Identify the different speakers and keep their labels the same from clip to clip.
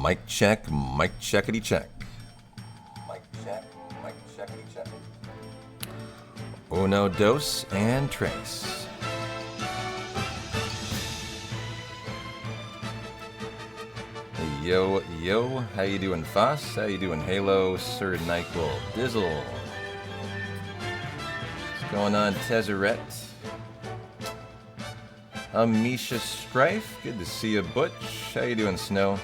Speaker 1: Mic checkity check. Mic checkity check. Uno, dos, and tres. Yo, yo, how you doing, Foss? How you doing, Halo, Sir Nyquil, Dizzle? What's going on, Tezzeret? Amisha Strife, good to see you, Butch. How you doing, Snow?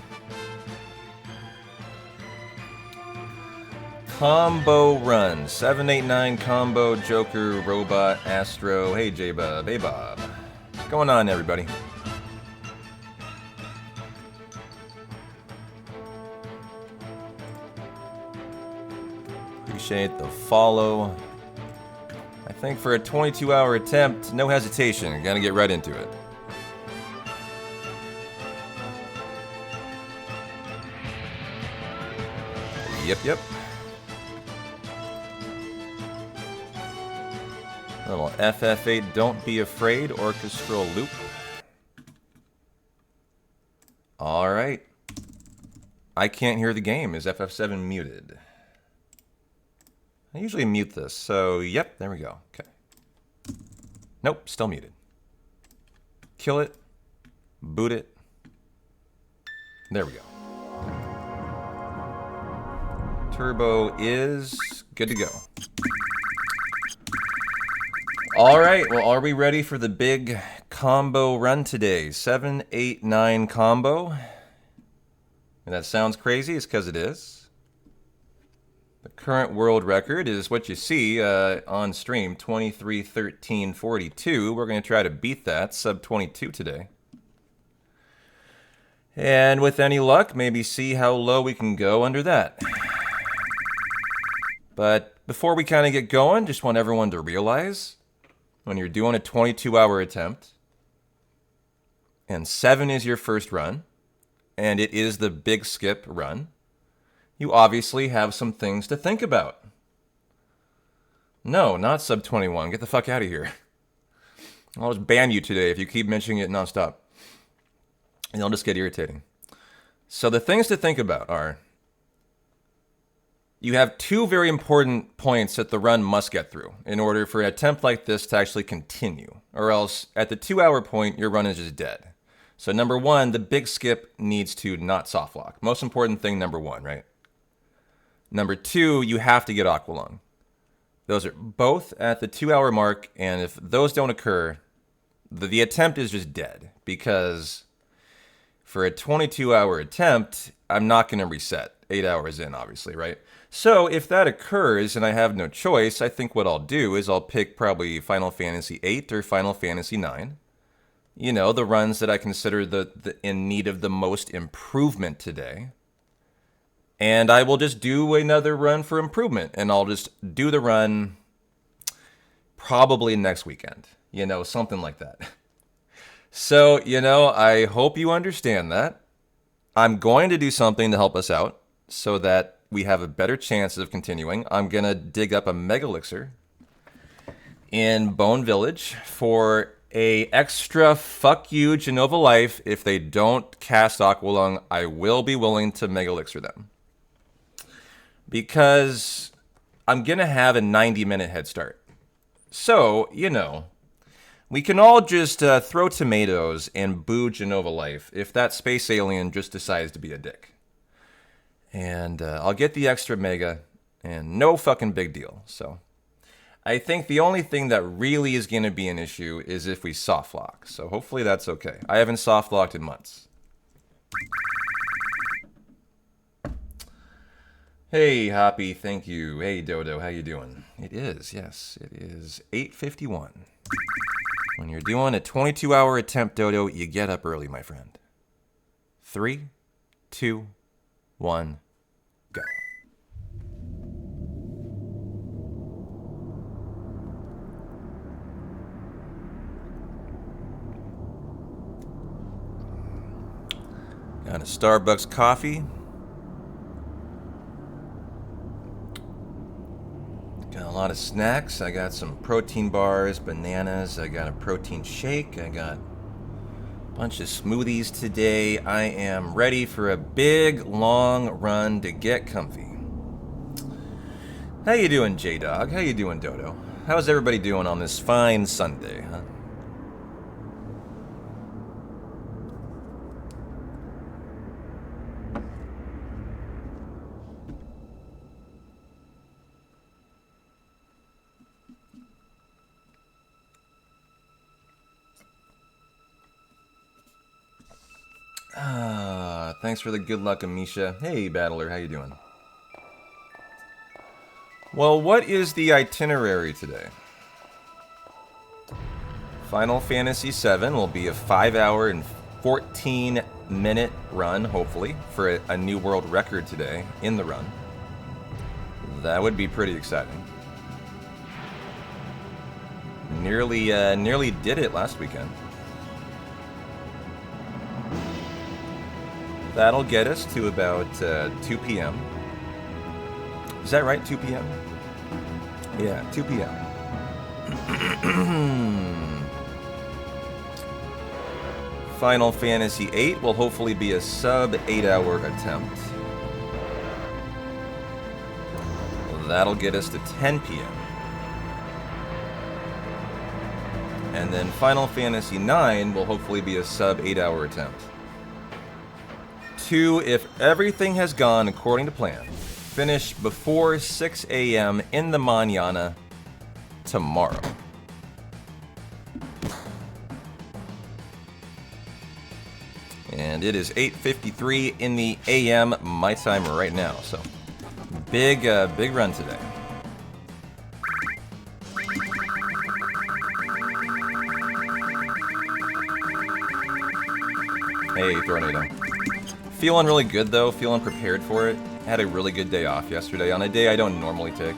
Speaker 1: Combo Run, 789 Combo, Joker, Robot, Astro. Hey, J-Bob, hey, Bob. What's going on, everybody? Appreciate the follow. I think for a 22-hour attempt, no hesitation. Gotta get right into it. Yep. Little FF8, don't be afraid, orchestral loop. Alright. I can't hear the game. Is FF7 muted? I usually mute this, so yep, there we go. Okay. Nope, still muted. Kill it. Boot it. There we go. Turbo is good to go. Alright, well, are we ready for the big combo run today? 789 combo. And that sounds crazy, it's because it is. The current world record is what you see on stream, 23:13:42. We're going to try to beat that, sub 22 today. And with any luck, maybe see how low we can go under that. But before we kind of get going, just want everyone to realize when you're doing a 22-hour attempt, and 7 is your first run, and it is the big skip run, you obviously have some things to think about. No, not sub 21. Get the fuck out of here. I'll just ban you today if you keep mentioning it nonstop. And it'll just get irritating. So the things to think about are, you have two very important points that the run must get through in order for an attempt like this to actually continue. Or else, at the 2-hour point, your run is just dead. So number one, the big skip needs to not softlock. Most important thing, number one, right? Number two, you have to get Aqualung. Those are both at the 2-hour mark, and if those don't occur, the attempt is just dead. Because for a 22-hour attempt, I'm not going to reset 8 hours in, obviously, right? So if that occurs and I have no choice, I think what I'll do is I'll pick probably Final Fantasy VIII or Final Fantasy IX. You know, the runs that I consider the in need of the most improvement today. And I will just do another run for improvement. And I'll just do the run probably next weekend. You know, something like that. So, you know, I hope you understand that. I'm going to do something to help us out so that we have a better chance of continuing. I'm going to dig up a Mega Elixir in Bone Village for a extra fuck you Genova Life. If they don't cast Aqualung, I will be willing to Mega Elixir them. Because I'm going to have a 90-minute head start. So, you know, we can all just throw tomatoes and boo Genova Life if that space alien just decides to be a dick. And I'll get the extra mega, and no fucking big deal. So I think the only thing that really is going to be an issue is if we softlock. So hopefully that's okay. I haven't softlocked in months. Hey, Hoppy, thank you. Hey, Dodo, how you doing? It is, yes, it is 8:51. When you're doing a 22-hour attempt, Dodo, you get up early, my friend. 3, 2, 1, go. Got a Starbucks coffee. Got a lot of snacks. I got some protein bars, bananas. I got a protein shake. I got Bunch of smoothies today. I am ready for a big, long run to get comfy. How you doing, J-Dog? How you doing, Dodo? How's everybody doing on this fine Sunday, huh? Thanks for the good luck, Amisha. Hey, Battler, how you doing? Well, what is the itinerary today? Final Fantasy VII will be a 5-hour and 14-minute run, hopefully, for a new world record today in the run. That would be pretty exciting. Nearly did it last weekend. That'll get us to about 2 p.m. Is that right? 2 p.m.? Yeah, 2 p.m. Final Fantasy VIII will hopefully be a sub 8-hour attempt. That'll get us to 10 p.m. And then Final Fantasy IX will hopefully be a sub 8-hour attempt. 2, if everything has gone according to plan, finish before 6 a.m. in the mañana tomorrow. And it is 8:53 in the a.m. my time right now, so big run today. Hey, Tornado. Feeling really good though, feeling prepared for it. Had a really good day off yesterday on a day I don't normally take.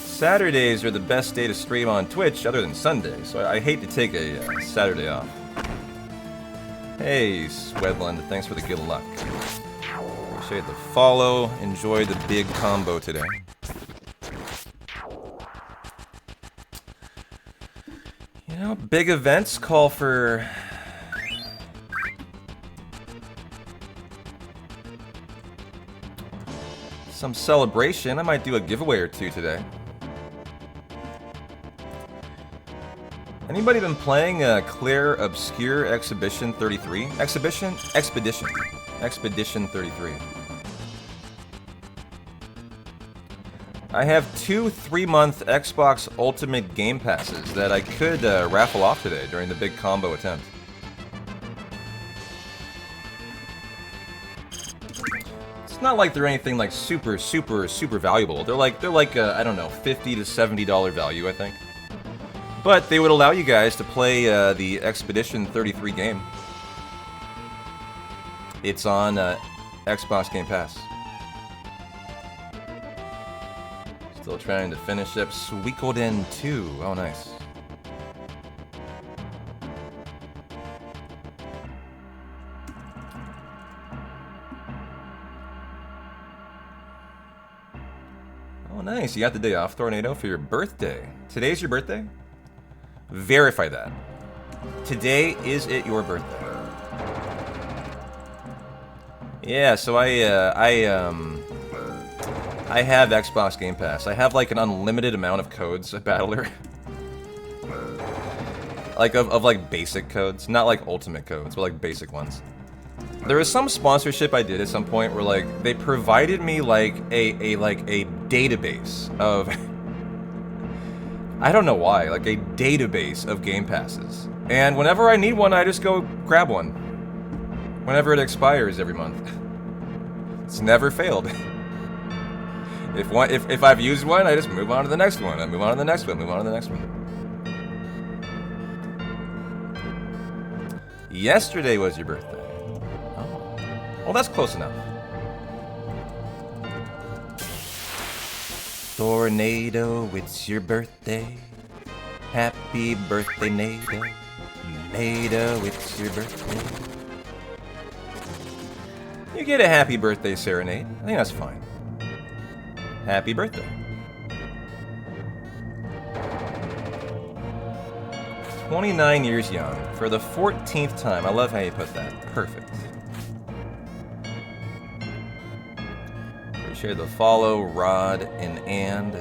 Speaker 1: Saturdays are the best day to stream on Twitch other than Sunday, so I hate to take a Saturday off. Hey, Swedland, thanks for the good luck. Appreciate the follow. Enjoy the big combo today. You know, big events call for some celebration. I might do a giveaway or two today. Anybody been playing Claire Obscure Exhibition 33? Expedition 33. I have 2 3-month Xbox Ultimate Game Passes that I could raffle off today during the big combo attempt. It's not like they're anything like super valuable. They're like I don't know, $50 to $70 value, I think. But they would allow you guys to play the Expedition 33 game. It's on Xbox Game Pass. Still trying to finish up Suikoden 2. Oh, nice. Oh, nice. You got the day off, Tornado, for your birthday. Today's your birthday? Verify that. Today, is it your birthday? Yeah, so I have Xbox Game Pass. I have like an unlimited amount of codes at Battler. Like of like basic codes, not like ultimate codes, but like basic ones. There was some sponsorship I did at some point where like they provided me like a database of I don't know why, like a database of Game Passes. And whenever I need one, I just go grab one. Whenever it expires every month. It's never failed. If I've used one, I just move on to the next one. I move on to the next one, move on to the next one. Yesterday was your birthday. Oh. Well, that's close enough. Tornado, it's your birthday. Happy birthday, Nado. Nado, it's your birthday. You get a happy birthday serenade. I think that's fine. Happy birthday. 29 years young for the 14th time. I love how you put that. Perfect. Appreciate the follow, Rod and.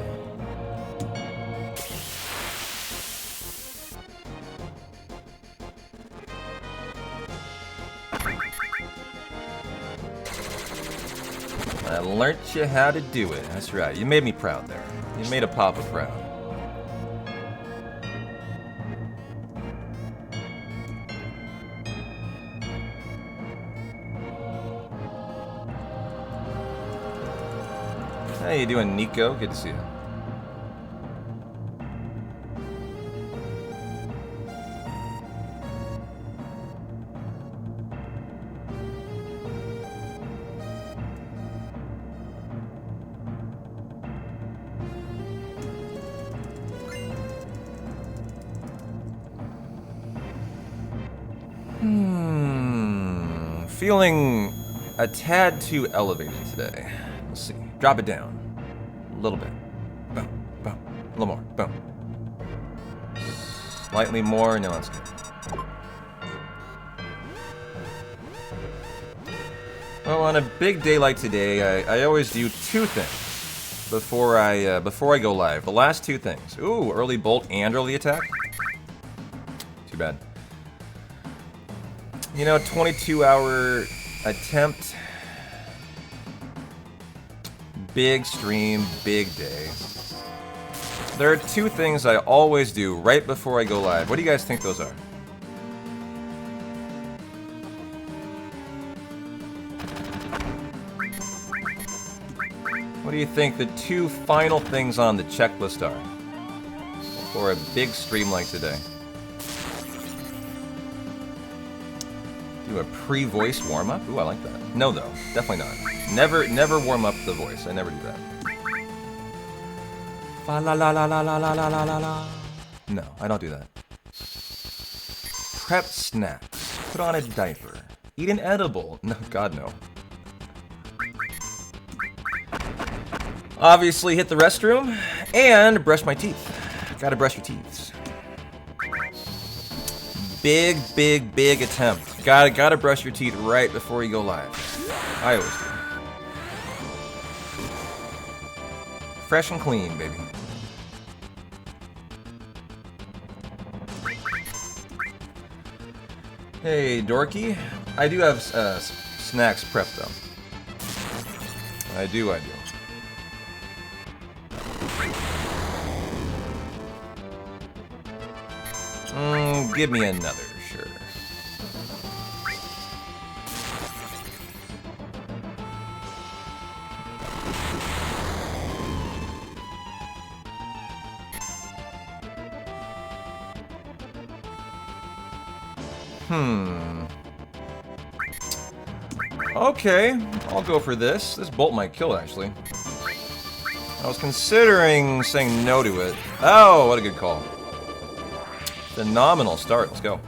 Speaker 1: I learnt you how to do it. That's right. You made me proud there. You made a papa proud. How you doing, Nico? Good to see you. Feeling a tad too elevated today. Let's see. Drop it down. A little bit. Boom, boom. A little more. Boom. Slightly more. No, that's good. Well, on a big day like today, I always do two things before I go live. The last two things. Ooh, early bolt and early attack. Too bad. You know, 22-hour attempt. Big stream, big day. There are two things I always do right before I go live. What do you guys think those are? What do you think the two final things on the checklist are for a big stream like today? Do a pre-voice warm-up? Ooh, I like that. No, though. Definitely not. Never warm up the voice. I never do that. Fa la la la la la la la la la la. No, I don't do that. Prep snacks. Put on a diaper. Eat an edible. No, God, no. Obviously, hit the restroom and brush my teeth. Gotta brush your teeth. Big attempt. Gotta brush your teeth right before you go live. I always do. Fresh and clean, baby. Hey, Dorky. I do have snacks prepped, though. I do. Give me another, sure. Okay, I'll go for this. This bolt might kill, actually. I was considering saying no to it. Oh, what a good call. Phenomenal start. Let's go.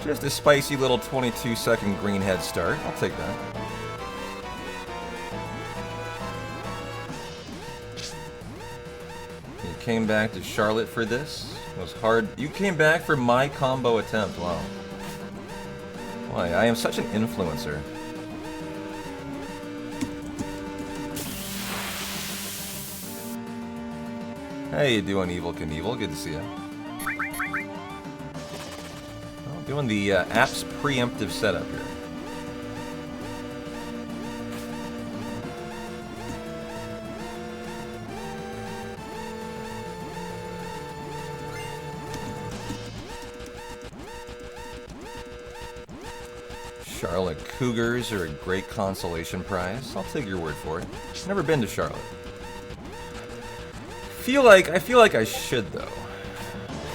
Speaker 1: Just a spicy little 22-second green head start. I'll take that. You came back to Charlotte for this? It was hard. You came back for my combo attempt. Wow. Why, I am such an influencer. How you doing, Evil Knievel? Good to see you. Well, doing the app's preemptive setup here. Charlotte Cougars are a great consolation prize. I'll take your word for it. Never been to Charlotte. I feel like I should, though.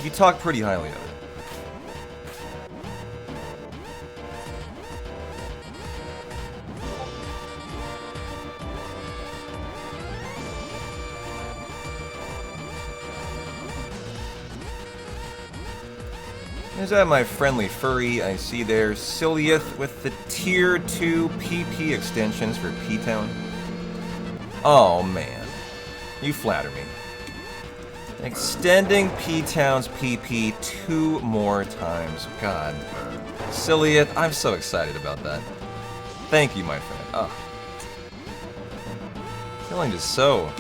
Speaker 1: You talk pretty highly of it. Is that my friendly furry I see there? Silliath with the Tier 2 PP extensions for P-Town. Oh man, you flatter me. Extending P-Town's PP 2 more times. God. Silliath, I'm so excited about that. Thank you, my friend. Oh. Feeling just so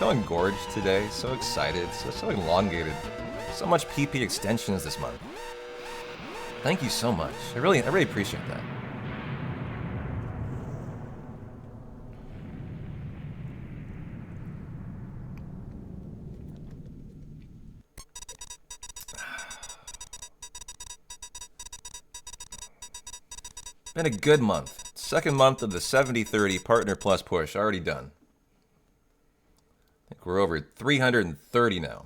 Speaker 1: engorged today, so excited, so elongated. So much PP extensions this month. Thank you so much. I really appreciate that. Been a good month. Second month of the 70-30 Partner Plus push already done. I think we're over 330 now.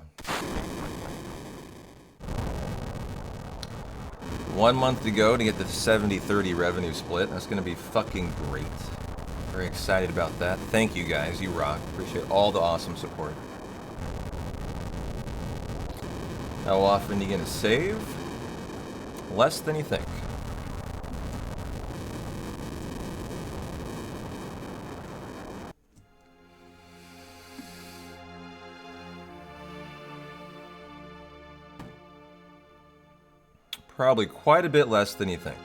Speaker 1: 1 month to go to get the 70-30 revenue split. That's going to be fucking great. Very excited about that. Thank you guys. You rock. Appreciate all the awesome support. How often are you going to save? Less than you think. Probably quite a bit less than you think.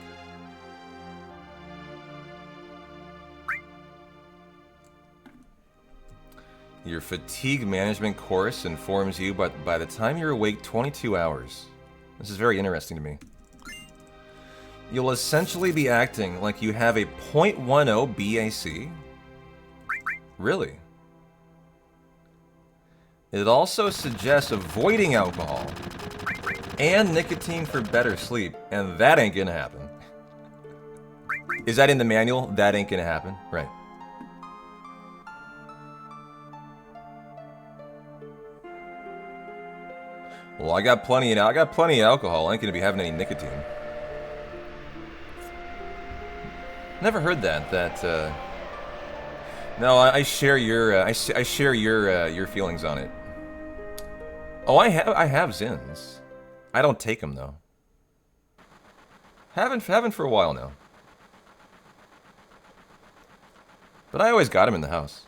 Speaker 1: Your fatigue management course informs you, but by the time you're awake 22 hours. This is very interesting to me. You'll essentially be acting like you have a 0.10 BAC. Really? It also suggests avoiding alcohol and nicotine for better sleep, and that ain't gonna happen. Is that in the manual? That ain't gonna happen, right? Well, I got plenty of alcohol. I ain't gonna be having any nicotine. Never heard that. No, I share your I share your feelings on it. Oh, I have Zins. I don't take them though. Haven't for a while now. But I always got them in the house.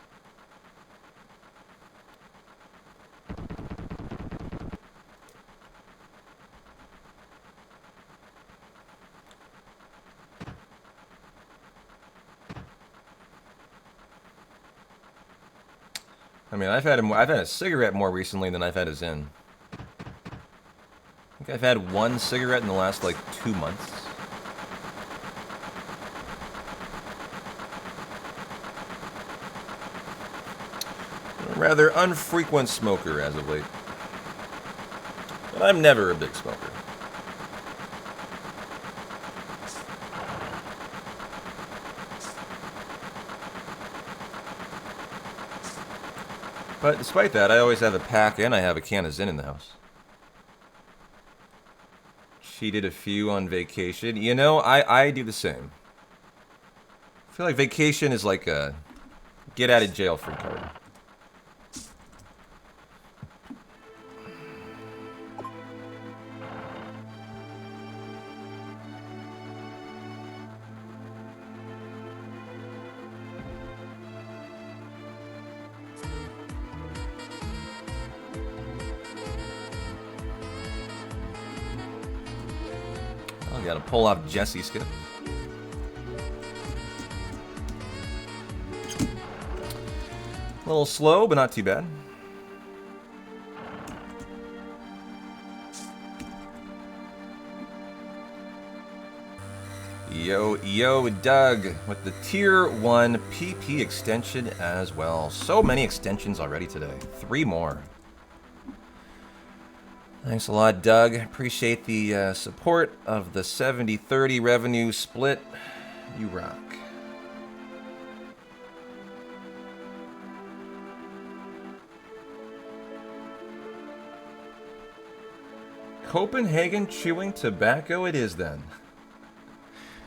Speaker 1: I mean, I've had a cigarette more recently than I've had a Zin. I think I've had one cigarette in the last, like, 2 months. I'm a rather unfrequent smoker as of late. But I'm never a big smoker. But despite that, I always have a pack and I have a can of Zin in the house. Cheated a few on vacation. You know, I do the same. I feel like vacation is like a get out of jail free card. Gotta pull off Jesse skip. A little slow, but not too bad. Yo, Doug, with the Tier 1 PP extension as well. So many extensions already today. 3 more. Thanks a lot, Doug. Appreciate the support of the 70-30 revenue split. You rock. Copenhagen chewing tobacco it is then.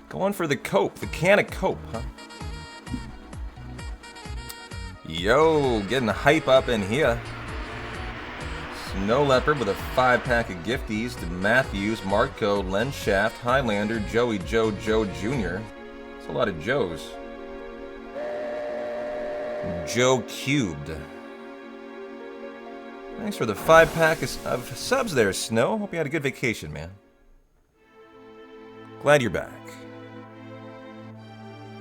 Speaker 1: Going for the cope, the can of cope, huh? Yo, getting the hype up in here. Snow Leopard with a 5-pack of gifties to Matthews, Marco, Len Shaft, Highlander, Joey Joe Jr. That's a lot of Joes. Joe Cubed. Thanks for the 5-pack of subs there, Snow. Hope you had a good vacation, man. Glad you're back.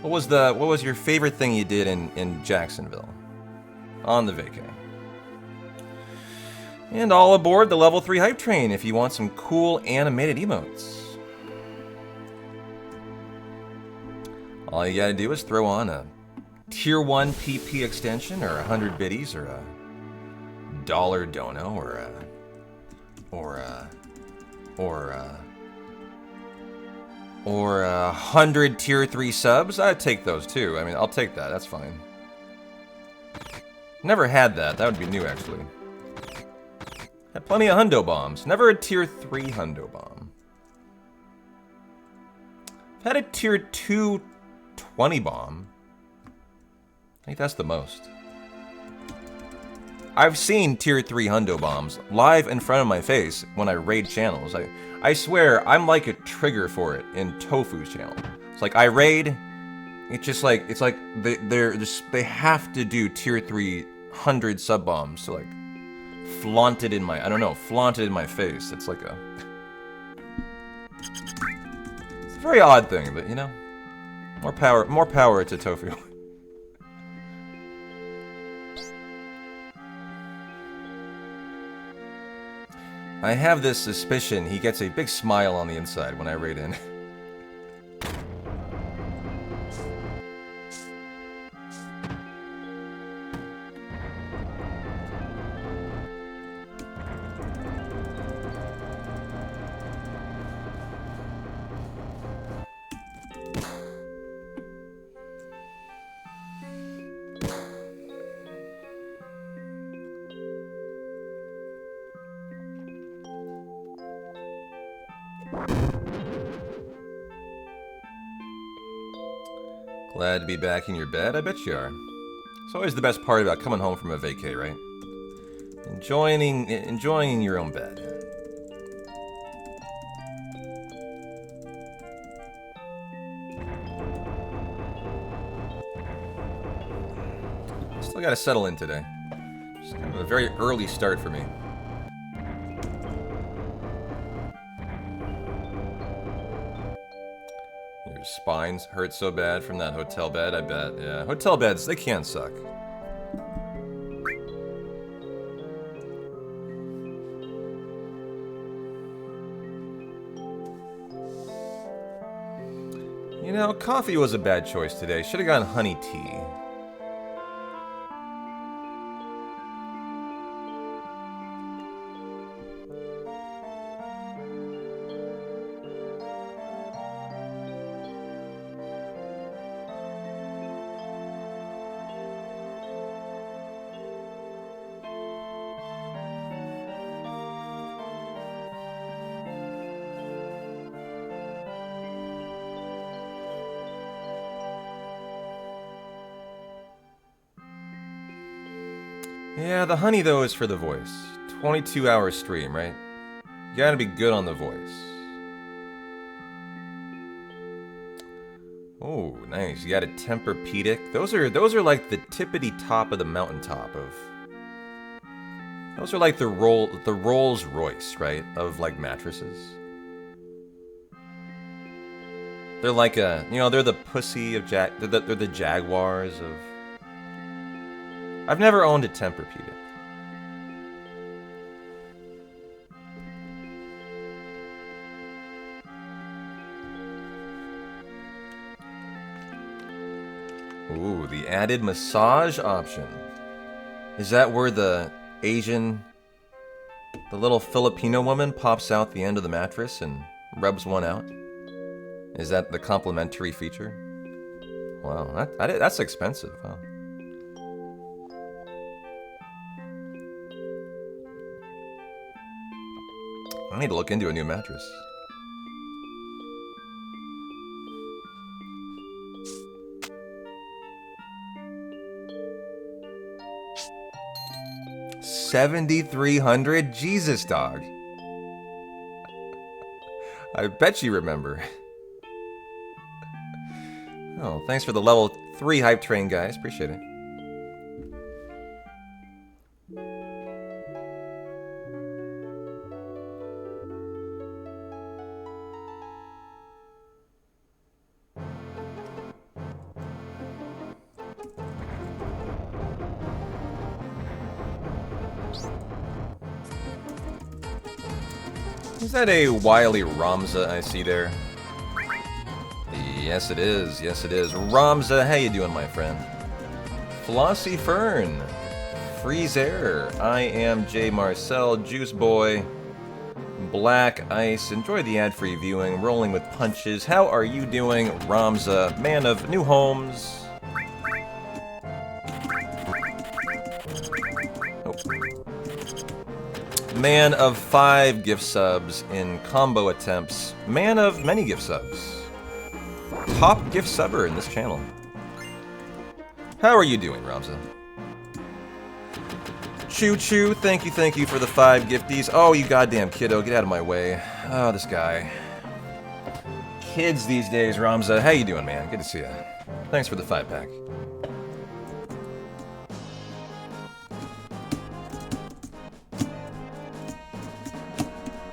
Speaker 1: What was your favorite thing you did in Jacksonville? On the vacay. And all aboard the level 3 hype train if you want some cool animated emotes. All you gotta do is throw on a tier 1 PP extension or 100 biddies or a dollar dono or 100 tier 3 subs. I'd take those too. I mean, I'll take that. That's fine. Never had that. That would be new, actually. Had plenty of hundo bombs. Never a tier 3 hundo bomb. Had a tier 2 20 bomb. I think that's the most. I've seen tier 3 hundo bombs live in front of my face when I raid channels. I swear I'm like a trigger for it in Tofu's channel. It's like I raid. It's just like they have to do tier 3 100 sub bombs to like flaunt it in my face. It's like it's a very odd thing, but you know, more power to Tofu. I have this suspicion he gets a big smile on the inside when I raid in. Glad to be back in your bed? I bet you are. It's always the best part about coming home from a vacay, right? Enjoying your own bed. Still gotta settle in today. It's kind of a very early start for me. Your spines hurt so bad from that hotel bed, I bet. Yeah, hotel beds, they can suck. You know, coffee was a bad choice today. Should have gotten honey tea. Yeah, the honey, though, is for the voice. 22-hour stream, right? You gotta be good on the voice. Oh, nice. You got a Tempur-Pedic. Those are like the tippity top of the mountaintop of... Those are like the Rolls Royce, right? Of, like, mattresses. They're like a... You know, they're the pussy of they're the Jaguars of... I've never owned a Tempur-Pedic. Ooh, the added massage option. Is that where the little Filipino woman pops out the end of the mattress and rubs one out? Is that the complimentary feature? Wow, that's expensive, huh? I need to look into a new mattress. 7,300? Jesus, dog. I bet you remember. Oh, thanks for the level 3 hype train, guys. Appreciate it. Is that a wily Ramza I see there? Yes, it is. Yes, it is. Ramza, how you doing, my friend? Flossy Fern. Freeze Air. I am J. Marcel. Juice Boy. Black Ice. Enjoy the ad-free viewing. Rolling with Punches. How are you doing, Ramza? Man of new homes. Man of 5 gift subs in combo attempts. Man of many gift subs. Top gift subber in this channel. How are you doing, Ramza? Choo Choo, thank you for the 5 gifties. Oh, you goddamn kiddo, get out of my way. Oh, this guy. Kids these days, Ramza. How you doing, man? Good to see you. Thanks for the 5-pack.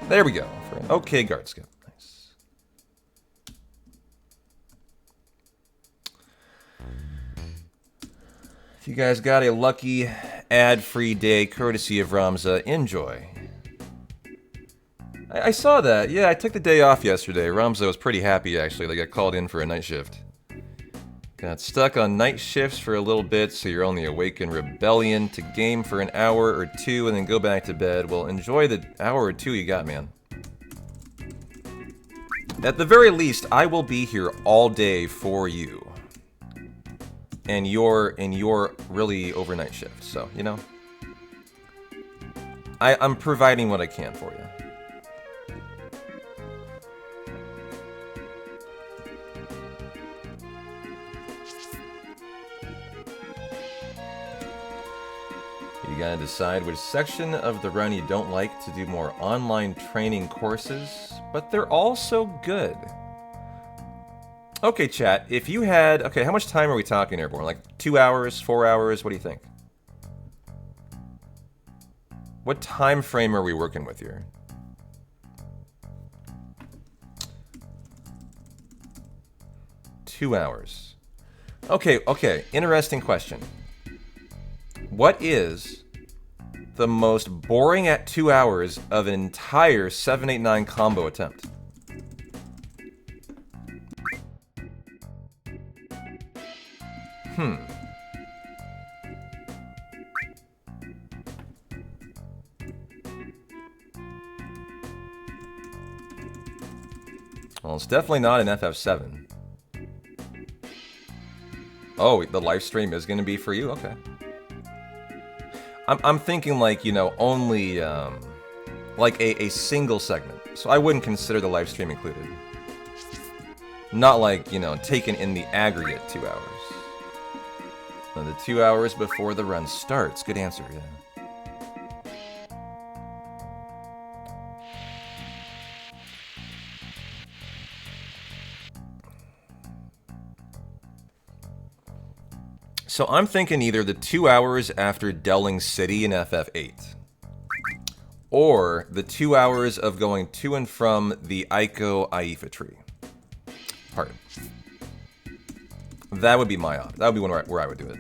Speaker 1: There we go. For an okay guard skip. Nice. If you guys got a lucky ad-free day courtesy of Ramza, enjoy. I saw that. Yeah, I took the day off yesterday. Ramza was pretty happy, actually. They got called in for a night shift. Got stuck on night shifts for a little bit, so you're only awake in rebellion to game for an hour or 2 and then go back to bed. Well, enjoy the hour or 2 you got, man. At the very least, I will be here all day for you. And your really overnight shift, so, you know. I'm providing what I can for you. You gotta decide which section of the run you don't like to do more online training courses, but they're all so good. Okay, chat, if you had... Okay, how much time are we talking, Airborne? Like 2 hours, 4 hours? What do you think? What time frame are we working with here? Two hours. Okay, interesting question. What is the most boring at 2 hours of an entire 789 combo attempt? Well, it's definitely not an FF7. Oh, the live stream is going to be for you? Okay. I'm thinking like, you know, only like a single segment. So I wouldn't consider the live stream included. Not like, you know, taken in the aggregate 2 hours. No, the 2 hours before the run starts. Good answer, yeah. So I'm thinking either the 2 hours after Delling City in FF8, or the 2 hours of going to and from the Aiko Aifa tree. Pardon. That would be my op. That would be one where I would do it.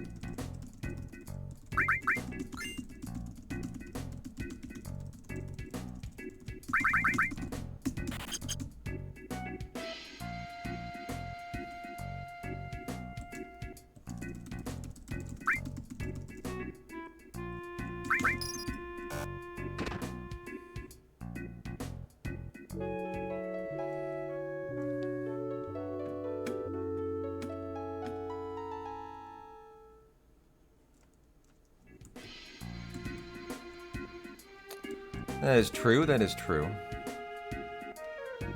Speaker 1: That is true, that is true.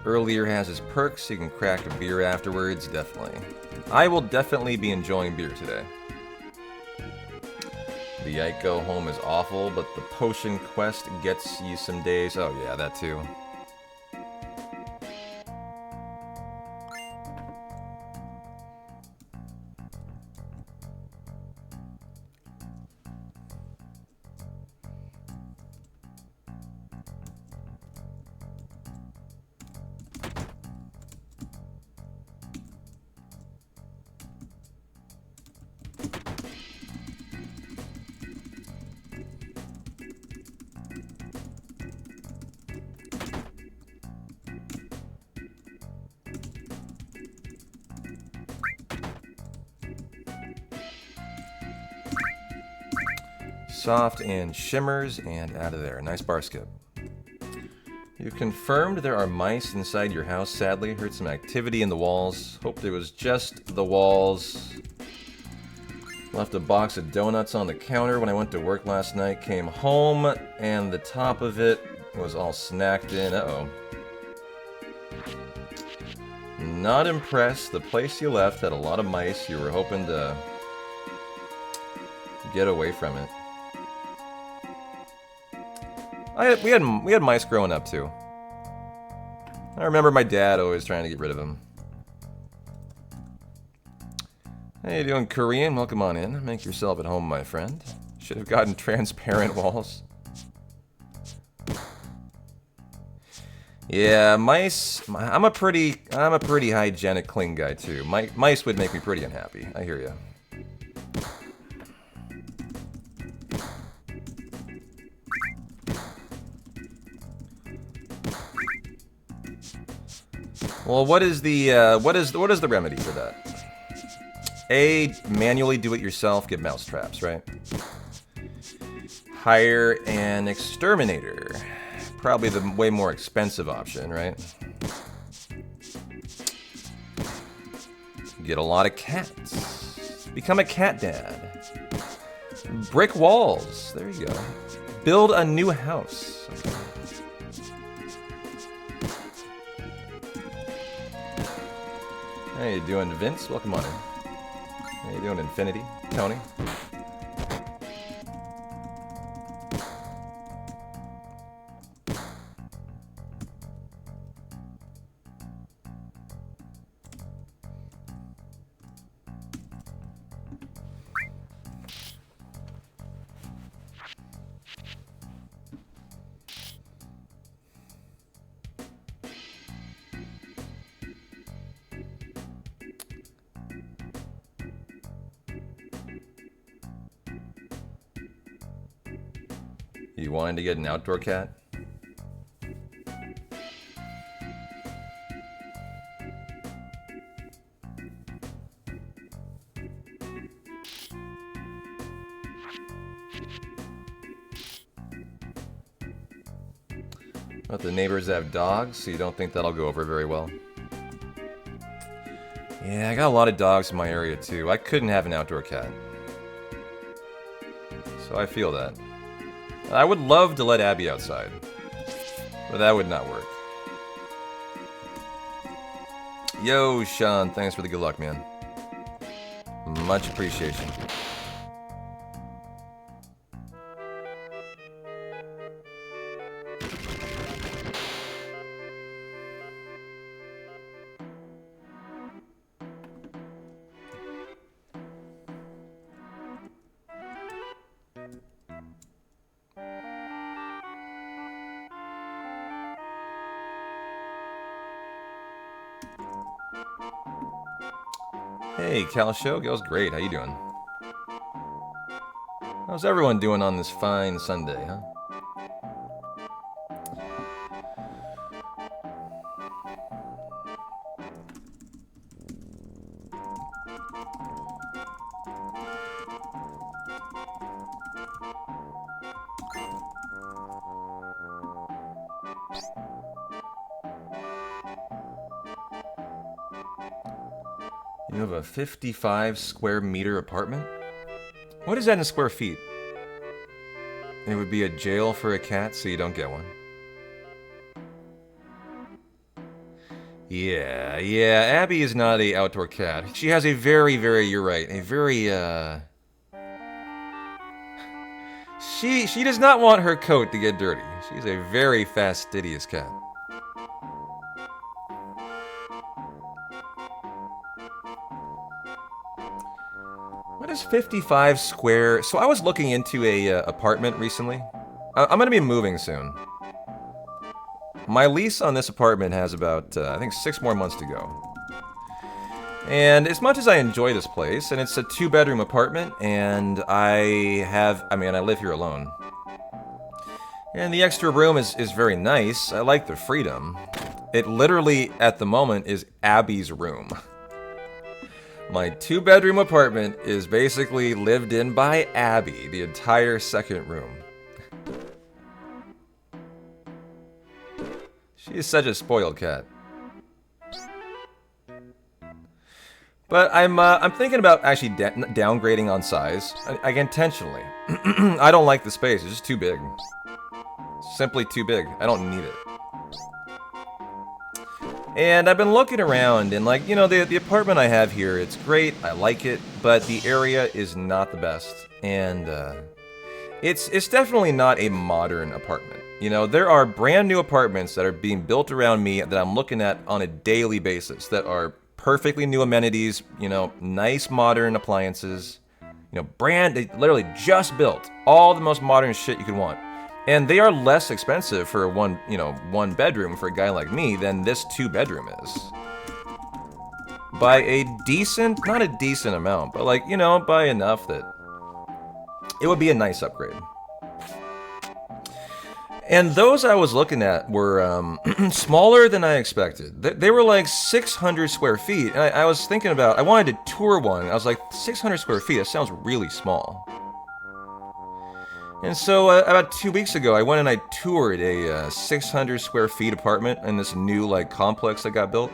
Speaker 1: Earlier has his perks, so you can crack a beer afterwards, definitely. I will definitely be enjoying beer today. The Ico home is awful, but the potion quest gets you some days. Oh yeah, that too. Soft and shimmers, and out of there. Nice bar skip. You confirmed there are mice inside your house, sadly. Heard some activity in the walls. Hoped it was just the walls. Left a box of donuts on the counter when I went to work last night. Came home, and the top of it was all snacked in. Uh-oh. Not impressed. The place you left had a lot of mice. You were hoping to get away from it. We had mice growing up too. I remember my dad always trying to get rid of them. Hey, you doing, Korean? Welcome on in. Make yourself at home, my friend. Should have gotten transparent walls. Yeah, mice. I'm a pretty hygienic, clean guy too. Mice would make me pretty unhappy. I hear you. Well, what is the remedy for that? A, manually do it yourself, get mouse traps, right? Hire an exterminator. Probably the way more expensive option, right? Get a lot of cats. Become a cat dad. Brick walls. There you go. Build a new house. How you doing, Vince? Welcome on in. How you doing, Infinity? Tony? You wanted to get an outdoor cat? But the neighbors have dogs, so you don't think that'll go over very well? Yeah, I got a lot of dogs in my area too. I couldn't have an outdoor cat. So I feel that. I would love to let Abby outside, but that would not work. Yo, Sean, thanks for the good luck, man. Much appreciation. Hey, Cal Show, goes great. How you doing? How's everyone doing on this fine Sunday, huh? You have a 55 square meter apartment? What is that in square feet? It would be a jail for a cat, so you don't get one. Yeah, Abby is not a outdoor cat. She has a very, you're right, a very, She does not want her coat to get dirty. She's a very fastidious cat. What is 55 square? So I was looking into a apartment recently. I'm gonna be moving soon. My lease on this apartment has about, I think, 6 more months to go. And as much as I enjoy this place, and it's a 2-bedroom apartment, and I live here alone. And the extra room is very nice. I like the freedom. It literally, at the moment, is Abby's room. My 2-bedroom apartment is basically lived in by Abby, the entire second room. She is such a spoiled cat. But I'm thinking about actually downgrading on size, like intentionally. I don't like the space, it's just too big. Simply too big, I don't need it. And I've been looking around, and like, you know, the apartment I have here, it's great, I like it, but the area is not the best. And it's definitely not a modern apartment. You know, there are brand new apartments that are being built around me that I'm looking at on a daily basis that are perfectly new amenities, you know, nice modern appliances, you know, they literally just built all the most modern shit you could want. And they are less expensive for one bedroom for a guy like me than this 2-bedroom is. By a decent, not a decent amount, but like, you know, by enough that it would be a nice upgrade. And those I was looking at were smaller than I expected. They were like 600 square feet. And I was thinking about, I wanted to tour one. I was like, 600 square feet, that sounds really small. And so about 2 weeks ago, I went and I toured a 600 square feet apartment in this new like complex that got built.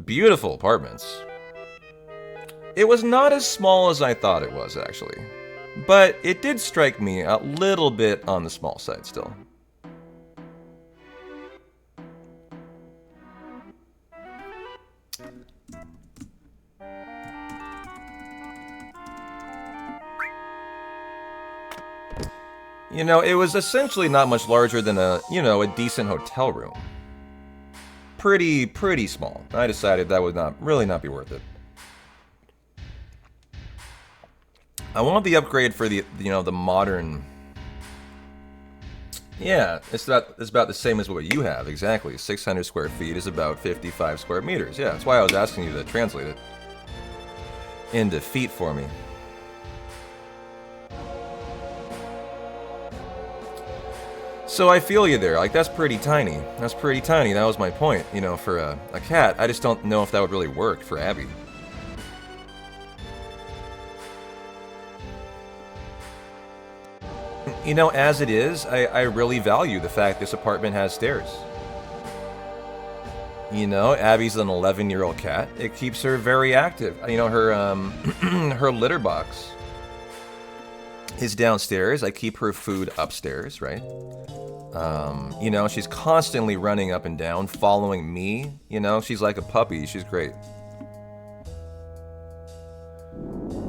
Speaker 1: Beautiful apartments. It was not as small as I thought it was, actually. But it did strike me a little bit on the small side still. You know, it was essentially not much larger than a decent hotel room. Pretty small. I decided that would really not be worth it. I want the upgrade for the modern. Yeah, it's about the same as what you have, exactly. 600 square feet is about 55 square meters. Yeah, that's why I was asking you to translate it into feet for me. So I feel you there. Like, that's pretty tiny. That's pretty tiny. That was my point. You know, for a cat, I just don't know if that would really work for Abby. You know, as it is, I really value the fact this apartment has stairs. You know, Abby's an 11-year-old cat. It keeps her very active. You know, her her litter box is downstairs. I keep her food upstairs, right? You know, she's constantly running up and down, following me. You know, she's like a puppy. She's great.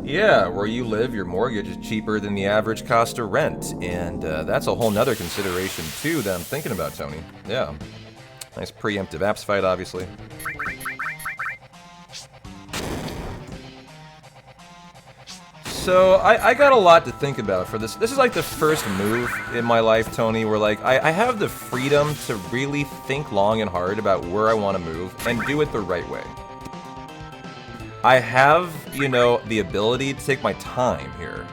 Speaker 1: Yeah, where you live, your mortgage is cheaper than the average cost of rent. And that's a whole nother consideration, too, that I'm thinking about, Tony. Yeah. Nice preemptive apps fight, obviously. So, I got a lot to think about for this. This is like the first move in my life, Tony, where like I have the freedom to really think long and hard about where I want to move and do it the right way. I have, you know, the ability to take my time here.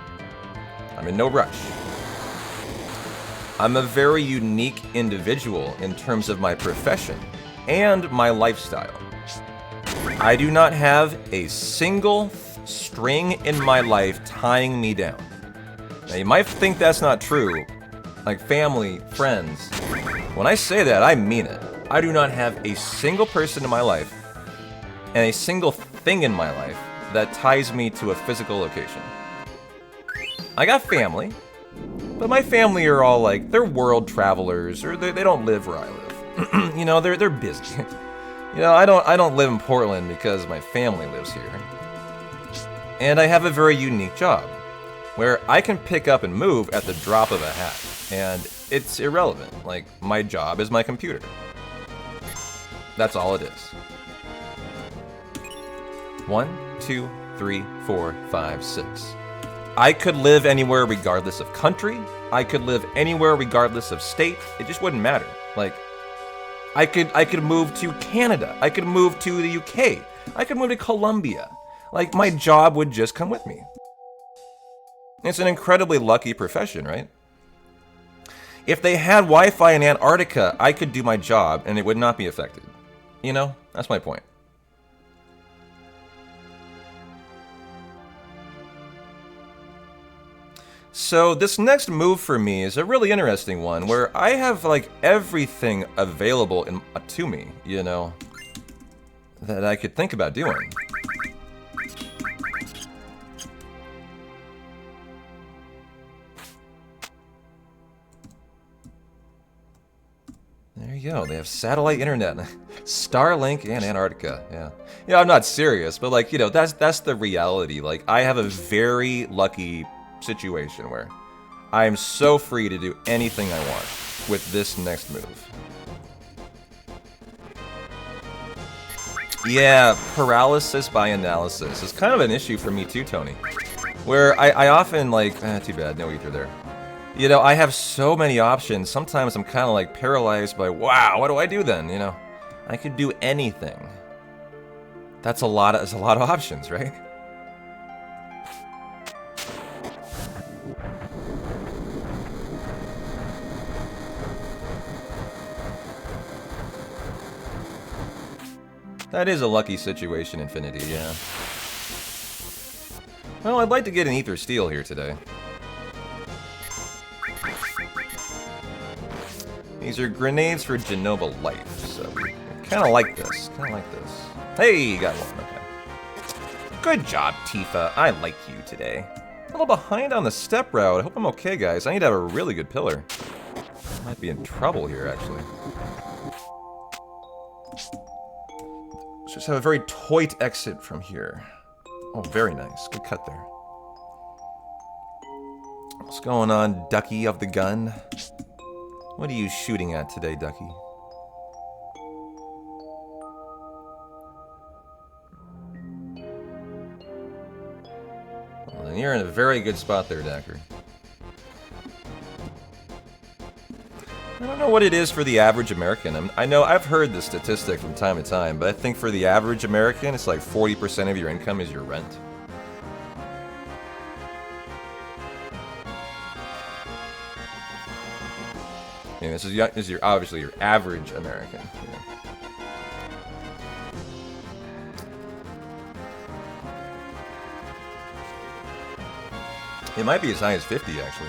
Speaker 1: I'm in no rush. I'm a very unique individual in terms of my profession and my lifestyle. I do not have a single string in my life tying me down. Now, you might think that's not true, like family, friends. When I say that, I mean it. I do not have a single person in my life and a single thing in my life that ties me to a physical location. I got family, but my family are all like, they're world travelers, or they don't live where I live. You know, they're busy. You know, I don't live in Portland because my family lives here. And I have a very unique job. where I can pick up and move at the drop of a hat, and it's irrelevant. Like, my job is my computer. That's all it is. 1, 2, 3, 4, 5, 6. I could live anywhere regardless of country. I could live anywhere regardless of state. It just wouldn't matter. Like, I could move to Canada. I could move to the UK. I could move to Colombia. Like, my job would just come with me. It's an incredibly lucky profession, right? If they had Wi-Fi in Antarctica, I could do my job and it would not be affected. You know, that's my point. So this next move for me is a really interesting one, where I have like everything available to me, you know, that I could think about doing. There you go. They have satellite internet, Starlink, and Antarctica. Yeah. You know, I'm not serious, but like, you know, that's the reality. Like, I have a very lucky situation where I am so free to do anything I want with this next move. Yeah, paralysis by analysis is kind of an issue for me too, Tony. Where I often like, too bad, no ether there. You know, I have so many options. Sometimes I'm kind of like paralyzed by, wow, what do I do then? You know, I could do anything. That's a lot of options, right? That is a lucky situation, Infinity, yeah. Well, I'd like to get an Ether Steel here today. These are grenades for Genova Life, so kind of like this, Hey, got one, okay. Good job, Tifa, I like you today. A little behind on the step route. I hope I'm okay, guys. I need to have a really good pillar. I might be in trouble here, actually. Let's just have a very toit exit from here. Oh, very nice. Good cut there. What's going on, Ducky of the gun? What are you shooting at today, Ducky? Well, then you're in a very good spot there, Dacker. I don't know what it is for the average American. I know I've heard the statistic from time to time, but I think for the average American, it's like 40% of your income is your rent. And this is your obviously your average American. Yeah. It might be as high as 50, actually.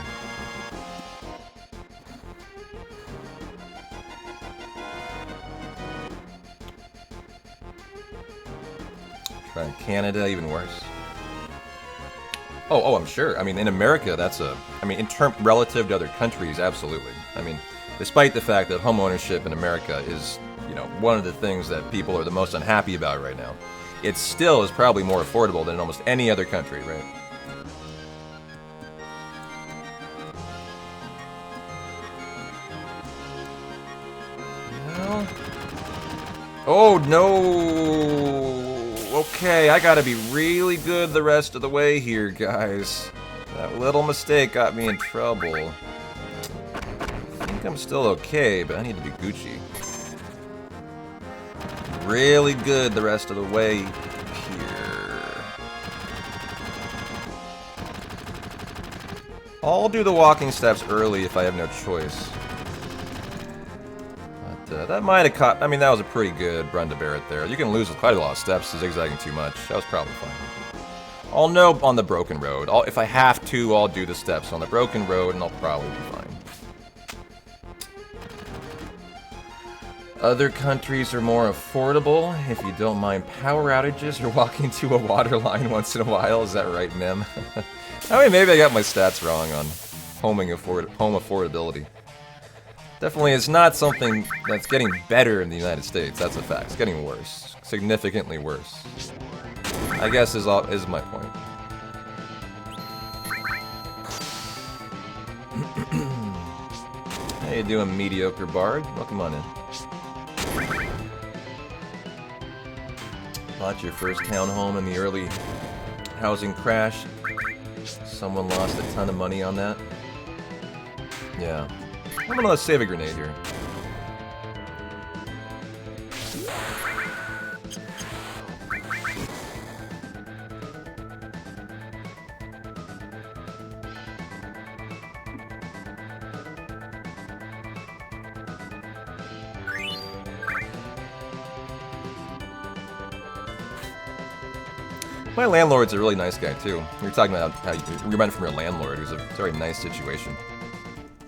Speaker 1: Try Canada, even worse. Oh, I'm sure. I mean, in America, that's relative to other countries, absolutely. I mean, despite the fact that home ownership in America is, you know, one of the things that people are the most unhappy about right now, it still is probably more affordable than in almost any other country, right? Well, oh no! Okay, I gotta be really good the rest of the way here, guys. That little mistake got me in trouble. I think I'm still okay, but I need to be Gucci. Really good the rest of the way here. I'll do the walking steps early if I have no choice. But that might have caught... I mean, that was a pretty good run to Barrett there. You can lose quite a lot of steps zigzagging too much. That was probably fine. I'll know on the broken road. If I have to, I'll do the steps on the broken road, and I'll probably be fine. Other countries are more affordable if you don't mind power outages or walking to a water line once in a while. Is that right, Mim? I mean, maybe I got my stats wrong on home affordability. Definitely, it's not something that's getting better in the United States. That's a fact. It's getting worse. Significantly worse. I guess is my point. How you doing, mediocre bard? Welcome on in. Bought your first townhome in the early housing crash. Someone lost a ton of money on that. Yeah. I'm gonna save a grenade here. My landlord's a really nice guy too. We were talking about how you rent from your landlord, who's a very nice situation.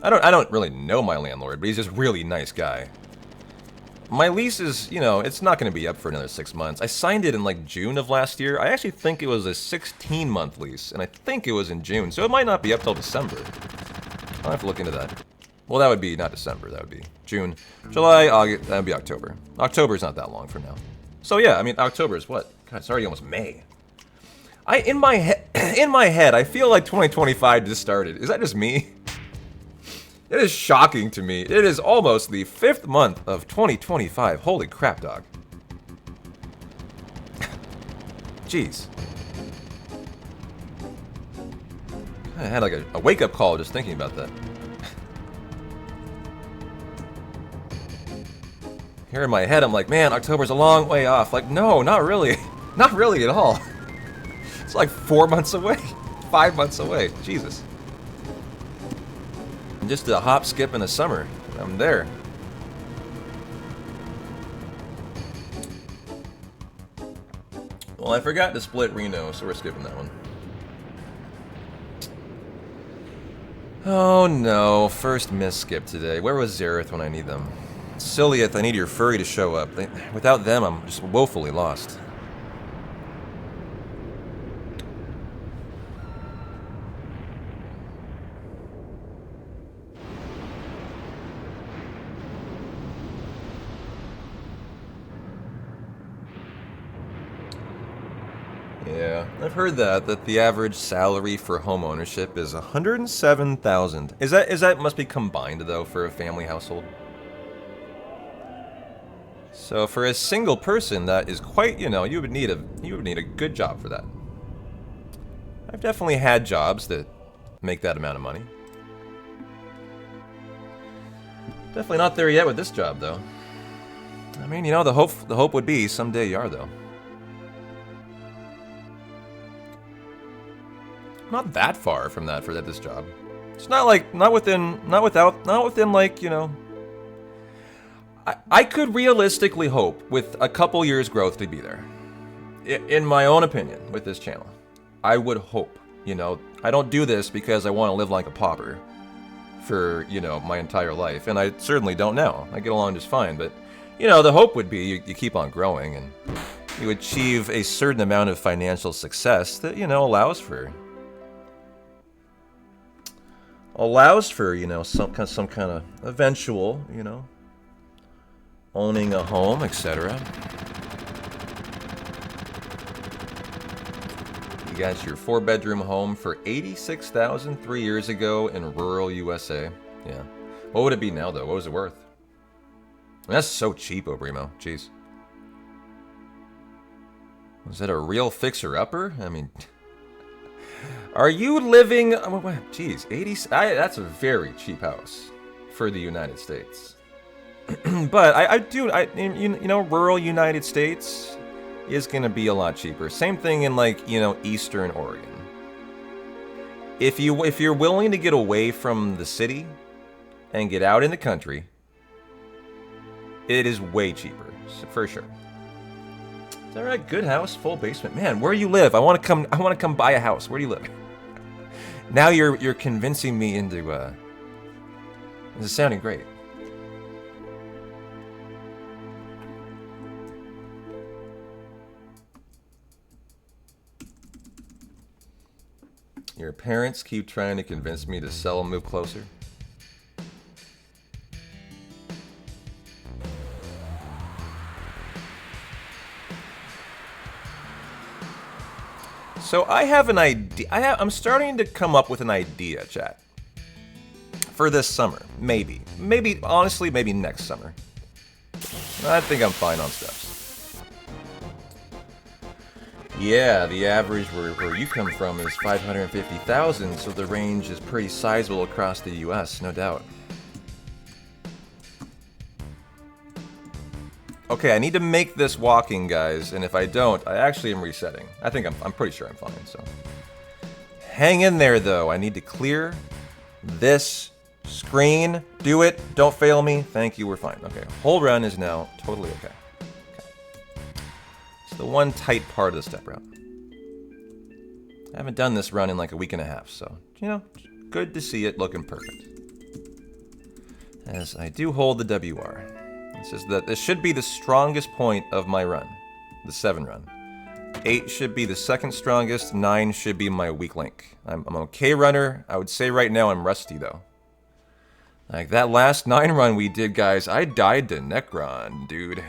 Speaker 1: I don't really know my landlord, but he's just a really nice guy. My lease is, you know, it's not going to be up for another 6 months. I signed it in like June of last year. I actually think it was a 16-month lease, and I think it was in June, so it might not be up till December. I'll have to look into that. Well, that would be not December. That would be June, July, August. That would be October. October's not that long from now. So yeah, I mean, October is what? God, it's already almost May. In my head, I feel like 2025 just started. Is that just me? It is shocking to me. It is almost the 5th month of 2025. Holy crap, dog. Jeez. I had like a wake-up call just thinking about that. Here in my head, I'm like, man, October's a long way off. Like, no, not really. Not really at all. It's like 4 months away. 5 months away. Jesus. Just a hop, skip, and a summer. I'm there. Well, I forgot to split Reno, so we're skipping that one. Oh no, first miss skip today. Where was Zareth when I need them? Silliath, I need your furry to show up. Without them, I'm just woefully lost. Yeah, I've heard that the average salary for home ownership is $107,000. Is that must be combined though for a family household? So for a single person, that is quite, you know, you would need a good job for that. I've definitely had jobs that make that amount of money. Definitely not there yet with this job though. I mean, you know, the hope would be someday you are though. Not that far from that for this job. It's not like not within like, you know. I could realistically hope with a couple years growth to be there. In my own opinion, with this channel, I would hope. You know, I don't do this because I want to live like a pauper for, you know, my entire life, and I certainly don't now. I get along just fine, but you know, the hope would be you keep on growing and you achieve a certain amount of financial success that, you know, allows for, you know, some kind of eventual, you know, owning a home, etc. You got your 4-bedroom home for $86,000 3 years ago in rural USA. Yeah. What would it be now though? What was it worth? I mean, that's so cheap, Obrimo. Jeez. Was that a real fixer-upper? I mean, are you living? Jeez, 80. That's a very cheap house for the United States. But you know, rural United States is gonna be a lot cheaper. Same thing in like, you know, Eastern Oregon. If you're willing to get away from the city and get out in the country, it is way cheaper, for sure. Is that right? Good house, full basement. Man, where do you live? I want to come buy a house. Where do you live? Now you're convincing me into this is sounding great. Your parents keep trying to convince me to sell and move closer. So I have an idea. I'm starting to come up with an idea, chat. for this summer. Maybe. Maybe, honestly, maybe next summer. I think I'm fine on steps. Yeah, the average where you come from is 550,000, so the range is pretty sizable across the US, no doubt. Okay, I need to make this walking, guys, and if I don't, I actually am resetting. I think I'm pretty sure I'm fine, so. Hang in there, though. I need to clear this screen. Do it. Don't fail me. Thank you, we're fine. Okay, whole run is now totally okay. It's the one tight part of the step route. I haven't done this run in like a week and a half, so, you know, good to see it looking perfect. As I do hold the WR. This is this should be the strongest point of my run, the 7 run. 8 should be the second strongest, 9 should be my weak link. I'm an okay runner. I would say right now I'm rusty though. Like that last 9 run we did, guys, I died to Necron, dude.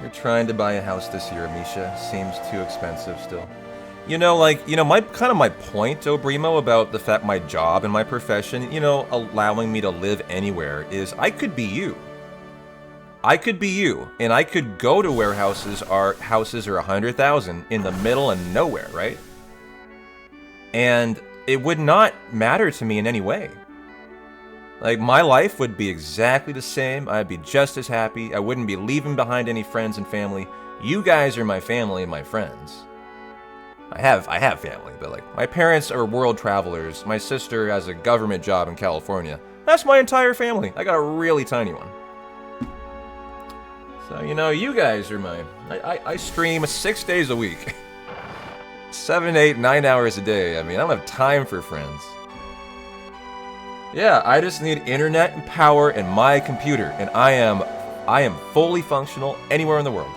Speaker 1: You're trying to buy a house this year, Misha. Seems too expensive still. You know, like, my point, Obrimo, about the fact my job and my profession, allowing me to live anywhere is I could be you. I could be you, and I could go to where houses are 100,000 in the middle of nowhere, right? And it would not matter to me in any way. Like, my life would be exactly the same. I'd be just as happy. I wouldn't be leaving behind any friends and family. You guys are my family and my friends. I have family, but like, my parents are world travelers. My sister has a government job in California. That's my entire family. I got a really tiny one. So, you guys are mine. I stream 6 days a week. 7, 8, 9 hours a day. I mean, I don't have time for friends. Yeah, I just need internet and power and my computer, and I am fully functional anywhere in the world.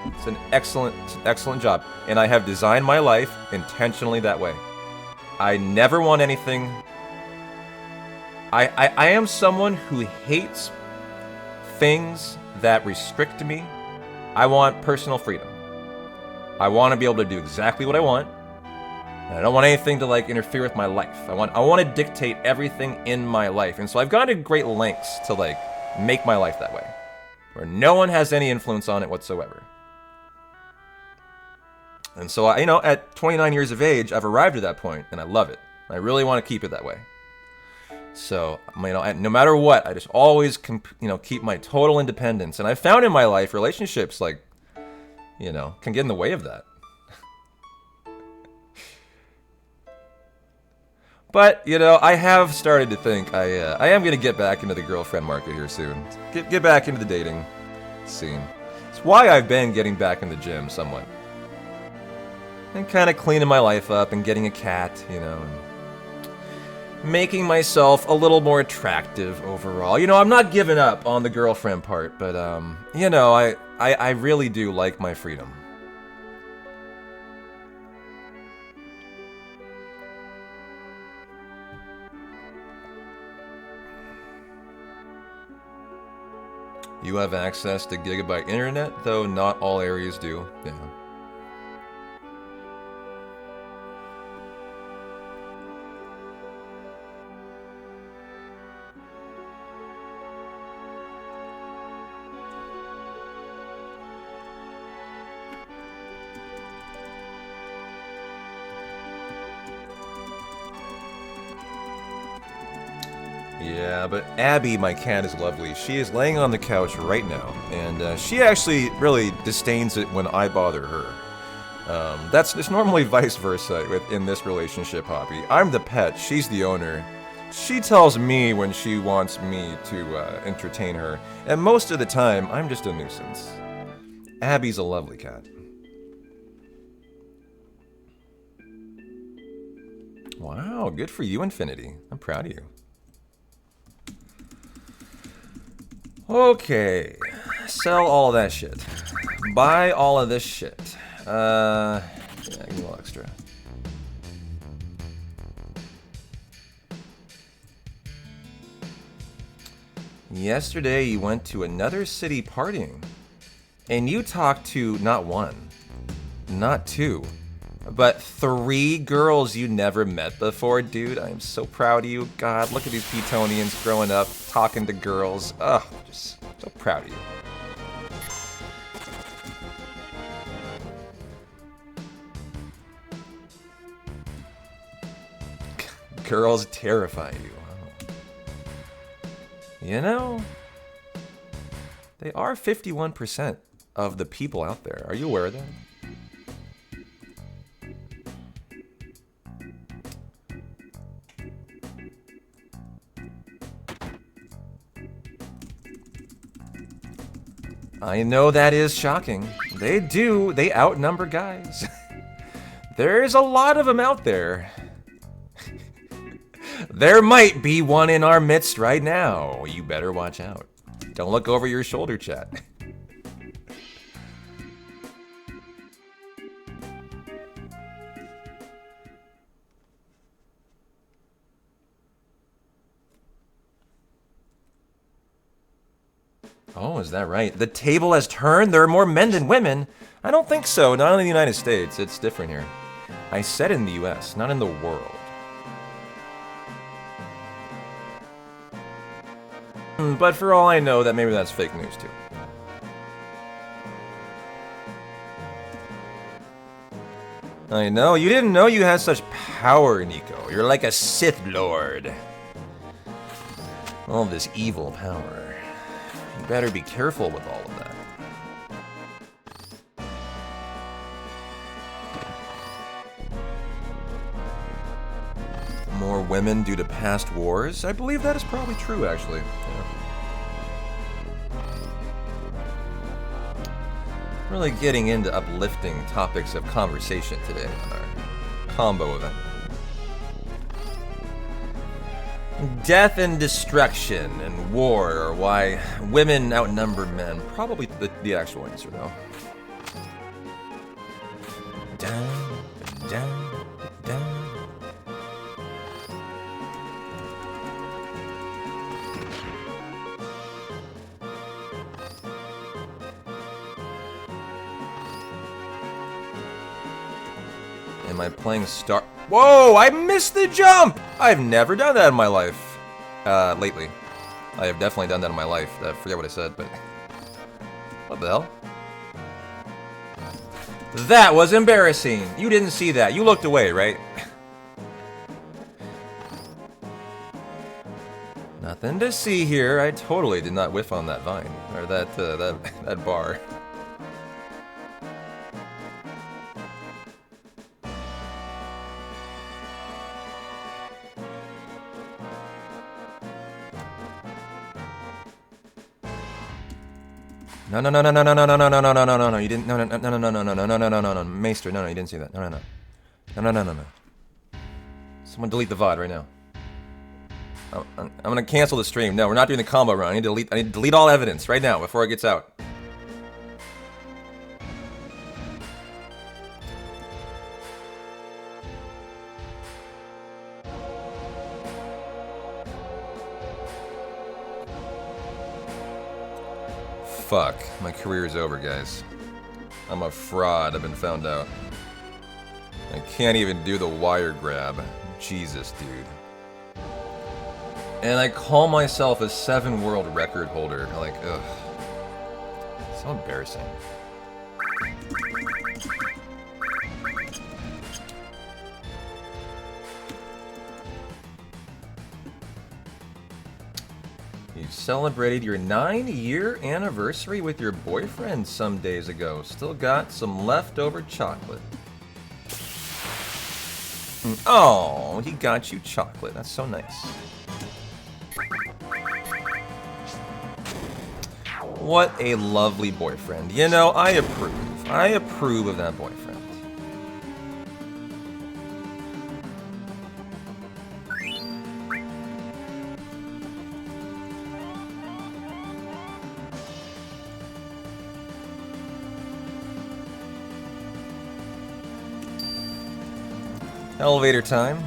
Speaker 1: It's an excellent job, and I have designed my life intentionally that way. I never want anything. I am someone who hates things that restrict me. I want personal freedom. I want to be able to do exactly what I want. And I don't want anything to like interfere with my life. I want to dictate everything in my life. And so I've gone to great lengths to like make my life that way, where no one has any influence on it whatsoever. And so at 29 years of age, I've arrived at that point, and I love it. I really want to keep it that way. So, no matter what, I just always keep my total independence. And I've found in my life relationships like, can get in the way of that. But, I have started to think I am going to get back into the girlfriend market here soon. Get back into the dating scene. It's why I've been getting back in the gym somewhat. And kind of cleaning my life up and getting a cat, and making myself a little more attractive overall. I'm not giving up on the girlfriend part, but, I really do like my freedom. You have access to gigabyte internet, though not all areas do. Yeah. Yeah, but Abby, my cat, is lovely. She is laying on the couch right now, and she actually really disdains it when I bother her. It's normally vice versa in this relationship, Hoppy. I'm the pet, she's the owner. She tells me when she wants me to entertain her, and most of the time, I'm just a nuisance. Abby's a lovely cat. Wow, good for you, Infinity. I'm proud of you. Okay, sell all that shit. Buy all of this shit. Yeah, give me a little extra. Yesterday you went to another city partying. And you talked to not one, not two, but 3 girls you never met before, dude. I am so proud of you. God, look at these Petonians growing up, talking to girls. Ugh, just so proud of you. Girls terrify you. You know, they are 51% of the people out there. Are you aware of that? I know that is shocking. They outnumber guys. There's a lot of them out there. There might be one in our midst right now. You better watch out. Don't look over your shoulder, chat. Oh, is that right? The table has turned? There are more men than women? I don't think so. Not in the United States. It's different here. I said in the US, not in the world. But for all I know, maybe that's fake news too. I know. You didn't know you had such power, Nico. You're like a Sith Lord. All this evil power. You better be careful with all of that. More women due to past wars? I believe that is probably true, actually. Yeah. Really getting into uplifting topics of conversation today on our combo event. Death and destruction and war are why women outnumber men. Probably the actual answer, though. Down, down, down. Am I playing Star... Whoa! I missed the jump! I've never done that in my life. Lately. I have definitely done that in my life. I forget what I said, but... What the hell? That was embarrassing! You didn't see that. You looked away, right? Nothing to see here. I totally did not whiff on that vine. Or that bar. No, you didn't, no, Maester, no, you didn't see that, no. Someone delete the VOD right now. I'm gonna cancel the stream. No, we're not doing the combo run. I need to delete all evidence right now before it gets out. Fuck, my career is over, guys. I'm a fraud, I've been found out. I can't even do the wire grab. Jesus, dude. And I call myself a 7 world record holder. Like, ugh. So embarrassing. You celebrated your 9-year anniversary with your boyfriend some days ago. Still got some leftover chocolate. Oh, he got you chocolate. That's so nice. What a lovely boyfriend. You know, I approve. I approve of that boyfriend. Elevator time.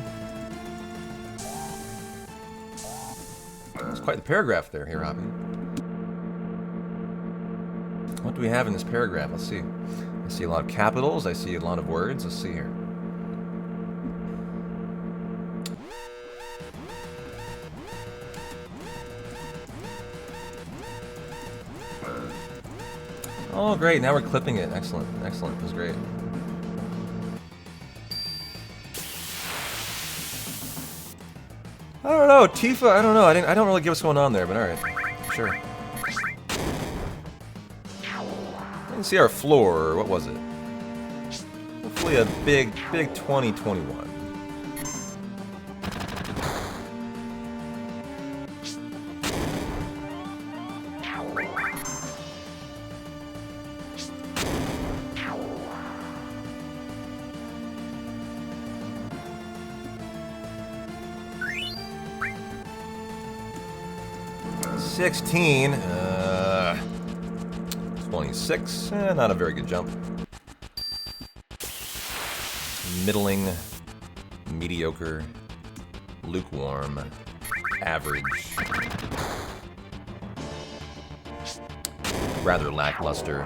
Speaker 1: That's quite the paragraph there, here, Robbie. What do we have in this paragraph? Let's see. I see a lot of capitals. I see a lot of words. Let's see here. Oh, great. Now we're clipping it. Excellent. Excellent. That's great. I don't know. Tifa, I don't know. I don't really get what's going on there, but alright. Sure. Let's see our floor. What was it? Hopefully a big 2021. $16. 26. Not a very good jump. Middling. Mediocre. Lukewarm. Average. Rather lackluster.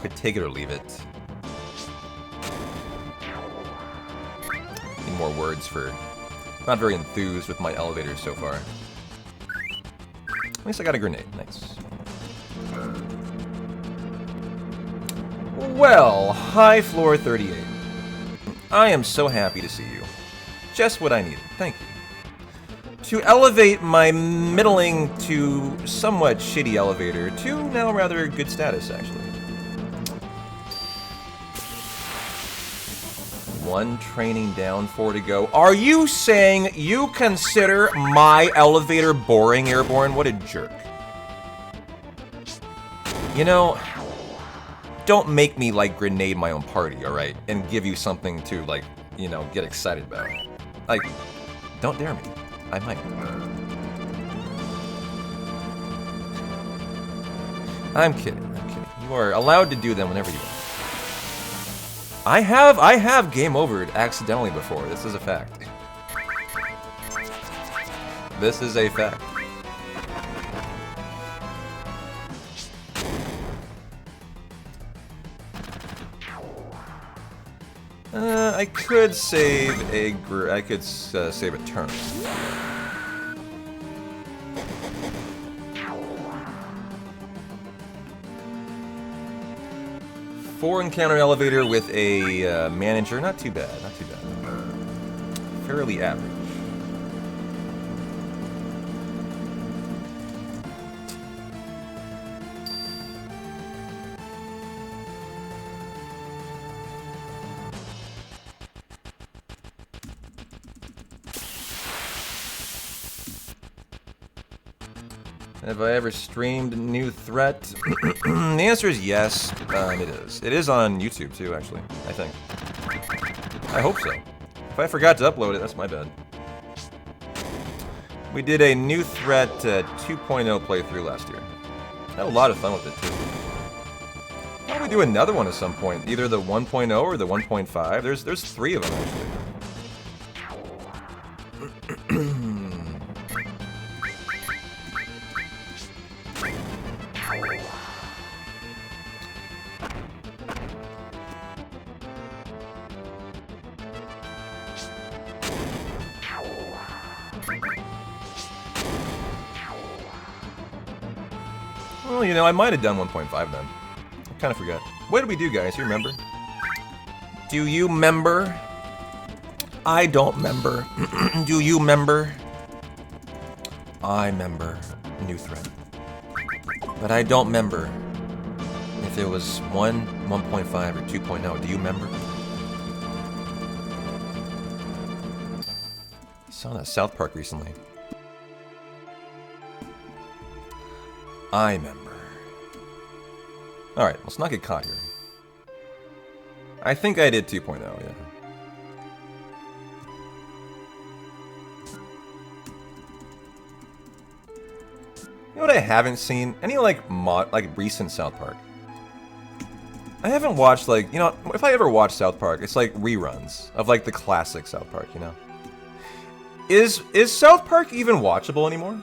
Speaker 1: Could take it or leave it. Need more words for... Not very enthused with my elevators so far. At least I got a grenade. Nice. Well, hi floor 38. I am so happy to see you. Just what I needed. Thank you. To elevate my middling to somewhat shitty elevator to now rather good status, actually. One training down, 4 to go. Are you saying you consider my elevator boring, Airborne? What a jerk. You know, don't make me, like, grenade my own party, alright? And give you something to, like, you know, get excited about. Like, don't dare me. I might. I'm kidding. I'm kidding. You are allowed to do them whenever you want. I have game overed accidentally before. This is a fact. This is a fact. I could save a save a turn. Four encounter elevator with a manager. Not too bad. Not too bad. Fairly average. Have I ever streamed New Threat? The answer is yes. It is. It is on YouTube too, actually. I think. I hope so. If I forgot to upload it, that's my bad. We did a New Threat 2.0 playthrough last year. Had a lot of fun with it too. Why don't we do another one at some point? Either the 1.0 or the 1.5. There's 3 of them actually. Well, you know, I might have done 1.5 then. I kind of forgot. What did we do, guys? You remember? Do you member? I don't member. Do you member? I member New Threat. But I don't member if it was 1, 1.5, or 2.0. Do you member? I saw that South Park recently. I member. Alright, let's not get caught here. I think I did 2.0, yeah. You know what I haven't seen? Any, like, recent South Park. I haven't watched, like, you know, if I ever watch South Park, it's like reruns of, like, the classic South Park, you know? Is South Park even watchable anymore?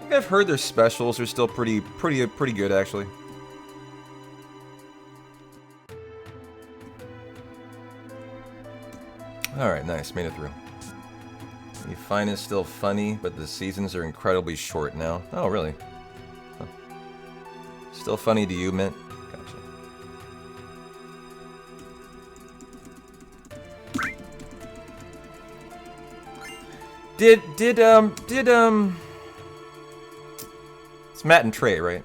Speaker 1: think I've heard their specials are still pretty good, actually. Alright, nice. Made it through. You find it still funny, but the seasons are incredibly short now. Oh, really? Huh. Still funny to you, Mint? Gotcha. It's Matt and Trey, right?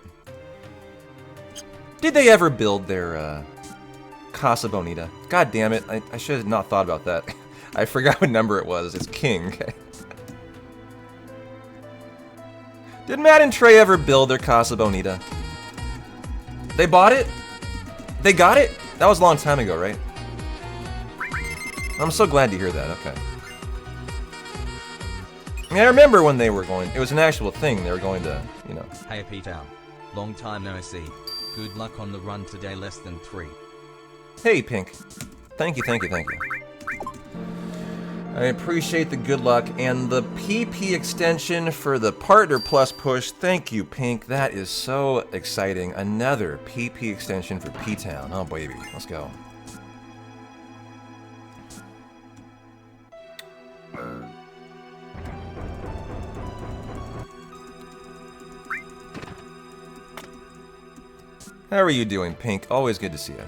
Speaker 1: Did they ever build their, Casa Bonita? God damn it, I should have not thought about that. I forgot what number it was. It's King, okay. Did Matt and Trey ever build their Casa Bonita? They bought it? They got it? That was a long time ago, right? I'm so glad to hear that, okay. I mean, I remember when they were going, it was an actual thing, they were going to, you know.
Speaker 2: Hey Peter, long time no see. Good luck on the run today, less than 3.
Speaker 1: Hey, Pink. Thank you, thank you, thank you. I appreciate the good luck and the PP extension for the Partner Plus push. Thank you, Pink. That is so exciting. Another PP extension for P-Town. Oh, baby. Let's go. How are you doing, Pink? Always good to see you.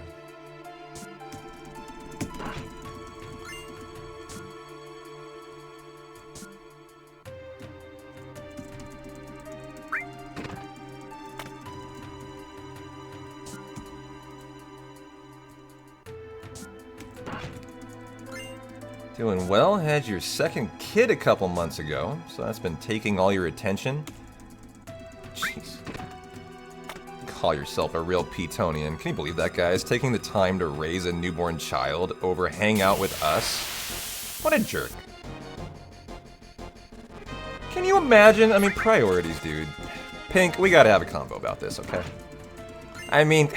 Speaker 1: Doing well. Had your second kid a couple months ago, so that's been taking all your attention. Jeez. Call yourself a real Petonian. Can you believe that, guy is taking the time to raise a newborn child over hang out with us? What a jerk. Can you imagine? I mean, priorities, dude. Pink, we gotta have a convo about this, okay? I mean,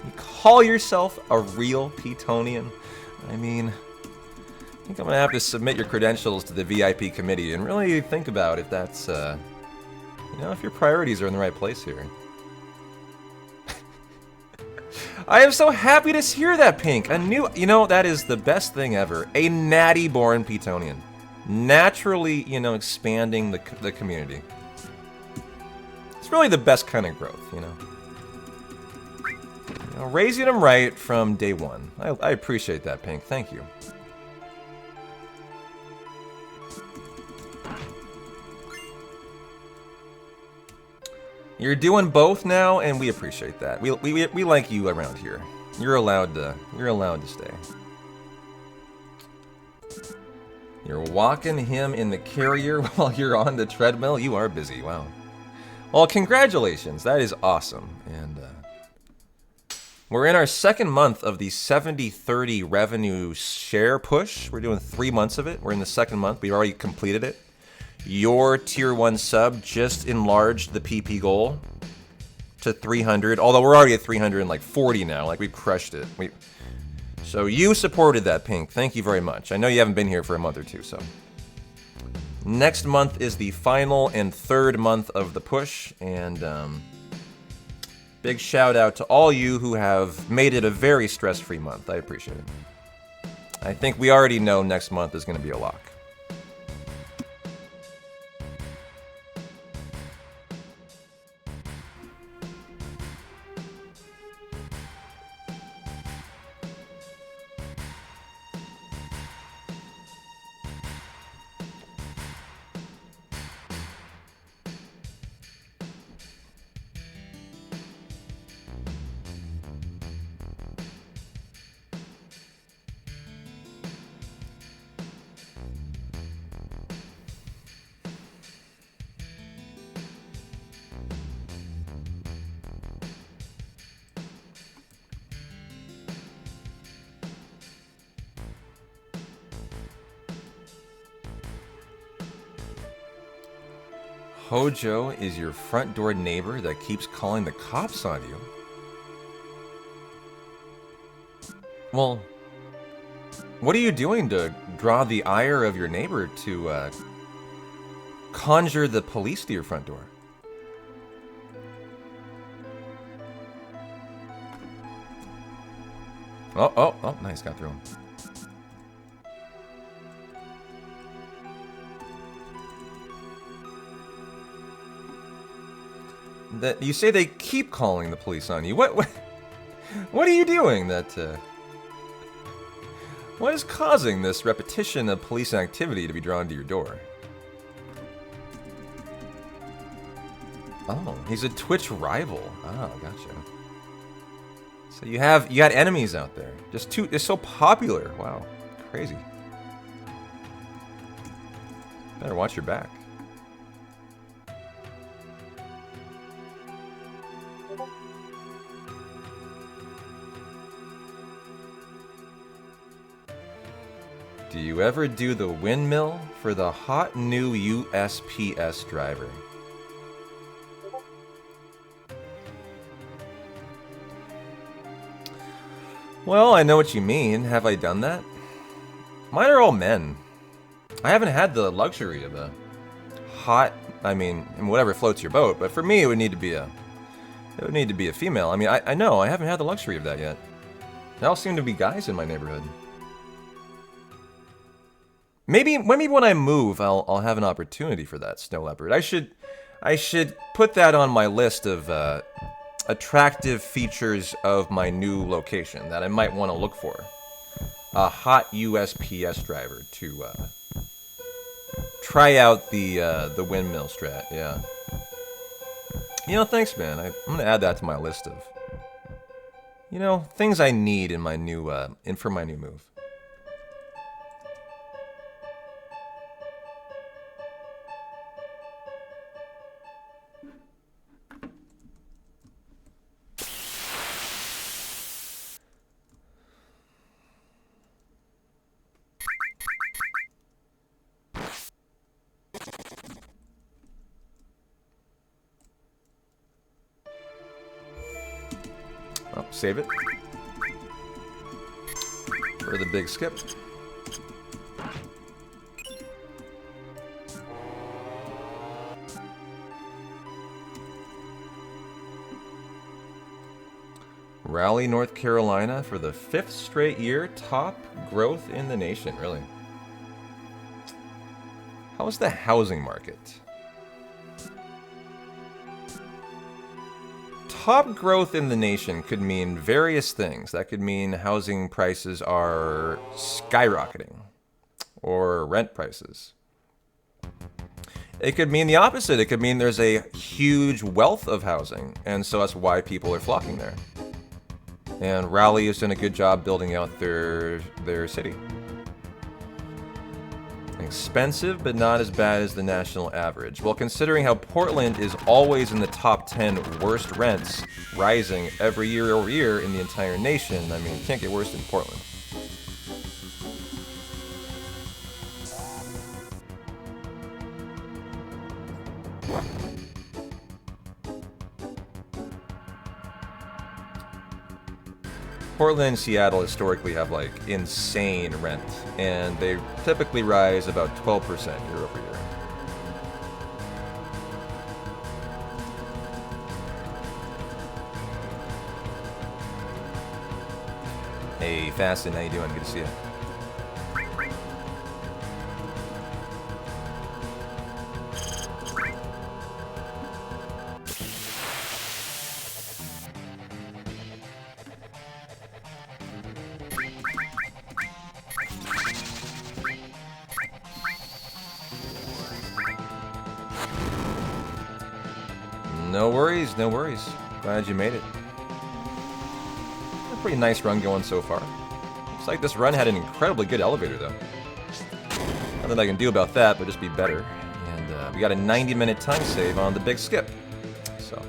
Speaker 1: you call yourself a real Petonian? I mean, I think I'm gonna have to submit your credentials to the VIP committee and really think about if that's, you know, if your priorities are in the right place here. I am so happy to hear that, Pink. A new, you know, that is the best thing ever. A natty-born Petonian. Naturally, you know, expanding the community. It's really the best kind of growth, you know. You know, raising them right from day one. I appreciate that, Pink. Thank you. You're doing both now, and we appreciate that. We like you around here. You're allowed to stay. You're walking him in the carrier while you're on the treadmill. You are busy. Wow. Well, congratulations. That is awesome. And we're in our second month of the 70-30 revenue share push. We're doing 3 months of it. We're in the second month. We've already completed it. Your tier 1 sub just enlarged the PP goal to 300, although we're already at 340 now. Like, we've crushed it. So you supported that, Pink. Thank you very much. I know you haven't been here for a month or two, so. Next month is the final and third month of the push, and big shout out to all you who have made it a very stress-free month. I appreciate it. I think we already know next month is going to be a lock. Hojo is your front door neighbor that keeps calling the cops on you. Well, what are you doing to draw the ire of your neighbor to conjure the police to your front door. Oh, nice, got through him. That you say they keep calling the police on you. What are you doing that what is causing this repetition of police activity to be drawn to your door? Oh, he's a Twitch rival. Oh, gotcha. So you got enemies out there. It's so popular. Wow. Crazy. Better watch your back. Do you ever do the windmill for the hot new USPS driver? Well, I know what you mean. Have I done that? Mine are all men. I haven't had the luxury of a hot, whatever floats your boat, but for me it would need to be a female. I mean, I know, I haven't had the luxury of that yet. They all seem to be guys in my neighborhood. Maybe when I move, I'll have an opportunity for that, Snow Leopard. I should put that on my list of attractive features of my new location that I might want to look for. A hot USPS driver to try out the windmill strat. Yeah. You know, thanks, man. I'm gonna add that to my list of things I need in my new for my new move. Oh, save it for the big skip. Raleigh, North Carolina for the 5th straight year, top growth in the nation, really. How's the housing market? Top growth in the nation could mean various things. That could mean housing prices are skyrocketing, or rent prices. It could mean the opposite. It could mean there's a huge wealth of housing, and so that's why people are flocking there. And Raleigh has done a good job building out their city. Expensive, but not as bad as the national average. Well, considering how Portland is always in the top 10 worst rents, rising every year over year in the entire nation, I mean, it can't get worse than Portland. Portland and Seattle historically have like insane rent, and they typically rise about 12% year over year. Hey, Fastin, how you doing? Good to see you. No worries, no worries. Glad you made it. A pretty nice run going so far. Looks like this run had an incredibly good elevator, though. Nothing I can do about that, but just be better. And we got a 90-minute time save on the big skip. So.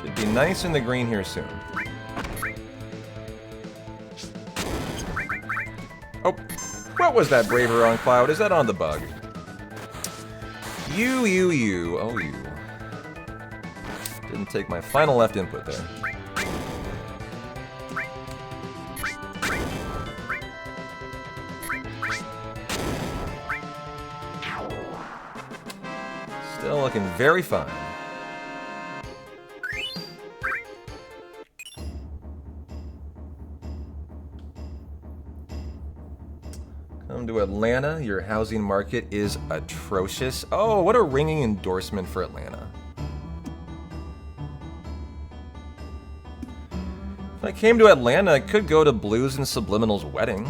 Speaker 1: Should be nice in the green here soon. Oh, what was that braver on Cloud? Is that on the bug? You. Oh, you. Didn't take my final left input there. Still looking very fine. Come to Atlanta. Your housing market is atrocious. Oh, what a ringing endorsement for Atlanta. If I came to Atlanta, I could go to Blues and Subliminal's wedding.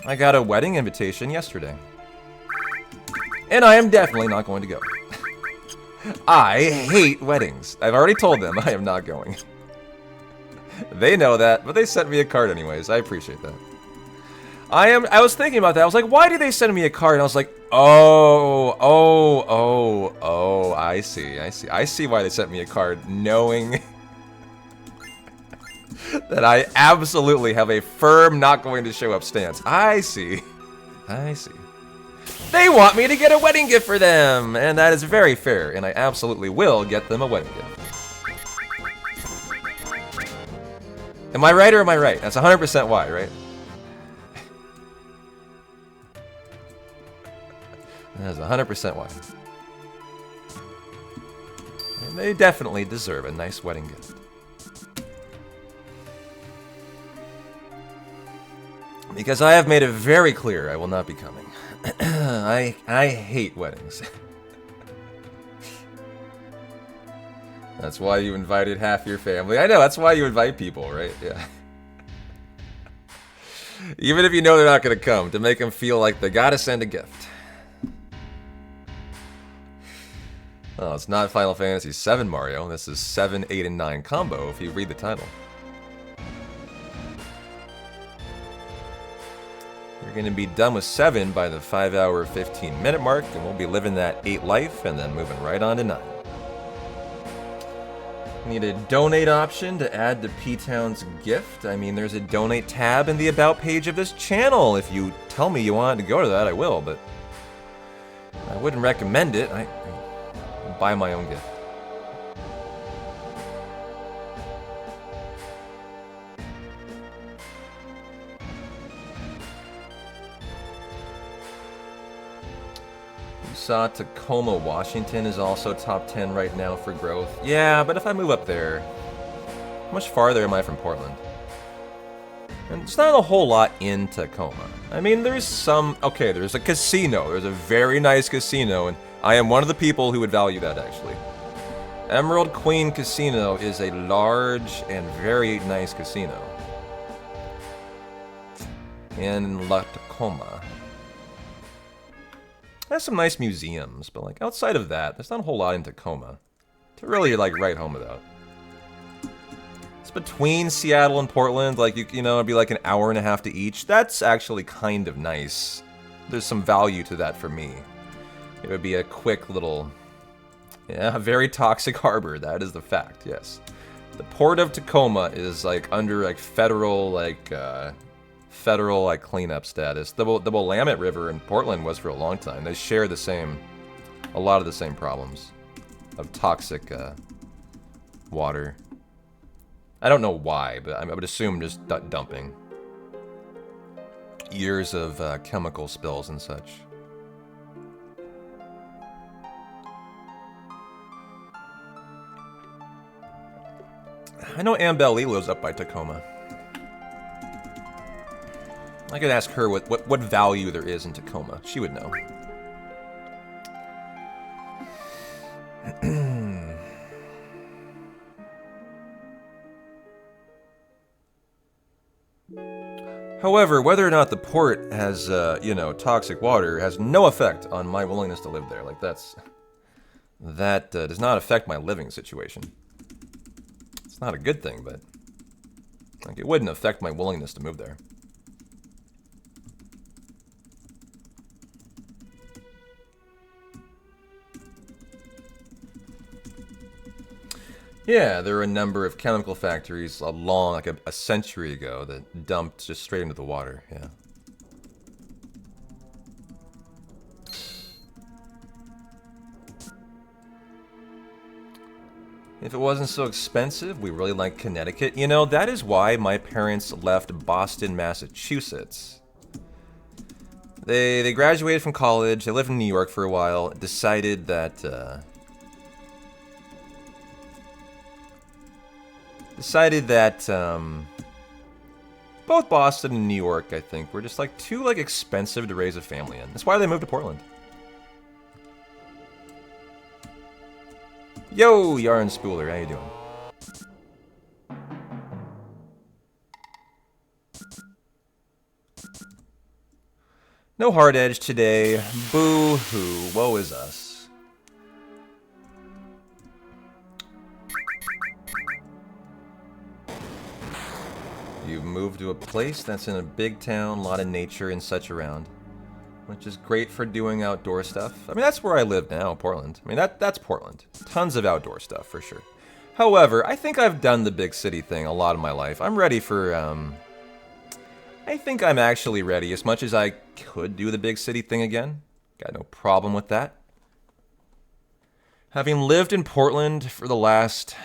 Speaker 1: I got a wedding invitation yesterday. And I am definitely not going to go. I hate weddings. I've already told them I am not going. They know that, but they sent me a card anyways. I appreciate that. I was thinking about that. I was like, why did they send me a card? And I was like, oh, I see. I see why they sent me a card, knowing that I absolutely have a firm not going to show up stance. I see. They want me to get a wedding gift for them, and that is very fair, and I absolutely will get them a wedding gift. Am I right or am I right? That's 100% why, right? That's 100% why. And they definitely deserve a nice wedding gift. Because I have made it very clear I will not be coming. I hate weddings. That's why you invited half your family. I know, that's why you invite people, right? Yeah. Even if you know they're not going to come, to make them feel like they gotta send a gift. Oh, it's not Final Fantasy VII, Mario. This is 7, 8, and 9 combo, if you read the title. You're going to be done with 7 by the 5-hour, 15-minute mark, and we'll be living that 8 life, and then moving right on to 9. Need a donate option to add to P-Town's gift. I mean, there's a donate tab in the about page of this channel. If you tell me you want to go to that, I will, but I wouldn't recommend it. I'll buy my own gift. You saw Tacoma, Washington is also top 10 right now for growth. Yeah, but if I move up there, how much farther am I from Portland? And it's not a whole lot in Tacoma. I mean, there's some... Okay, there's a casino. There's a very nice casino, and I am one of the people who would value that, actually. Emerald Queen Casino is a large and very nice casino. In La Tacoma. It has some nice museums, but like outside of that, there's not a whole lot in Tacoma to really like write home about. It's between Seattle and Portland, like you know, it'd be like an hour and a half to each. That's actually kind of nice. There's some value to that for me. It would be a quick little, yeah, very toxic harbor. That is the fact. Yes, the port of Tacoma is like under like federal cleanup status. The Willamette River in Portland was for a long time. They share a lot of the same problems of toxic water. I don't know why, but I would assume just dumping. Years of chemical spills and such. I know Ambel Lee lives up by Tacoma. I could ask her what value there is in Tacoma. She would know. However, whether or not the port has, toxic water has no effect on my willingness to live there. Like, that does not affect my living situation. It's not a good thing, but like, it wouldn't affect my willingness to move there. Yeah, there were a number of chemical factories along, like a century ago, that dumped just straight into the water, yeah. If it wasn't so expensive, we really like Connecticut. You know, that is why my parents left Boston, Massachusetts. They graduated from college. They lived in New York for a while. Decided that both Boston and New York, I think, were just like too like expensive to raise a family in. That's why they moved to Portland. Yo, Yarn Spooler, how you doing? No hard edge today. Boo hoo. Woe is us. You've moved to a place that's in a big town, a lot of nature and such around, which is great for doing outdoor stuff. I mean, that's where I live now, Portland. I mean, that's Portland. Tons of outdoor stuff, for sure. However, I think I've done the big city thing a lot of my life. I'm ready for, I think I'm actually ready, as much as I could do the big city thing again. Got no problem with that. Having lived in Portland for the last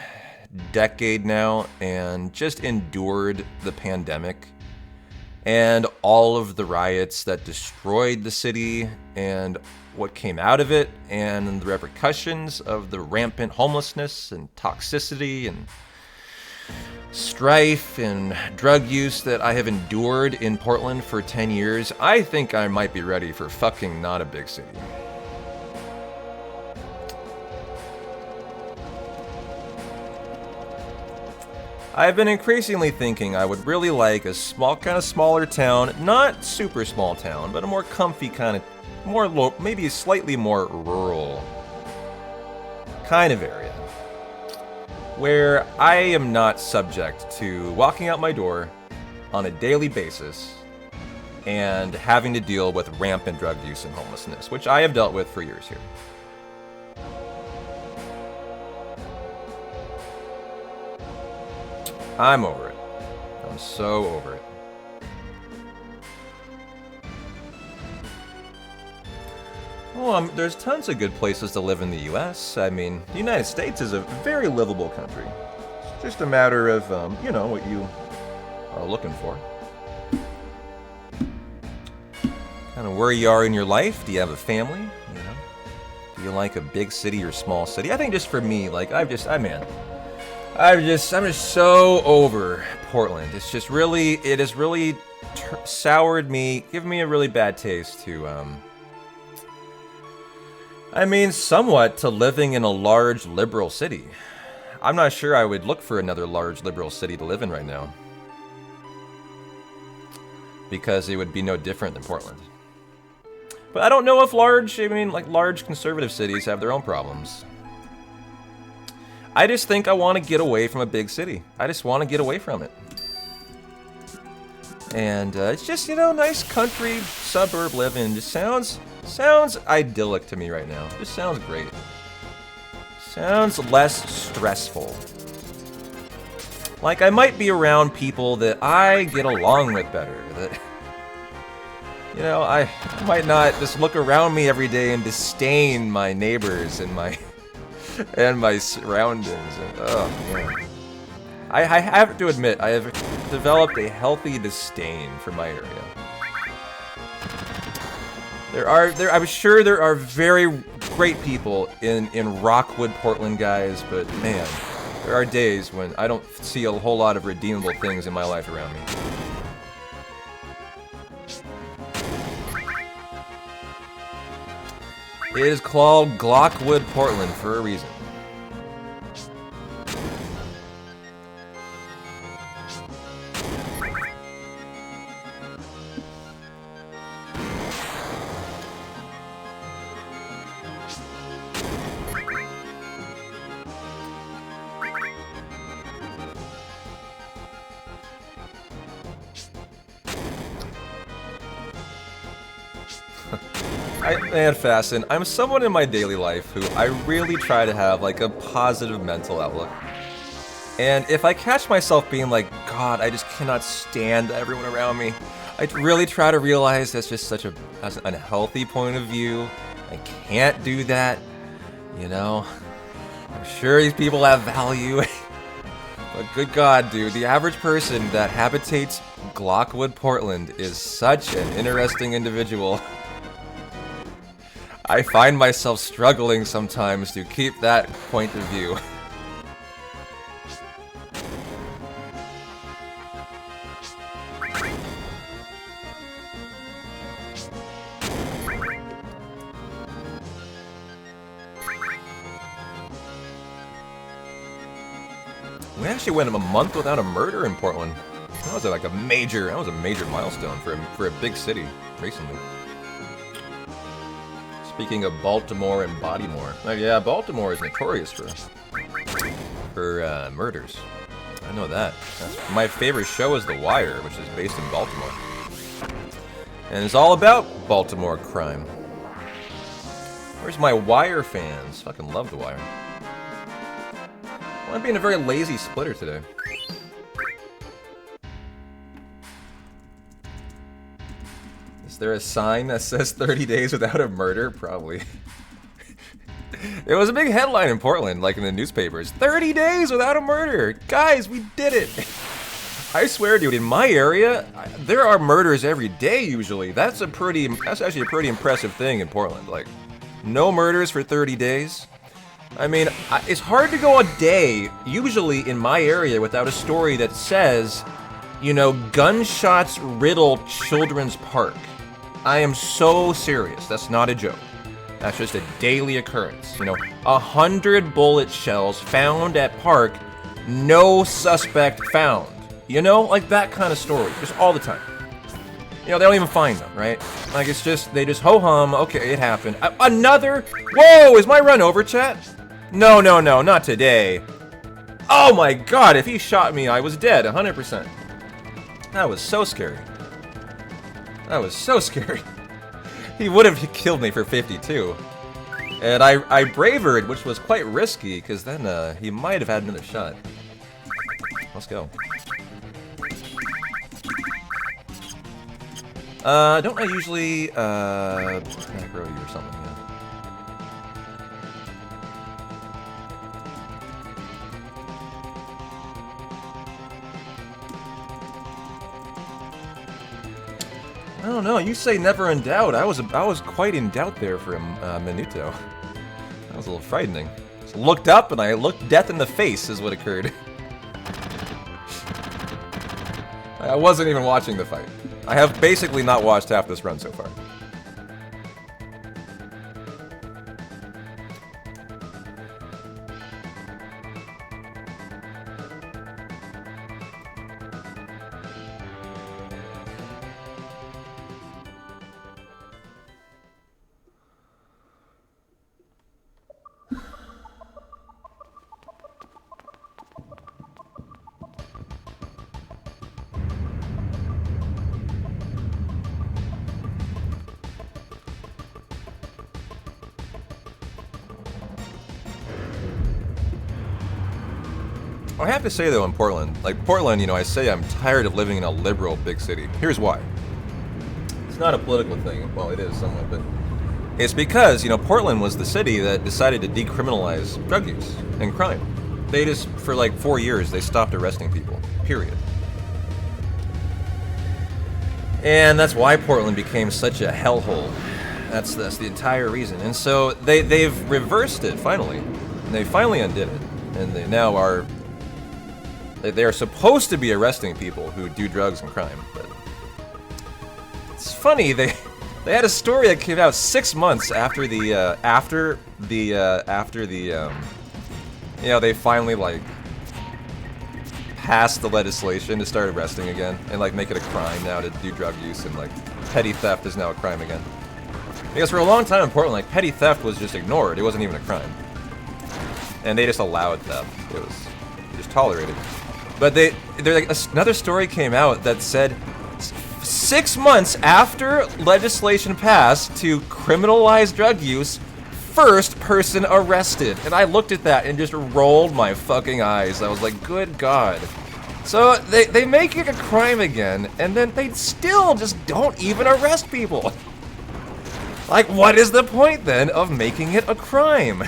Speaker 1: decade now and just endured the pandemic and all of the riots that destroyed the city and what came out of it and the repercussions of the rampant homelessness and toxicity and strife and drug use that I have endured in Portland for 10 years, I think I might be ready for fucking not a big city. I've been increasingly thinking I would really like a small, kind of smaller town, not super small town, but a more comfy kind of, maybe slightly more rural kind of area, where I am not subject to walking out my door on a daily basis and having to deal with rampant drug use and homelessness, which I have dealt with for years here. I'm over it. I'm so over it. Well, there's tons of good places to live in the U.S. I mean, the United States is a very livable country. It's just a matter of, you know, what you are looking for. Kind of where you are in your life. Do you have a family? You know? Do you like a big city or small city? I think just for me, like, I'm just so over Portland. It's just really, it has really soured me, given me a really bad taste to, I mean, somewhat to living in a large liberal city. I'm not sure I would look for another large liberal city to live in right now, because it would be no different than Portland. But I don't know if large conservative cities have their own problems. I just think I want to get away from a big city. I just want to get away from it. And it's just, you know, nice country suburb living. Just sounds idyllic to me right now. Just sounds great. Sounds less stressful. Like I might be around people that I get along with better. That, you know, I might not just look around me every day and disdain my neighbors and my surroundings. And, oh man, I have to admit I have developed a healthy disdain for my area. I'm sure there are very great people in Rockwood, Portland, guys, but man, there are days when I don't see a whole lot of redeemable things in my life around me. It is called Glockwood, Portland for a reason. Man, Fasten, I'm someone in my daily life who I really try to have like a positive mental outlook. And if I catch myself being like, God, I just cannot stand everyone around me, I really try to realize that's just such an unhealthy point of view. I can't do that, you know? I'm sure these people have value, Good God, dude. The average person that habitates Glockwood, Portland is such an interesting individual. I find myself struggling sometimes to keep that point of view. We actually went a month without a murder in Portland. That was a major milestone for a big city recently. Speaking of Baltimore and Bodymore, yeah, Baltimore is notorious for murders. I know that. My favorite show is The Wire, which is based in Baltimore, and it's all about Baltimore crime. Where's my Wire fans? Fucking love The Wire. I'm being a very lazy splitter today. Is there a sign that says 30 days without a murder? Probably. It was a big headline in Portland, like in the newspapers. 30 days without a murder! Guys, we did it! I swear, dude, in my area, there are murders every day usually. That's actually a pretty impressive thing in Portland. Like, no murders for 30 days. I mean, it's hard to go a day, usually in my area, without a story that says, you know, gunshots riddle Children's Park. I am so serious. That's not a joke. That's just a daily occurrence. You know, 100 bullet shells found at park, no suspect found. You know, like that kind of story, just all the time. You know, they don't even find them, right? Like, it's just, they just ho-hum, okay, it happened. Another? Whoa, is my run over, chat? No, not today. Oh my God, if he shot me, I was dead, 100%. That was so scary. That was so scary. He would have killed me for 52. And I bravered, which was quite risky, because then he might have had another shot. Let's go. Don't I usually, macro you or something, yeah. I don't know. You say never in doubt. I was quite in doubt there for a minuto. That was a little frightening. Just looked up and I looked death in the face is what occurred. I wasn't even watching the fight. I have basically not watched half this run so far. I have to say though, in Portland, you know, I say I'm tired of living in a liberal big city. Here's why. It's not a political thing. Well, it is somewhat, but it's because, you know, Portland was the city that decided to decriminalize drug use and crime. They just, for like 4 years, they stopped arresting people. Period. And that's why Portland became such a hellhole. That's the entire reason. And so they've reversed it finally. And they finally undid it. And they now are. They are supposed to be arresting people who do drugs and crime, but it's funny. They had a story that came out 6 months after the you know, they finally like passed the legislation to start arresting again and like make it a crime now to do drug use, and like petty theft is now a crime again. Because for a long time in Portland, like petty theft was just ignored. It wasn't even a crime, and they just allowed theft. It was just tolerated. But another story came out that said 6 months after legislation passed to criminalize drug use, first person arrested. And I looked at that and just rolled my fucking eyes. I was like, good God. So they make it a crime again, and then they still just don't even arrest people. Like, what is the point then of making it a crime?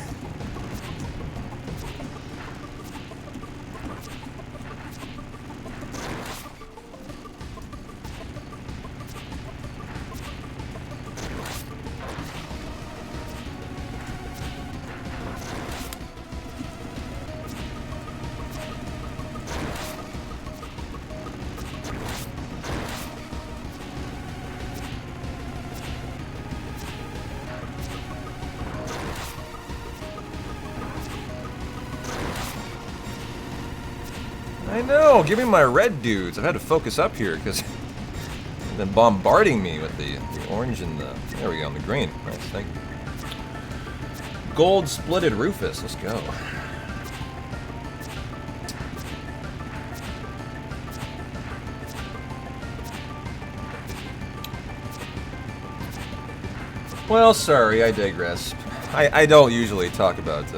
Speaker 1: I know, give me my red dudes. I've had to focus up here because they've been bombarding me with the orange and the... There we go, and the green. Nice, thank you. Gold splitted Rufus, let's go. Well, sorry, I digress. I don't usually talk about,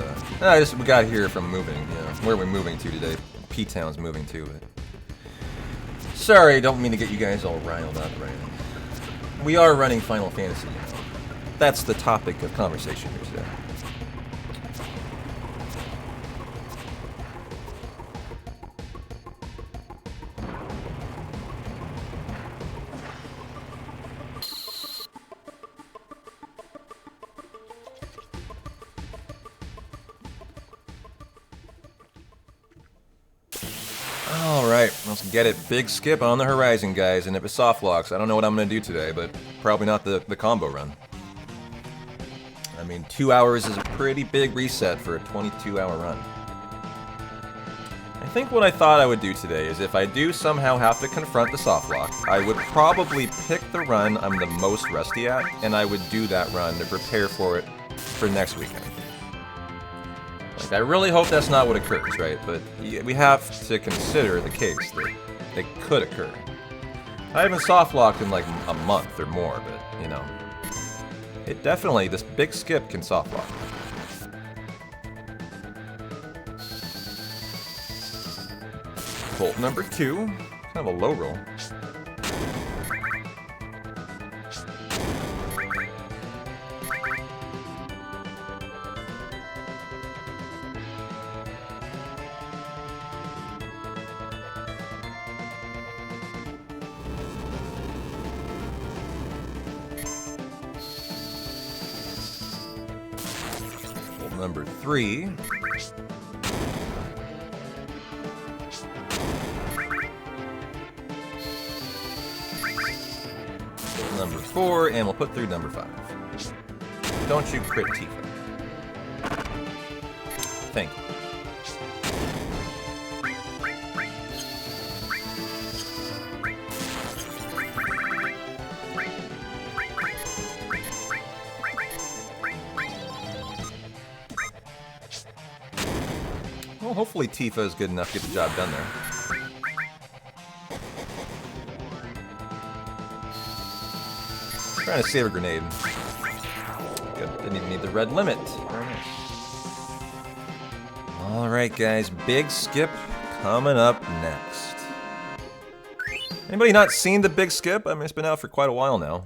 Speaker 1: we got here from moving, you know, where are we moving to today? P-Town's moving to, but... Sorry, don't mean to get you guys all riled up right now. We are running Final Fantasy, you know. That's the topic of conversation here today. Alright, let's get it. Big skip on the horizon, guys, and if it soft locks, I don't know what I'm going to do today, but probably not the combo run. I mean, 2 hours is a pretty big reset for a 22-hour run. I think what I thought I would do today is if I do somehow have to confront the soft lock, I would probably pick the run I'm the most rusty at, and I would do that run to prepare for it for next weekend. Like, I really hope that's not what occurs, right? But we have to consider the case that it could occur. I haven't soft locked in like a month or more, but you know, it definitely, this big skip can soft lock. Bolt number 2, kind of a low roll. Number 3. Number 4, and we'll put through number 5. Don't you crit Tifa. Thank you. Well, hopefully Tifa is good enough to get the job done there. Trying to save a grenade. Good. Didn't even need the red limit. Very nice. Alright guys, big skip coming up next. Anybody not seen the big skip? I mean, it's been out for quite a while now.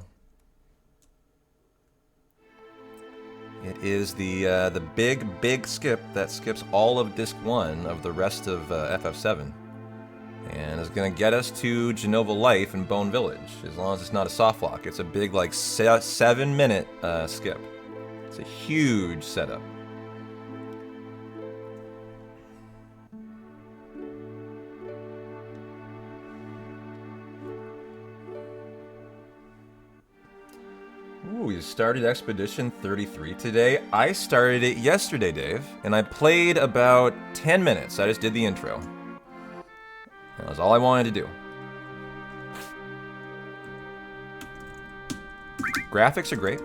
Speaker 1: It is the big skip that skips all of Disc 1 of the rest of FF7. And is going to get us to Genova Life and Bone Village, as long as it's not a soft lock. It's a big, like, 7-minute skip. It's a huge setup. Ooh, we started Expedition 33 today. I started it yesterday, Dave, and I played about 10 minutes. I just did the intro. That was all I wanted to do. Graphics are great.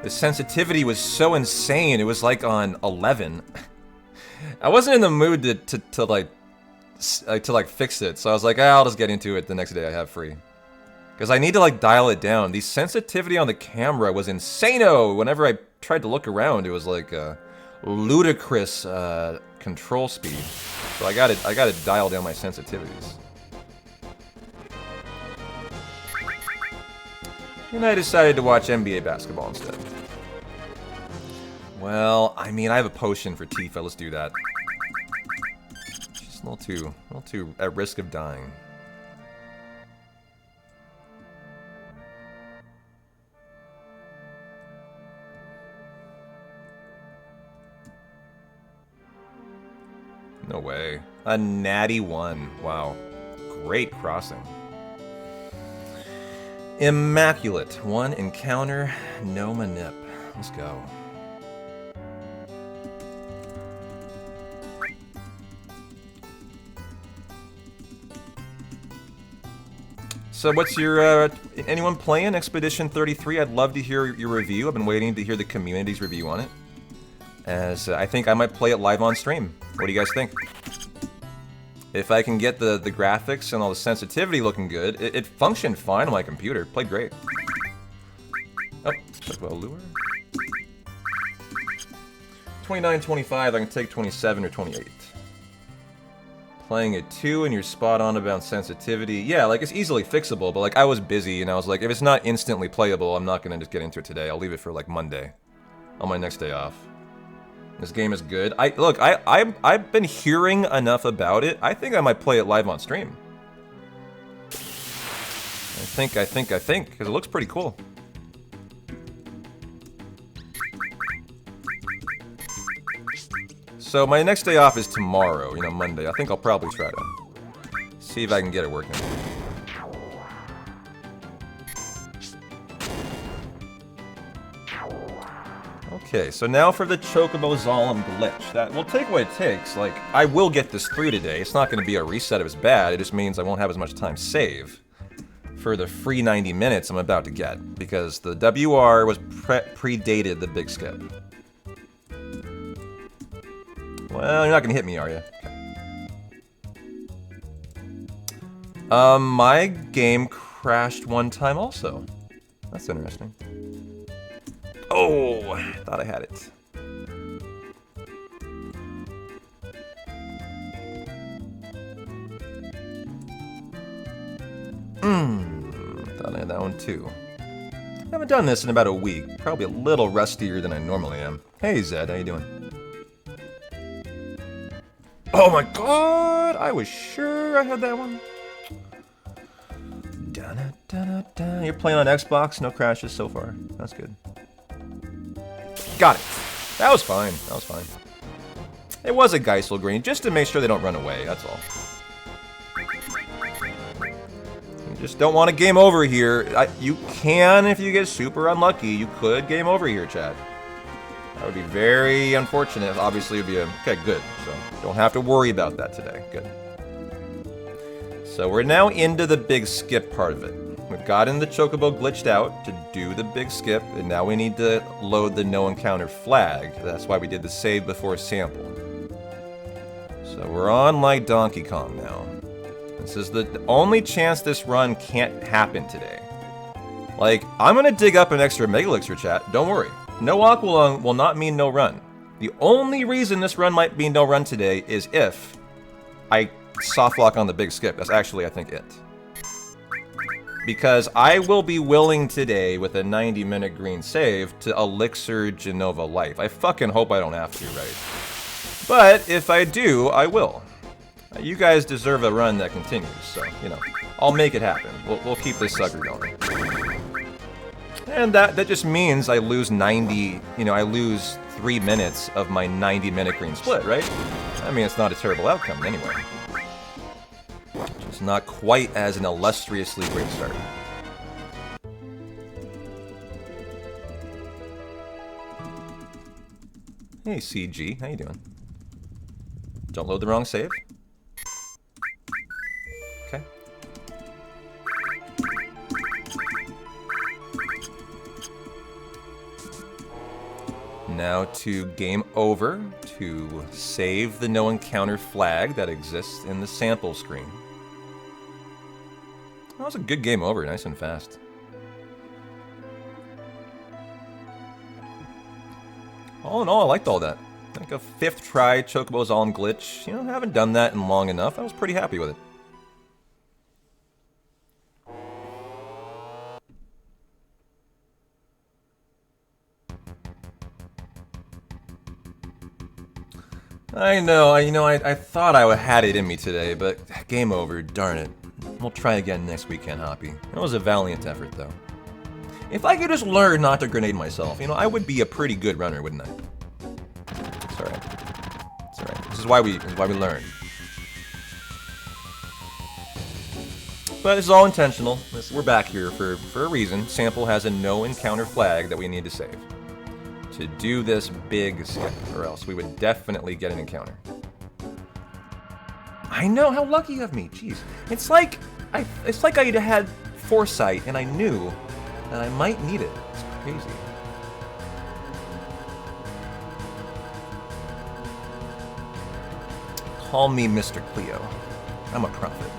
Speaker 1: The sensitivity was so insane. It was like on 11. I wasn't in the mood to fix it, so I was like, I'll just get into it the next day I have free. Because I need to like dial it down. The sensitivity on the camera was insano. Whenever I tried to look around, it was like a ludicrous control speed. So I gotta dial down my sensitivities. And I decided to watch NBA basketball instead. Well, I mean, I have a potion for Tifa. Let's do that. She's a little too at risk of dying. No way. A natty 1. Wow. Great crossing. Immaculate. 1 encounter, no manip. Let's go. So what's your, anyone playing Expedition 33? I'd love to hear your review. I've been waiting to hear the community's review on it. As I think I might play it live on stream. What do you guys think? If I can get the graphics and all the sensitivity looking good, it functioned fine on my computer. Played great. Oh, talk about lure. 29, 25, I can take 27 or 28. Playing at 2 and you're spot on about sensitivity. Yeah, like, it's easily fixable, but, like, I was busy and I was like, if it's not instantly playable, I'm not gonna just get into it today. I'll leave it for, like, Monday. On my next day off. This game is good. I've been hearing enough about it. I think I might play it live on stream. I think, because it looks pretty cool. So my next day off is tomorrow, you know, Monday. I think I'll probably try to see if I can get it working. Okay, so now for the Chocobo Zalem glitch. That will take what it takes. Like, I will get this through today. It's not going to be a reset if it's bad. It just means I won't have as much time save for the free 90 minutes I'm about to get, because the WR was predated the big skip. Well, you're not gonna hit me, are you? Okay. My game crashed one time also. That's interesting. Oh, I thought I had it. Thought I had that one too. I haven't done this in about a week. Probably a little rustier than I normally am. Hey Zed, how you doing? Oh my god! I was sure I had that one. You're playing on Xbox, no crashes so far. That's good. Got it. That was fine. That was fine. It was a Geisel Green, just to make sure they don't run away, that's all. You just don't want to game over here. You can if you get super unlucky. You could game over here, chat. That would be very unfortunate. Obviously, it would be a... Okay, good. So, don't have to worry about that today. Good. So, we're now into the big skip part of it. We've gotten the Chocobo glitched out to do the big skip, and now we need to load the no encounter flag. That's why we did the save before sample. So, we're on like Donkey Kong now. This is the only chance this run can't happen today. Like, I'm gonna dig up an extra Mega Elixir, chat. Don't worry. No Aqualung will not mean no run. The only reason this run might be no run today is if I soft lock on the big skip. That's actually, I think, it. Because I will be willing today with a 90-minute green save to Elixir Genova Life. I fucking hope I don't have to, right? But if I do, I will. You guys deserve a run that continues, so, you know, I'll make it happen. We'll keep this sucker going. And that just means I lose 90, you know, I lose 3 minutes of my 90-minute green split, right? I mean, it's not a terrible outcome anyway. Just not quite as an illustriously great start. Hey, CG, how you doing? Don't load the wrong save. Okay. Now to game over, to save the no encounter flag that exists in the sample screen. That was a good game over, nice and fast. All in all, I liked all that. Like a 5th try Chocobo Zalem glitch. You know, I haven't done that in long enough. I was pretty happy with it. I know, I thought I had it in me today, but game over, darn it. We'll try again next weekend, Hoppy. It was a valiant effort, though. If I could just learn not to grenade myself, you know, I would be a pretty good runner, wouldn't I? It's alright. It's alright. This is why we learn. But it's all intentional. We're back here for a reason. Sample has a no encounter flag that we need to save to do this big skip, or else we would definitely get an encounter. I know, how lucky of me, jeez. It's like I had foresight, and I knew that I might need it. It's crazy. Call me Mr. Cleo. I'm a prophet.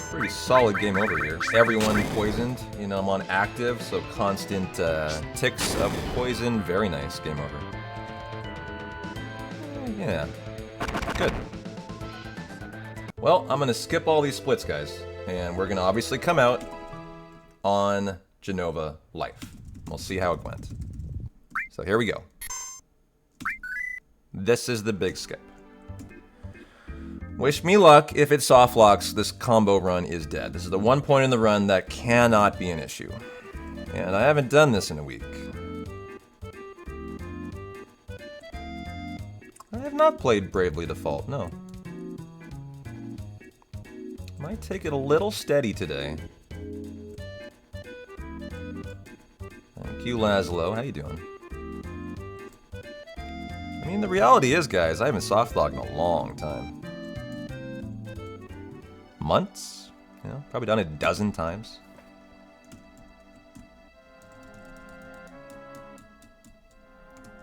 Speaker 1: Pretty solid game over here. Everyone poisoned. You know, I'm on active, so constant ticks of poison. Very nice. Game over. Yeah. Good. Well, I'm going to skip all these splits, guys. And we're going to obviously come out on Genova Life. We'll see how it went. So here we go. This is the big skip. Wish me luck. If it soft locks, this combo run is dead. This is the one point in the run that cannot be an issue. And I haven't done this in a week. I have not played Bravely Default, no. Might take it a little steady today. Thank you, Laszlo. How you doing? I mean, the reality is, guys, I haven't soft locked in a long time. Months? You know, probably done it a dozen times.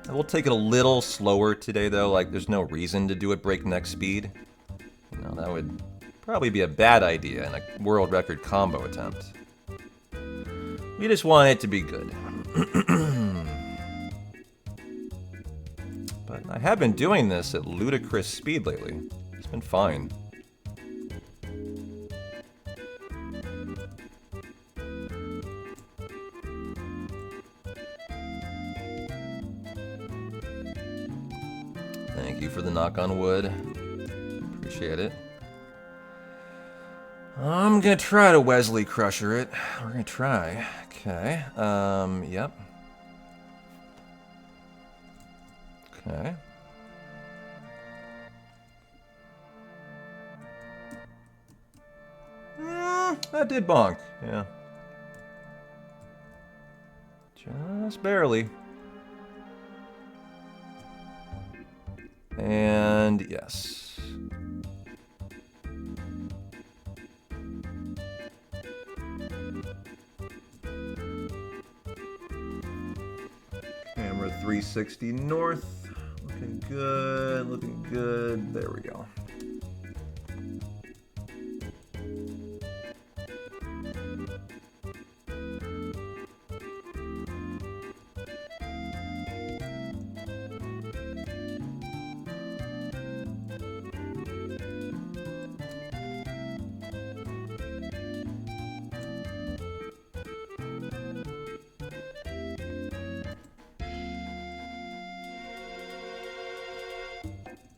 Speaker 1: I will take it a little slower today, though. Like, there's no reason to do it breakneck speed. You know, that would probably be a bad idea in a world record combo attempt. We just want it to be good. But I have been doing this at ludicrous speed lately. It's been fine. Thank you for the knock on wood. Appreciate it. I'm gonna try to Wesley Crusher it. We're gonna try. Okay. Yep. Okay. That did bonk. Yeah. Just barely. And yes. Camera 360 north. Looking good, looking good. There we go.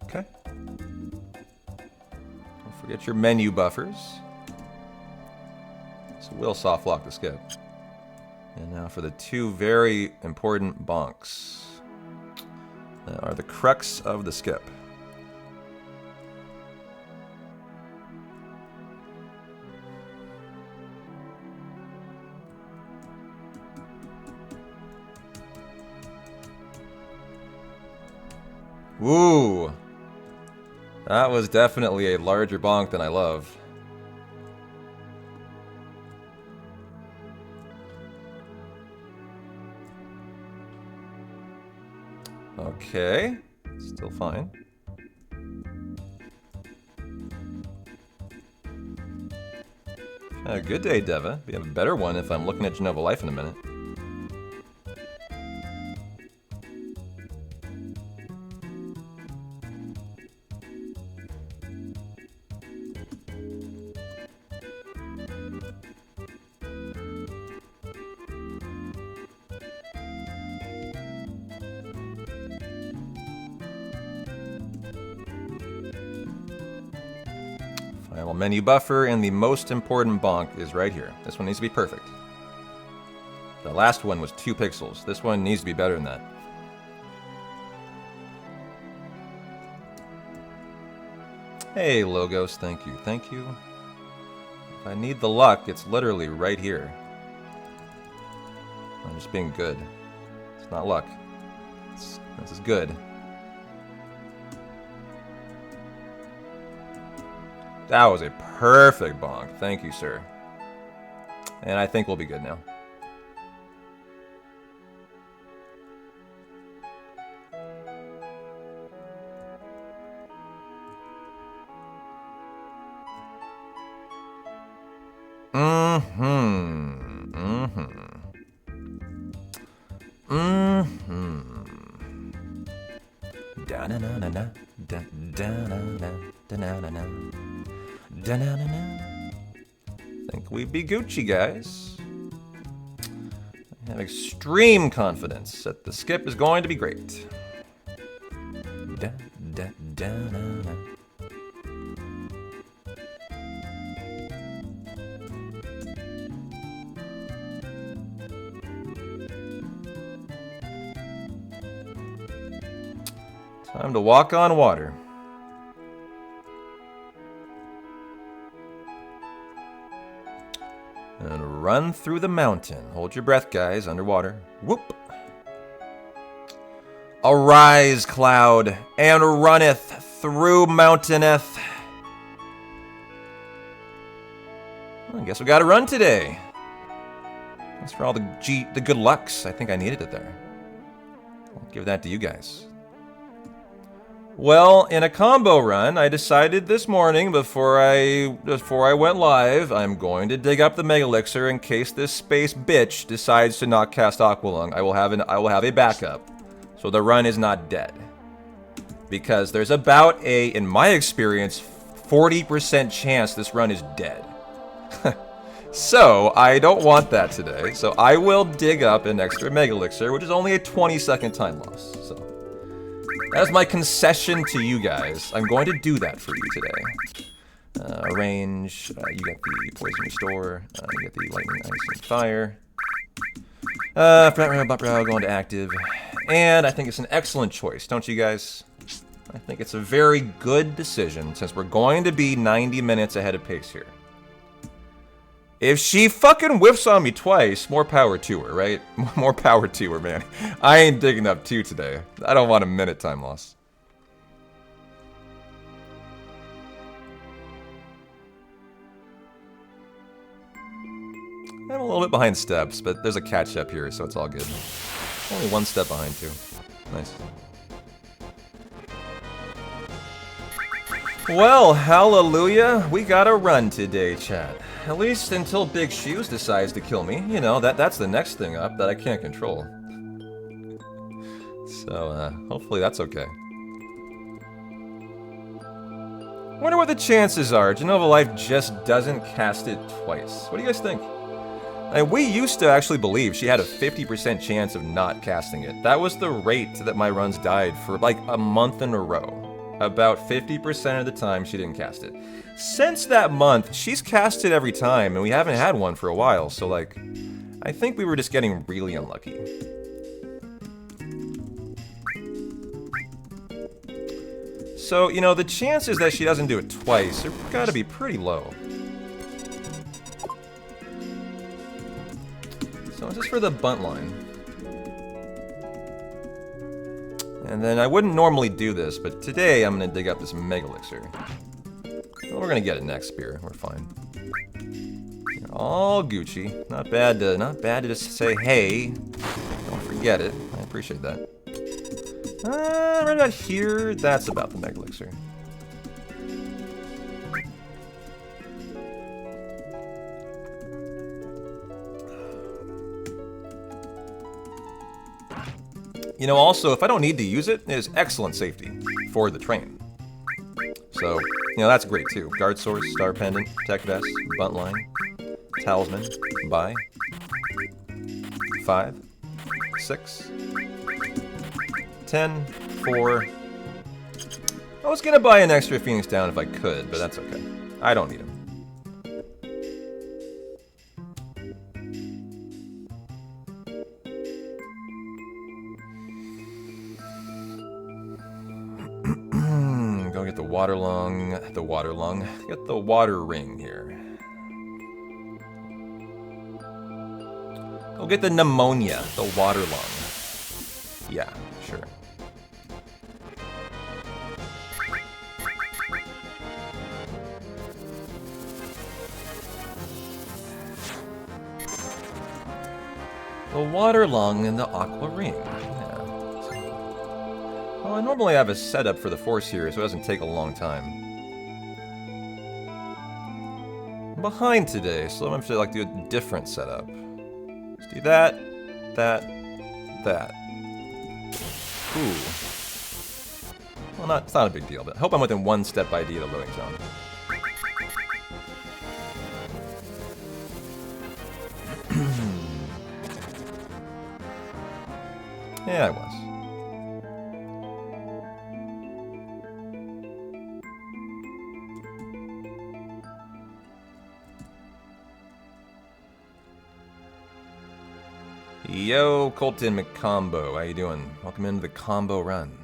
Speaker 1: Okay. Don't forget your menu buffers. So we'll soft lock the skip. And now for the two very important bonks. That are the crux of the skip. Woo! That was definitely a larger bonk than I love. Okay, still fine. Good day, Deva. We have a better one if I'm looking at Genova Life in a minute. menu buffer, and the most important bonk is right here. This one needs to be perfect. The last one was 2 pixels. This one needs to be better than that. Hey, Logos, thank you, thank you. If I need the luck, it's literally right here. I'm just being good. It's not luck. This is good. That was a perfect bonk. Thank you, sir. And I think we'll be good now. Think we'd be Gucci, guys. I have extreme confidence that the skip is going to be great. Time to walk on water. And run through the mountain. Hold your breath, guys, underwater. Whoop! Arise, cloud, and runneth through mountaineth. Well, I guess we gotta run today. Thanks for all the good lucks. I think I needed it there. I'll give that to you guys. Well, in a combo run, I decided this morning before I went live, I'm going to dig up the Mega Elixir in case this space bitch decides to not cast Aqualung. I will have a backup, so the run is not dead. Because there's about in my experience, 40% chance this run is dead. So I don't want that today. So I will dig up an extra Mega Elixir, which is only a 20-second time loss. So. That's my concession to you guys. I'm going to do that for you today. Arrange. You get the Poison Restore. You get the Lightning, Ice, and Fire. Front row, butt row, going to active. And I think it's an excellent choice, don't you guys? I think it's a very good decision since we're going to be 90 minutes ahead of pace here. If she fucking whiffs on me twice, more power to her, right? More power to her, man. I ain't digging up 2 today. I don't want a minute time loss. I'm a little bit behind steps, but there's a catch up here, so it's all good. Only 1 step behind, too. Nice. Well, hallelujah. We got a run today, chat. At least until Big Shoes decides to kill me. You know, that's the next thing up that I can't control. So, hopefully that's okay. Wonder what the chances are. Genova Life just doesn't cast it twice. What do you guys think? We used to actually believe she had a 50% chance of not casting it. That was the rate that my runs died for like a month in a row. About 50% of the time she didn't cast it. Since that month, she's cast it every time, and we haven't had one for a while, so like, I think we were just getting really unlucky. So, you know, the chances that she doesn't do it twice are gotta be pretty low. So is this for the bunt line? And then I wouldn't normally do this, but today I'm gonna dig up this Mega Elixir. Well, we're gonna get it next spear. We're fine. All Gucci. Not bad to just say hey. Don't forget it. I appreciate that. Right about here, that's about the Mega Elixir. You know, also, if I don't need to use it, it is excellent safety for the train. So, you know, that's great too. Guard Source, Star Pendant, Tech Vest, Bunt Line, Talisman, buy. 5, 6, 10, 4. I was gonna buy an extra Phoenix Down if I could, but that's okay. I don't need them. Go get the water lung. Get the water ring here. Go get the pneumonia, the water lung. Yeah, sure. The water lung and the aqua ring. Yeah. Well, I normally have a setup for the force here, so it doesn't take a long time. I'm behind today, so I'm going to have to do a different setup. Let's do that. Ooh. Well, it's not a big deal, but I hope I'm within one step ID of the loading zone. Yeah, I was. Yo, Colton McCombo, how you doing? Welcome into the combo run.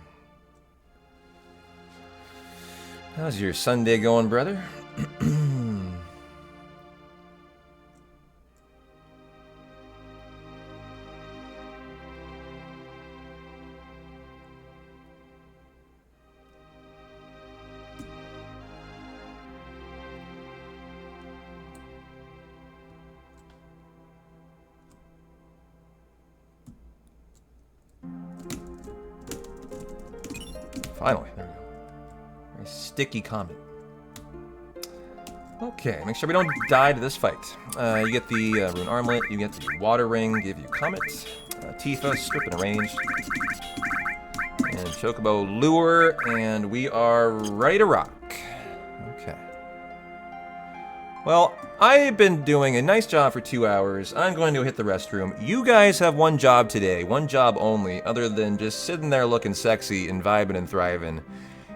Speaker 1: How's your Sunday going, brother? Finally, there we go. Very sticky comment. Okay, make sure we don't die to this fight. You get the rune armlet, you get the water ring, give you comet, Tifa, strip and arrange, and chocobo lure, and we are ready to rock. Okay. Well, I've been doing a nice job for 2 hours. I'm going to hit the restroom. You guys have one job today, one job only, other than just sitting there looking sexy and vibing and thriving.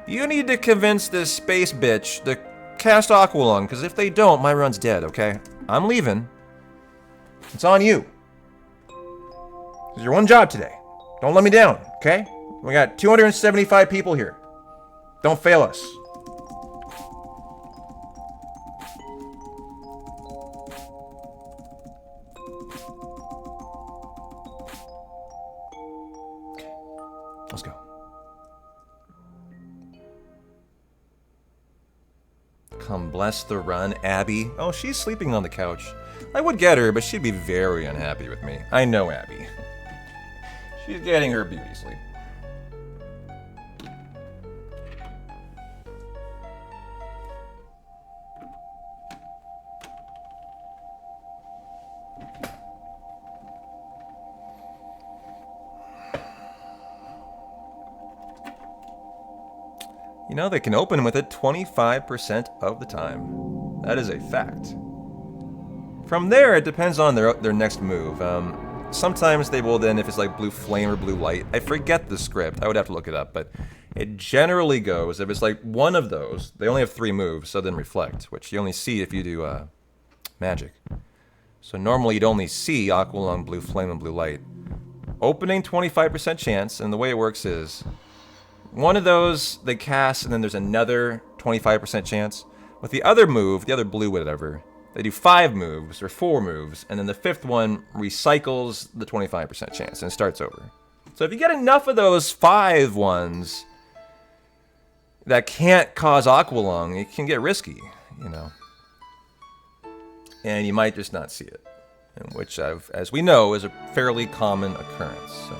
Speaker 1: You need to convince this space bitch to cast Aqualung, because if they don't, my run's dead, okay? I'm leaving. It's on you. It's your one job today. Don't let me down, okay? We got 275 people here. Don't fail us. Let's go. Come bless the run, Abby. Oh, she's sleeping on the couch. I would get her, but she'd be very unhappy with me. I know Abby. She's getting her beauty sleep. You know, they can open with it 25% of the time. That is a fact. From there, it depends on their next move. Sometimes they will then, if it's like blue flame or blue light, I forget the script, I would have to look it up, but it generally goes, if it's like one of those, they only have 3 moves, so then reflect, which you only see if you do magic. So normally you'd only see Aqualung, blue flame, and blue light. Opening 25% chance, and the way it works is, one of those they cast, and then there's another 25% chance. With the other move, the other blue whatever, they do 5 moves, or 4 moves, and then the 5th one recycles the 25% chance, and starts over. So if you get enough of those 5 ones that can't cause Aqualung, it can get risky, you know. And you might just not see it, and which, as we know, is a fairly common occurrence. So.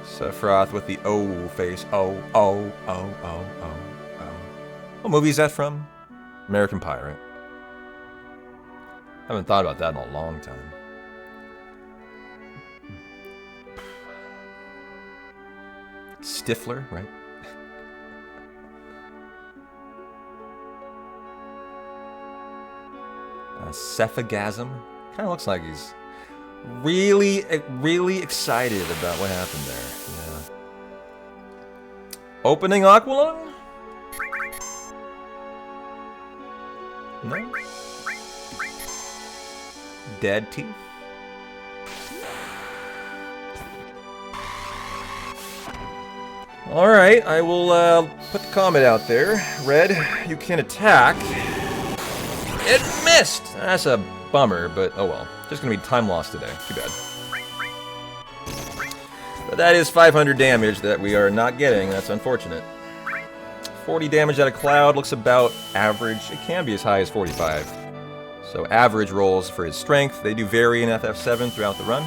Speaker 1: Sephiroth with the O face. Oh. What movie is that from? American Pie, right? I haven't thought about that in a long time. Stifler, right? Cephagasm. Kind of looks like he's really, really excited about what happened there. Yeah. Opening Aqualung? No. Dead teeth? Alright, I will put the comment out there. Red, you can attack. It missed! That's a bummer, but oh well. Just gonna be time lost today. Too bad. But that is 500 damage that we are not getting. That's unfortunate. 40 damage out of Cloud looks about average. It can be as high as 45. So average rolls for his strength. They do vary in FF7 throughout the run.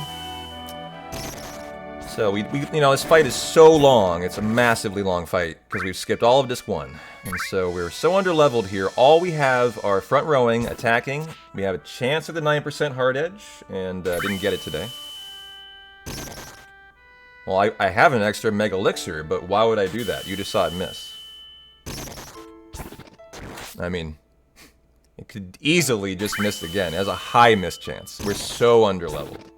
Speaker 1: So we you know, this fight is so long. It's a massively long fight because we've skipped all of disc 1. And so we're so underleveled here. All we have are front rowing, attacking. We have a chance at the 9% hard edge, and didn't get it today. Well, I have an extra Mega Elixir, but why would I do that? You just saw it miss. I mean, it could easily just miss again. It has a high miss chance. We're so underleveled.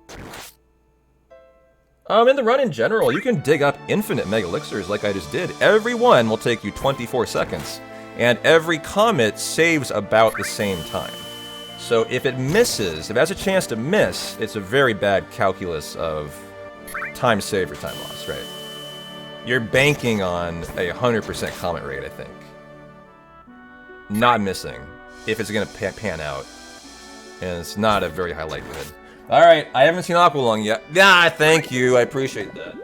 Speaker 1: In the run in general, you can dig up infinite Mega Elixirs like I just did. Every one will take you 24 seconds, and every comet saves about the same time. So if it misses, if it has a chance to miss, it's a very bad calculus of time save or time loss, right? You're banking on a 100% comet rate, I think. Not missing, if it's going to pan out. And it's not a very high likelihood. Alright, I haven't seen Aqualung yet. Ah, thank you, I appreciate that.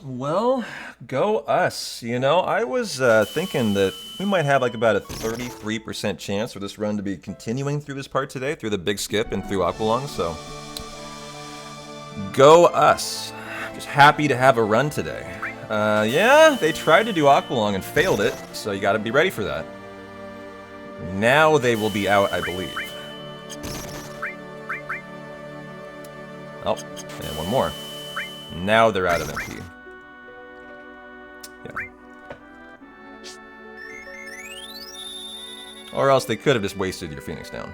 Speaker 1: Well, go us. You know, I was thinking that we might have like about a 33% chance for this run to be continuing through this part today, through the big skip and through Aqualung, so go us. Just happy to have a run today. Yeah, they tried to do Aqualung and failed it, so you gotta be ready for that. Now they will be out, I believe. Oh, and one more. Now they're out of MP. Yeah. Or else they could have just wasted your Phoenix down.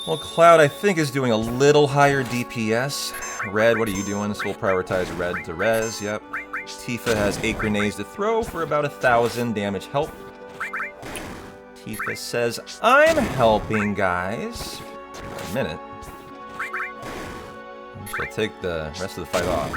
Speaker 1: Well, Cloud, I think, is doing a little higher DPS. Red, what are you doing? So we'll prioritize Red to res, yep. Tifa has 8 grenades to throw for about 1,000 damage help. Tifa says, I'm helping, guys. For a minute. She'll take the rest of the fight off.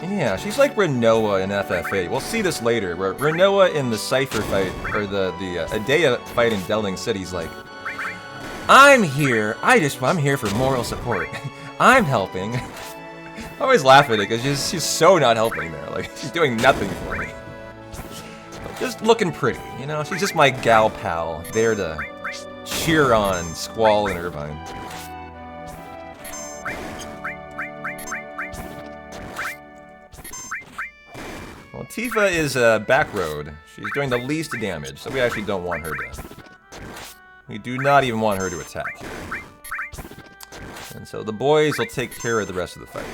Speaker 1: Yeah, she's like Renoa in FF8. We'll see this later, where Renoa in the Cypher fight, or the Adea fight in Delling City's like, I'm here, I'm here for moral support. I'm helping. I always laugh at it, because she's so not helping there. Like, she's doing nothing for me. But just looking pretty, you know? She's just my gal pal, there to cheer on Squall and Irvine. Well, Tifa is back road. She's doing the least damage, so we actually don't want her to. We do not even want her to attack here. So the boys will take care of the rest of the fight.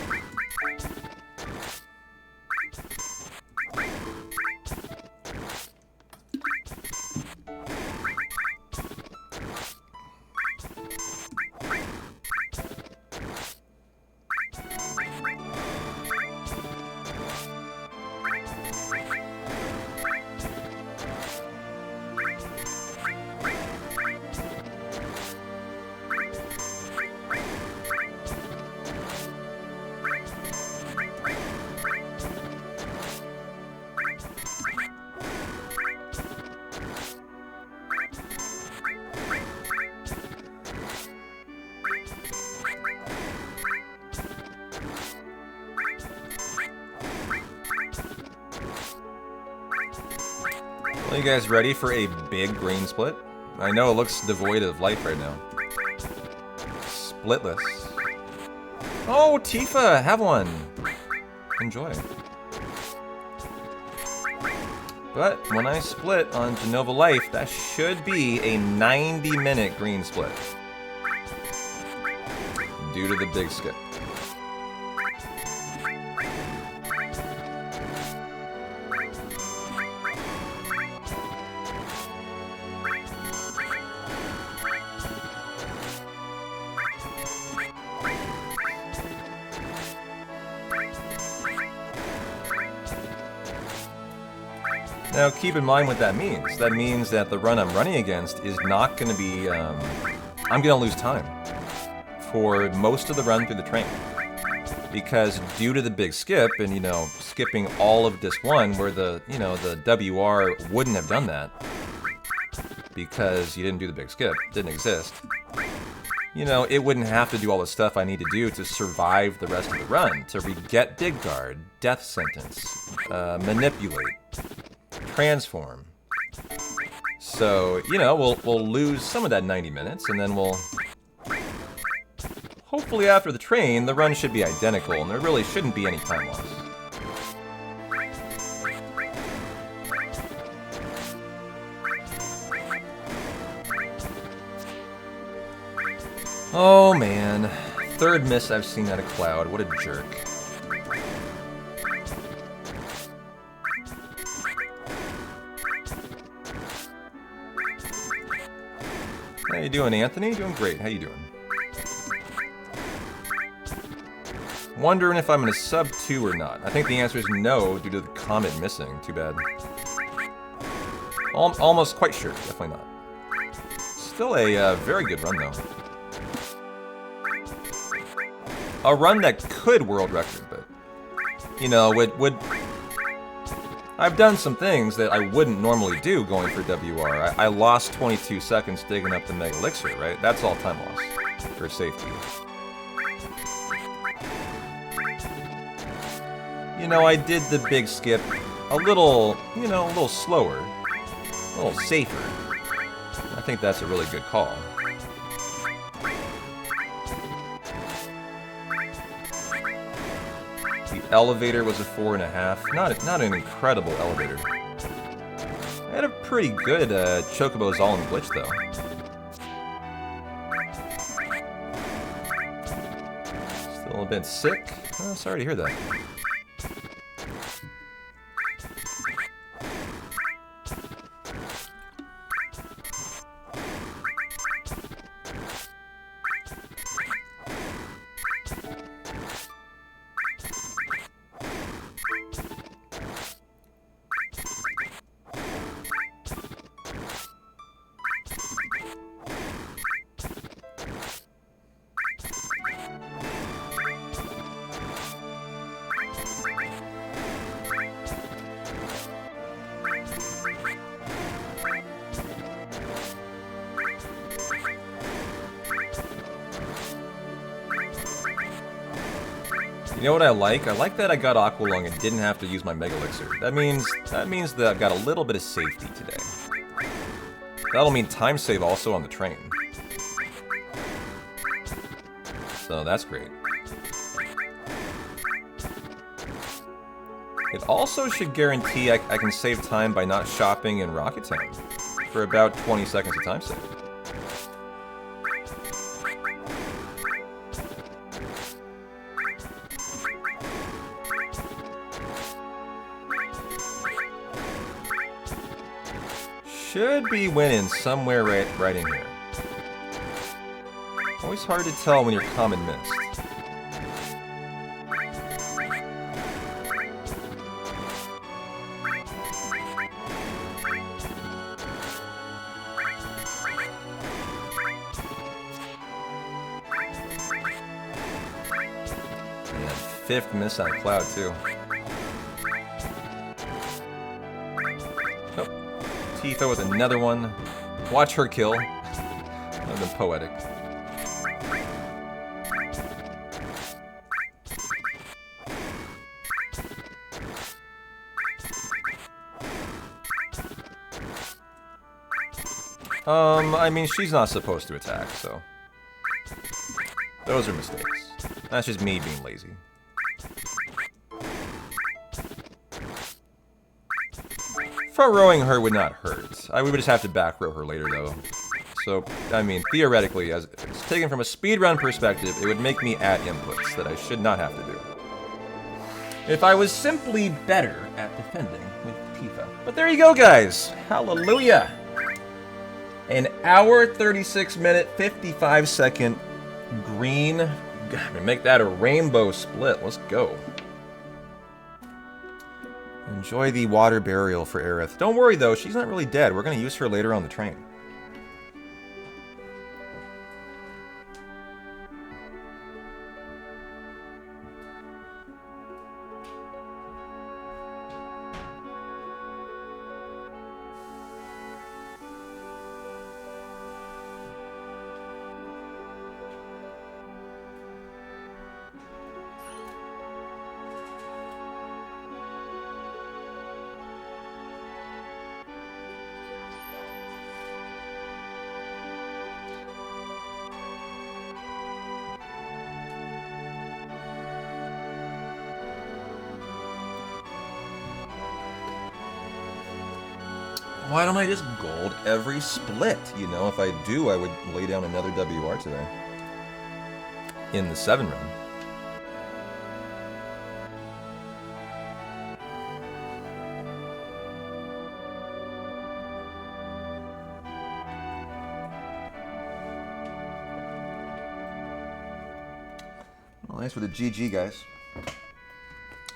Speaker 1: Are you guys ready for a big green split? I know it looks devoid of life right now. Splitless. Oh, Tifa, have one. Enjoy. But when I split on Genova Life, that should be a 90-minute green split. Due to the big skip. Now, keep in mind what that means. That means that the run I'm running against is not going to be... I'm going to lose time for most of the run through the train. Because due to the big skip, and, skipping all of Disc 1, where the WR wouldn't have done that, because you didn't do the big skip, didn't exist, it wouldn't have to do all the stuff I need to do to survive the rest of the run, to get Big Guard, Death Sentence, manipulate, transform. So, we'll lose some of that 90 minutes, and then we'll... Hopefully after the train, the run should be identical, and there really shouldn't be any time loss. Oh man, third miss I've seen out of Cloud, what a jerk. How you doing, Anthony? Doing great. How you doing? Wondering if I'm going to sub 2 or not. I think the answer is no, due to the comet missing. Too bad. Almost quite sure. Definitely not. Still a very good run, though. A run that could world record, but... would... I've done some things that I wouldn't normally do going for WR. I lost 22 seconds digging up the Mega Elixir, right? That's all time loss for safety. I did the big skip a little, a little slower, a little safer. I think that's a really good call. The elevator was a 4.5. Not an incredible elevator. I had a pretty good Chocobo's all-in glitch, though. Still a bit sick. Oh, sorry to hear that. You know what I like? I like that I got Aqua Lung and didn't have to use my Mega Elixir. That means that I've got a little bit of safety today. That'll mean time save also on the train. So that's great. It also should guarantee I can save time by not shopping in Rocket Town for about 20 seconds of time save. should be winning somewhere right in here. Always hard to tell when you're common missed. And that 5th miss on Cloud, too. Oh, Tifa with another one. Watch her kill. That would have been poetic. I mean, she's not supposed to attack, so... Those are mistakes. That's just me being lazy. Front rowing her would not hurt. We would just have to back row her later, though. So, I mean, theoretically, as it's taken from a speedrun perspective, it would make me add inputs that I should not have to do. If I was simply better at defending with Tifa. But there you go, guys. Hallelujah. An hour, 36 minute, 55 second green. God, make that a rainbow split. Let's go. Enjoy the water burial for Aerith. Don't worry, though. She's not really dead. We're going to use her later on the train. Why don't I just gold every split? You know, if I do, I would lay down another WR today. In the 7 run. Well, thanks for the GG, guys.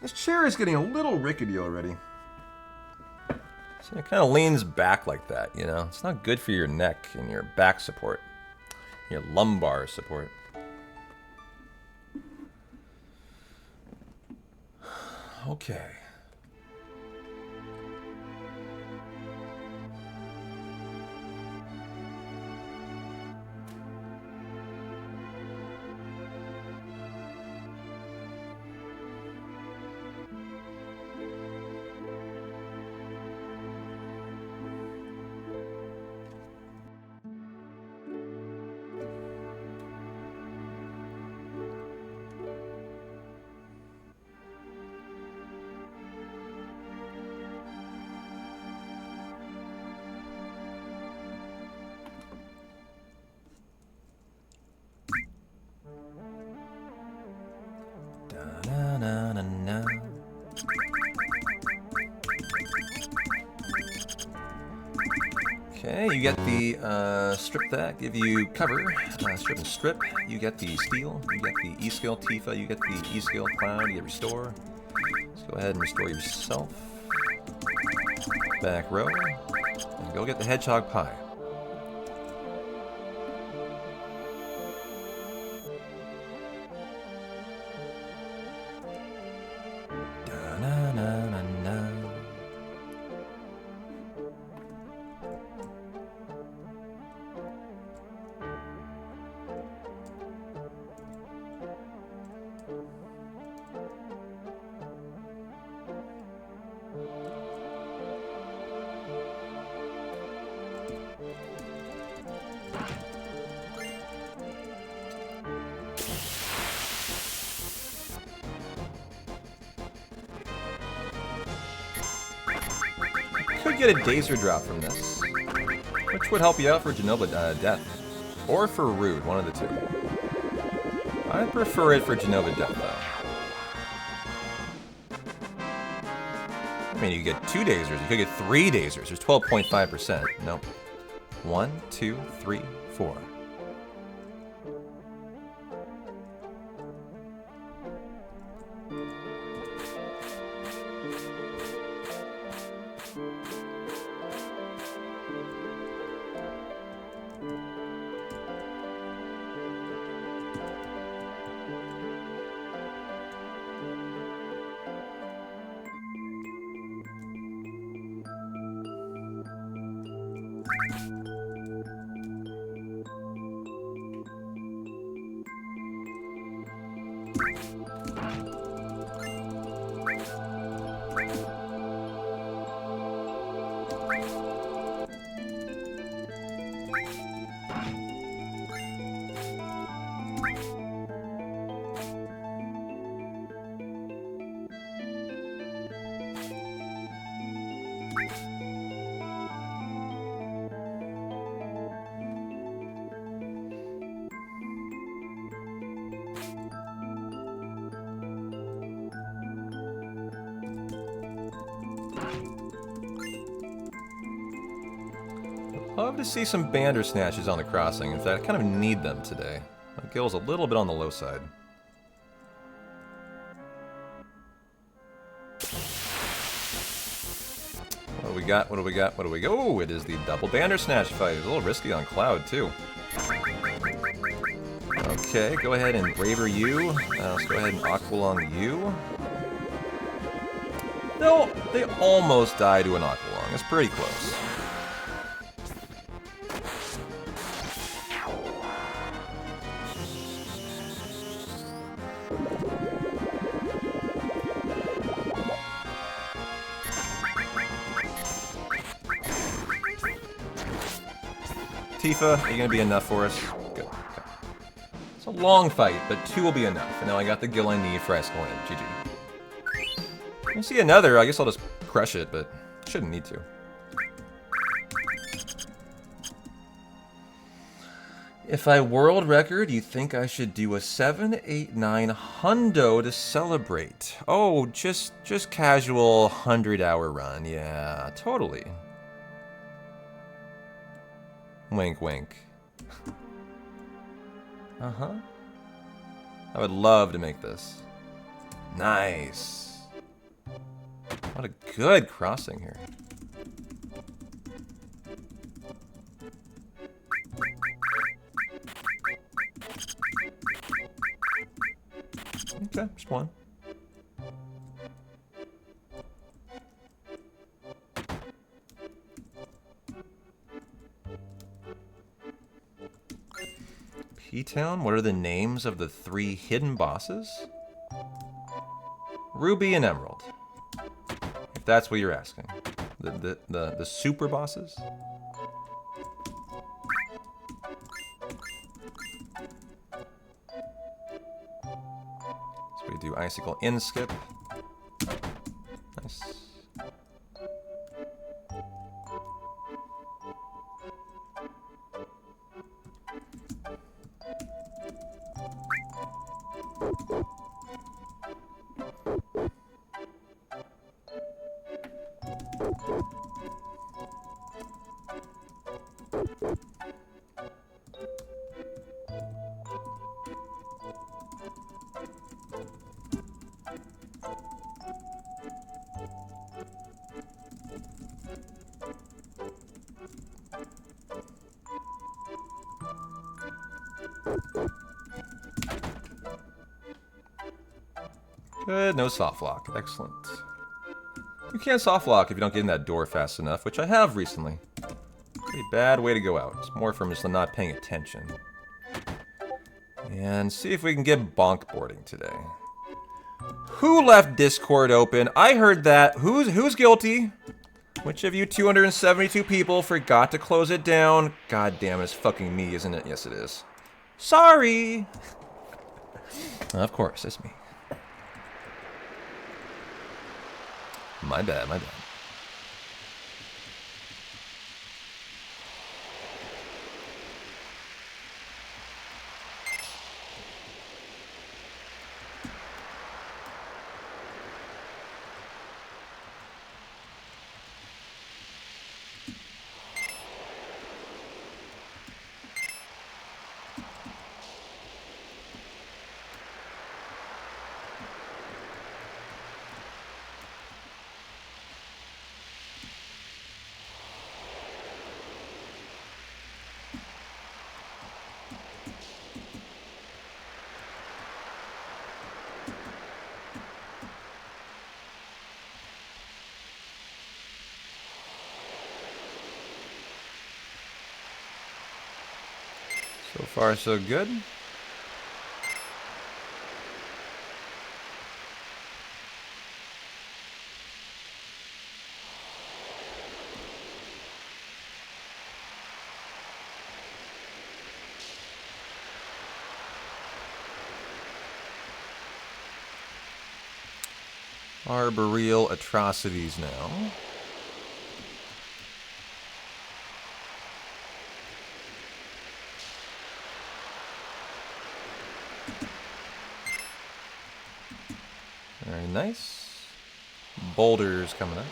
Speaker 1: This chair is getting a little rickety already. So it kind of leans back like that, you know? It's not good for your neck and your back support, your lumbar support. Okay. Okay, you get the strip that, give you cover, strip and strip. You get the steal, you get the E-skill Tifa, you get the E-skill Cloud, you get restore. Let's go ahead and restore yourself. Back row, and go get the hedgehog pie. Could get a Dazer drop from this, which would help you out for Genova Death, or for Rude, one of the two. I prefer it for Genova Death, though. I mean, you get 2 dazers. You could get 3 dazers. There's 12.5%. Nope. 1, 2, 3, 4. Love to see some Bandersnatches on the crossing. In fact, I kind of need them today. My gill's a little bit on the low side. What do we got? What do we got? What do we go? Oh, it is the double Bandersnatch fight. It's a little risky on Cloud, too. Okay, go ahead and Braver you. Let's go ahead and Aqualung you. They almost die to an Aqualung. It's pretty close. Tifa, are you going to be enough for us? Good. Okay. It's a long fight, but 2 will be enough. And now I got the gill I need for Escalade. GG. I see another. I guess I'll just crush it, but shouldn't need to. If I world record, you think I should do a 7, 8, 9 hundo to celebrate? Oh, just casual 100-hour run. Yeah, totally. Wink, wink. Uh-huh. I would love to make this. Nice. What a good crossing here. Okay, just one. P-Town? What are the names of the 3 hidden bosses? Ruby and Emerald. If that's what you're asking. The super bosses? So we do Icicle Inskip. Nice. Good, no soft lock. Excellent. You can't soft lock if you don't get in that door fast enough, which I have recently. Pretty bad way to go out. It's more from just not paying attention. And see if we can get bonk boarding today. Who left Discord open? I heard that. Who's guilty? Which of you 272 people forgot to close it down? God damn it, it's fucking me, isn't it? Yes, it is. Sorry! Of course, it's me. My bad, my bad. So far, so good. Arboreal atrocities now. Very nice. Boulders coming up.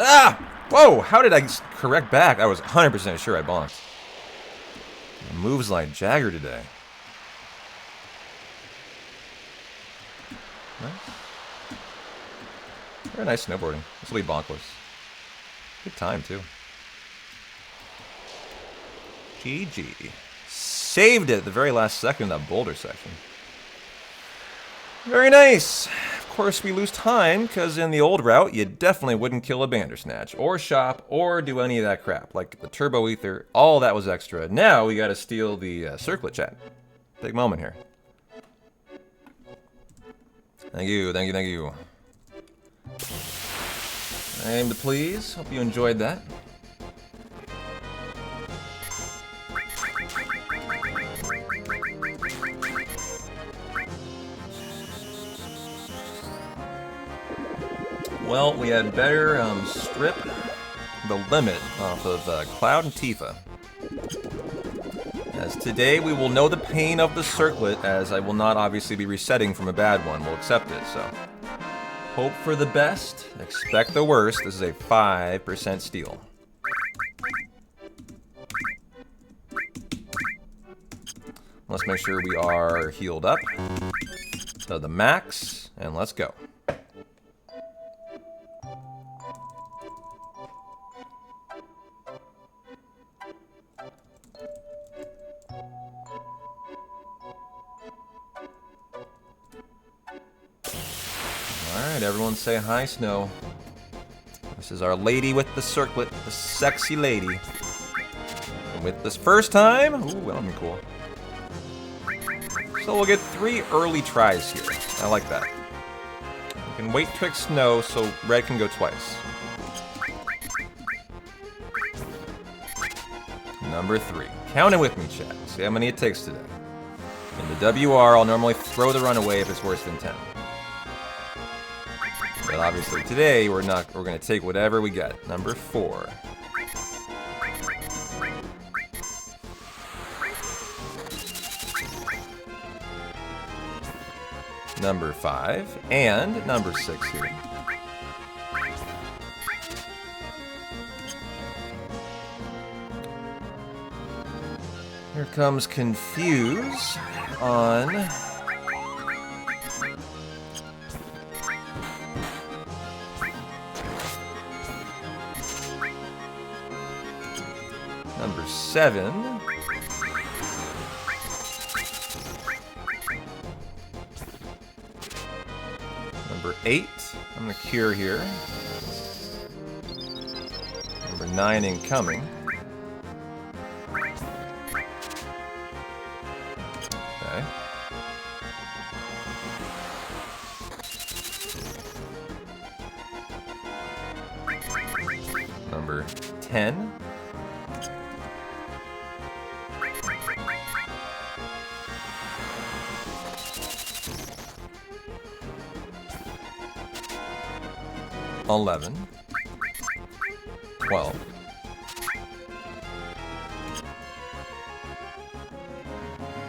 Speaker 1: Ah! Whoa! How did I correct back? I was 100% sure I bonked. Moves like Jagger today. Nice. Very nice snowboarding. This will be bonkless. Good time, too. GG. Saved it at the very last second of that boulder section. Very nice. Of course, we lose time, because in the old route, you definitely wouldn't kill a Bandersnatch, or shop, or do any of that crap. Like the Turbo Ether, all that was extra. Now we gotta steal the circlet chat. Big moment here. Thank you, thank you, thank you. Aim to please. Hope you enjoyed that. Well, we had better strip the limit off of Cloud and Tifa. As today we will know the pain of the circlet, as I will not obviously be resetting from a bad one. We'll accept it, so. Hope for the best, expect the worst. This is a 5% steal. Let's make sure we are healed up. So the max, and let's go. Alright, everyone say hi, Snow. This is our lady with the circlet, the sexy lady. And with this first time, ooh, that'll be cool. So we'll get 3 early tries here. I like that. We can wait twixt Snow so Red can go twice. Number 3. Count it with me, chat. See how many it takes today. In the WR, I'll normally throw the run away if it's worse than 10. But obviously today we're gonna take whatever we get. Number 4. Number 5 and number 6 here. Here comes Confuse on number 7. Number 8. I'm gonna cure here. Number 9 incoming. Okay. Number 10. 11, 12,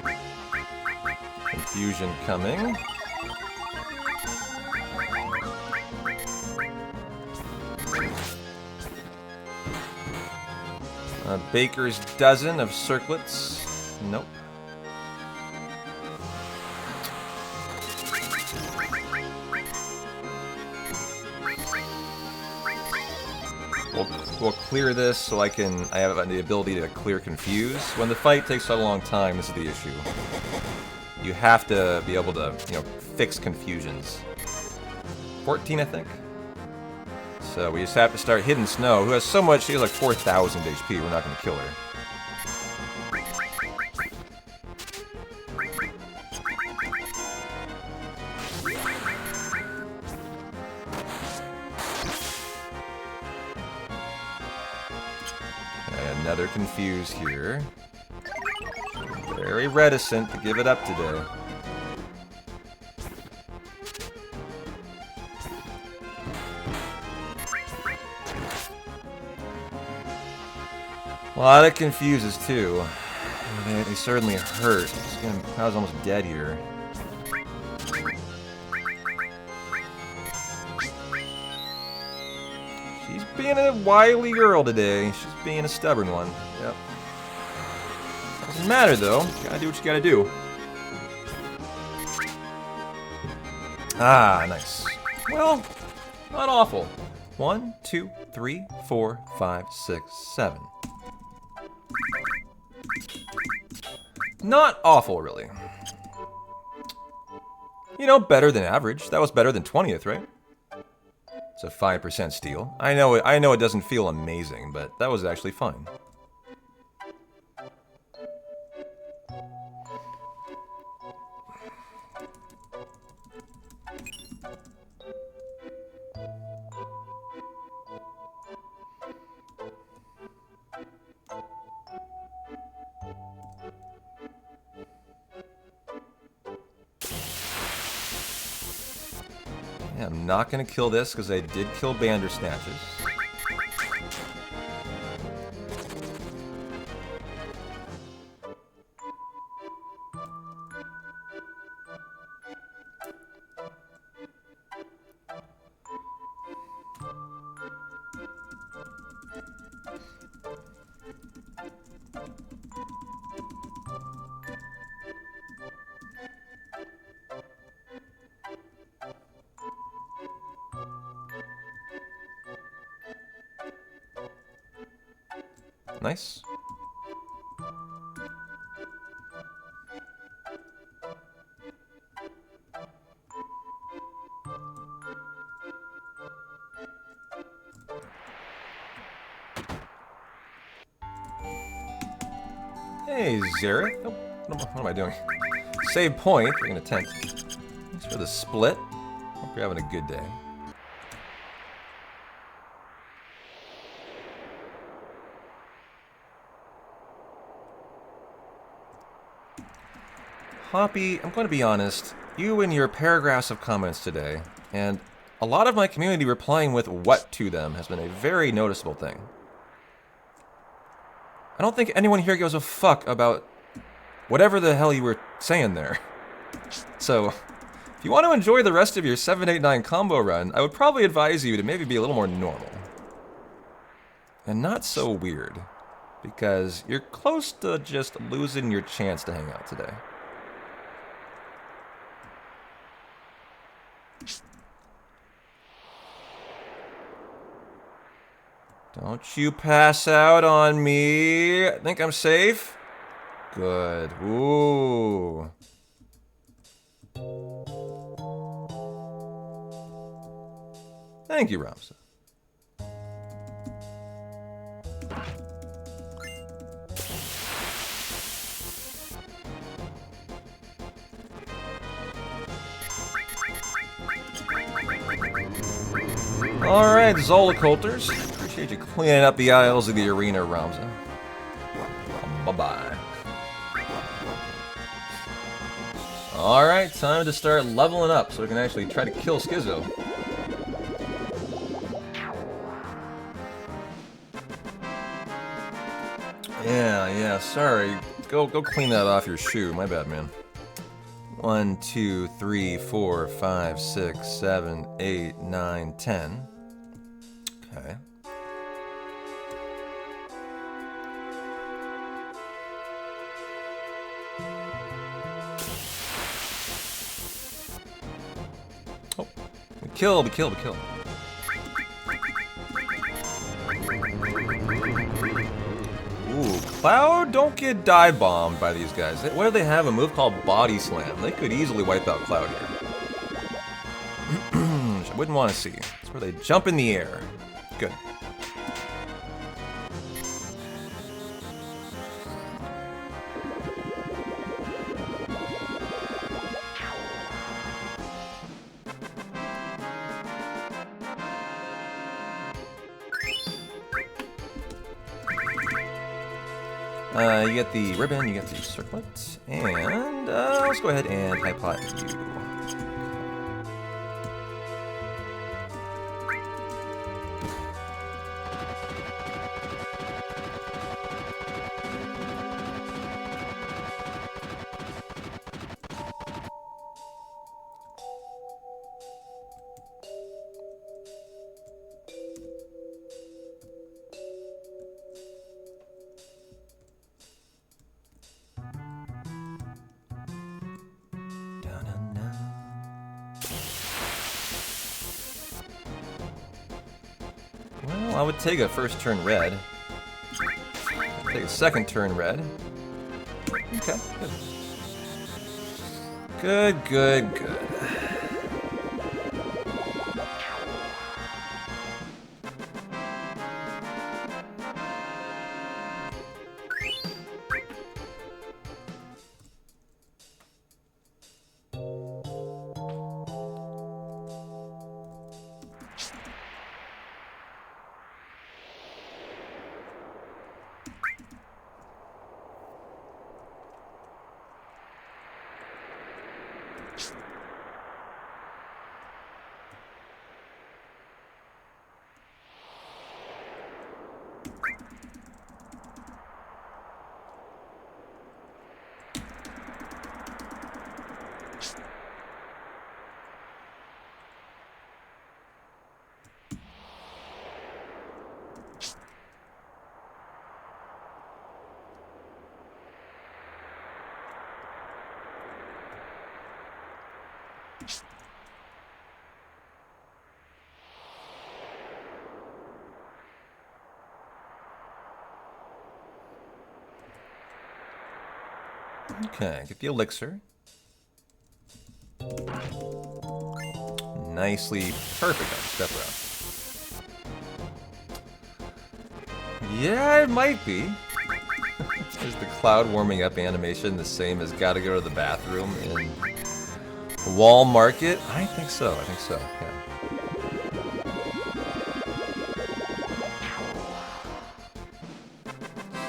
Speaker 1: 12. Confusion coming. A baker's dozen of circlets. Nope. we'll clear this so I have the ability to clear confuse. When the fight takes such a long time, this is the issue. You have to be able to, fix confusions. 14, I think. So we just have to start hitting Snow, who has so much, she has like 4,000 HP, we're not going to kill her. Okay, another confuse here. Very reticent to give it up today. A lot of confuses too. They certainly hurt. I was almost dead here. She's being a wily girl today. She's being a stubborn one. Yep. Doesn't matter though. You gotta do what you gotta do. Ah, nice. Well, not awful. 1, 2, 3, 4, 5, 6, 7. Not awful, really. Better than average. That was better than 20th, right? It's a 5% steal. I know it doesn't feel amazing, but that was actually fine. Yeah, I'm not going to kill this because I did kill Bandersnatches. Nice. Hey, Zareth. Oh, what am I doing? Save point. We're gonna tent. Thanks for the split. Hope you're having a good day. Hoppy, I'm going to be honest, you and your paragraphs of comments today, and a lot of my community replying with what to them has been a very noticeable thing. I don't think anyone here gives a fuck about whatever the hell you were saying there. So, if you want to enjoy the rest of your 7-8-9 combo run, I would probably advise you to maybe be a little more normal. And not so weird, because you're close to just losing your chance to hang out today. Don't you pass out on me. I think I'm safe. Good. Ooh. Thank you, Ramsa. Alright, Zolaculters. Appreciate you cleaning up the aisles of the arena, Ramsa. Bye-bye. Alright, time to start leveling up so we can actually try to kill Schizo. Yeah, sorry. Go clean that off your shoe. My bad, man. 1, 2, 3, 4, 5, 6, 7, 8, 9, 10. Okay. Oh, we kill. Cloud, don't get dive bombed by these guys. What do they have? A move called Body Slam. They could easily wipe out Cloud here. Which I wouldn't want to see. It's where they jump in the air. Good. You get the ribbon, you get the circlet, and let's go ahead and high pot you. Well, I would take a first turn red. Take a second turn red. Okay, good. Good. Okay, get the elixir. Nicely perfect on step around. Yeah, it might be. Is the cloud warming up animation the same as gotta go to the bathroom in Wall Market? I think so, yeah.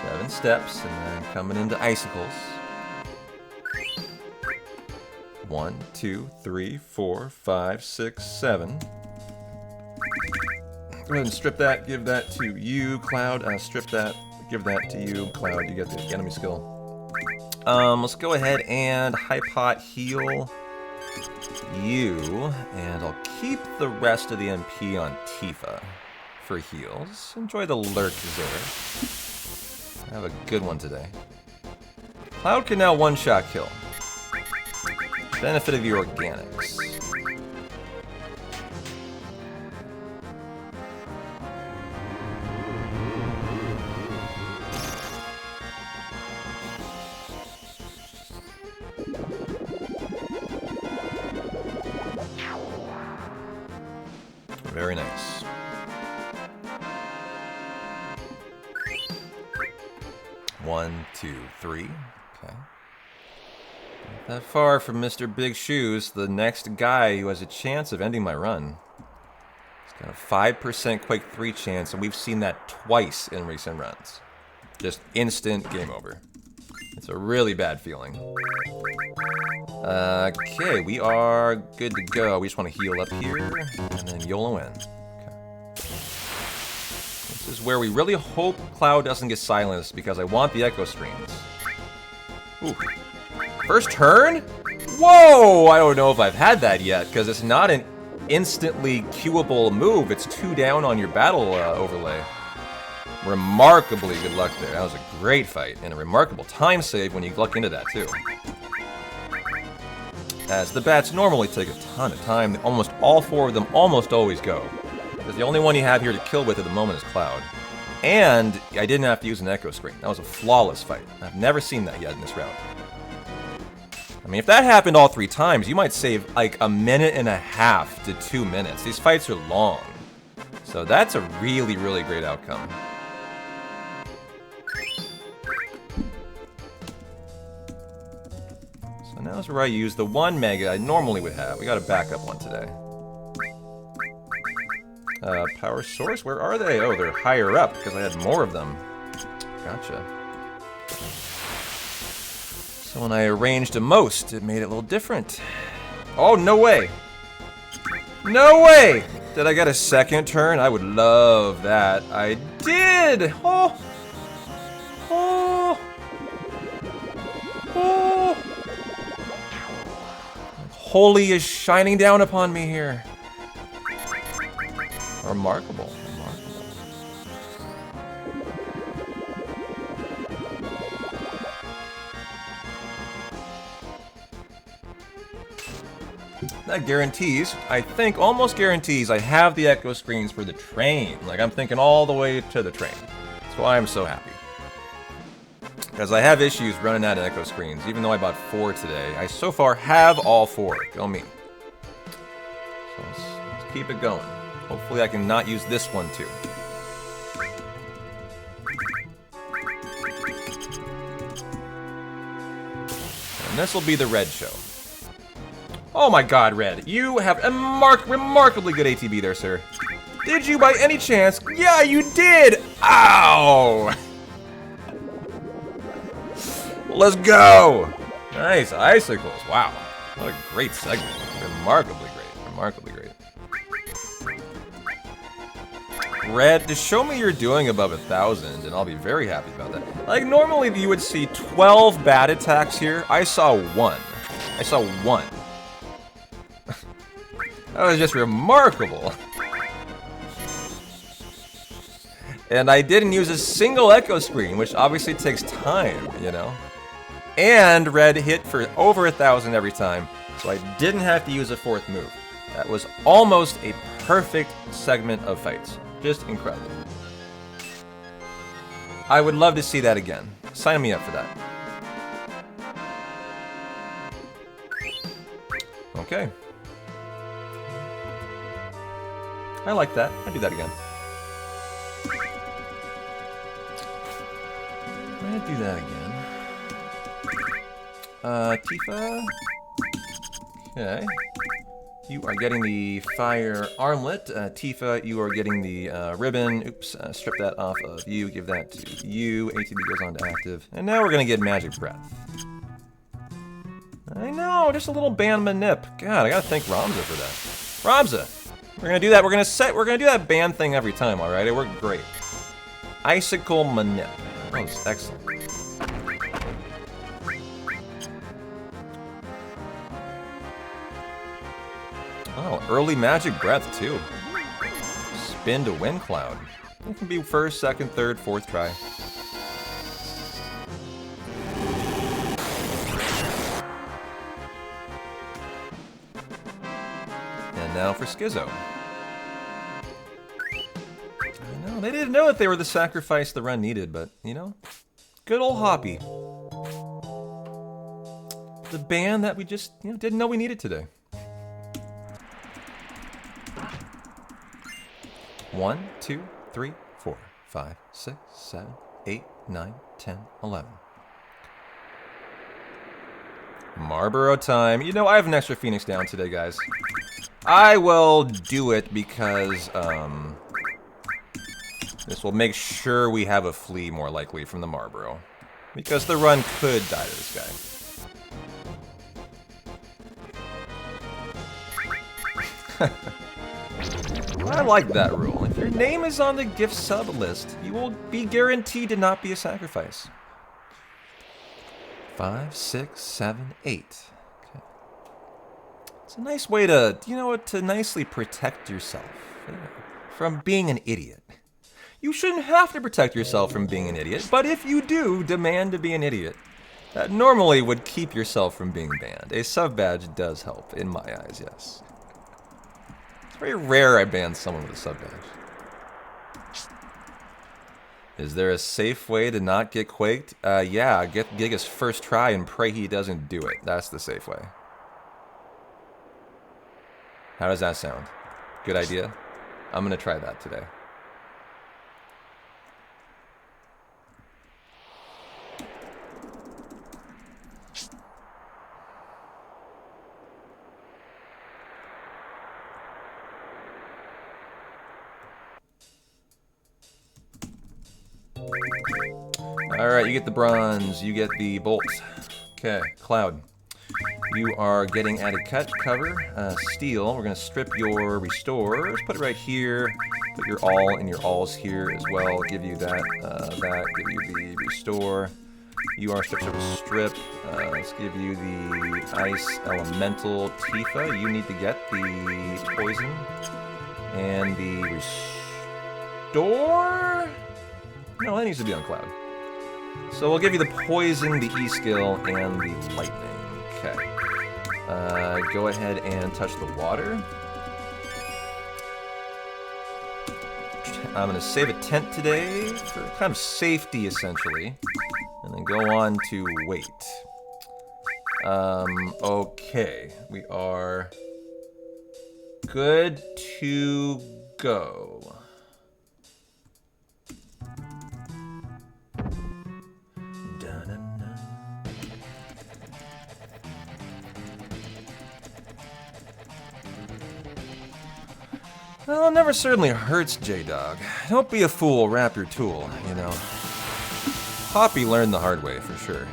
Speaker 1: Seven steps, and then coming into icicles. 1, 2, 3, 4, 5, 6, 7. Go ahead and strip that, give that to you, Cloud. Strip that, give that to you, Cloud. You get the enemy skill. Let's go ahead and high pot heal you, and I'll keep the rest of the MP on Tifa for heals. Enjoy the lurk there. I have a good one today. Cloud can now one-shot kill. Benefit of your organics. Very nice. One, two, three. Okay. Not that far from Mr. Big Shoes, the next guy who has a chance of ending my run. He's got a 5% Quake 3 chance, and we've seen that twice in recent runs. Just instant game over. It's a really bad feeling. Okay, we are good to go. We just want to heal up here, and then YOLO in. Okay. This is where we really hope Cloud doesn't get silenced, because I want the echo streams. Ooh. First turn? Whoa! I don't know if I've had that yet, because it's not an instantly queuable move. It's 2 down on your battle overlay. Remarkably good luck there. That was a great fight, and a remarkable time save when you luck into that, too. As the bats normally take a ton of time, almost all 4 of them almost always go. Because the only one you have here to kill with at the moment is Cloud. And I didn't have to use an echo screen. That was a flawless fight. I've never seen that yet in this route. I mean, if that happened all 3 times, you might save like 1.5 to 2 minutes. These fights are long. So that's a really, really great outcome. So now's where I use the 1 mega I normally would have. We got a backup one today. Power source? Where are they? Oh, they're higher up because I had more of them. Gotcha. So when I arranged the most, it made it a little different. Oh, no way! No way! Did I get a second turn? I would love that. I did! Oh! Oh! Oh! Holy is shining down upon me here. Remarkable. Remarkable. That guarantees, I think, almost guarantees I have the echo screens for the train. Like, I'm thinking all the way to the train. That's why I'm so happy. Because I have issues running out of echo screens. Even though I bought 4 today, I so far have all 4. Go me. So let's keep it going. Hopefully I can not use this one too. And this will be the red show. Oh my god, Red. You have a remarkably good ATB there, sir. Did you by any chance? Yeah, you did! Ow! Let's go! Nice, icicles. Wow. What a great segment. Remarkably great. Remarkably great. Red, just show me you're doing above 1,000, and I'll be very happy about that. Like, normally you would see 12 bad attacks here. I saw 1. I saw 1. That was just remarkable. And I didn't use a single echo screen, which obviously takes time, you know? And Red hit for over 1,000 every time, so I didn't have to use a 4th move. That was almost a perfect segment of fights. Just incredible. I would love to see that again. Sign me up for that. Okay. I like that. I'd do that again. I'd do that again. Tifa. Okay. You are getting the fire armlet. Tifa, you are getting the ribbon. Oops, strip that off of you. Give that to you. ATB goes on to active. And now we're going to get magic breath. I know, just a little band manip. God, I got to thank Ramza for that. Ramza, we're going to do that. We're going to do that band thing every time, all right? It worked great. Icicle manip. That was excellent. Oh, early magic breath too. Spin to wind cloud. It can be first, second, third, fourth try. And now for Schizo. I know, they didn't know that they were the sacrifice the run needed, but, you know, good old Hoppy. The band that we just, you know, didn't know we needed today. 1, 2, 3, 4, 5, 6, 7, 8, 9, 10, 11. Marlboro time. You know, I have an extra Phoenix down today, guys. I will do it because, this will make sure we have a flea more likely from the Marlboro. Because the run could die to this guy. I like that rule. If your name is on the gift sub list, you will be guaranteed to not be a sacrifice. 5, 6, 7, 8. Okay. It's a nice way to, you know what, to nicely protect yourself from being an idiot. You shouldn't have to protect yourself from being an idiot, but if you do demand to be an idiot, that normally would keep yourself from being banned. A sub badge does help, in my eyes, yes. Very rare I ban someone with a sub badge. Is there a safe way to not get quaked? Yeah, get Giga's first try and pray he doesn't do it. That's the safe way. How does that sound? Good idea? I'm gonna try that today. Alright, you get the bronze, you get the bolts. Okay, Cloud. You are getting added cover. Steel, we're going to strip your restores, put it right here, put your all and your alls here as well, give you that, give you the restore. You are strip. Let's give you the ice elemental Tifa. You need to get the poison and the restore. No, that needs to be on Cloud. So we'll give you the poison, the E skill, and the lightning. Okay. Go ahead and touch the water. I'm going to save a tent today for kind of safety, essentially. And then go on to wait. Okay. We are good to go. Well, it never certainly hurts, J-Dog. Don't be a fool, wrap your tool, you know. Poppy learned the hard way, for sure.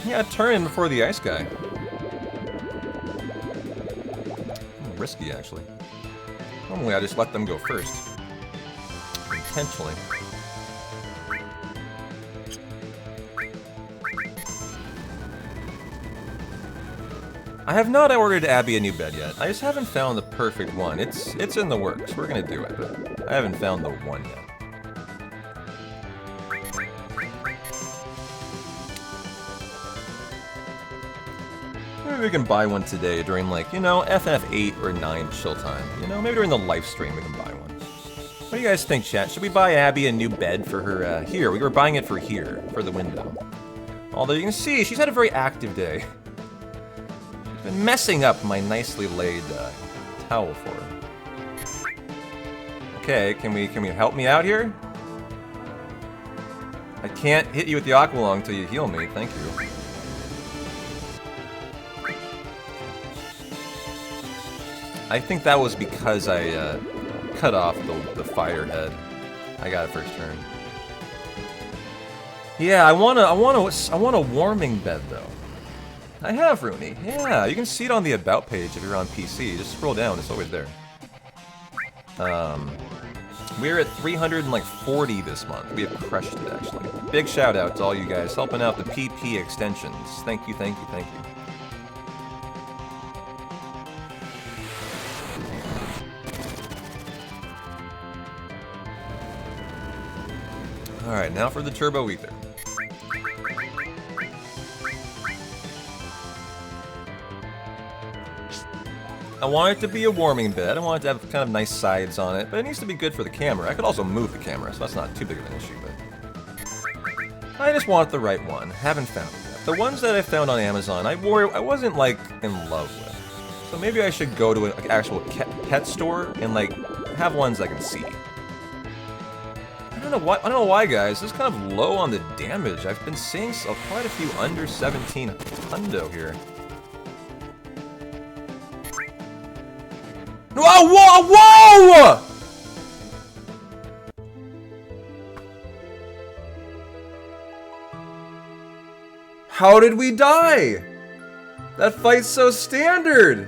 Speaker 1: Yeah, turn in before the ice guy. Risky, actually. Normally I just let them go first. Intentionally. I have not ordered Abby a new bed yet. I just haven't found the perfect one. It's in the works. We're gonna do it, but I haven't found the one yet. Maybe we can buy one today during, like, you know, FF8 or 9 chill time. You know, maybe during the live stream we can buy one. What do you guys think, chat? Should we buy Abby a new bed for her, here? We were buying it for here, for the window. Although you can see, she's had a very active day. Been messing up my nicely laid towel for her. Okay, can we help me out here? I can't hit you with the aqualung until you heal me. Thank you. I think that was because I cut off the fire head. I got it first turn. Yeah, I want a warming bed though. I have, Rooney. Yeah, you can see it on the About page if you're on PC. Just scroll down, it's always there. We're at 340 this month. We have crushed it, actually. Big shout out to all you guys helping out the PP extensions. Thank you, thank you, thank you. Alright, now for the Turbo Ether. I want it to be a warming bed. I want it to have kind of nice sides on it, but it needs to be good for the camera. I could also move the camera, so that's not too big of an issue, but I just want the right one. Haven't found it yet. The ones that I found on Amazon, I wasn't, like, in love with. So maybe I should go to an actual pet store and, like, have ones I can see. I don't know why, guys. This is kind of low on the damage. I've been seeing quite a few under 17 hundo here. Whoa, whoa, whoa! How did we die? That fight's so standard!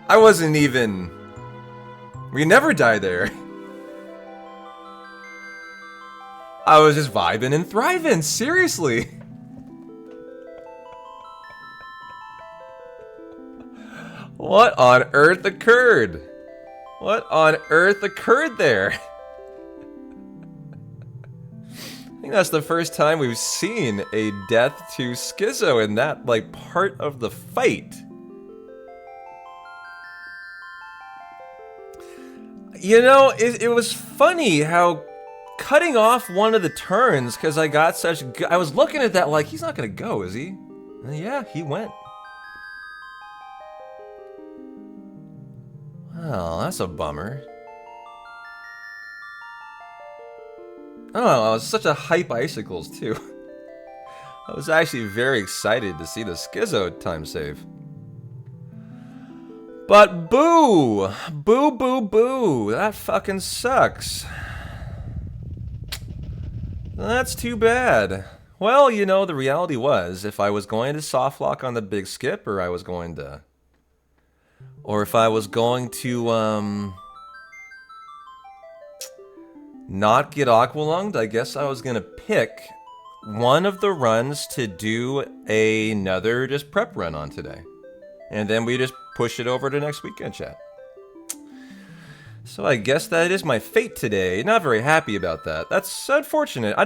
Speaker 1: I wasn't even... We never die there. I was just vibing and thriving, seriously. What on earth occurred? What on earth occurred there? think that's the first time we've seen a death to Schizo in that, like, part of the fight. You know, it was funny how cutting off one of the turns, because I got such... I was looking at that like, he's not going to go, is he? And yeah, he went. Well, that's a bummer. Oh, it was such a hype icicles, too. I was actually very excited to see the Schizo time save. But boo! Boo, boo, boo! That fucking sucks. That's too bad. Well, you know, the reality was, if I was going to soft lock on the big skip, or I was going to... Or if I was going to, not get aqualunged, I guess I was gonna pick one of the runs to do another just prep run on today. And then we just push it over to next weekend, chat. So I guess that is my fate today. Not very happy about that. That's unfortunate. I'm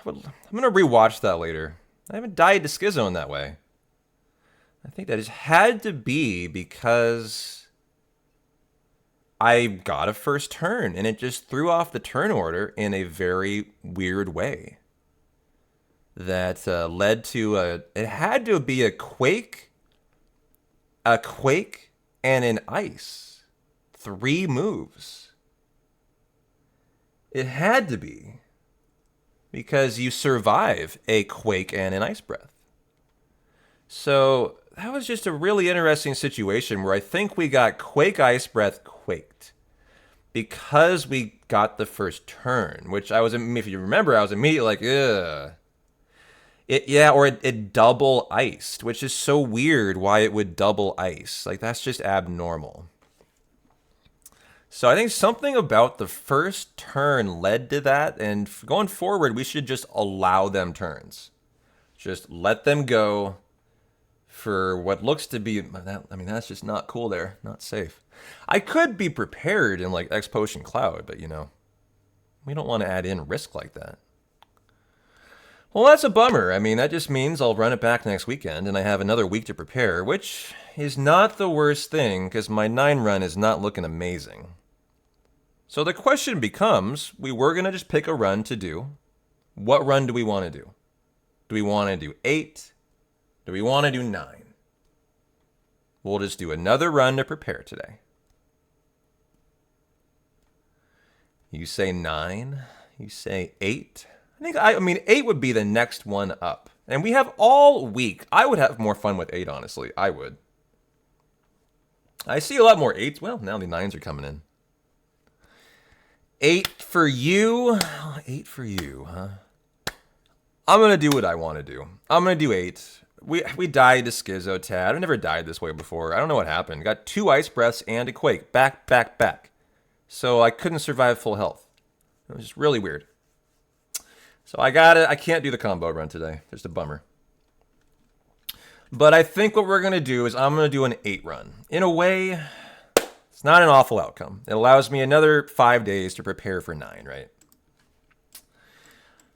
Speaker 1: gonna rewatch that later. I haven't died to Schizo in that way. I think that just had to be because I got a first turn, and it just threw off the turn order in a very weird way. That led to it had to be a quake, and an ice. 3 moves. It had to be. Because you survive a quake and an ice breath. So that was just a really interesting situation where I think we got quake, ice breath, quaked. Because we got the first turn, which I was, if you remember, I was immediately like, ugh. It double iced, which is so weird why it would double ice. Like, that's just abnormal. So I think something about the first turn led to that, and going forward, we should just allow them turns. Just let them go for what looks to be, I mean, that's just not cool there, not safe. I could be prepared in, like, X Potion Cloud, but, you know, we don't want to add in risk like that. Well, that's a bummer. I mean, that just means I'll run it back next weekend, and I have another week to prepare, which is not the worst thing, because my 9 run is not looking amazing. So the question becomes, we were going to just pick a run to do. What run do we want to do? Do we want to do 8? Do we want to do 9? We'll just do another run to prepare today. You say 9? You say 8? I mean, 8 would be the next one up. And we have all week. I would have more fun with 8, honestly. I would. I see a lot more 8s. Well, now the 9s are coming in. 8 for you. 8 for you, huh? I'm going to do what I want to do. I'm going to do 8. We died to Schizo, Tad. I've never died this way before. I don't know what happened. Got 2 ice breaths and a quake. Back, back, back. So I couldn't survive full health. It was just really weird. So I can't do the combo run today. Just a bummer. But I think what we're going to do is I'm going to do an 8 run. In a way, it's not an awful outcome. It allows me another 5 days to prepare for 9, right?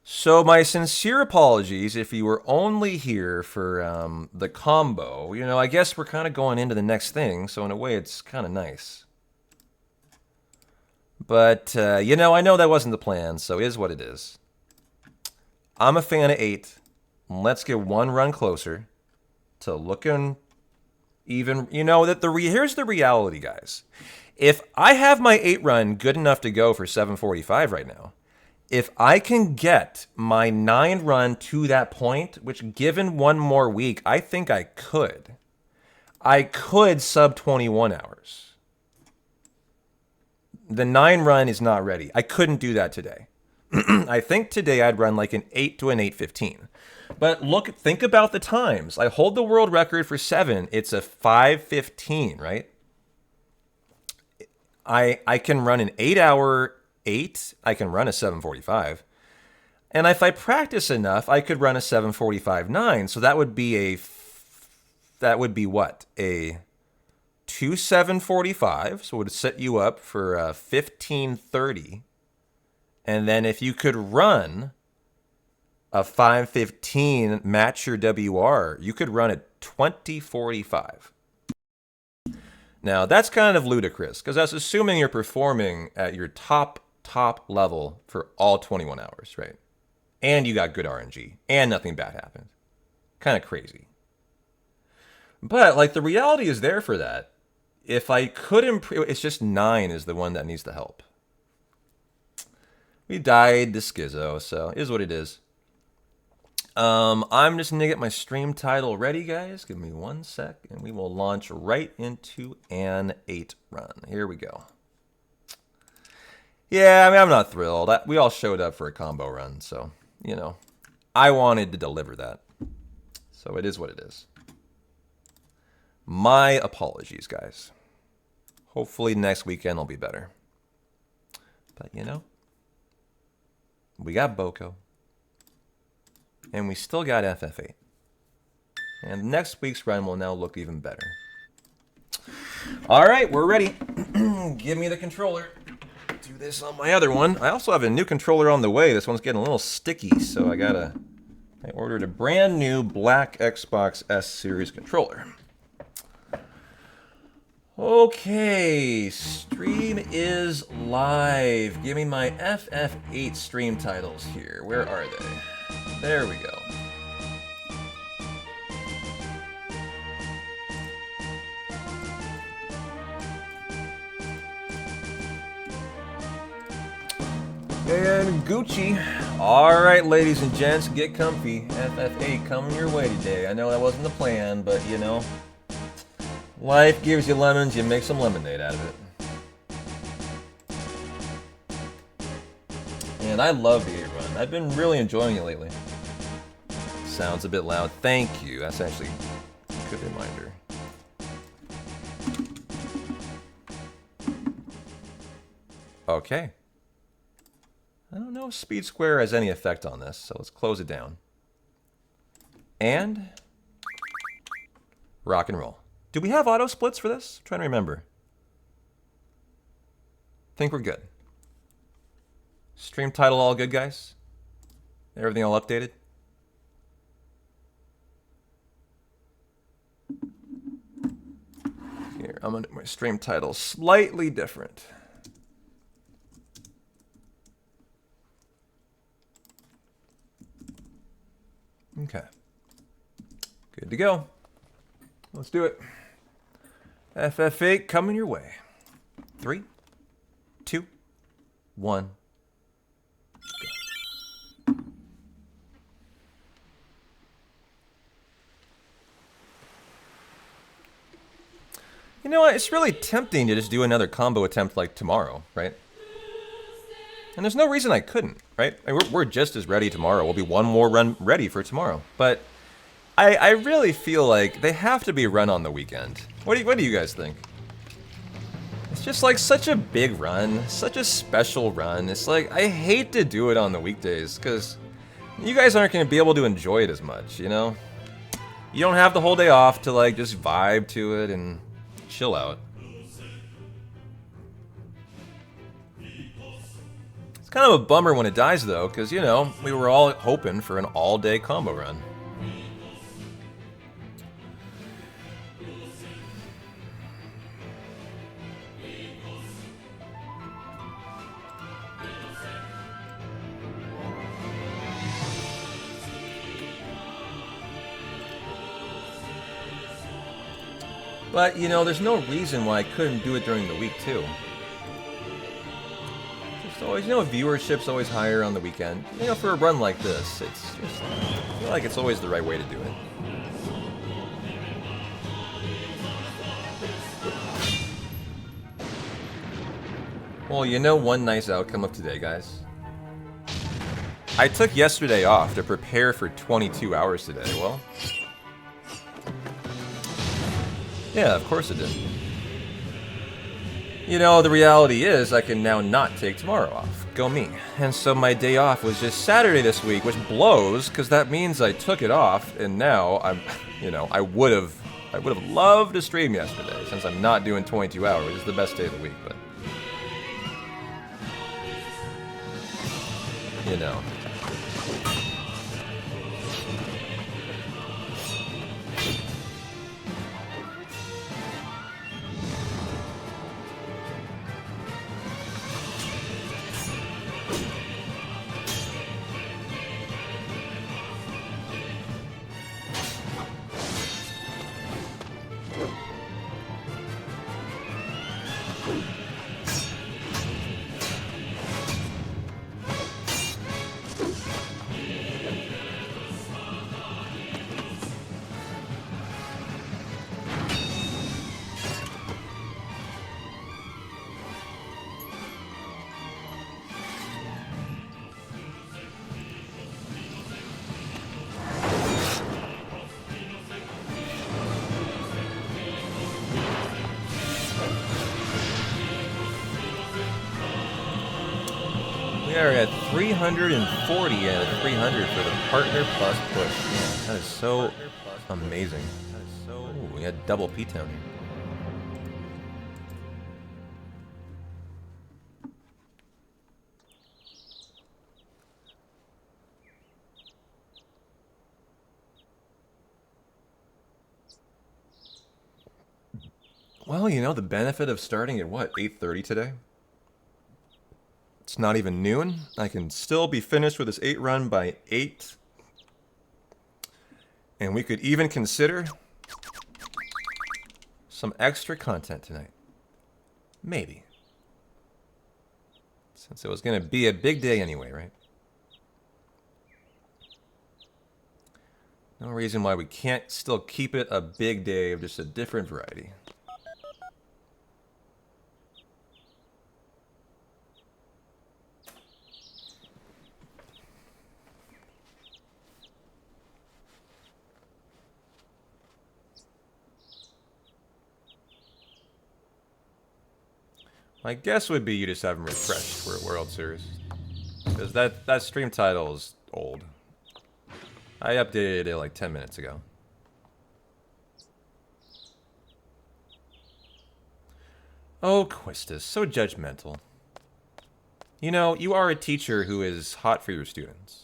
Speaker 1: So my sincere apologies if you were only here for the combo. You know, I guess we're kind of going into the next thing, so in a way it's kind of nice. But, you know, I know that wasn't the plan, so it is what it is. I'm a fan of 8. Let's get one run closer to looking even, you know, that here's the reality, guys. If I have my 8 run good enough to go for 745 right now, if I can get my 9 run to that point, which given one more week, I think I could sub 21 hours. The 9 run is not ready. I couldn't do that today. I think today I'd run like an 8 to an 8:15. But think about the times. I hold the world record for 7. It's a 5:15, right? I can run an 8-hour 8. I can run a 7:45. And if I practice enough, I could run a 7:45-9. So that would be what? A 2 7:45. So it would set you up for 15:30. And then if you could run a 515 match your WR, you could run at 2045. Now, that's kind of ludicrous, because that's assuming you're performing at your top level for all 21 hours, right? And you got good RNG, and nothing bad happened. Kind of crazy. But, like, the reality is there for that. If I could improve, it's just 9 is the one that needs the help. We died to Schizo, so it is what it is. I'm just going to get my stream title ready, guys. Give me 1 sec, and we will launch right into an 8 run. Here we go. Yeah, I mean, I'm not thrilled. We all showed up for a combo run, so, you know, I wanted to deliver that. So it is what it is. My apologies, guys. Hopefully next weekend will be better. But, you know, we got Boko. And we still got FF8. And next week's run will now look even better. All right, we're ready. Give me the controller. Do this on my other one. I also have a new controller on the way. This one's getting a little sticky, so I ordered a brand new black Xbox S Series controller. Okay, stream is live. Give me my FF8 stream titles here. Where are they? There we go. And Gucci. Alright, ladies and gents, get comfy. FF8 coming your way today. I know that wasn't the plan, but you know, life gives you lemons, you make some lemonade out of it. And I love the 8 run. I've been really enjoying it lately. Sounds a bit loud. Thank you. That's actually a good reminder. Okay. I don't know if Speed Square has any effect on this, so let's close it down. And rock and roll. Do we have auto splits for this? I'm trying to remember. Think we're good. Stream title all good, guys? Everything all updated? Here, I'm gonna do my stream title slightly different. Okay. Good to go. Let's do it. FF8 coming your way. 3, 2, 1. You know what? It's really tempting to just do another combo attempt like tomorrow, right? And there's no reason I couldn't, right? I mean, we're just as ready tomorrow. We'll be one more run ready for tomorrow. But I really feel like they have to be run on the weekend. What do you guys think? It's just like such a big run, such a special run. It's like, I hate to do it on the weekdays because you guys aren't going to be able to enjoy it as much, you know? You don't have the whole day off to like just vibe to it and chill out. It's kind of a bummer when it dies though, because you know, we were all hoping for an all-day combo run. But, you know, there's no reason why I couldn't do it during the week, too. Just always, you know, viewership's always higher on the weekend. You know, for a run like this, it's just, I feel like it's always the right way to do it. Well, you know one nice outcome of today, guys? I took yesterday off to prepare for 22 hours today, well... Yeah, of course it did. You know, the reality is I can now not take tomorrow off. Go me. And so my day off was just Saturday this week, which blows, because that means I took it off, and now I'm, you know, I would have loved to stream yesterday, since I'm not doing 22 hours. It's the best day of the week, but... You know. We are at 340 out of 300 for the Partner Plus push. Man, that is so amazing. Ooh, we had double P-Town here. Well, you know, the benefit of starting at what, 8:30 today? It's not even noon. I can still be finished with this 8 run by 8. And we could even consider some extra content tonight. Maybe. Since it was going to be a big day anyway, right? No reason why we can't still keep it a big day of just a different variety. My guess would be you just haven't refreshed for a World Series. Because that stream title is old. I updated it like 10 minutes ago. Oh, Quistis, so judgmental. You know, you are a teacher who is hot for your students.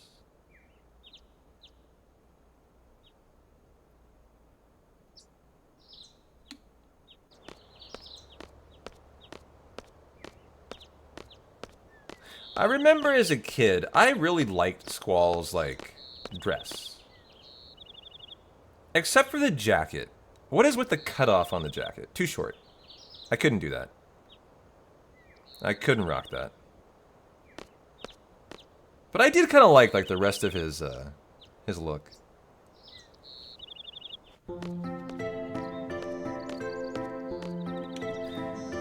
Speaker 1: I remember as a kid, I really liked Squall's, like, dress. Except for the jacket. What is with the cutoff on the jacket? Too short. I couldn't do that. I couldn't rock that. But I did kind of like the rest of his look.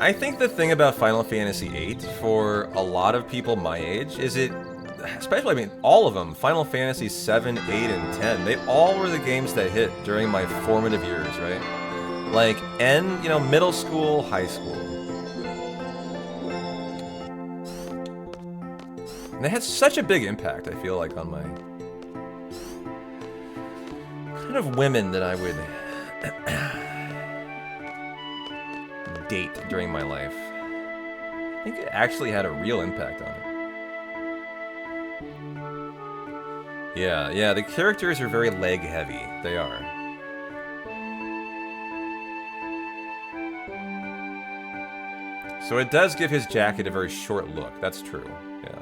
Speaker 1: I think the thing about Final Fantasy VIII for a lot of people my age is especially, I mean, all of them, Final Fantasy 7, 8, and 10, they all were the games that hit during my formative years, right? Like, middle school, high school. And they had such a big impact, I feel like, on my kind of women that I would date during my life. I think it actually had a real impact on it. Yeah, the characters are very leg heavy. They are. So it does give his jacket a very short look. That's true. Yeah.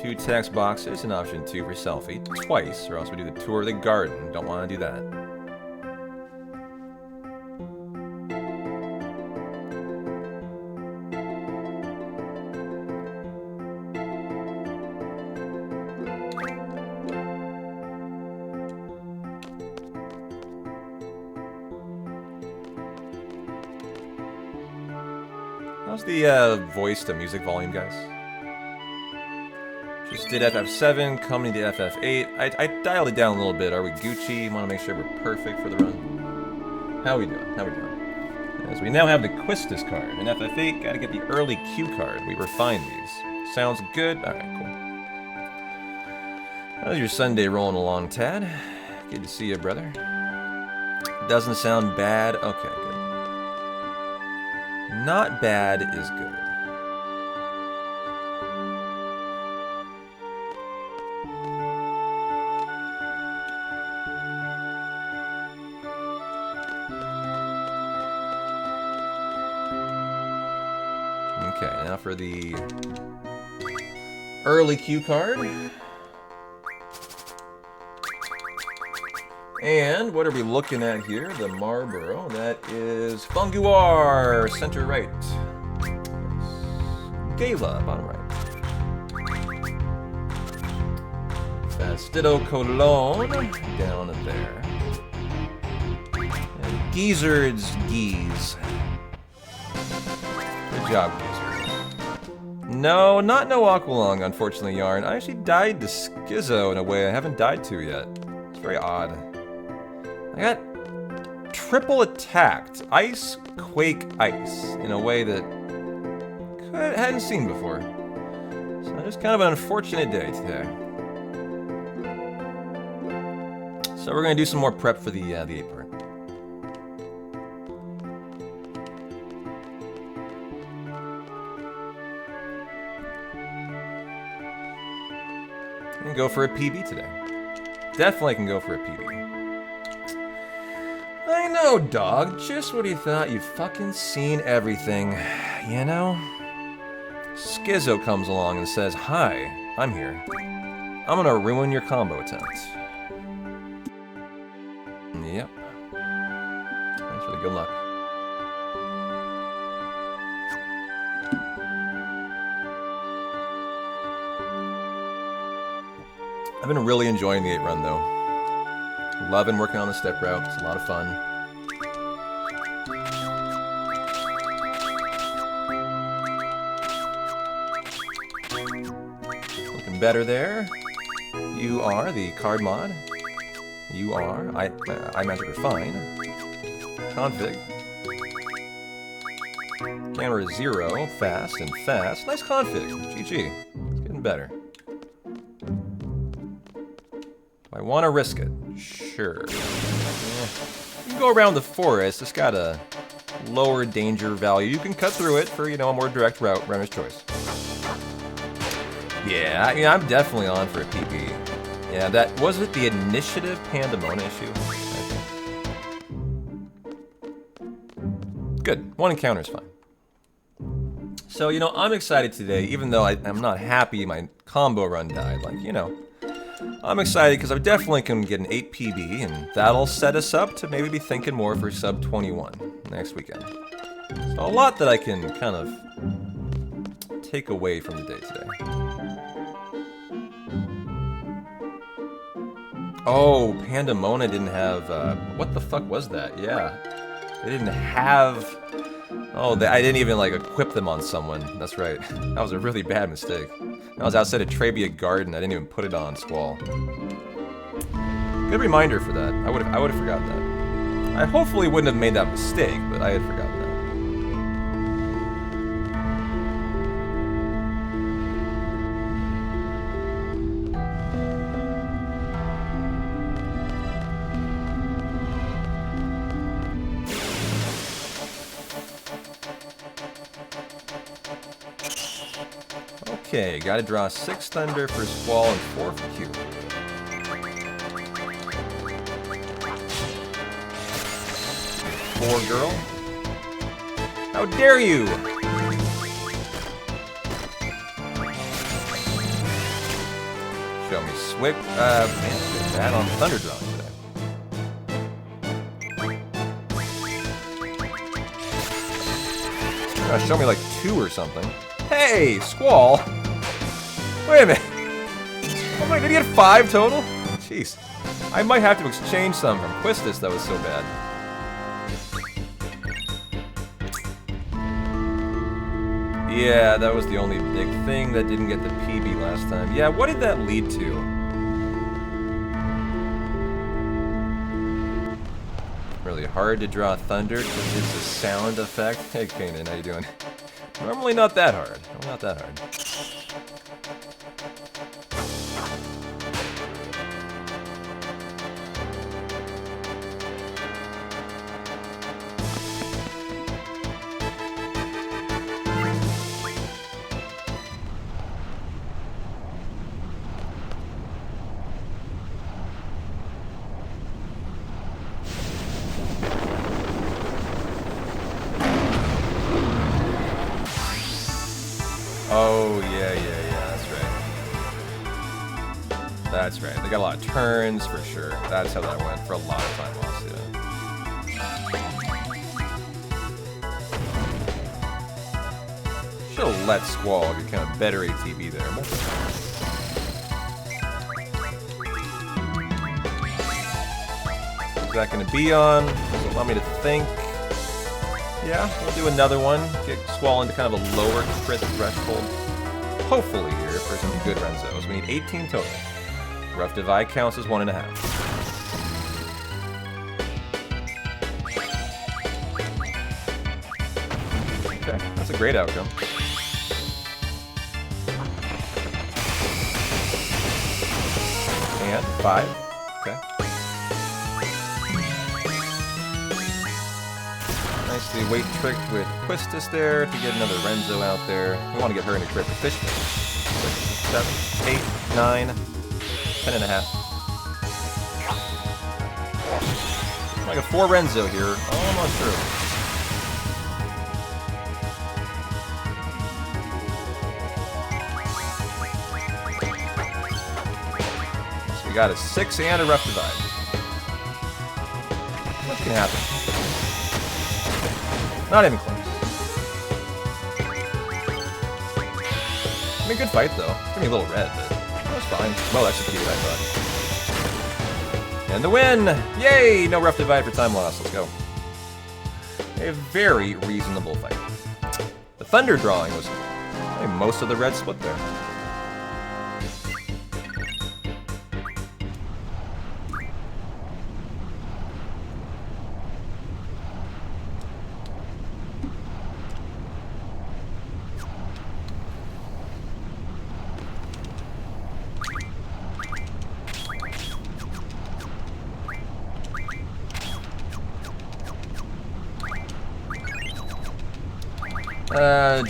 Speaker 1: Two text boxes and option 2 for selfie. Twice, or else we do the tour of the garden. Don't want to do that. How's the voice to music volume, guys? Just did FF7, coming to FF8. I dialed it down a little bit. Are we Gucci? Want to make sure we're perfect for the run. How we doing? As we now have the Quistis card. In FF8, gotta get the early Q card. We refined these. Sounds good? Alright, cool. How's your Sunday rolling along, Tad? Good to see you, brother. Doesn't sound bad. Okay, good. Not bad is good. Okay, now for the early cue card. And what are we looking at here? The Marlboro. That is Funguar, center right. Gala, bottom right. Fastidio Cologne, down there. And Geezard's Geese. Good job, Geezer. No, not no Aqualung, unfortunately, Yarn. I actually died to Schizo in a way I haven't died to yet. It's very odd. I got triple attacked. Ice, Quake, Ice. In a way that I hadn't seen before. So just kind of an unfortunate day today. So we're going to do some more prep for the 8 part. And go for a PB today. Definitely can go for a PB. I know, dog. Just what you thought. You've fucking seen everything. You know? Schizo comes along and says, "Hi, I'm here. I'm gonna ruin your combo attempt." Yep. Thanks for the good luck. I've been really enjoying the 8 run though. Loving working on the step route. It's a lot of fun. Looking better there. You are the card mod. You are. I magic refine. Config. Camera 0. Fast and fast. Nice config. GG. It's getting better. Do I want to risk it? Sure. You can go around the forest. It's got a lower danger value. You can cut through it for, you know, a more direct route. Runner's choice. Yeah, I'm definitely on for a PB. Yeah, that was it. The initiative Pandemona issue. Good. 1 encounter is fine. So, you know, I'm excited today, even though I'm not happy my combo run died. Like, you know, I'm excited because I definitely can get an 8 PB, and that'll set us up to maybe be thinking more for sub 21 next weekend. So a lot that I can kind of take away from the day today. Oh, Pandemona didn't have, what the fuck was that? Yeah. They didn't have, I didn't even, like, equip them on someone. That's right. That was a really bad mistake. I was outside of Trebia Garden, I didn't even put it on Squall. Good reminder for that. I would have forgotten that. I hopefully wouldn't have made that mistake, but I had forgotten that. Okay, gotta draw 6 Thunder for Squall and 4 for Q. Poor girl. How dare you! Show me Swick. Man, bad on Thunder drawing today. Show me like 2 or something. Hey, Squall! Wait a minute. Oh my, did he get 5 total? Jeez. I might have to exchange some from Quistis, that was so bad. Yeah, that was the only big thing that didn't get the PB last time. Yeah, what did that lead to? Really hard to draw Thunder because it's a sound effect. Hey, Kanan, how you doing? Normally not that hard. Not that hard. That's right. They got a lot of turns for sure. That's how that went for a lot of time loss, yeah. Should've let Squall get kind of better ATB there. Is that going to be on? Does it allow me to think? Yeah, we'll do another one. Get Squall into kind of a lower crit threshold. Hopefully here for some good Renzos. We need 18 total. Rough Divide counts as 1.5. Okay, that's a great outcome. And 5. Okay. Nicely weight tricked with Quistis there to get another Renzo out there. We want to get her into crit for fish. 6, 7, 8, 9, 10.5. Like a 4 Renzo here. Almost through. So we got a 6 and a Rough Divide. What can happen? Not even close. I mean, good fight, though. It's gonna be a little red, but that was fine. Well executed, I thought. And the win! Yay! No Rough Divide for time loss. Let's go. A very reasonable fight. The Thunder drawing was, I think, most of the red split there.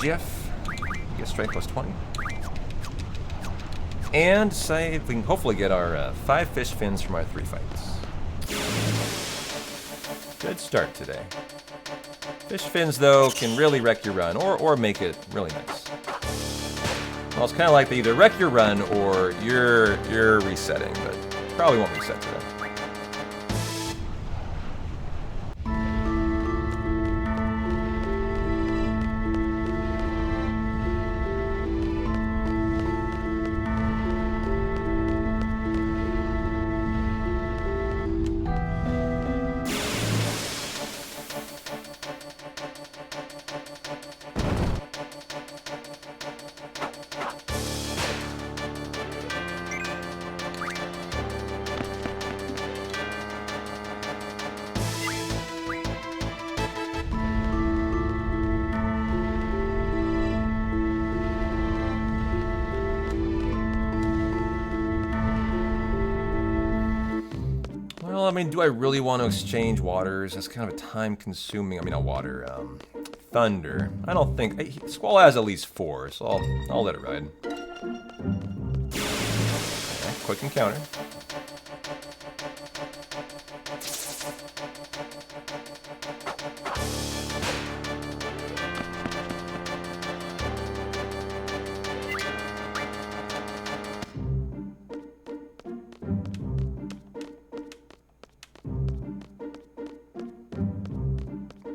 Speaker 1: Jeff, get strength plus 20. And say if we can hopefully get our 5 fish fins from our 3 fights. Good start today. Fish fins, though, can really wreck your run, or make it really nice. Well, it's kind of like they either wreck your run or you're resetting, but probably won't reset today. Well, I mean, do I really want to exchange waters? That's kind of a time-consuming. I mean, not water. Thunder. I don't think Squall has at least 4, so I'll let it ride. Okay, quick encounter.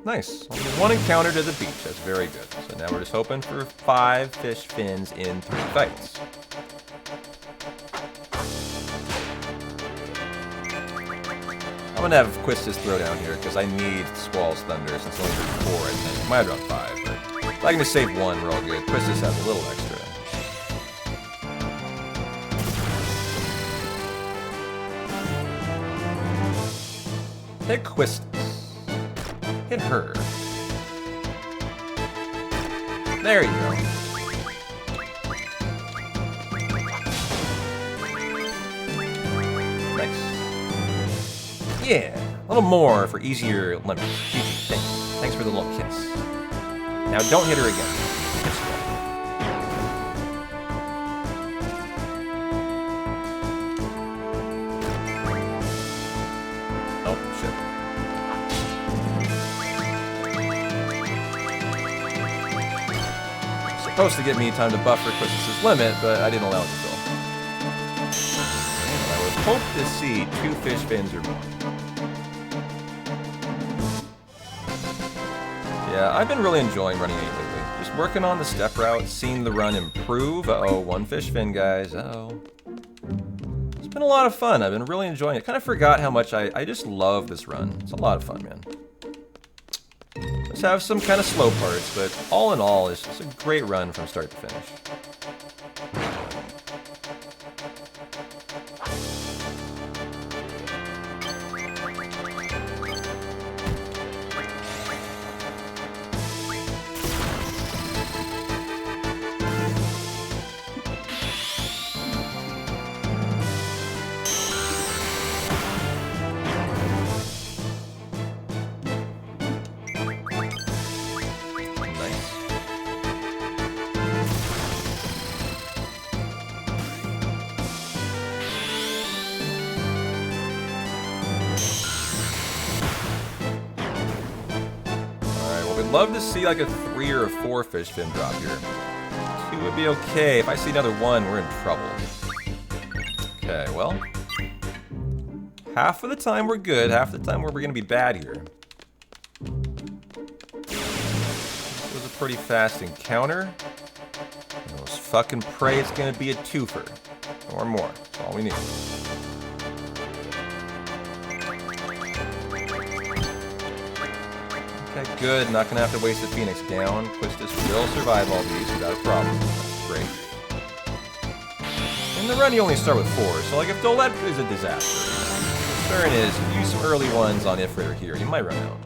Speaker 1: Nice. Only 1 encounter to the beach. That's very good. So now we're just hoping for 5 fish fins in 3 fights. I'm gonna have Quistis throw down here because I need Squall's Thunder since it's only 4, I think. Might have dropped 5, but if I can just save 1, we're all good. Quistis has a little extra. Hit Quistis. Hit her. There you go. Nice. Yeah, a little more for easier limits. Thanks for the little kiss. Now don't hit her again. Oh, shit. Supposed to give me time to buffer Quistis' limit, but I didn't allow it to fill. hope to see 2 fish fins or more. Yeah, I've been really enjoying running 8 lately. Just working on the step route, seeing the run improve. Uh-oh, 1 fish fin, guys. Uh-oh. It's been a lot of fun. I've been really enjoying it. Kind of forgot how much I just love this run. It's a lot of fun, man. Let's have some kind of slow parts, but all in all, it's a great run from start to finish. Love to see like a 3 or a 4 fish fin drop here. 2 would be okay. If I see another 1, we're in trouble. Okay, well. Half of the time we're good, half of the time we're gonna be bad here. This was a pretty fast encounter. And let's fucking pray it's gonna be a 2-fer. Or more. That's all we need. Okay, good. Not gonna have to waste the Phoenix down. Quistis will survive all these without a problem. That's great. In the run, you only start with 4, so like if Dolette is a disaster, concern is use some early ones on Ifrit here. You might run out.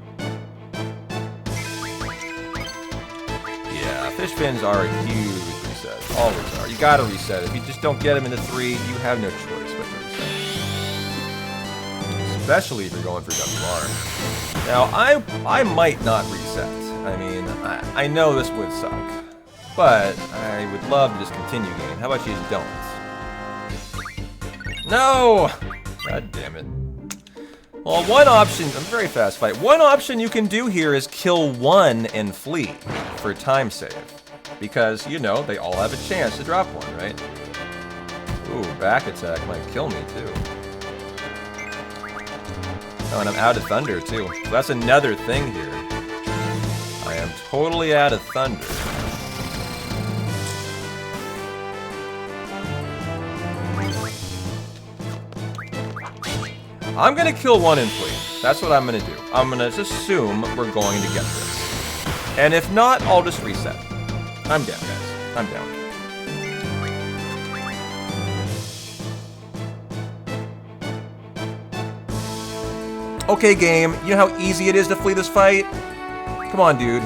Speaker 1: Yeah, fish fins are a huge reset. Always are. You gotta reset. If you just don't get them into 3, you have no choice but to reset. Especially if you're going for WR. Now, I might not reset. I mean, I know this would suck. But I would love to just continue game. How about you just don't? No! God damn it. Well, one option, a very fast fight. One option you can do here is kill 1 and flee for time save. Because, you know, they all have a chance to drop 1, right? Ooh, back attack might kill me too. Oh, and I'm out of thunder, too. So that's another thing here. I am totally out of thunder. I'm gonna kill 1 and flee. That's what I'm gonna do. I'm gonna just assume we're going to get this. And if not, I'll just reset. I'm down, guys. I'm down. Okay, game, you know how easy it is to flee this fight? Come on, dude.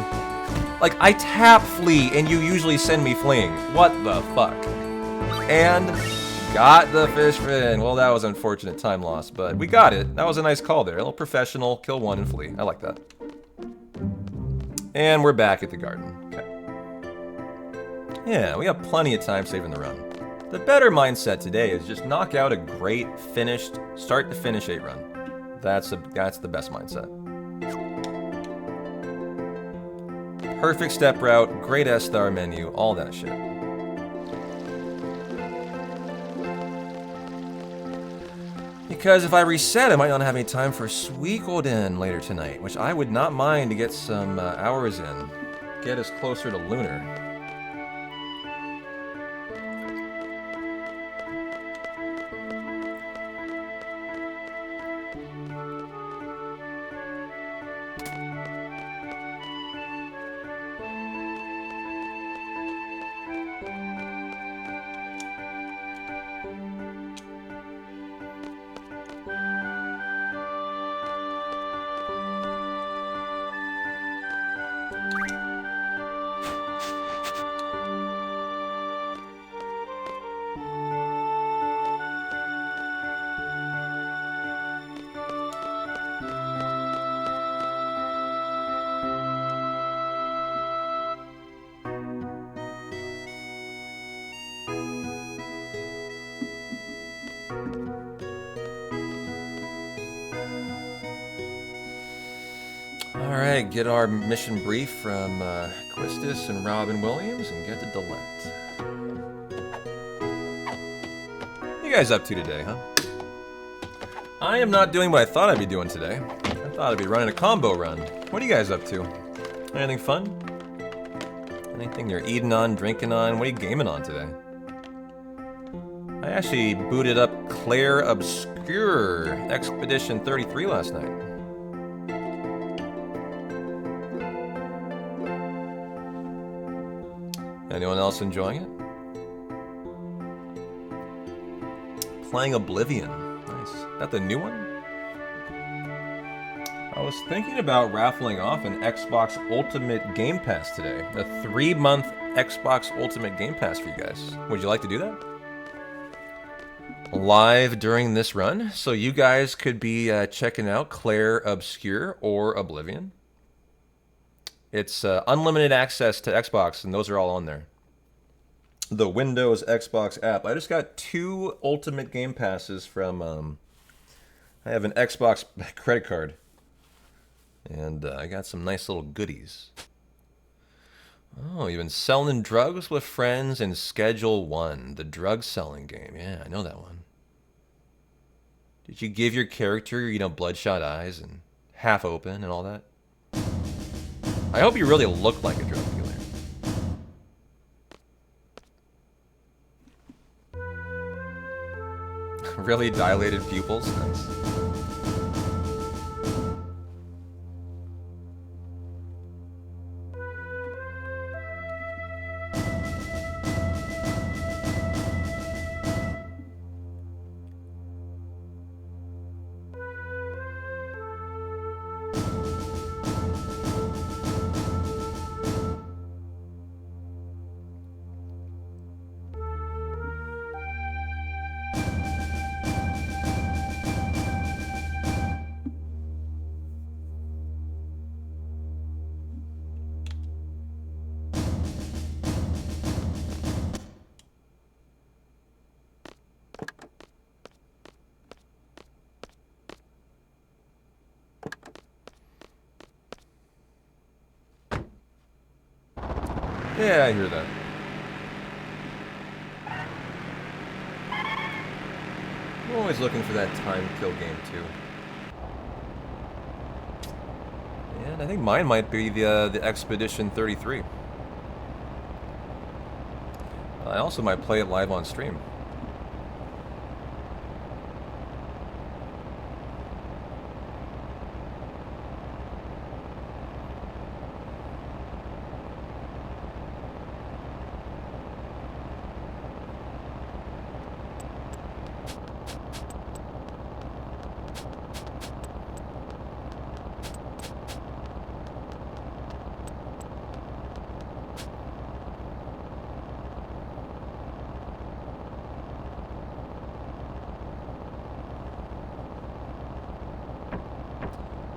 Speaker 1: Like, I tap flee, and you usually send me fleeing. What the fuck? And got the fish fin. Well, that was unfortunate time loss, but we got it. That was a nice call there. A little professional. Kill 1 and flee. I like that. And we're back at the garden. Okay. Yeah, we got plenty of time saving the run. The better mindset today is just knock out a great, finished, start-to-finish 8 run. That's the best mindset. Perfect step route, great S-star menu, all that shit. Because if I reset, I might not have any time for Suikoden later tonight, which I would not mind to get some hours in. Get us closer to Lunar. Alright, get our mission brief from Quistis and Robin Williams and get to Dolette. What you guys up to today, huh? I am not doing what I thought I'd be doing today. I thought I'd be running a combo run. What are you guys up to? Anything fun? Anything you're eating on, drinking on? What are you gaming on today? I actually booted up Claire Obscure Expedition 33 last night. Anyone else enjoying it? Playing Oblivion. Nice. That the new one? I was thinking about raffling off an Xbox Ultimate Game Pass today. A 3-month Xbox Ultimate Game Pass for you guys. Would you like to do that? Live during this run, so you guys could be checking out Claire Obscure or Oblivion. It's unlimited access to Xbox, and those are all on there. The Windows Xbox app. I just got 2 Ultimate Game Passes from... I have an Xbox credit card. And I got some nice little goodies. Oh, you've been selling drugs with friends in Schedule 1. The drug selling game. Yeah, I know that one. Did you give your character, bloodshot eyes and half open and all that? I hope you really look like a drug dealer. Really dilated pupils? Nice. Yeah, I hear that. I'm always looking for that time kill game too. And I think mine might be the Expedition 33. I also might play it live on stream.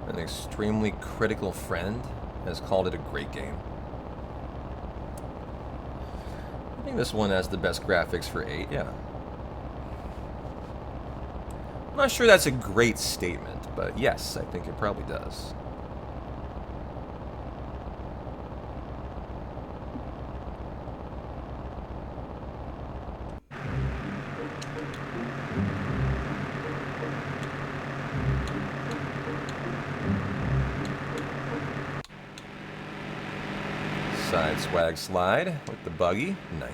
Speaker 1: An extremely critical friend has called it a great game. I think this one has the best graphics for 8, yeah. I'm not sure that's a great statement, but yes, I think it probably does. Side swag slide with the buggy. Nice.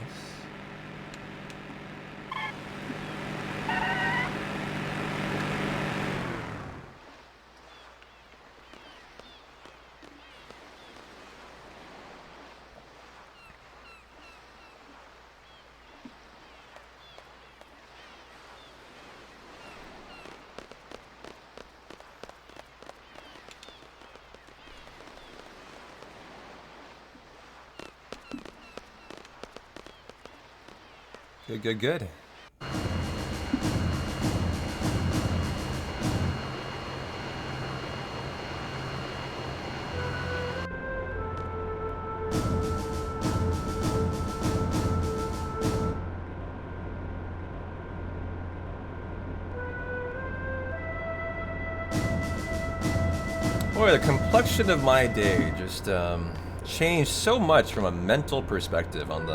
Speaker 1: Good, good, good. Boy, the complexion of my day just changed so much from a mental perspective on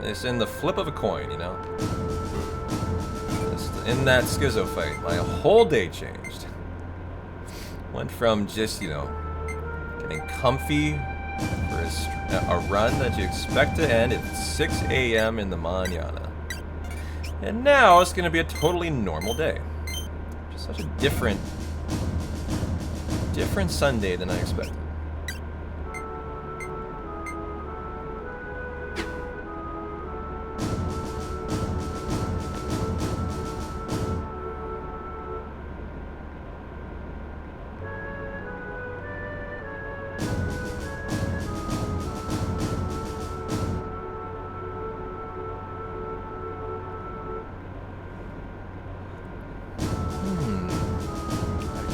Speaker 1: it's in the flip of a coin, you know? Just in that schizo fight, my whole day changed. Went from just, getting comfy for a run that you expect to end at 6 a.m. in the mañana. And now it's going to be a totally normal day. Just such a different Sunday than I expected.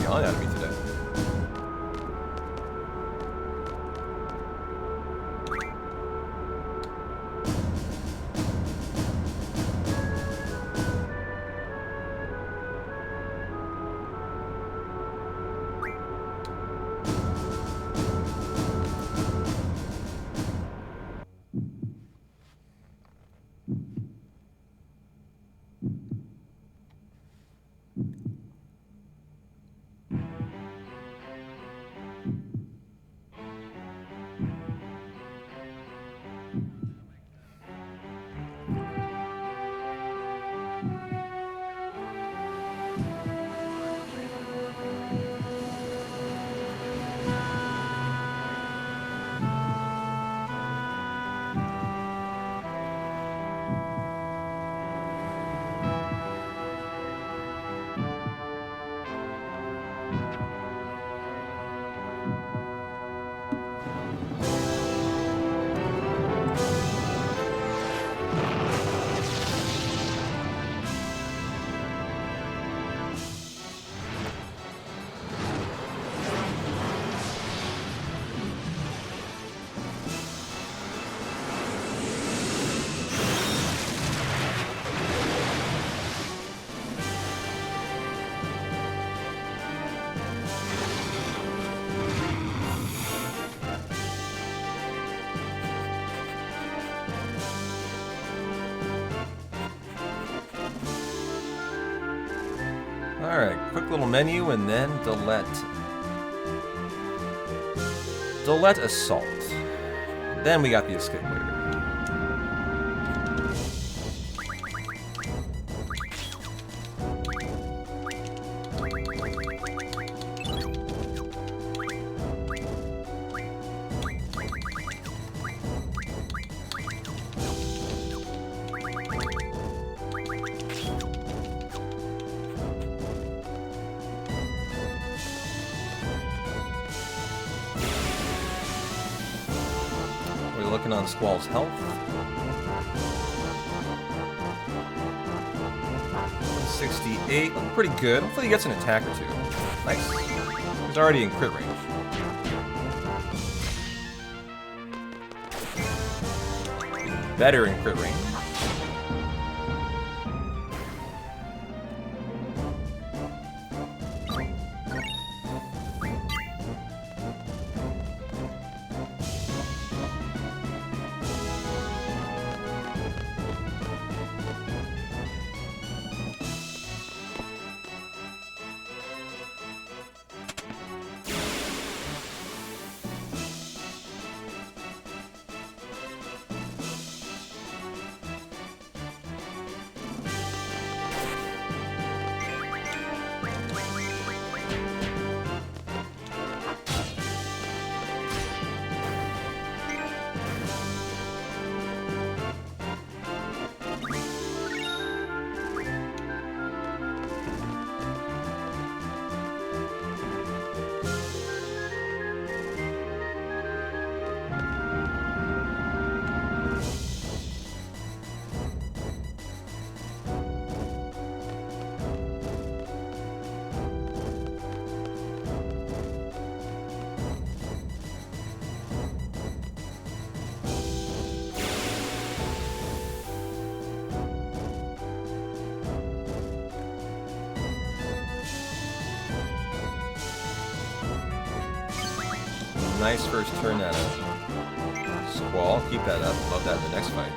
Speaker 1: Yelling at me today. Alright, quick little menu and then delete. Delete assault. Then we got the escape later. Looking on Squall's health. 168, looking pretty good. Hopefully he gets an attack or two. Nice. He's already in crit range. Better in crit range. Nice first turn at a Squall. Keep that up. Love that in the next fight.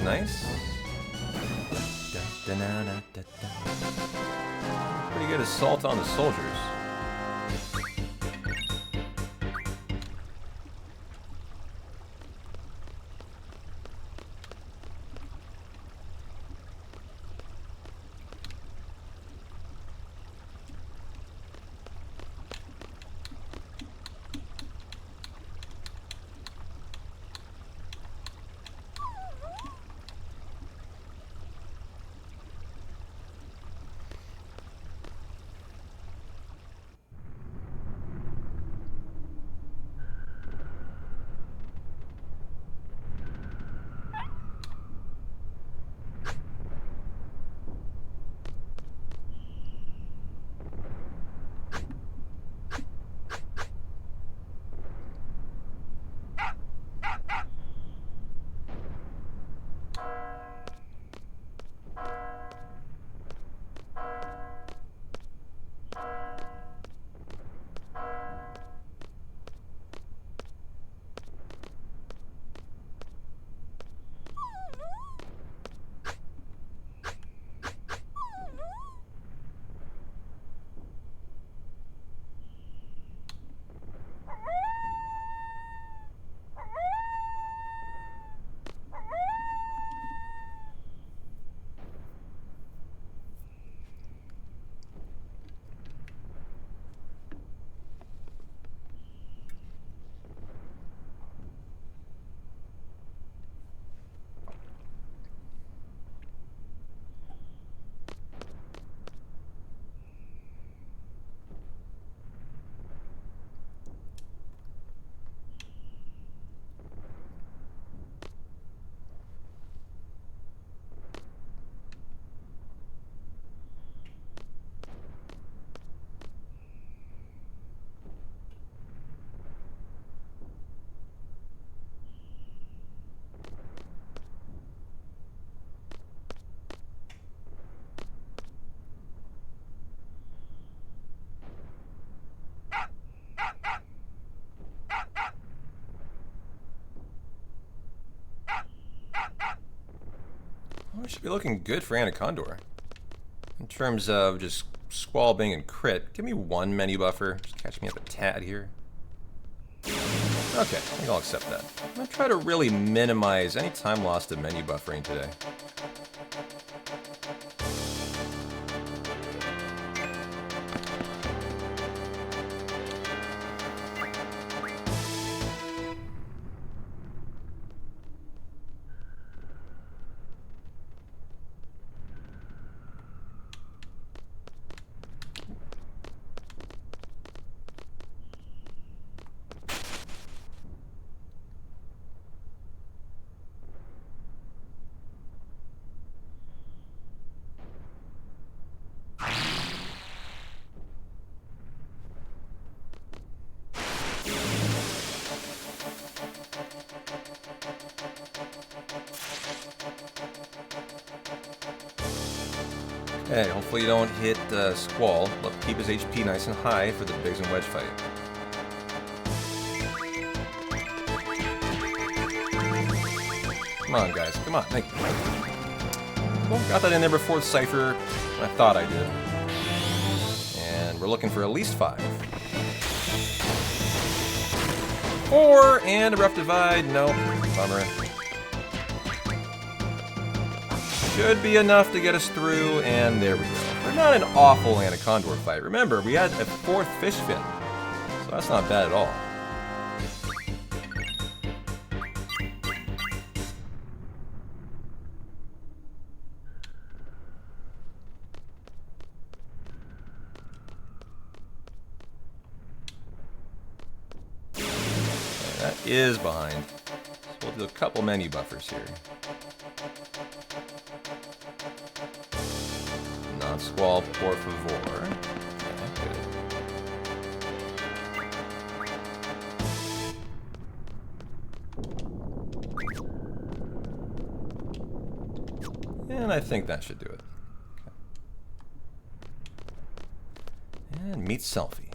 Speaker 1: Nice, nice. Pretty good assault on the soldiers. Well, we should be looking good for Anacondor. In terms of just Squall being in crit, give me one menu buffer. Just catch me up a tad here. Okay, I think I'll accept that. I'm going to try to really minimize any time lost to menu buffering today. Okay, hopefully you don't hit Squall. Let's keep his HP nice and high for the Biggs and Wedge fight. Come on, guys. Come on. Thank you. Well, got that in there before Cypher. I thought I did. And we're looking for at least 5. 4 and a rough divide. No. Bummer. Should be enough to get us through, and there we go. We're not an awful Anacondor fight. Remember, we had a 4th fish fin, so that's not bad at all. Okay, that is behind. So we'll do a couple menu buffers here. Squall, por favor. Okay, good. And I think that should do it. Okay. And meet Selfie.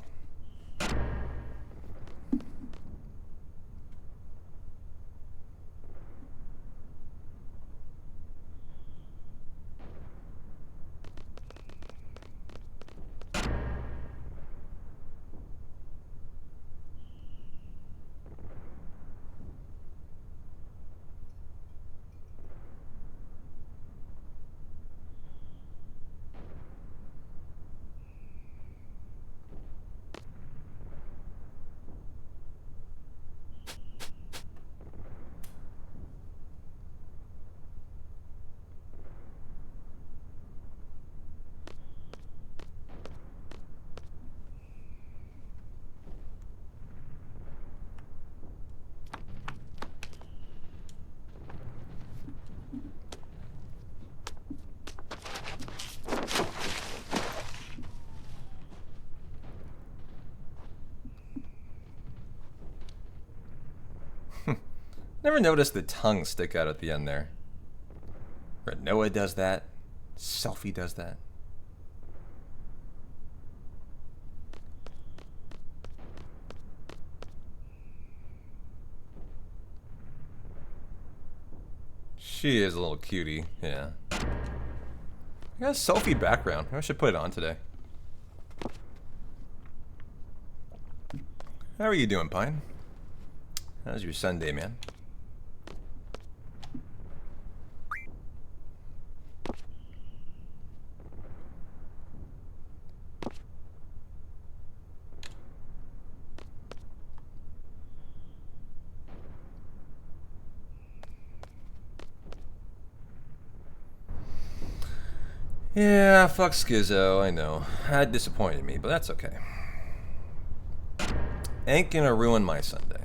Speaker 1: Never noticed the tongue stick out at the end there. Renoa does that. Selfie does that. She is a little cutie, yeah. I got a selfie background. I should put it on today. How are you doing, Pine? How's your Sunday, man? Yeah, fuck Skizzo, I know. That disappointed me, but that's okay. Ain't gonna ruin my Sunday.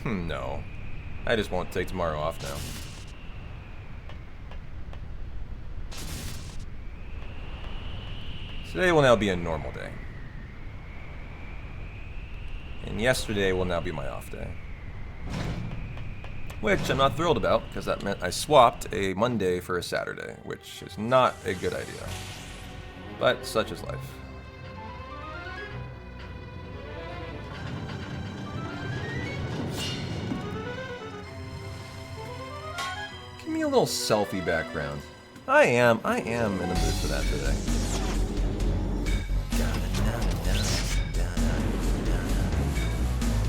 Speaker 1: No. I just won't take tomorrow off now. Today will now be a normal day. And yesterday will now be my off day. Which I'm not thrilled about, because that meant I swapped a Monday for a Saturday, which is not a good idea. But such is life. Give me a little selfie background. I am in the mood for that today.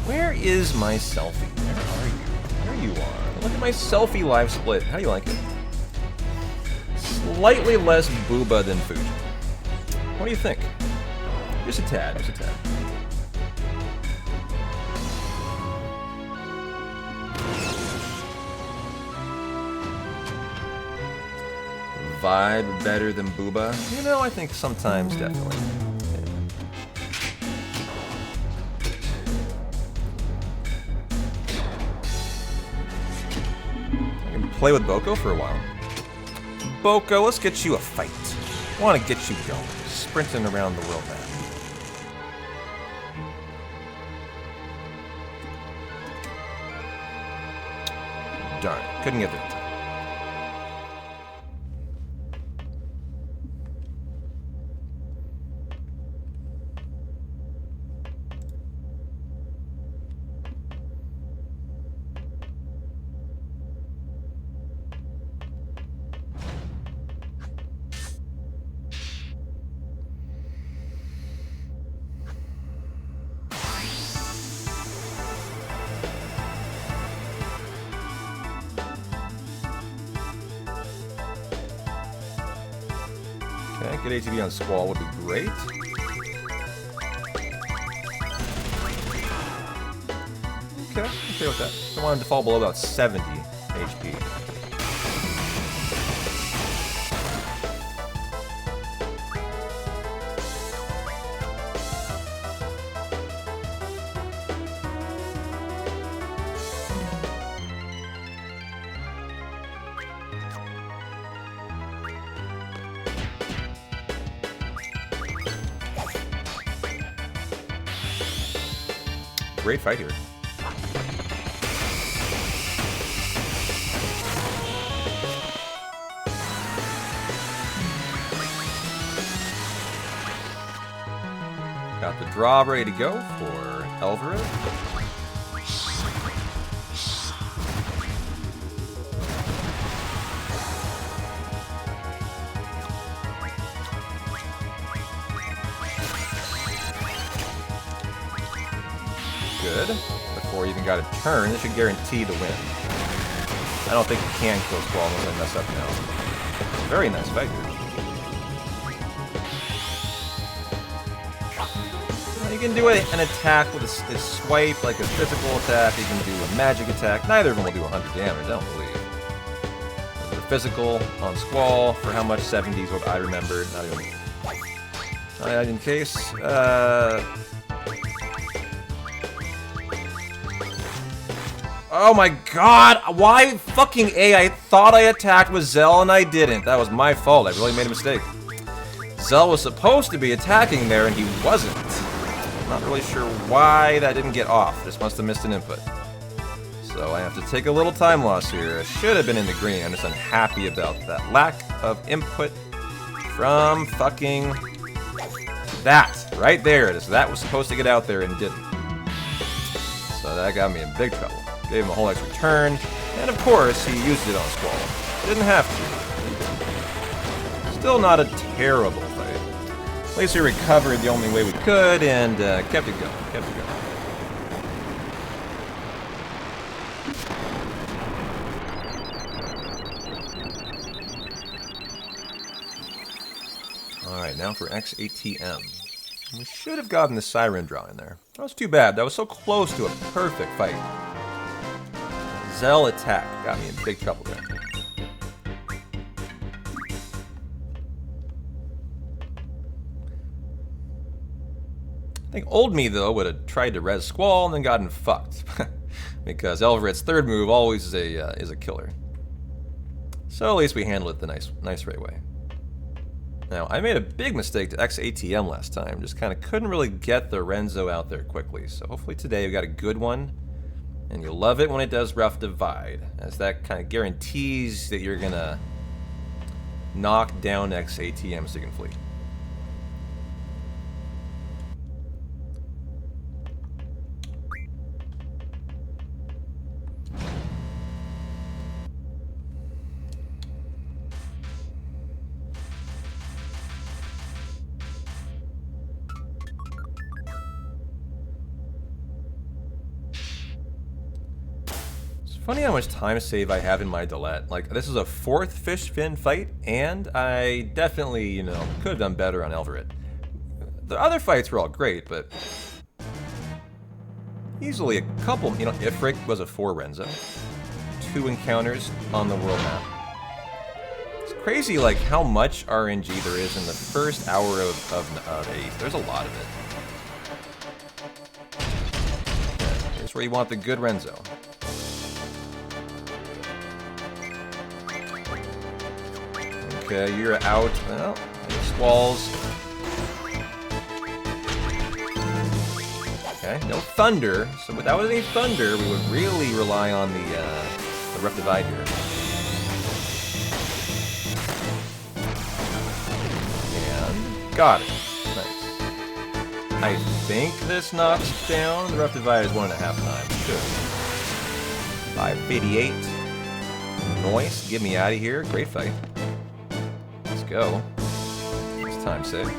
Speaker 1: Where is my selfie? Where are you? There you are. Look at my selfie live split. How do you like it? Slightly less booba than Fuji. What do you think? Just a tad, just a tad. Vibe better than booba? You know, I think sometimes definitely. I can play with Boko for a while. Boko, let's get you a fight. I want to get you going. Sprinting around the world map. Darn, couldn't get there in time. Okay, good ATB on Squall would be great. Okay with that. Don't want him to fall below about 70 HP. Great fight here. Got the draw ready to go for Elvira. Good. Before you even got a turn, this should guarantee the win. I don't think you can kill Squall unless I mess up now. Very nice fight here. You can do an attack with a swipe, like a physical attack. You can do a magic attack. Neither of them will do 100 damage, I don't believe. The physical on Squall, for how much? 70 is what I remember. Not in case. Oh my god! Why fucking A? I thought I attacked with Zell and I didn't. That was my fault. I really made a mistake. Zell was supposed to be attacking there and he wasn't. Not really sure why that didn't get off. Just must have missed an input. So I have to take a little time loss here. I should have been in the green. I'm just unhappy about that lack of input from fucking that. Right there it is. That was supposed to get out there and didn't. So that got me in big trouble. Gave him a whole extra turn. And of course, he used it on Squall. Didn't have to. Still not a terrible fight. At least we recovered the only way we could and kept it going. Kept it going. Alright, now for XATM. We should have gotten the Siren draw in there. That was too bad. That was so close to a perfect fight. Zell attack got me in big trouble there. I think old me, though, would have tried to res Squall and then gotten fucked. Because Elveret's third move always is a killer. So at least we handled it the nice right way. Now, I made a big mistake to XATM last time. Just kind of couldn't really get the Renzo out there quickly. So hopefully today we got a good one. And you'll love it when it does Rough Divide, as that kind of guarantees that you're going to knock down XATM so you can flee. Funny how much time save I have in my delete. Like, this is a 4th fish fin fight, and I definitely, could have done better on Elveret. The other fights were all great, but easily a couple. Ifrik was a 4 Renzo. 2 encounters on the world map. It's crazy, like, how much RNG there is in the first hour of 8. There's a lot of it. Yeah, here's where you want the good Renzo. Okay, you're out. Well, Squalls. Okay, no thunder. So without any thunder, we would really rely on the Rough Divide here. And got it. Nice. I think this knocks down. The Rough Divide is 1.5 times. Good. 588. Noise. Get me out of here. Great fight. Go. It's time save.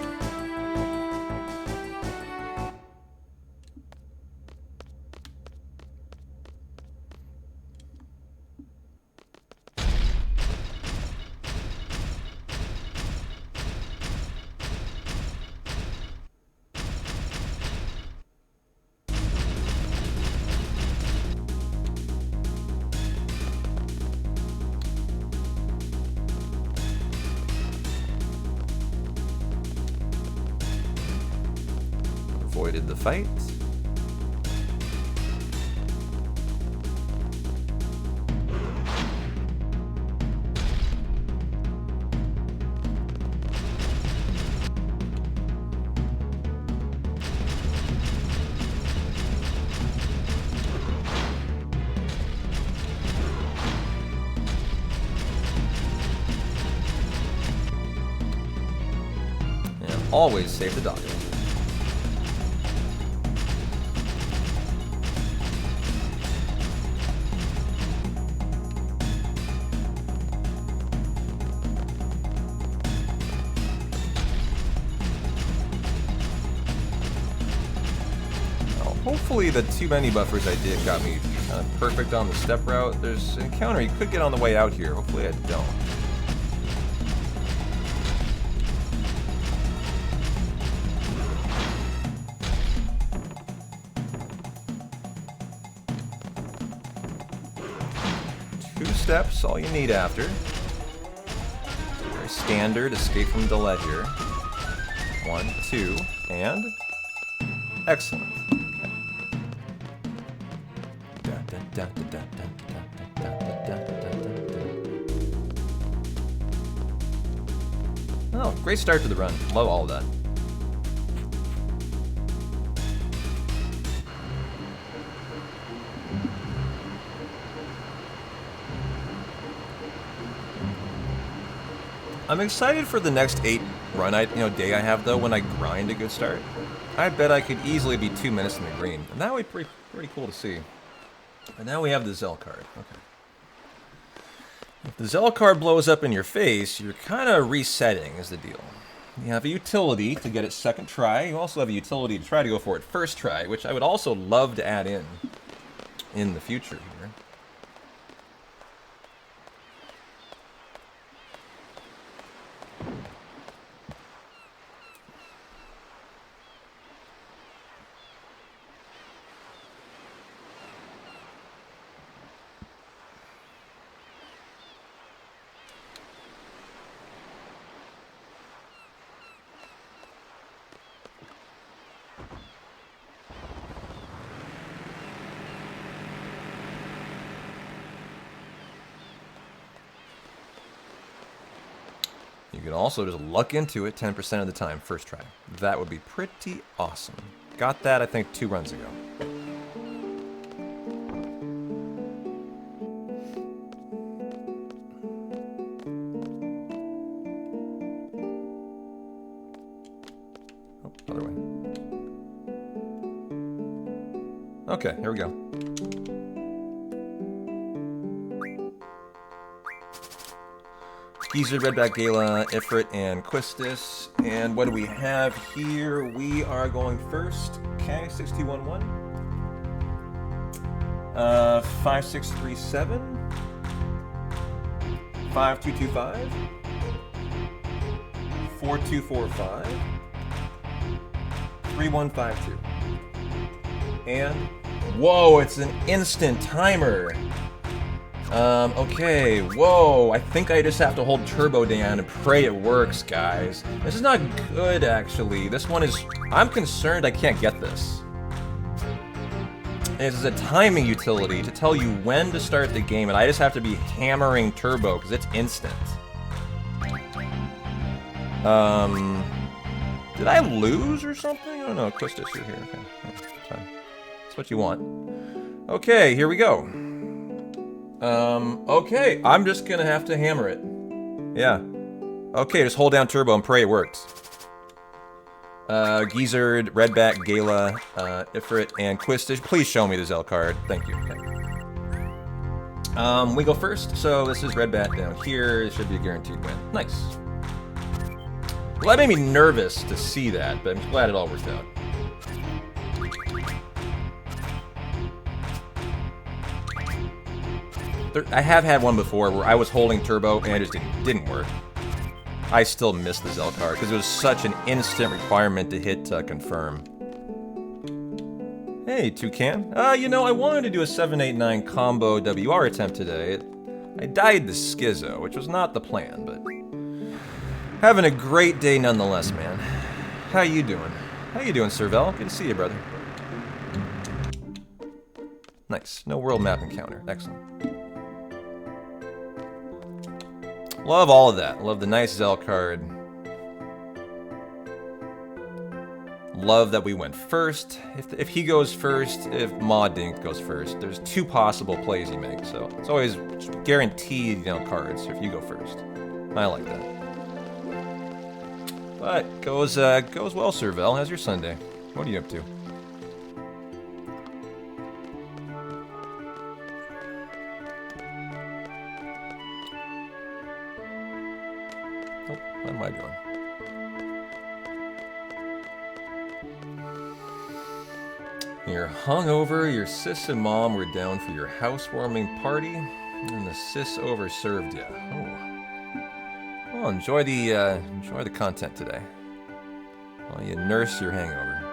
Speaker 1: Avoided the fight. And always save the dog. Hopefully the too many buffers I did got me kind of perfect on the step route. There's an encounter you could get on the way out here. Hopefully I don't. 2 steps, all you need after. Very standard, escape from the lead here. 1, 2, and... excellent. Oh, great start to the run. Love all of that. I'm excited for the next 8 run day I have though when I grind a good start. I bet I could easily be 2 minutes in the green, and that would be pretty cool to see. And now we have the Zell card. Okay. If the Zell card blows up in your face, you're kind of resetting is the deal. You have a utility to get it second try. You also have a utility to try to go for it first try, which I would also love to add in the future here. You can also just luck into it 10% of the time, first try. That would be pretty awesome. Got that, I think, 2 runs ago. Oh, other way. Okay, here we go. Geezer, Redback, Gala, Ifrit, and Quistis. And what do we have here? We are going first. Okay, 6211. 5637. 5225. 4245. 3152. And, whoa, it's an instant timer. Okay, whoa, I think I just have to hold turbo down and pray it works, guys. This is not good, actually. This one is... I'm concerned I can't get this. This is a timing utility to tell you when to start the game, and I just have to be hammering turbo, because it's instant. Did I lose or something? Oh no, Quistis, you're here. Okay, fine. That's what you want. Okay, here we go. Okay, I'm just gonna have to hammer it. Yeah. Okay, just hold down turbo and pray it works. Geezer, Redback, Gala, Ifrit, and Quistis. Please show me the Zell card. Thank you. Okay. We go first, so this is Redback down here. It should be a guaranteed win. Nice. Well, that made me nervous to see that, but I'm glad it all worked out. I have had one before where I was holding turbo and it just didn't work. I still missed the Zell card because it was such an instant requirement to hit confirm. Hey, Toucan. You know, I wanted to do a 789 combo WR attempt today. I died the Schizo, which was not the plan, but... having a great day nonetheless, man. How you doing? How you doing, Servel? Good to see you, brother. Nice. No world map encounter. Excellent. Love all of that. Love the nice Zell card. Love that we went first. If he goes first, if Ma Dink goes first, there's 2 possible plays you make. So it's always guaranteed, cards if you go first. I like that. But goes well, Servel. How's your Sunday? What are you up to? What am I doing? You're hungover, your sis and mom were down for your housewarming party, and the sis overserved you. Oh. Well, enjoy the content today while you nurse your hangover.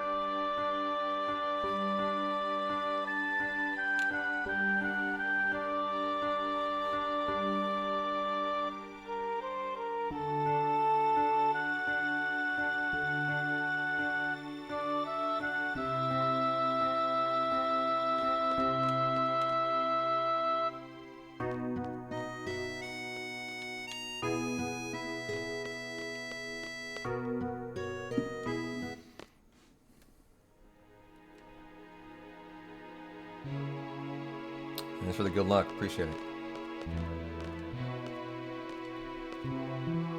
Speaker 1: Thanks for the good luck. Appreciate it.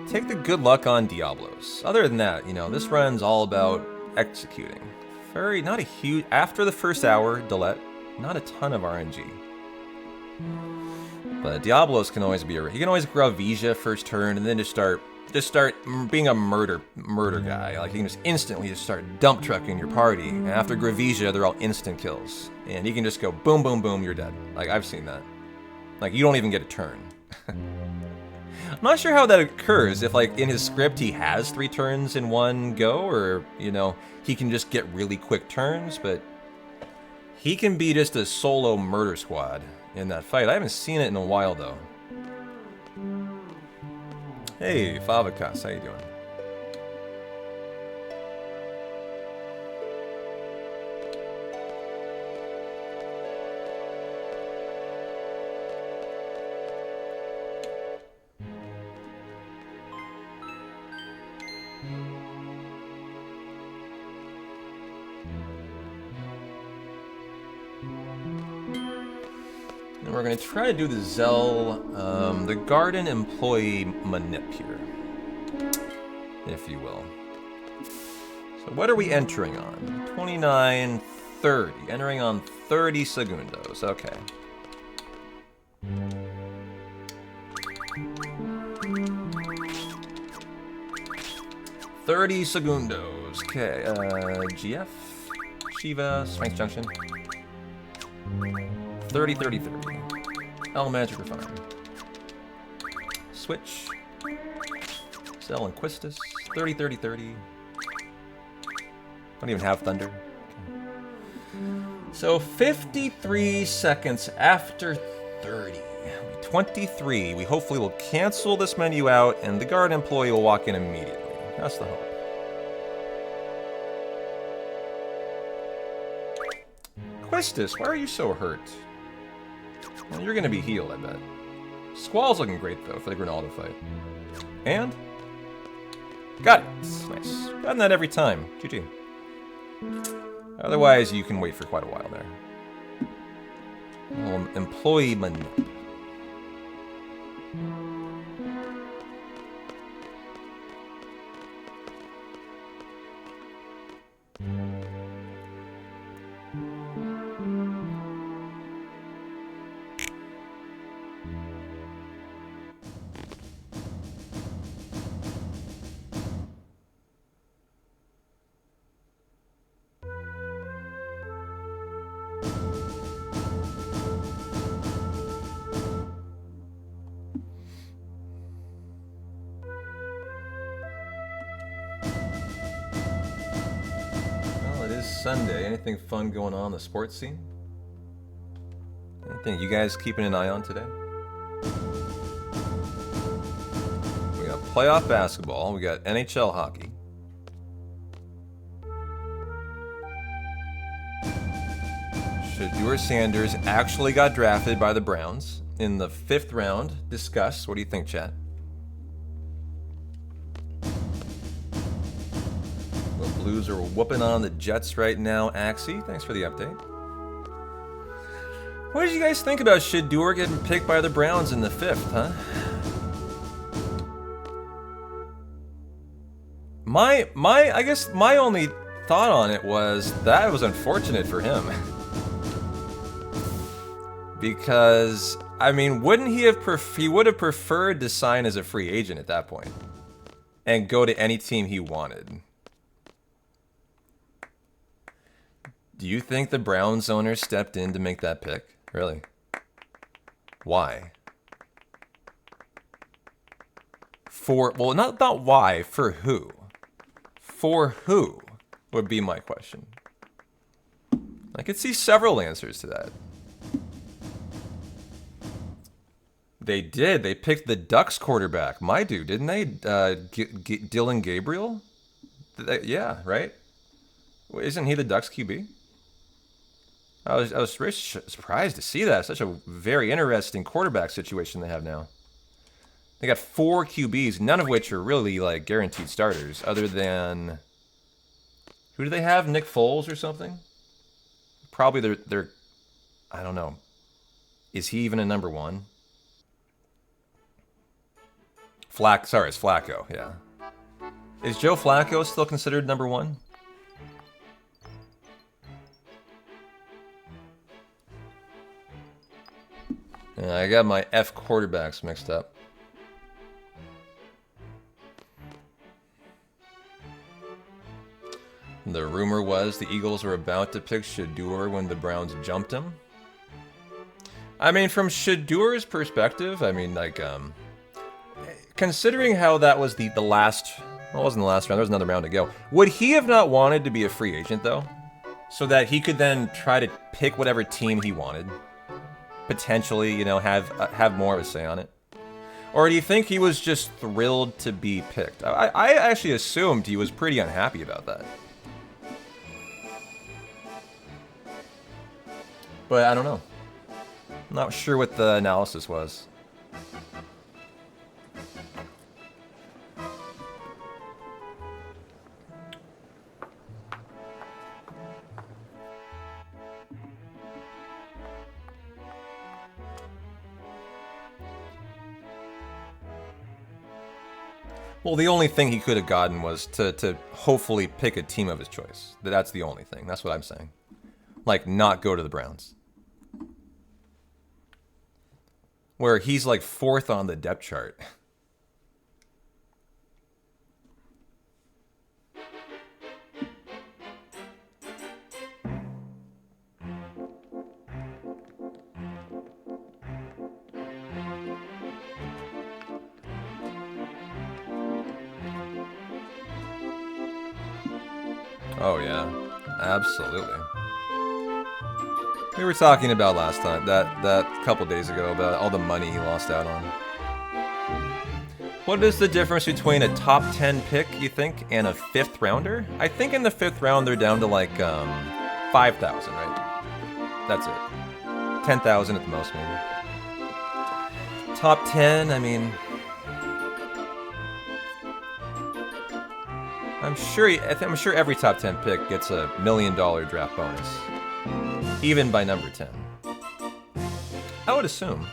Speaker 1: Take the good luck on Diablos. Other than that, you know, this run's all about executing. Not a huge... After the first hour, delete, not a ton of RNG. But Diablos can always be a... You can always grab Vija first turn and then just start being a murder guy. Like, you can just instantly just start dump trucking your party. And after Gravisia, they're all instant kills. And you can just go boom, boom, boom, you're dead. Like, I've seen that. Like, you don't even get a turn. I'm not sure how that occurs. If, like, in his script he has 3 turns in one go, or, you know, he can just get really quick turns, but he can be just a solo murder squad in that fight. I haven't seen it in a while, though. Hey, Favicas, how you doing? And we're going to try to do the Zell, the garden employee manip here, if you will. So what are we entering on? 29, 30. Entering on 30 segundos. Okay. $30 segundos. Okay, GF, Shiva, Strength Junction. 30, 30, 30. Elemental Refine. Switch. Cell and Quistis. 30, 30, 30. Don't even have Thunder. Okay. So 53 seconds after 30. 23. We hopefully will cancel this menu out and the guard employee will walk in immediately. That's the hope. Quistis, why are you so hurt? Well, you're gonna be healed, I bet. Squall's looking great, though, for the Grinaldo fight. And? Got it. Nice. Gotten that every time. GG. Otherwise, you can wait for quite a while there. Well, employee manip. Sunday. Anything fun going on in the sports scene? Anything you guys keeping an eye on today? We got playoff basketball. We got NHL hockey. Shedeur Sanders actually got drafted by the Browns in the 5th round. Discuss. What do you think, chat? Blues are whooping on the Jets right now. Axie, thanks for the update. What did you guys think about Shedeur getting picked by the Browns in the 5th, huh? I guess my only thought on it was that was unfortunate for him. Because, I mean, wouldn't he have he would have preferred to sign as a free agent at that point and go to any team he wanted. Do you think the Browns owner stepped in to make that pick? Really? Why? Well, not why, for who? For who would be my question. I could see several answers to that. They did. They picked the Ducks quarterback. My dude, didn't they? Dylan Gabriel? Yeah, right? Isn't he the Ducks QB? I was very surprised to see that. Such a very interesting quarterback situation they have now. They got 4 QBs, none of which are really like guaranteed starters, other than who do they have? Nick Foles or something? Probably their I don't know. Is he even a number one? Sorry, it's Flacco, yeah. Is Joe Flacco still considered number one? Yeah, I got my F quarterbacks mixed up. The rumor was the Eagles were about to pick Shador when the Browns jumped him. I mean, from Shador's perspective, I mean, like, considering how that was the last, well, it wasn't the last round, there was another round to go. Would he have not wanted to be a free agent, though? So that he could then try to pick whatever team he wanted? Potentially, you know, have more of a say on it? Or do you think he was just thrilled to be picked? I actually assumed he was pretty unhappy about that. But I don't know. I'm not sure what the analysis was. Well, the only thing he could have gotten was to hopefully pick a team of his choice. That's the only thing. That's what I'm saying. Like, not go to the Browns. Where he's like 4th on the depth chart. Oh yeah, absolutely. We were talking about last time, that couple days ago, about all the money he lost out on. What is the difference between a top 10 pick, you think, and a 5th rounder? I think in the 5th round they're down to like 5,000, right? That's it. 10,000 at the most, maybe. Top 10, I mean, I'm sure every top 10 pick gets a $1 million draft bonus. Even by number 10. I would assume.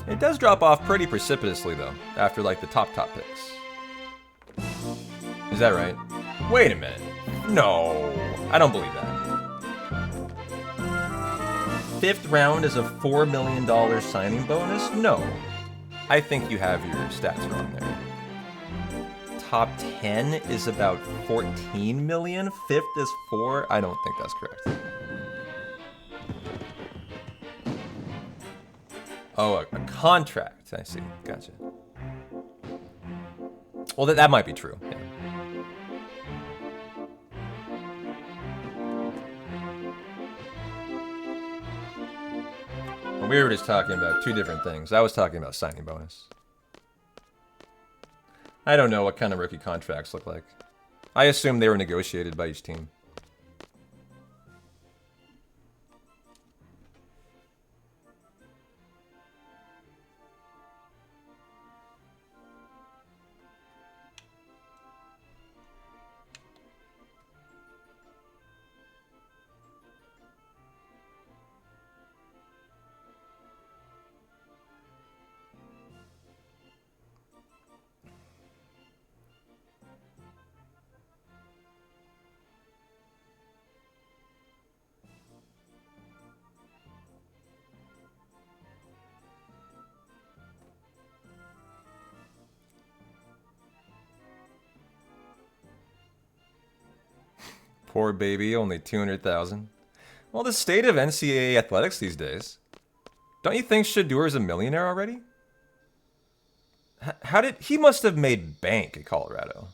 Speaker 1: It does drop off pretty precipitously, though, after, like, the top picks. Is that right? Wait a minute. No, I don't believe that. 5th round is a $4 million signing bonus? No. I think you have your stats wrong there. Top 10 is about 14 million. 5th is 4. I don't think that's correct. Oh, a contract. I see. Gotcha. Well, that might be true. Yeah. We were just talking about two different things. I was talking about signing bonus. I don't know what kind of rookie contracts look like. I assume they were negotiated by each team. Poor baby, only 200,000. Well, the state of NCAA athletics these days. Don't you think Shador is a millionaire already? How did he must have made bank at Colorado?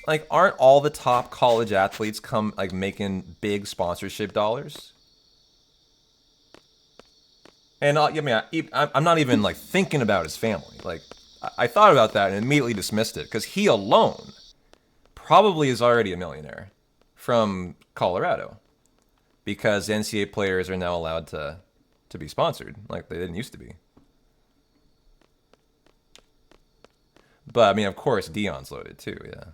Speaker 1: Like, aren't all the top college athletes making big sponsorship dollars? And I mean, I'm not even like thinking about his family. Like, I thought about that and immediately dismissed it because he alone probably is already a millionaire from Colorado because NCAA players are now allowed to be sponsored like they didn't used to be. But I mean, of course, Dion's loaded too. Yeah.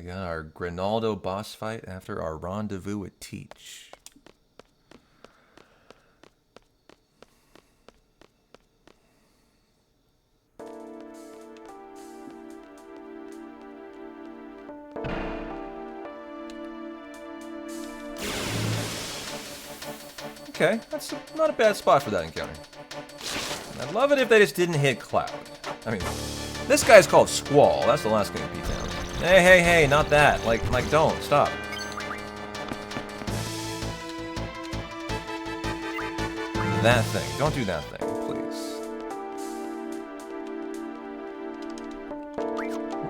Speaker 1: yeah, our Grinaldo boss fight after our rendezvous at Teach. Okay, that's not a bad spot for that encounter. And I'd love it if they just didn't hit Cloud. I mean, this guy's called Squall. That's the last game beat down. Hey, not that. Like, don't. Stop. That thing. Don't do that thing, please.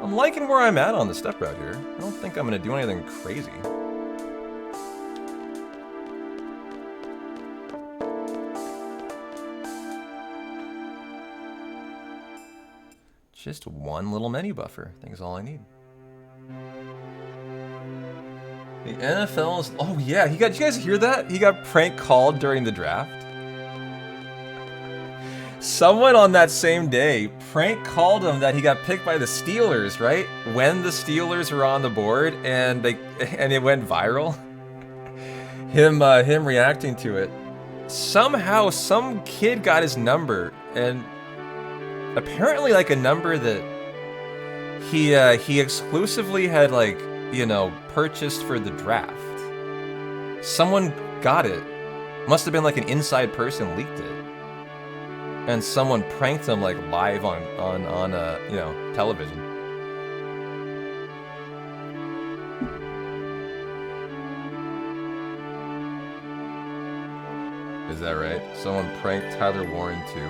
Speaker 1: I'm liking where I'm at on the step route here. I don't think I'm going to do anything crazy. Just one little menu buffer, I think is all I need. The NFL's, oh yeah, did you guys hear that? He got prank called during the draft. Someone on that same day prank called him that he got picked by the Steelers, right? When the Steelers were on the board and it went viral. Him reacting to it. Somehow some kid got his number, and apparently, like, a number that he exclusively had, like, you know, purchased for the draft. Someone got it. Must have been like an inside person leaked it, and someone pranked him, like, live on you know, television. Is that right? Someone pranked Tyler Warren too.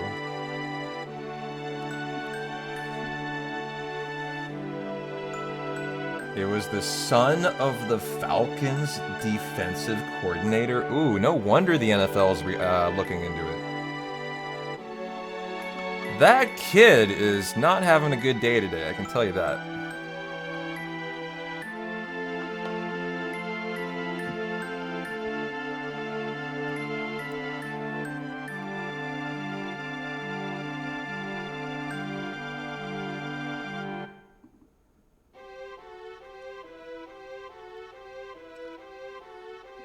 Speaker 1: It was the son of the Falcons' defensive coordinator. Ooh, no wonder the NFL's looking into it. That kid is not having a good day today, I can tell you that.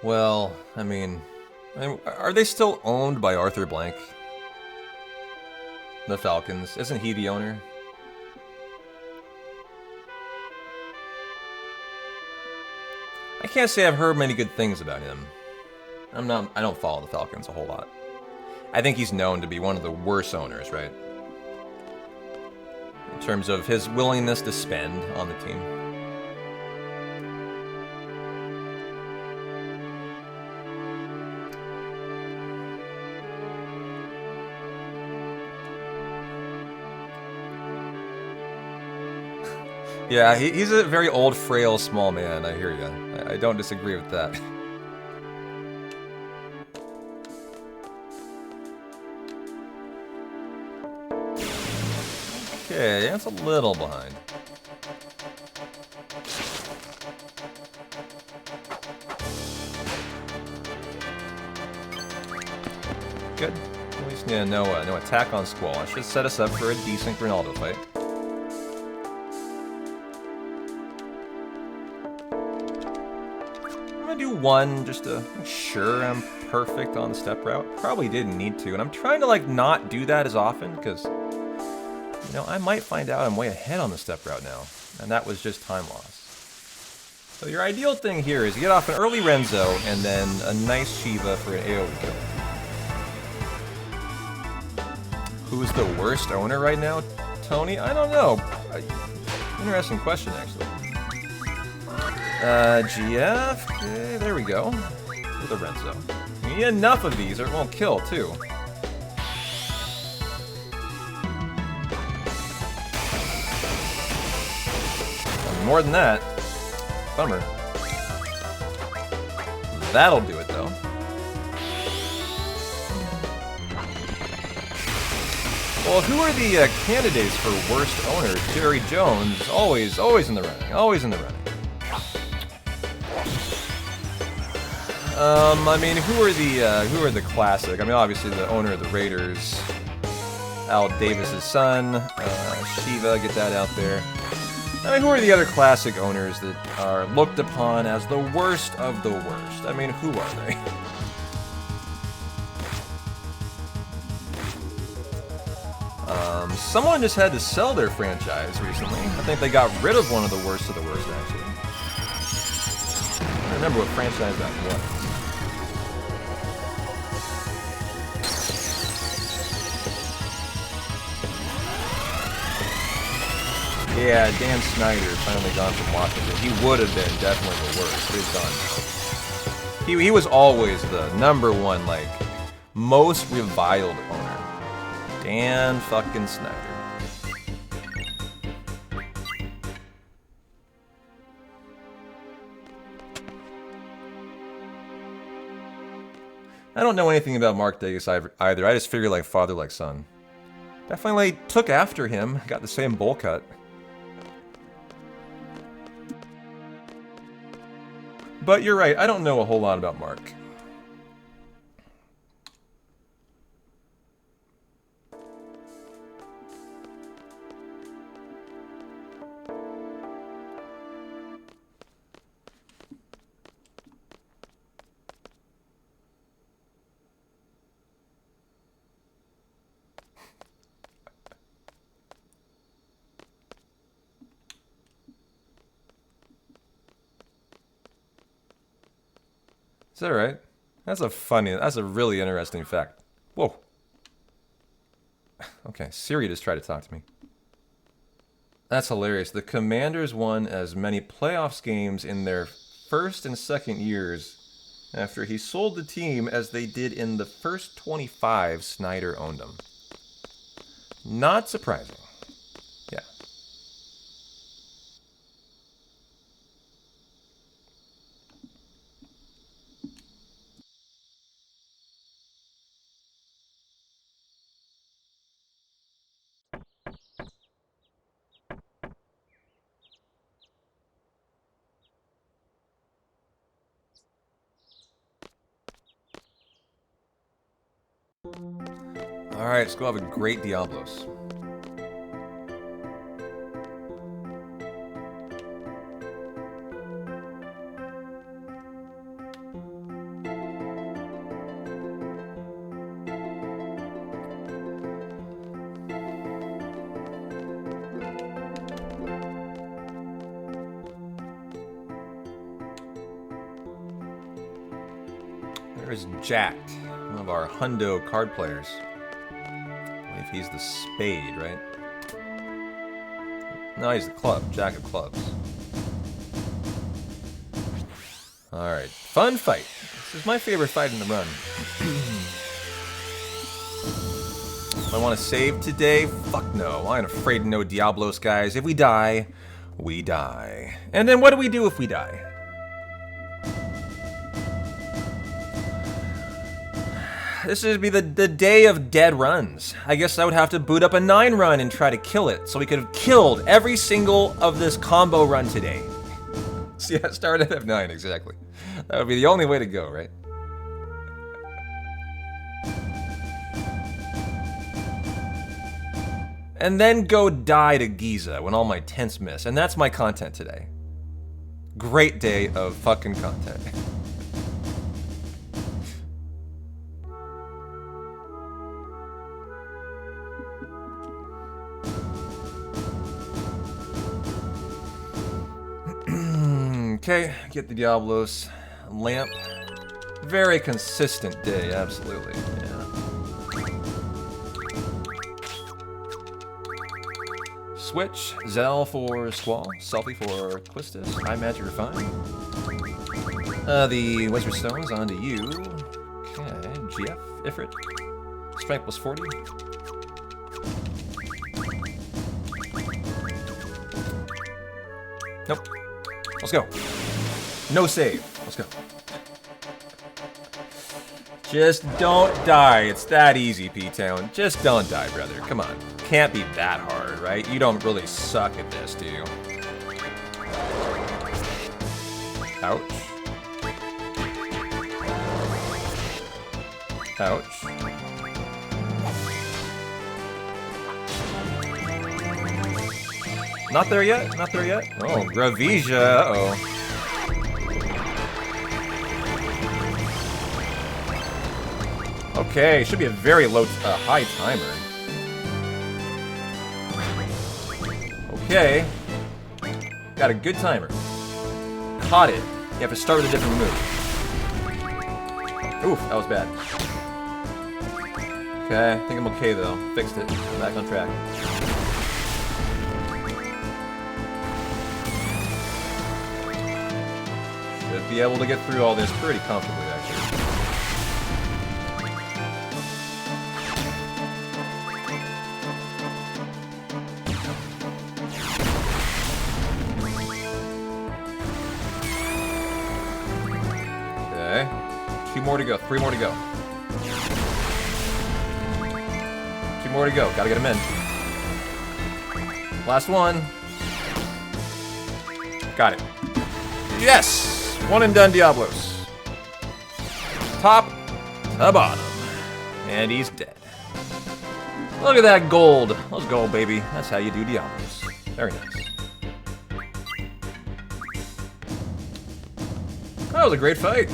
Speaker 1: Well, I mean, are they still owned by Arthur Blank? The Falcons. Isn't he the owner? I can't say I've heard many good things about him. I don't follow the Falcons a whole lot. I think he's known to be one of the worst owners, right? In terms of his willingness to spend on the team. Yeah, he's a very old, frail, small man, I hear you. I don't disagree with that. Okay, that's a little behind. Good. At least no attack on Squall. That should set us up for a decent Grinaldo fight. Do one just to make sure I'm perfect on the step route. Probably didn't need to, and I'm trying to, like, not do that as often because, you know, I might find out I'm way ahead on the step route now, and that was just time loss. So your ideal thing here is you get off an early Renzo and then a nice Shiva for an AoE kill. Who's the worst owner right now, Tony? I don't know. Interesting question, actually. GF, okay, there we go. With a Renzo. You need enough of these or it won't kill, too. More than that. Bummer. That'll do it, though. Well, who are the candidates for worst owners? Jerry Jones, always in the running, always in the running. I mean, who are the classic? I mean, obviously the owner of the Raiders, Al Davis's son, Shiva, get that out there. I mean, who are the other classic owners that are looked upon as the worst of the worst? I mean, who are they? Someone just had to sell their franchise recently. I think they got rid of one of the worst, actually. I don't remember what franchise that was. Yeah, Dan Snyder finally gone from Washington. He would have been definitely the worst, but he's done. He was always the #1, like, most reviled owner. Dan fucking Snyder. I don't know anything about Mark Davis either. I just figure like father, like son. Definitely took after him. Got the same bowl cut. But you're right. I don't know a whole lot about Mark. Is that right? That's a really interesting fact. Whoa. Okay, Siri just tried to talk to me. That's hilarious. The Commanders won as many playoffs games in their first and second years after he sold the team as they did in the first 25 Snyder owned them. Not surprising. Yeah. Alright, let's go have a great Diablos. There's Jacked, one of our Hundo card players. I believe he's the spade, right? No, he's the club. Jack of clubs. Alright, fun fight. This is my favorite fight in the run. I want to save today? Fuck no. I ain't afraid of no Diablos, guys. If we die, we die. And then what do we do if we die? This would be the day of dead runs. I guess I would have to boot up a 9 run and try to kill it, so we could have killed every single of this combo run today. So yeah, start at F9, exactly. That would be the only way to go, right? And then go die to Giza when all my tents miss. And that's my content today. Great day of fucking content. Okay, get the Diablos lamp. Very consistent day, absolutely. Yeah. Switch, Zell for Squall, Selfie for Quistis, High Magic Refine. The Wizard Stone's onto you. Okay, GF, Ifrit. Strength plus 40. Nope. Let's go. No save. Let's go. Just don't die. It's that easy, P-Town. Just don't die, brother. Come on. Can't be that hard, right? You don't really suck at this, do you? Ouch. Ouch. Not there yet. Not there yet. Oh, Gravisia. Uh-oh. Okay, should be a very high timer. Okay. Got a good timer. Caught it. You have to start with a different move. Oof, that was bad. Okay, I think I'm okay though. Fixed it. I'm back on track. Should be able to get through all this pretty comfortably, actually. Okay. 2 more to go. 3 more to go. 2 more to go. Gotta get him in. Last one. Got it. Yes! One and done, Diablos. Top to bottom. And he's dead. Look at that gold. Let's go, baby. That's how you do Diablos. Very nice. That was a great fight.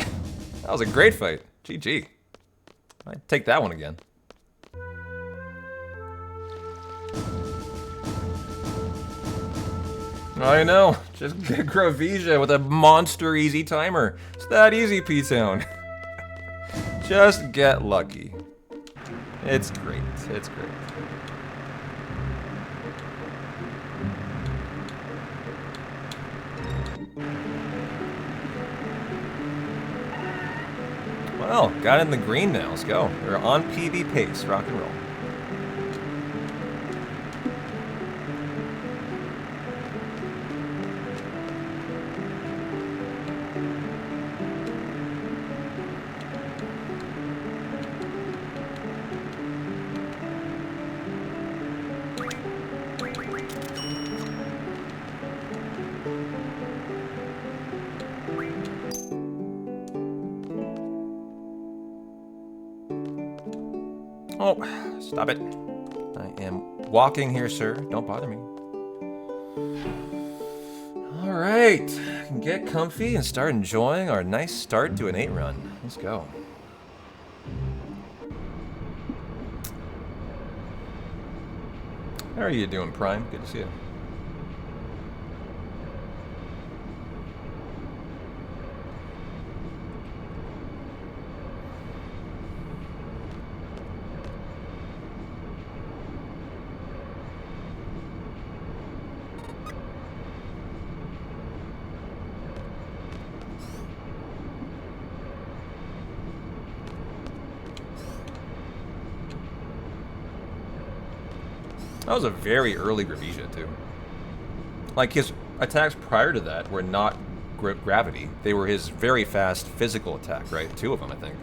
Speaker 1: That was a great fight. GG. I'd take that one again. I know. Just get Gravisia with a monster easy timer. It's that easy, P-Town. Just get lucky. It's great. It's great. Well, got in the green now. Let's go. We're on PB pace. Rock and roll. Oh, stop it. I am walking here, sir. Don't bother me. Alright. Get comfy and start enjoying our nice start to an 8 run. Let's go. How are you doing, Prime? Good to see you. That was a very early Gravisia, too. Like, his attacks prior to that were not gravity. They were his very fast physical attack, right? 2 of them, I think.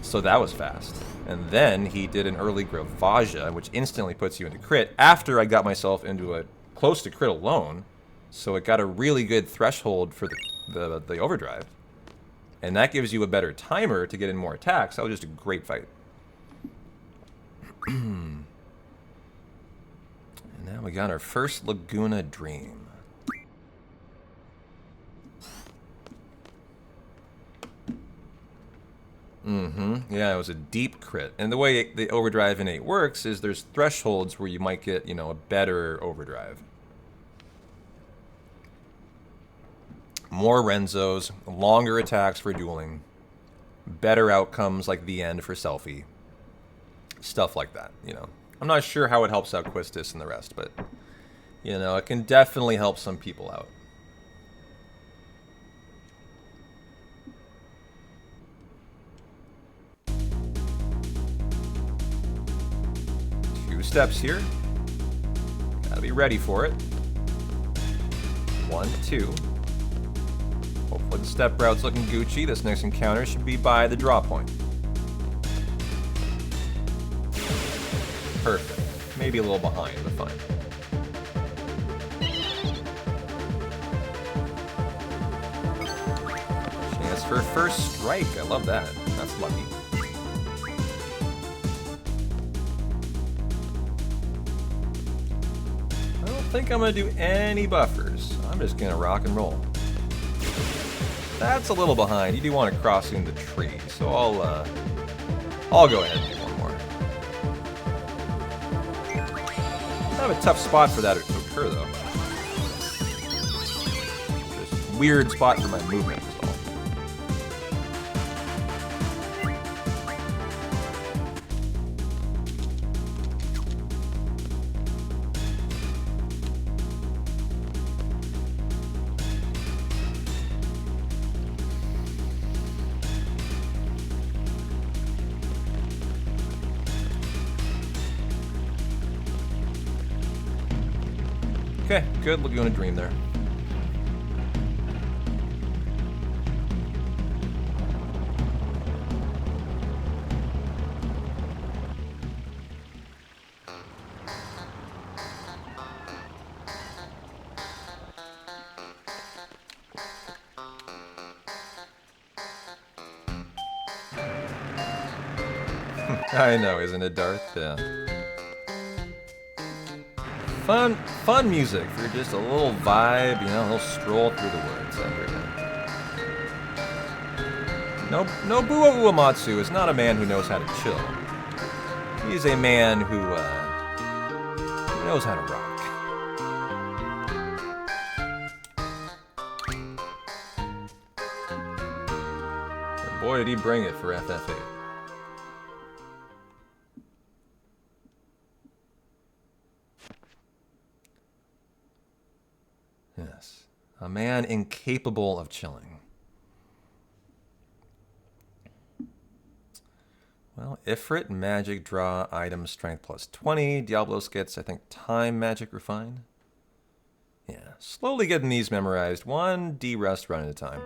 Speaker 1: So that was fast. And then he did an early Gravisia, which instantly puts you into crit after I got myself into a close to crit alone. So it got a really good threshold for the overdrive. And that gives you a better timer to get in more attacks. That was just a great fight. Now we got our first Laguna Dream. Yeah, it was a deep crit. And the way the overdrive in 8 works is there's thresholds where you might get, you know, a better overdrive. More Renzos, longer attacks for dueling, better outcomes like the end for selfie. Stuff like that, you know. I'm not sure how it helps out Quistis and the rest, but, you know, it can definitely help some people out. Two steps here. Gotta be ready for it. 1, 2. Hopefully the step route's looking Gucci. This next encounter should be by the draw point. Perfect. Maybe a little behind, but fine. Chance for first strike. I love that. That's lucky. I don't think I'm gonna do any buffers. I'm just gonna rock and roll. That's a little behind. You do want to cross in the tree, so I'll go ahead and do one more. Kind of a tough spot for that to occur, though. Just weird spot for my movement is all. Okay, good. Look, you in a dream there. I know, isn't it, Darth? Yeah. Fun music for just a little vibe, you know, a little stroll through the woods. I hear you. No Bua Uematsu is not a man who knows how to chill. He's a man who knows how to rock. And boy, did he bring it for FF8. Yes, a man incapable of chilling. Well, Ifrit, magic, draw, item, strength plus 20. Diablos gets, I think, time, magic, refine. Yeah, slowly getting these memorized, one D-rest run at a time.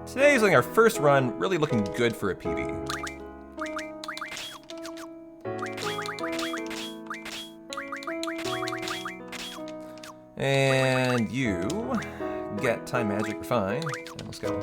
Speaker 1: Today's like our first run, really looking good for a PB. And you get time, magic, refine, and let's go.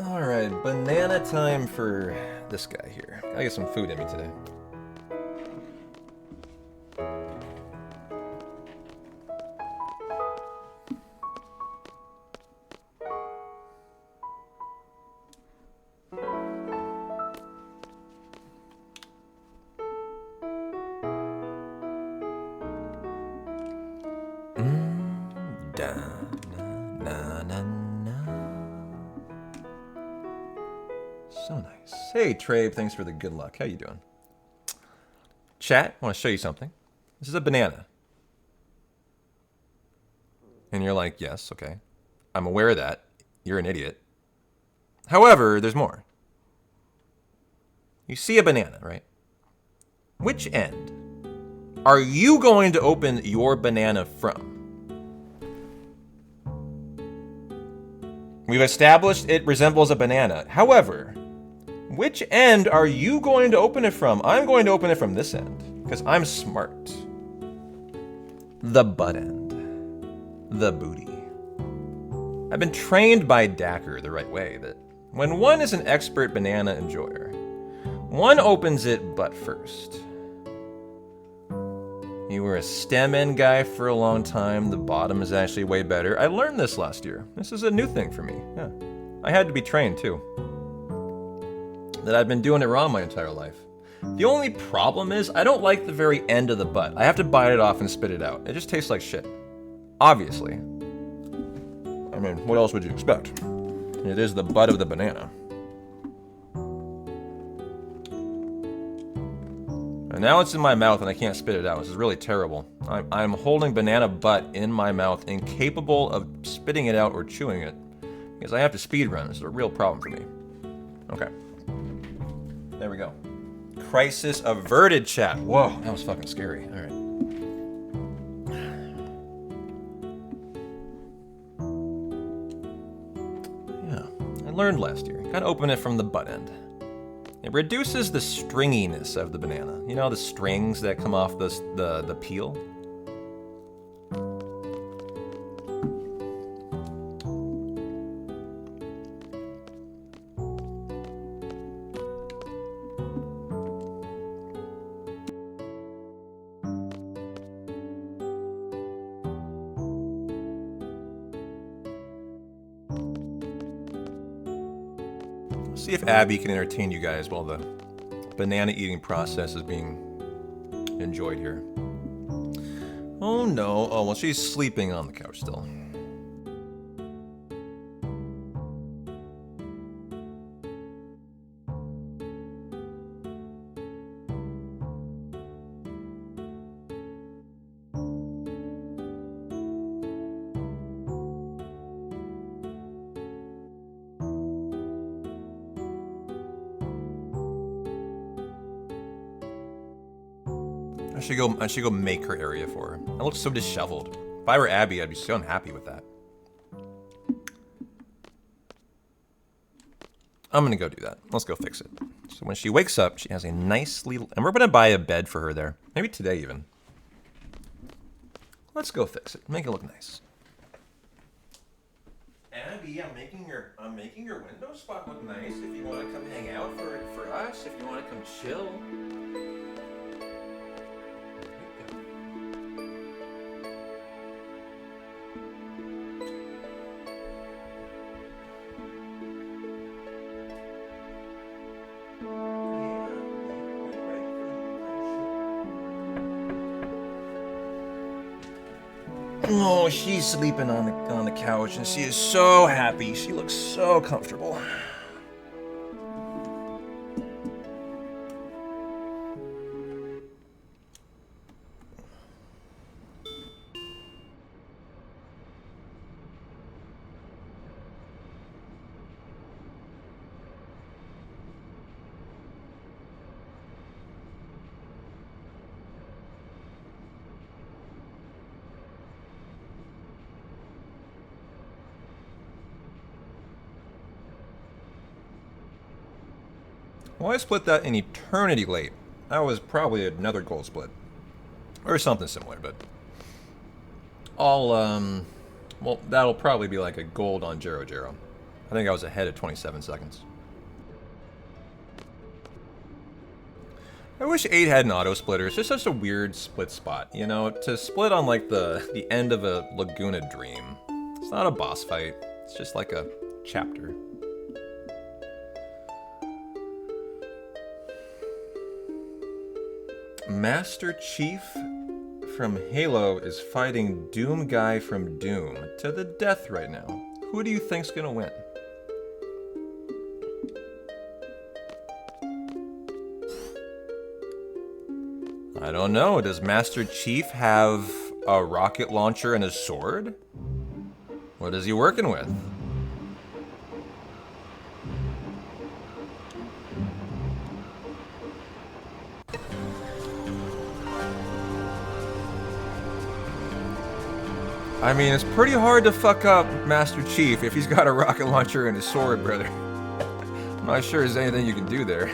Speaker 1: Alright, banana time for this guy here. Gotta get some food in me today. So nice. Hey, Trave, thanks for the good luck. How you doing? Chat, I want to show you something. This is a banana. And you're like, yes, okay. I'm aware of that. You're an idiot. However, there's more. You see a banana, right? Which end are you going to open your banana from? We've established it resembles a banana. However, which end are you going to open it from? I'm going to open it from this end, because I'm smart. The butt end. The booty. I've been trained by Dacker the right way, that when one is an expert banana enjoyer, one opens it butt first. You were a stem end guy for a long time. The bottom is actually way better. I learned this last year. This is a new thing for me. Yeah, I had to be trained too. That I've been doing it wrong my entire life. The only problem is I don't like the very end of the butt. I have to bite it off and spit it out. It just tastes like shit. Obviously. I mean, what else would you expect? It is the butt of the banana. And now it's in my mouth and I can't spit it out. This is really terrible. I'm holding banana butt in my mouth, incapable of spitting it out or chewing it, because I have to speed run. This is a real problem for me. Okay. There we go. Crisis averted, chat. Whoa, that was fucking scary. All right. learned last year. Gotta open it from the butt end. It reduces the stringiness of the banana. You know, the strings that come off the peel? See if Abby can entertain you guys while the banana eating process is being enjoyed here. Oh no. Oh, well, she's sleeping on the couch still. I should go make her area for her. It looks so disheveled. If I were Abby, I'd be so unhappy with that. I'm gonna go do that. Let's go fix it. So when she wakes up, she has a nicely... And we're gonna buy a bed for her there. Maybe today even. Let's go fix it. Make it look nice. Abby, I'm making your window spot look nice. If you want to come hang out for us, if you want to come chill. Oh, she's sleeping on the couch, and she is so happy. She looks so comfortable. Well, I split that in eternity late. That was probably another gold split. Or something similar, but... well, that'll probably be like a gold on Jero Jero. I think I was ahead of 27 seconds. I wish 8 had an auto splitter. It's just such a weird split spot, you know? To split on like the end of a Laguna dream. It's not a boss fight. It's just like a chapter. Master Chief from Halo is fighting Doom Guy from Doom to the death right now. Who do you think's gonna win? I don't know. Does Master Chief have a rocket launcher and a sword? What is he working with? I mean, it's pretty hard to fuck up Master Chief if he's got a rocket launcher and a sword, brother. I'm not sure there's anything you can do there.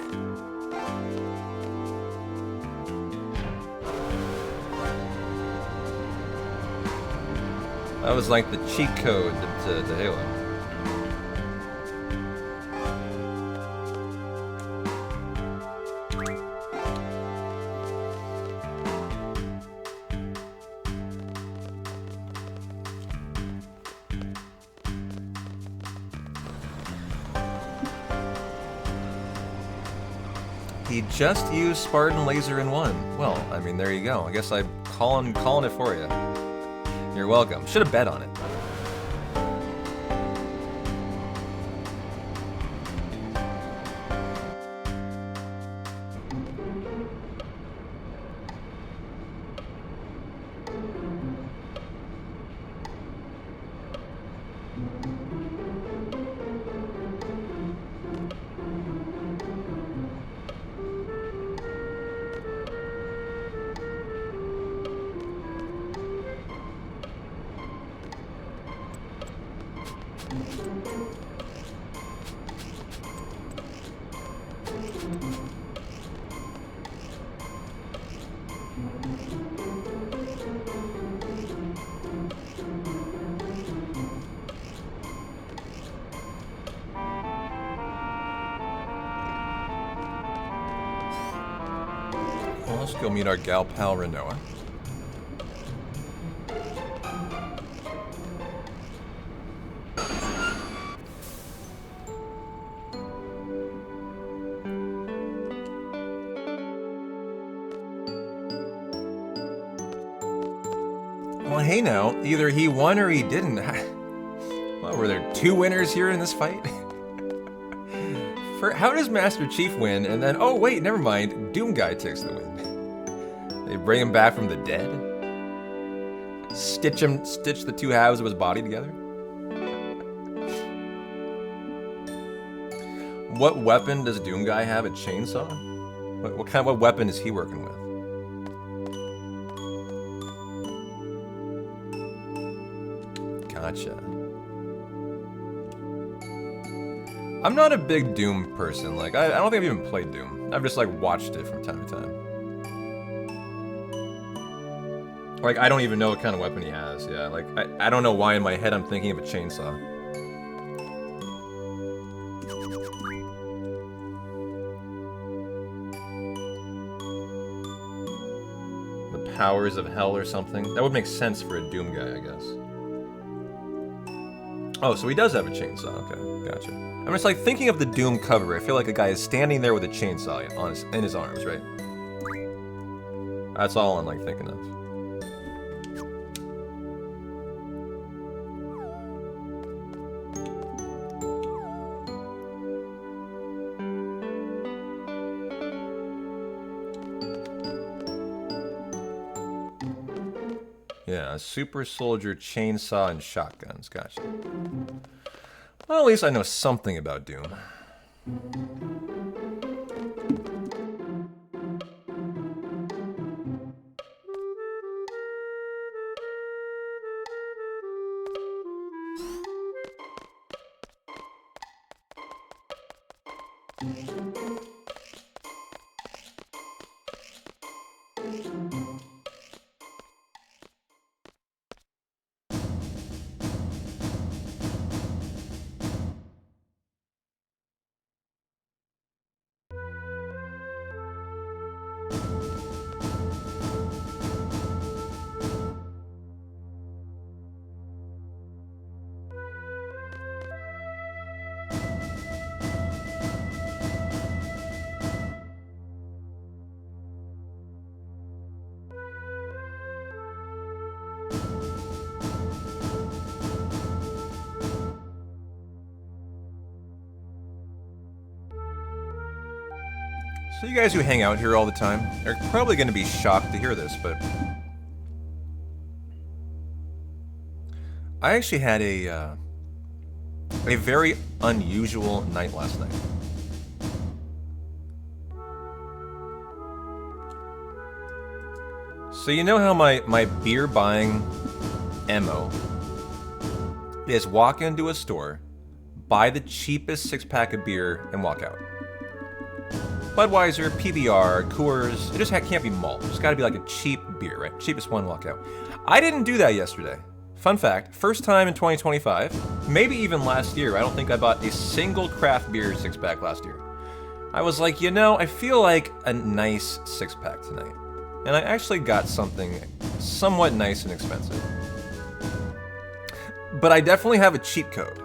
Speaker 1: That was like the cheat code to Halo. He just used Spartan Laser and won. Well, I mean, there you go. I guess I'm calling it for you. You're welcome. Should have bet on it. go meet our gal pal Renoa. Well, hey now, either he won or he didn't. Well, were there two winners here in this fight? How does Master Chief win and then, oh wait, never mind, Doom Guy takes the win? They bring him back from the dead? Stitch the two halves of his body together? What weapon does Doom Guy have? A chainsaw? What weapon is he working with? Gotcha. I'm not a big Doom person. Like, I don't think I've even played Doom. I've just, like, watched it from time to time. Like, I don't even know what kind of weapon he has. Yeah, like, I don't know why in my head I'm thinking of a chainsaw. The powers of hell or something. That would make sense for a Doom Guy, I guess. Oh, so he does have a chainsaw. Okay, gotcha. I'm just like thinking of the Doom cover. I feel like a guy is standing there with a chainsaw in his arms, right? That's all I'm like thinking of. Yeah, super soldier, chainsaw, and shotguns. Gotcha. Well, at least I know something about Doom. So you guys who hang out here all the time are probably going to be shocked to hear this, but I actually had a very unusual night last night. So you know how my beer buying MO is walk into a store, buy the cheapest six-pack of beer, and walk out. Budweiser, PBR, Coors, it just can't be malt. It's got to be like a cheap beer, right? Cheapest one, walk out. I didn't do that yesterday. Fun fact, first time in 2025, maybe even last year, I don't think I bought a single craft beer six-pack last year. I was like, you know, I feel like a nice six-pack tonight. And I actually got something somewhat nice and expensive. But I definitely have a cheat code.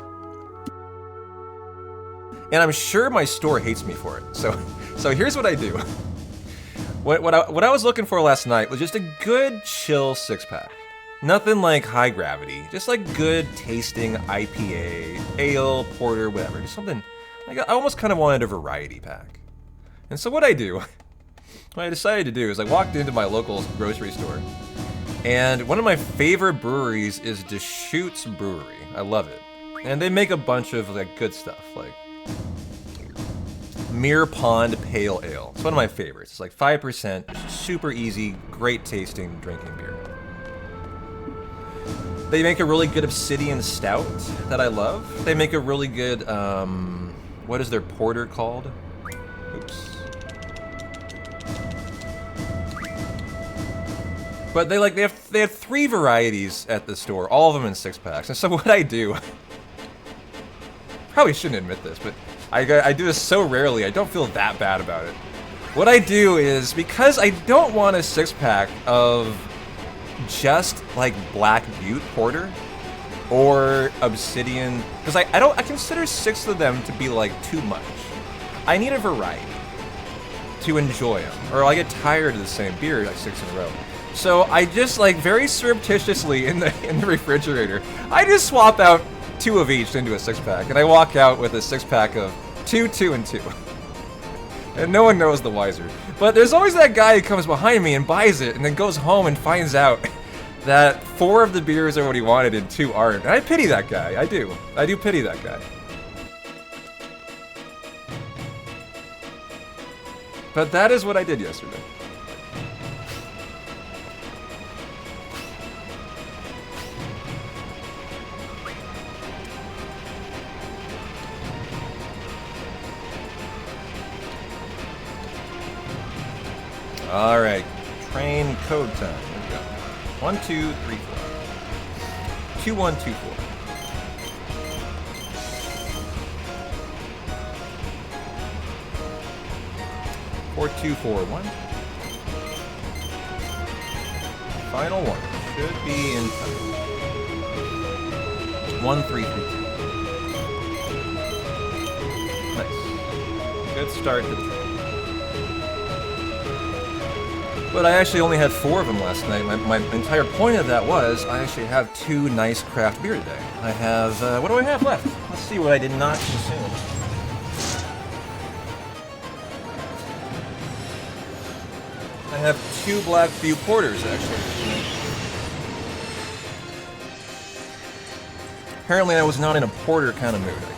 Speaker 1: And I'm sure my store hates me for it. So here's what I do. What I was looking for last night was just a good, chill six-pack. Nothing like high gravity. Just like good tasting IPA, ale, porter, whatever. Just something, like I almost kind of wanted a variety pack. And so what I decided to do is I walked into my local grocery store. And one of my favorite breweries is Deschutes Brewery. I love it. And they make a bunch of like good stuff, like Mere Pond Pale Ale. It's one of my favorites. It's like 5%, super easy, great tasting drinking beer. They make a really good Obsidian Stout that I love. They make a really good, what is their porter called? Oops. But they have 3 varieties at the store, all of them in 6-packs. And so what I do, probably shouldn't admit this, but I do this so rarely, I don't feel that bad about it. What I do is, because I don't want a 6-pack of just like Black Butte Porter or Obsidian, because I consider 6 of them to be like too much. I need a variety to enjoy them, or I get tired of the same beer like 6 in a row. So I just like very surreptitiously in the refrigerator, I just swap out 2 of each into a 6-pack, and I walk out with a 6-pack of 2, 2, and 2. And no one knows the wiser. But there's always that guy who comes behind me and buys it, and then goes home and finds out that 4 of the beers are what he wanted and 2 aren't. And I pity that guy. I do. I do pity that guy. But that is what I did yesterday. All right, train code time. Here we go. 1, 2, 3, 4. 2, 1, 2, 4. 4, 2, 4, 1. Final one. Should be in time. 1, 3, 3, 2. Nice. Good start to the train. But I actually only had 4 of them last night. My entire point of that was I actually have 2 nice craft beer today. I have, what do I have left? Let's see what I did not consume. I have 2 Black Butte Porters, actually. Apparently I was not in a porter kind of mood, I guess.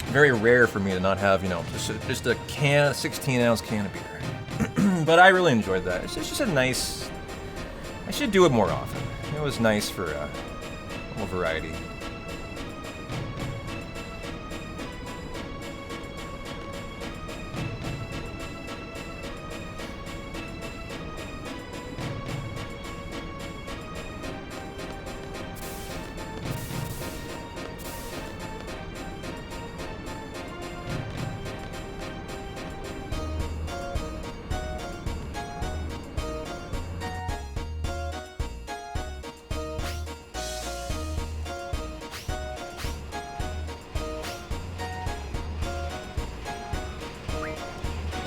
Speaker 1: Very rare for me to not have, you know, just a 16-ounce can of beer. But I really enjoyed that. It's just a nice... I should do it more often. It was nice for a little variety.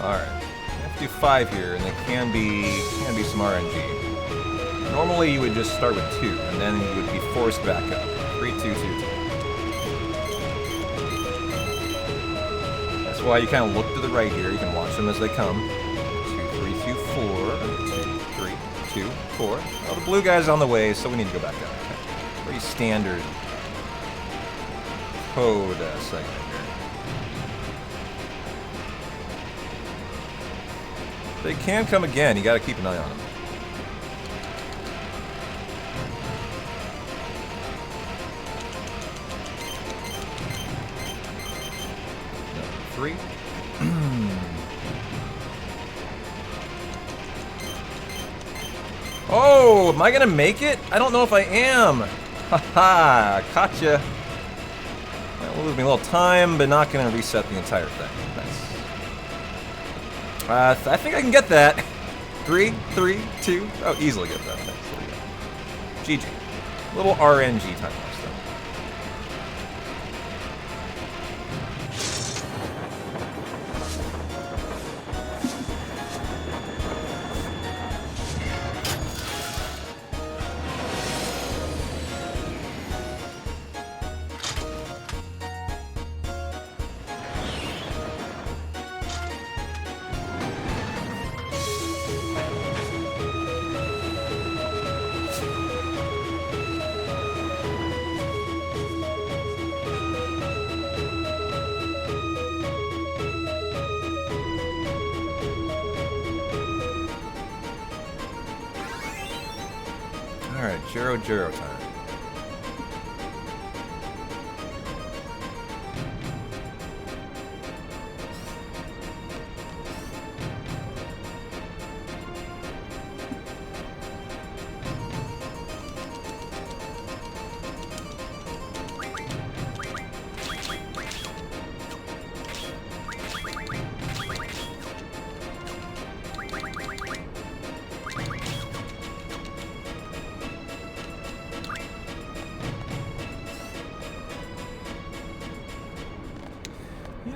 Speaker 1: Alright, I have to do 5 here, and there can be some RNG. Normally you would just start with 2, and then you would be forced back up. 3, 2, 2, 2. That's why you kind of look to the right here. You can watch them as they come. 2, 3, 2, 4. 2, 3, 2, 4. Well, the blue guy's on the way, so we need to go back up. Okay. Pretty standard code segment here. They can come again. You got to keep an eye on them. Number 3. Oh, am I gonna make it? I don't know if I am. Haha, caught ya. Will lose me a little time, but not gonna reset the entire thing. Nice. I think I can get that. 3, 3, 2. Oh, easily get that. Thanks. There we go. GG. Little RNG time loss though. Alright, Jiro time.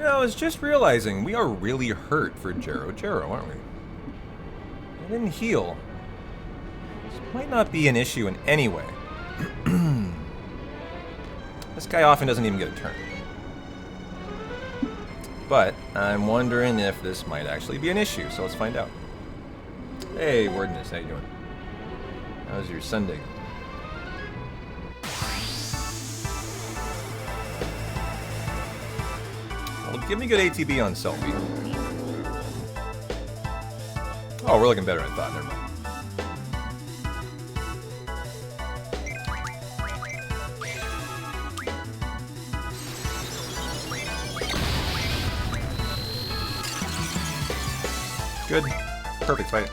Speaker 1: I was just realizing we are really hurt for Jero, aren't we? I didn't heal. This might not be an issue in any way. This guy often doesn't even get a turn. But I'm wondering if this might actually be an issue, so let's find out. Hey, Wordness, how you doing? How's your Sunday? Well, give me good ATB on Selfie. Oh, we're looking better than I thought. Never mind. Good. Perfect fight.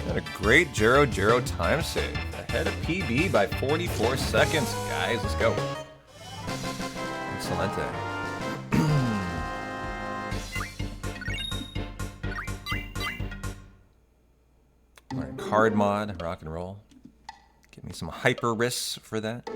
Speaker 1: Got a great Jero time save. Ahead of PB by 44 seconds. Guys, let's go. Excelente. Alright, card mod, rock and roll. Give me some hyper risks for that.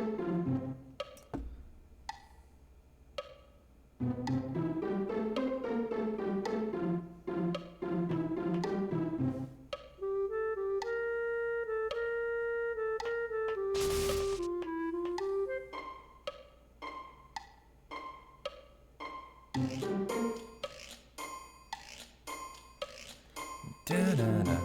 Speaker 1: Da-da-da.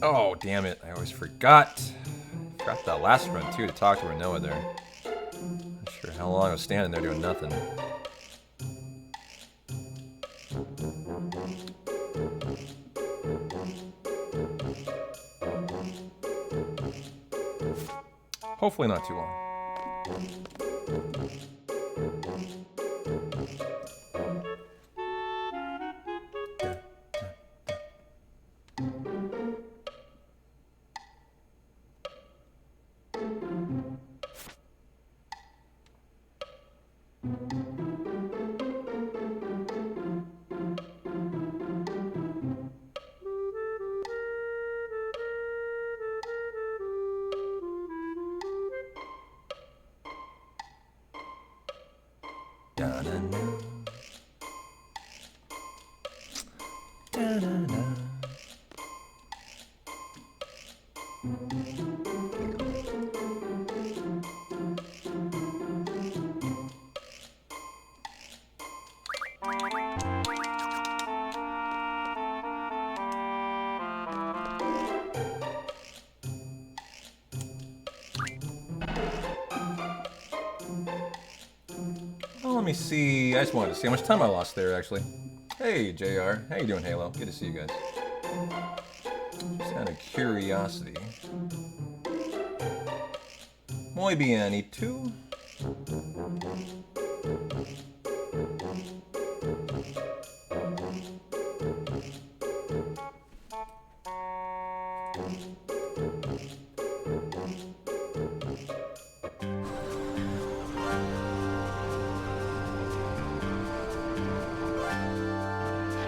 Speaker 1: Oh, damn it. I always forgot. Forgot that last run, too, to talk to Renoa there. Not sure how long I was standing there doing nothing. Hopefully not too long. Da-na-na. Da-na-na. Let me see. I just wanted to see how much time I lost there, actually. Hey, JR. How you doing, Halo? Good to see you guys. Just out of curiosity. Muy bien, ¿y tú?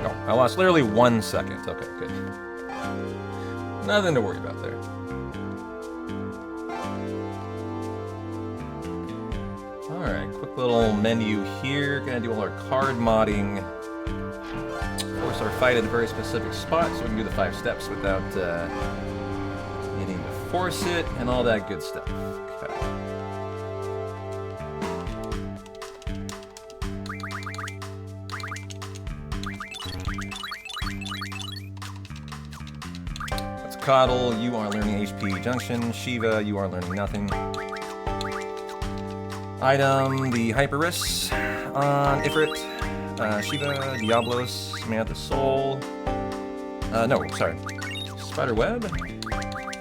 Speaker 1: Oh, I lost literally 1 second. Okay, good. Nothing to worry about there. Alright, quick little menu here. Gonna do all our card modding. Force our fight at a very specific spot so we can do the 5 steps without needing to force it and all that good stuff. Okay. Coddle, you are learning HP Junction. Shiva, you are learning nothing. Item, the Hyperis on Ifrit, Shiva, Diablos, Samantha Soul. No, sorry. Spider Web.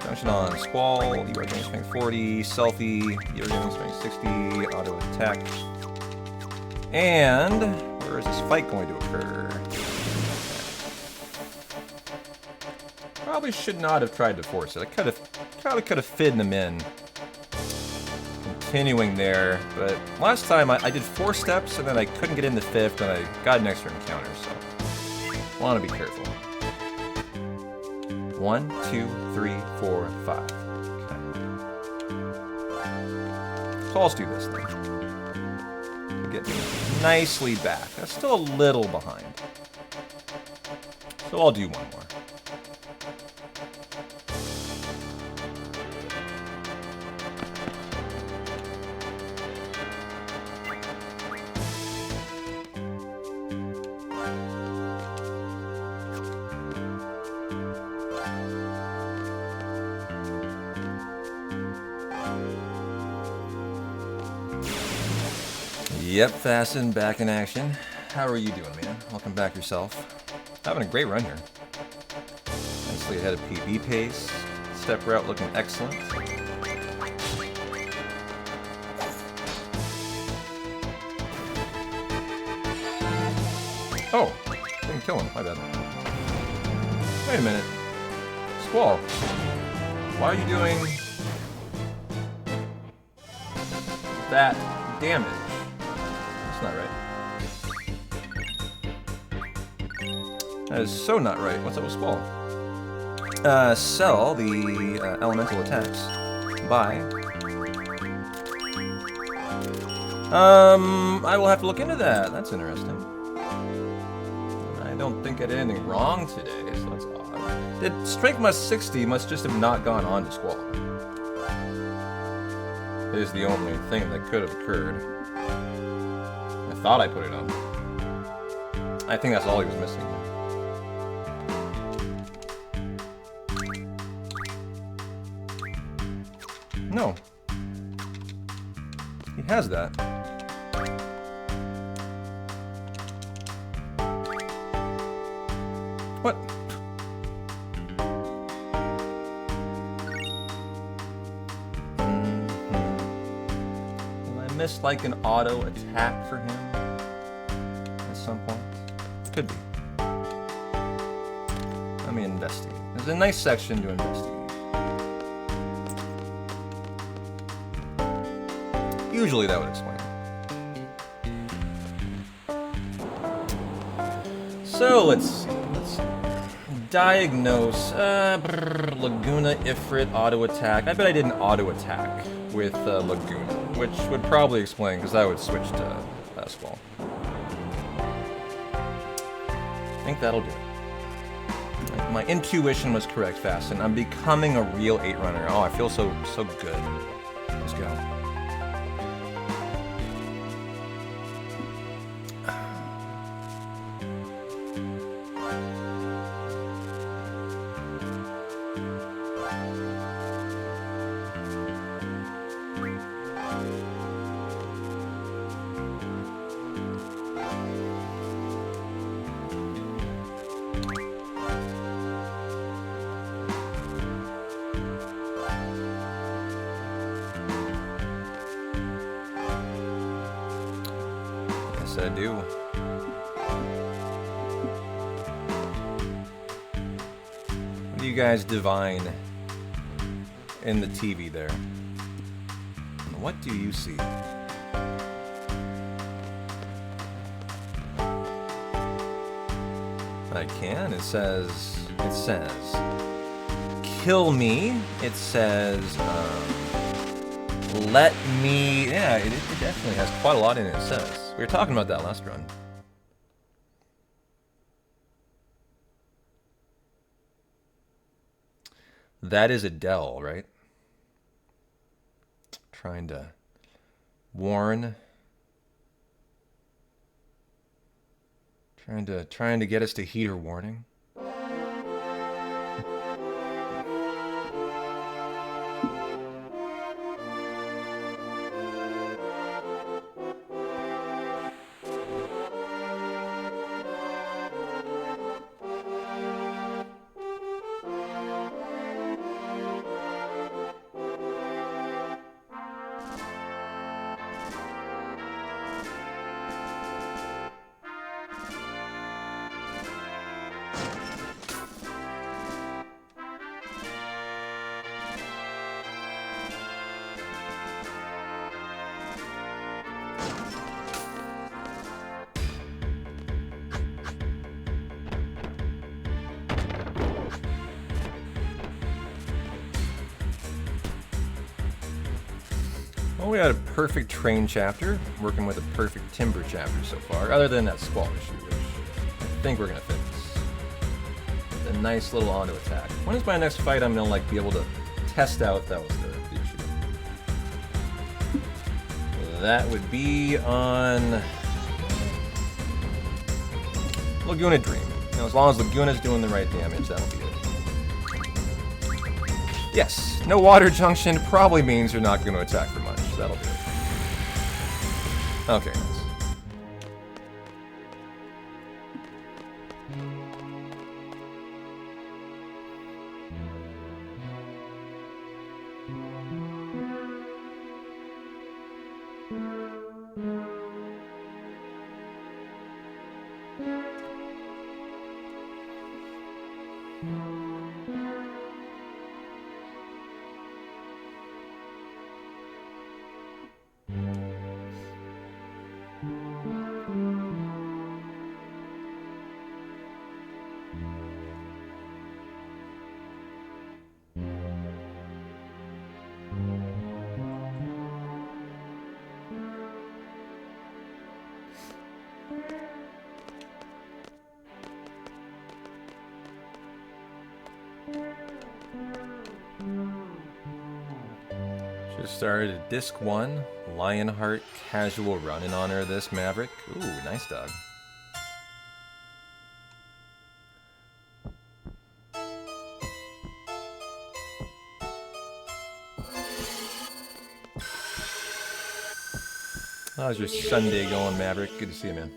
Speaker 1: Junction on Squall, you are getting strength 40, Selfie, you are getting strength 60, auto attack. And where is this fight going to occur? Probably should not have tried to force it. I probably could have fitted him in. Continuing there, but last time I did 4 steps and then I couldn't get in the 5th and I got an extra encounter, so I want to be careful. 1, 2, 3, 4, 5. Okay. So let's do this then. Get me nicely back. That's still a little behind. So I'll do one more. Yep, Fasten, back in action. How are you doing, man? Welcome back yourself. Having a great run here. Nicely ahead of PB pace. Step route looking excellent. Oh, didn't kill him. My bad. Wait a minute. Squall. Why are you doing that damage? That's not right. That is so not right. What's up with Squall? Sell the elemental attacks by. I will have to look into that. That's interesting. I don't think I did anything wrong today, so that's odd. The Strength must 60 must just have not gone on to Squall. It is the only thing that could have occurred. I thought I put it on. I think that's all he was missing. No. He has that. What? Did I miss like an auto attack for him at some point? Could be. Let me investigate. There's a nice section to investigate. Usually that would explain it. So let's diagnose Laguna Ifrit auto attack. I bet I did an auto attack with Laguna, which would probably explain because I would switch to Squall. I think that'll do it. My intuition was correct, Fasten. I'm becoming a real 8 runner. Oh, I feel so good. Let's go. I do. What do you guys divine in the TV there? What do you see? I can. It says, kill me. It says, let me. Yeah, it definitely has quite a lot in it. It says. We were talking about that last run. That is Adele, right? Trying to warn. Trying to get us to heed her warning. Well, we had a perfect train chapter, working with a perfect timber chapter so far, other than that squall issue, which I think we're gonna fix. A nice little auto attack. When is my next fight I'm gonna like be able to test out if that was the issue? That would be on Laguna Dream. You know, as long as Laguna's doing the right damage, that'll be it. Yes, no water junction probably means you're not going to attack for much. That'll do it. Okay, nice. Just started a Disc 1 Lionheart casual run in honor of this Maverick. Ooh, nice dog. How's your Sunday going, Maverick? Good to see you, man.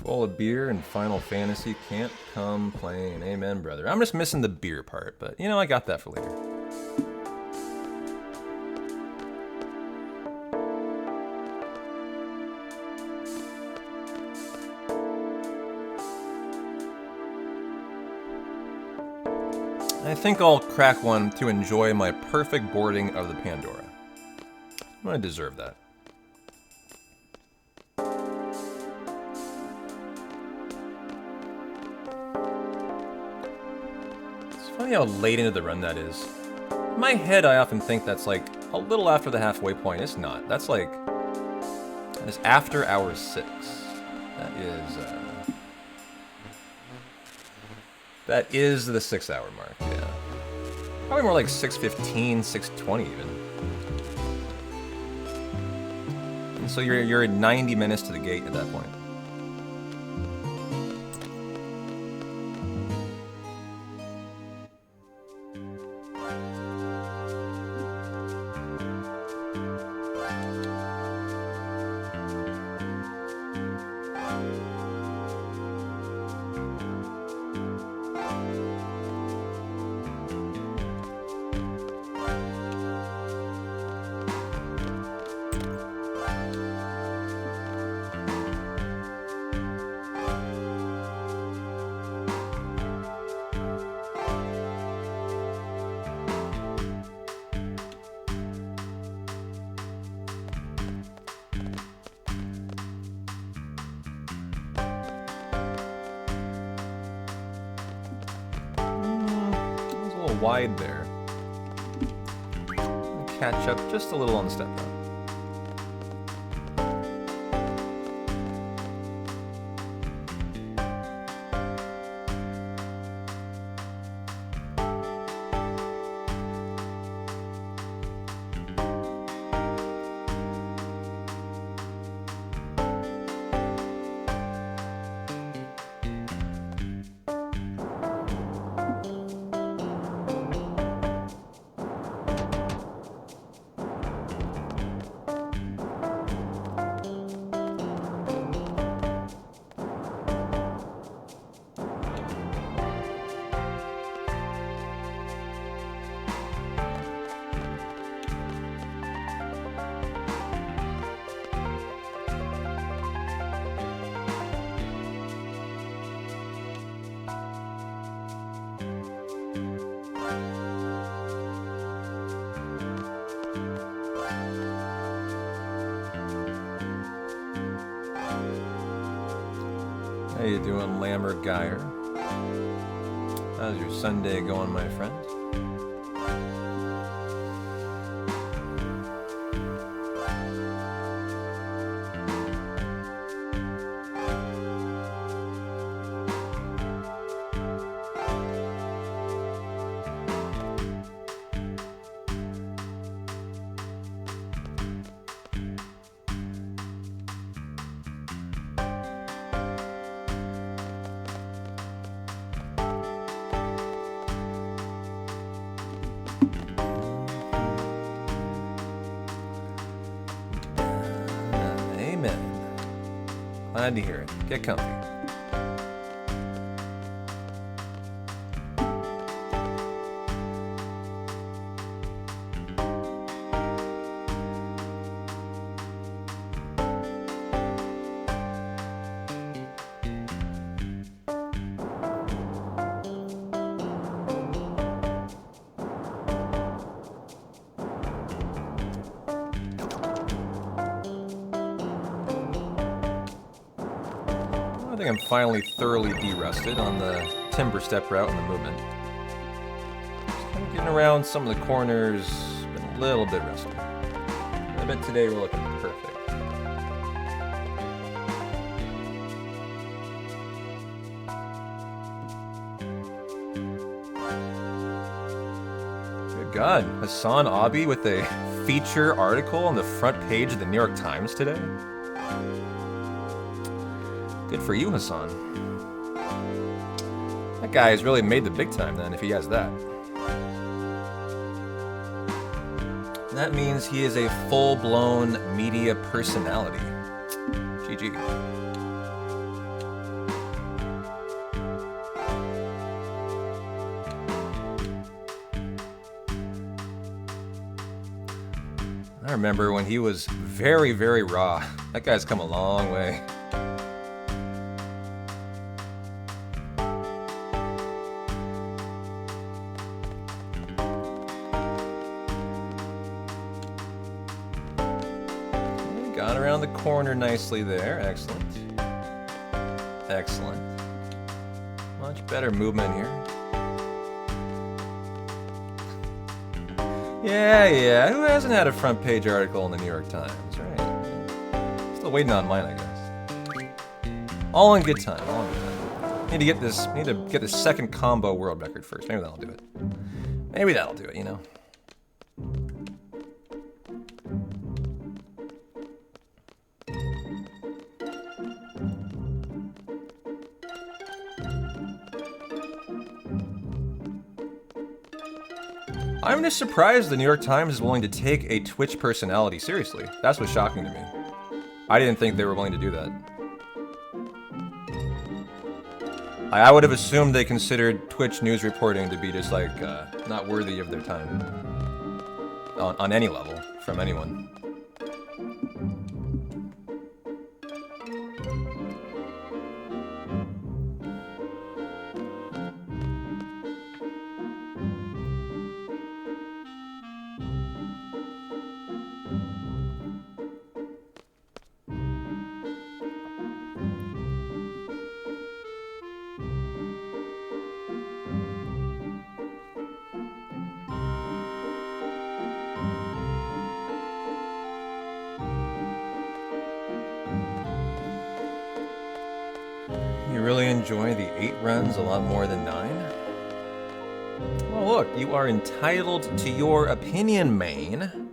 Speaker 1: Full of beer and Final Fantasy, can't complain. Amen, brother. I'm just missing the beer part, but you know, I got that for later. I think I'll crack one to enjoy my perfect boarding of the Pandora. I'm gonna deserve that. Funny how late into the run that is. In my head, I often think that's like a little after the halfway point. It's not. That is after hour 6. That is the 6-hour mark. Yeah, probably more like 6:15, 6:20 even. And so you're at 90 minutes to the gate at that point. Wide there. Catch up just a little on the step up. you doing, Lammer Geyer? How's your Sunday going, my friend? Glad to hear it. Get comfy. I think I'm finally thoroughly de-rusted on the timber step route and the movement. Just kind of getting around some of the corners, been a little bit rusty. I bet today we're looking perfect. Good God, Hassan Abi with a feature article on the front page of the New York Times today? Good for you, Hassan. That guy has really made the big time then, if he has that. That means he is a full-blown media personality. GG. I remember when he was very, very raw. That guy's come a long way. Got around the corner nicely there. Excellent. Excellent. Much better movement here. Yeah. Who hasn't had a front page article in the New York Times, right? Still waiting on mine, I guess. All in good time. All in good time. Need to get this second combo world record first. Maybe that'll do it. Maybe that'll do it, you know. I'm just surprised the New York Times is willing to take a Twitch personality seriously. That's what's shocking to me. I didn't think they were willing to do that. I would have assumed they considered Twitch news reporting to be just like not worthy of their time on any level from anyone. You really enjoy the 8 runs a lot more than 9? Well, look, you are entitled to your opinion, main.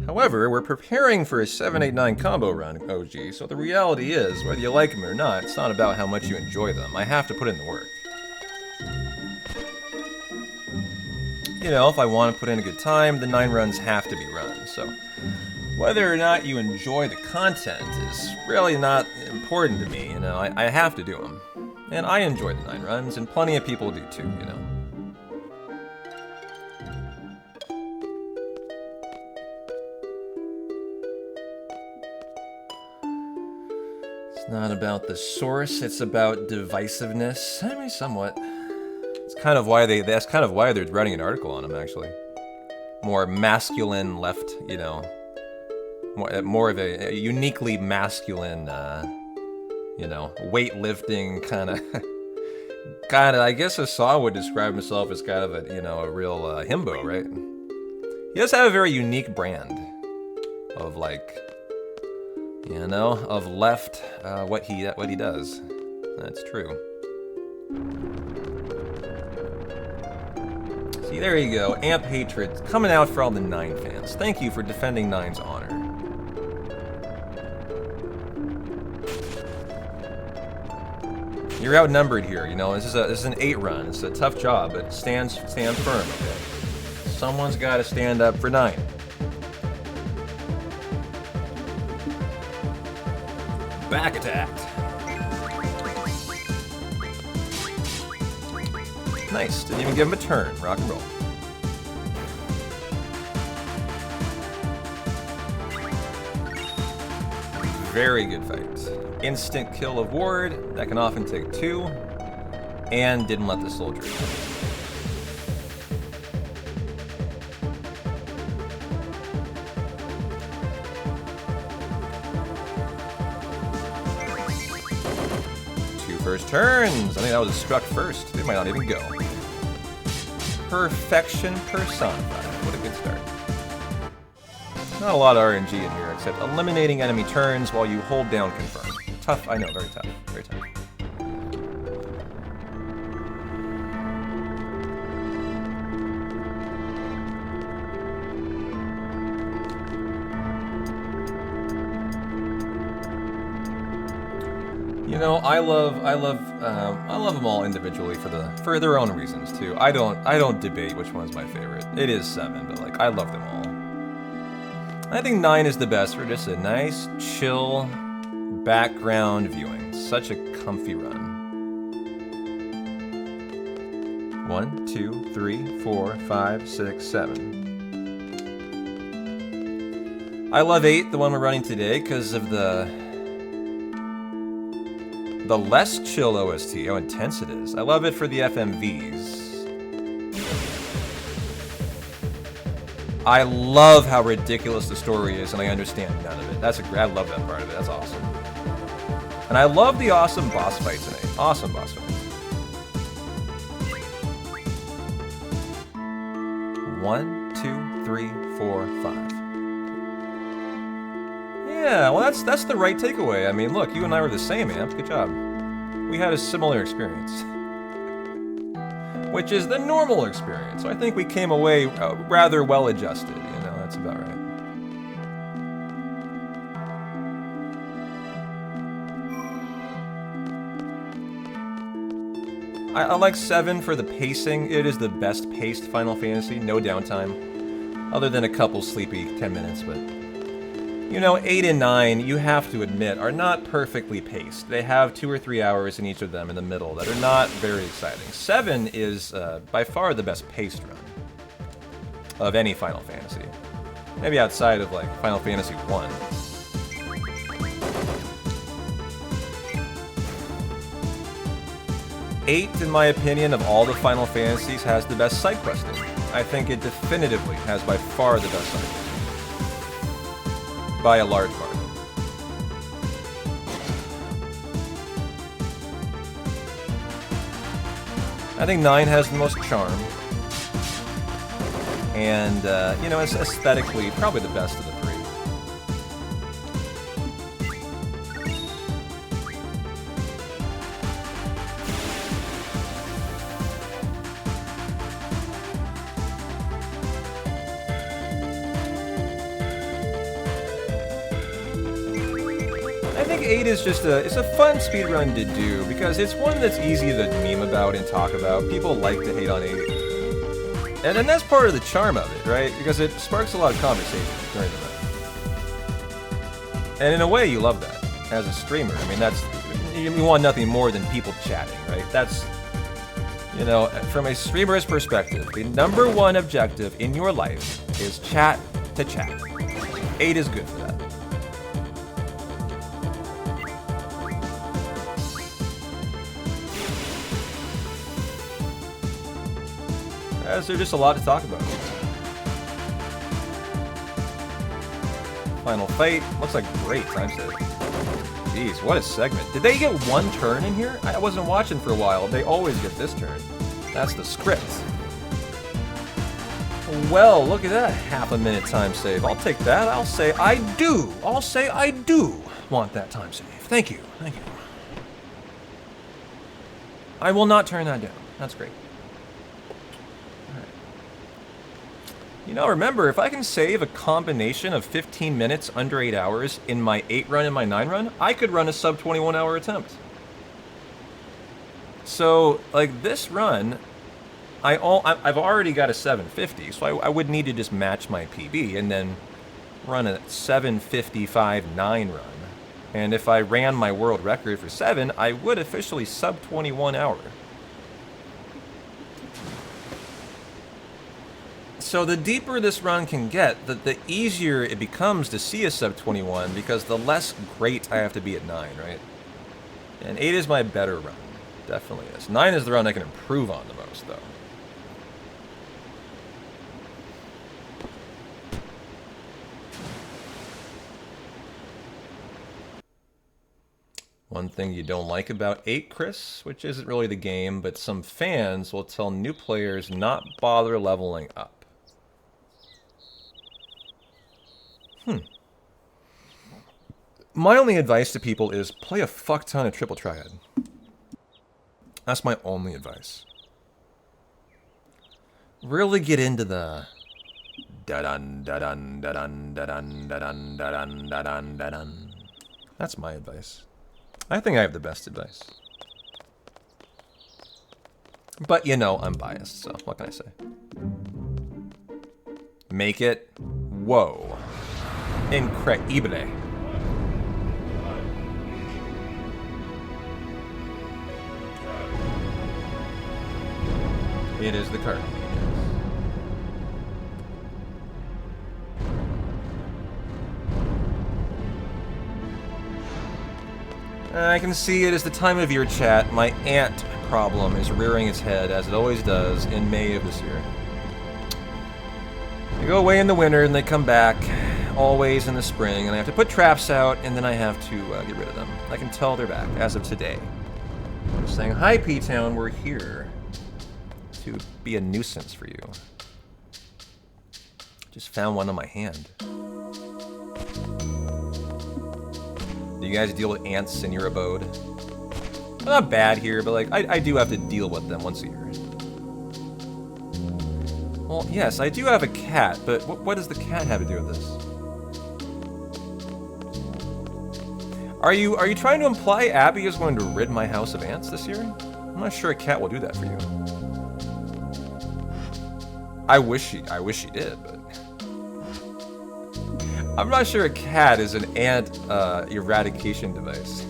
Speaker 1: However, we're preparing for a 7-8-9 combo run, OG, so the reality is, whether you like them or not, it's not about how much you enjoy them. I have to put in the work. You know, if I want to put in a good time, the 9 runs have to be run, so whether or not you enjoy the content is really not important to me, you know. I have to do them. And I enjoy the 9 runs, and plenty of people do too, you know. It's not about the source, it's about divisiveness. I mean, somewhat. It's kind of why that's kind of why they're writing an article on them, actually. More masculine left, you know. More of a uniquely masculine, you know, weightlifting kind of. Kind of, I guess Asa would describe himself as kind of a, you know, a real himbo, right? He does have a very unique brand of like, you know, of left what he does. That's true. See, there you go. Amp Hatred coming out for all the 9 fans. Thank you for defending 9's honor. You're outnumbered here, you know. This is an 8 run. It's a tough job, but stand firm, okay? Someone's got to stand up for 9. Back attack. Nice. Didn't even give him a turn. Rock and roll. Very good fight. Instant kill of Ward. That can often take 2. And didn't let the soldier. First turns. I think that was a struck first. They might not even go. Perfection personified. What a good start. Not a lot of RNG in here, except eliminating enemy turns while you hold down confirm. Tough, I know, very tough. Very tough. You know, I love them all individually for their own reasons too. I don't debate which one's my favorite. It is 7, but like I love them all. I think 9 is the best for just a nice, chill background viewing. Such a comfy run. 1, 2, 3, 4, 5, 6, 7. I love 8, the one we're running today, because of the less chill OST, how intense it is. I love it for the FMVs. I love how ridiculous the story is, and I understand none of it. I love that part of it. That's awesome. And I love the awesome boss fight tonight. Awesome boss fight. 1, 2, 3, 4, 5. Yeah, well, that's the right takeaway. I mean, look, you and I were the same, Amp. Good job. We had a similar experience, which is the normal experience. So I think we came away rather well adjusted. You know, that's about right. I like 7 for the pacing. It is the best paced Final Fantasy, no downtime, other than a couple sleepy 10 minutes, but. You know, 8 and 9, you have to admit, are not perfectly paced. They have 2 or 3 hours in each of them in the middle that are not very exciting. 7 is by far the best paced run of any Final Fantasy. Maybe outside of, like, Final Fantasy 1. Eight, in my opinion, of all the Final Fantasies, has the best side questing. I think it definitively has by far the best side questing. By a large margin. I think 9 has the most charm. And, you know, it's aesthetically probably the best of the 3. I think 8 is just it's a fun speedrun to do because it's one that's easy to meme about and talk about. People like to hate on 8. And then that's part of the charm of it, right? Because it sparks a lot of conversation during the run. And in a way, you love that as a streamer. I mean, you want nothing more than people chatting, right? That's, you know, from a streamer's perspective, the #1 objective in your life is chat to chat. 8 is good for that. As there's just a lot to talk about. Final fight. Looks like great time save. Jeez, what a segment. Did they get one turn in here? I wasn't watching for a while. They always get this turn. That's the script. Well, look at that. Half a minute time save. I'll take that. I'll say I do. I'll say I do want that time save. Thank you. Thank you. I will not turn that down. That's great. You know, remember, if I can save a combination of 15 minutes under 8 hours in my 8 run and my 9 run, I could run a sub 21 hour attempt. So, like this run, I've already got a 750, so I would need to just match my PB and then run a 7:55.9 run. And if I ran my world record for 7, I would officially sub 21 hour. So the deeper this run can get, the easier it becomes to see a sub 21 because the less great I have to be at 9, right? And 8 is my better run. Definitely is. 9 is the run I can improve on the most, though. One thing you don't like about 8, Chris, which isn't really the game, but some fans will tell new players not bother leveling up. My only advice to people is play a fuck ton of triple triad. That's my only advice. Really get into the da-dun, da-dun, da-dun, da-dun, da-dun, da-dun, da-dun, da-dun. That's my advice. I think I have the best advice. But, you know, I'm biased, so what can I say? Make it, whoa, increíble. It is the card. I can see it as the time of year, chat. My ant problem is rearing its head, as it always does, in May of this year. They go away in the winter, and they come back, always in the spring, and I have to put traps out, and then I have to get rid of them. I can tell they're back, as of today. I'm saying, hi, P-Town, we're here to be a nuisance for you. Just found one on my hand. Do you guys deal with ants in your abode? Not bad here, but like I do have to deal with them once a year. Well, yes, I do have a cat, but what does the cat have to do with this? Are you trying to imply Abby is going to rid my house of ants this year? I'm not sure a cat will do that for you. I wish she did, but I'm not sure a cat is an ant eradication device.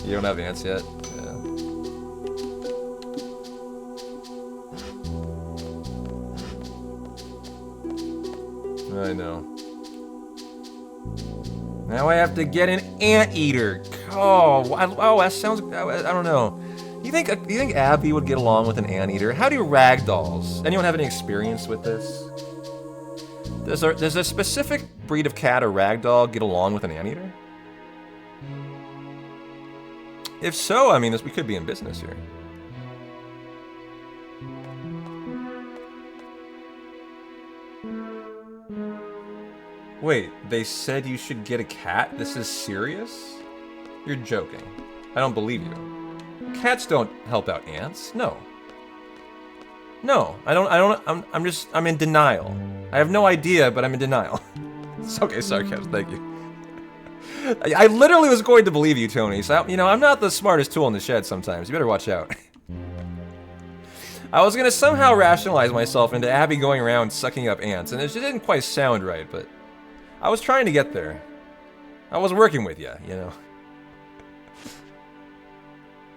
Speaker 1: You don't have ants yet? Yeah. I know. Now I have to get an anteater. Oh, that sounds. I don't know. You think Abby would get along with an anteater? How do ragdolls? Anyone have any experience with this? Does a specific breed of cat or ragdoll get along with an anteater? If so, I mean, we could be in business here. Wait, they said you should get a cat? This is serious? You're joking. I don't believe you. Cats don't help out ants. No. No, I'm in denial. I have no idea, but I'm in denial. It's okay, sarcasm, thank you. I literally was going to believe you, Tony, so, I'm not the smartest tool in the shed sometimes. You better watch out. I was gonna somehow rationalize myself into Abby going around sucking up ants, and it just didn't quite sound right, but I was trying to get there. I was working with you,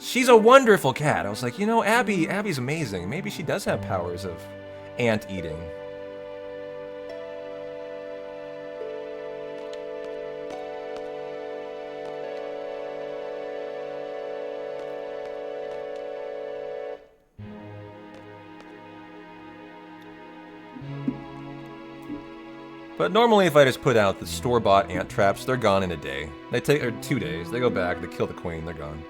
Speaker 1: She's a wonderful cat. I was like, Abby's amazing. Maybe she does have powers of ant eating. But normally if I just put out the store-bought ant traps, they're gone in a day. They take, or 2 days. They go back, they kill the queen, they're gone.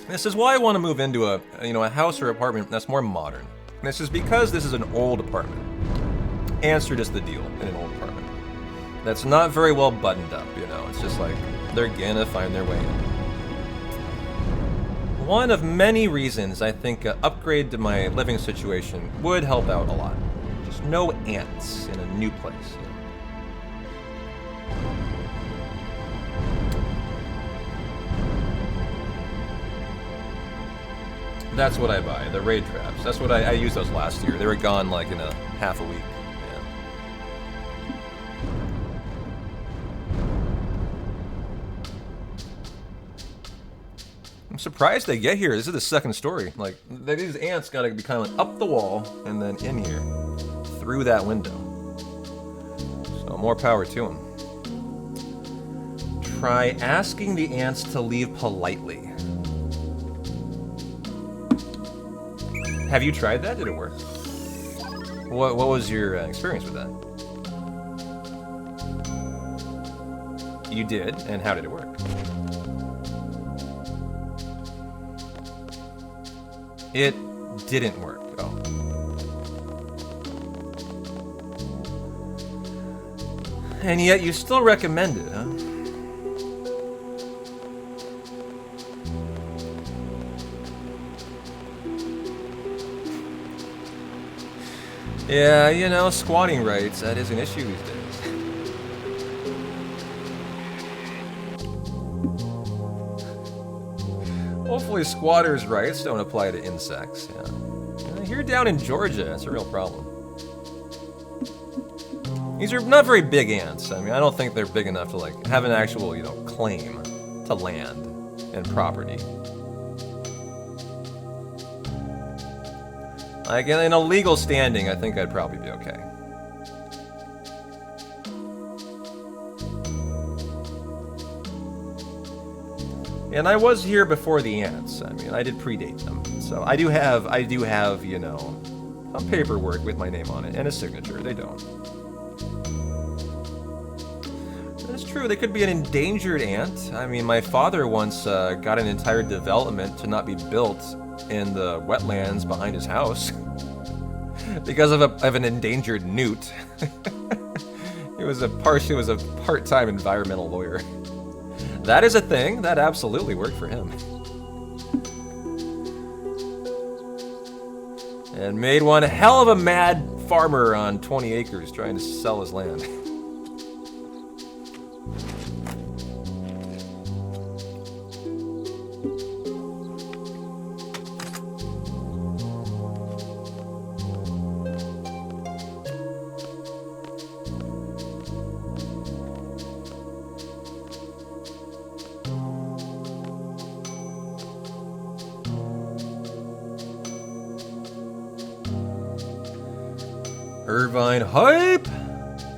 Speaker 1: This is why I want to move into a house or apartment that's more modern. And this is because this is an old apartment. Ants are just the deal in an old apartment. That's not very well buttoned up, you know. It's just like, they're gonna find their way in. One of many reasons I think an upgrade to my living situation would help out a lot. Just no ants in a new place. That's what I buy, the raid traps. That's what I used those last year. They were gone like in a half a week. Yeah. I'm surprised they get here. This is the second story. Like, these ants gotta be kind of like up the wall and then in here. Through that window. So more power to them. Try asking the ants to leave politely. Have you tried that? Did it work? What was your experience with that? You did, and how did it work? It didn't work. Oh. And yet you still recommend it, huh? Yeah, you know, squatting rights, that is an issue these days. Hopefully squatters' rights don't apply to insects, yeah. Here down in Georgia, that's a real problem. These are not very big ants. I mean, I don't think they're big enough to, like, have an actual, you know, claim to land and property. Like, in a legal standing, I think I'd probably be okay. And I was here before the ants. I mean, I did predate them. So I do have, you know, some paperwork with my name on it and a signature. They don't. That's true. They could be an endangered ant. I mean, my father once got an entire development to not be built in the wetlands behind his house because of an endangered newt. He was a part-time environmental lawyer. That is a thing. That absolutely worked for him. And made one hell of a mad farmer on 20 acres trying to sell his land. Irvine hype?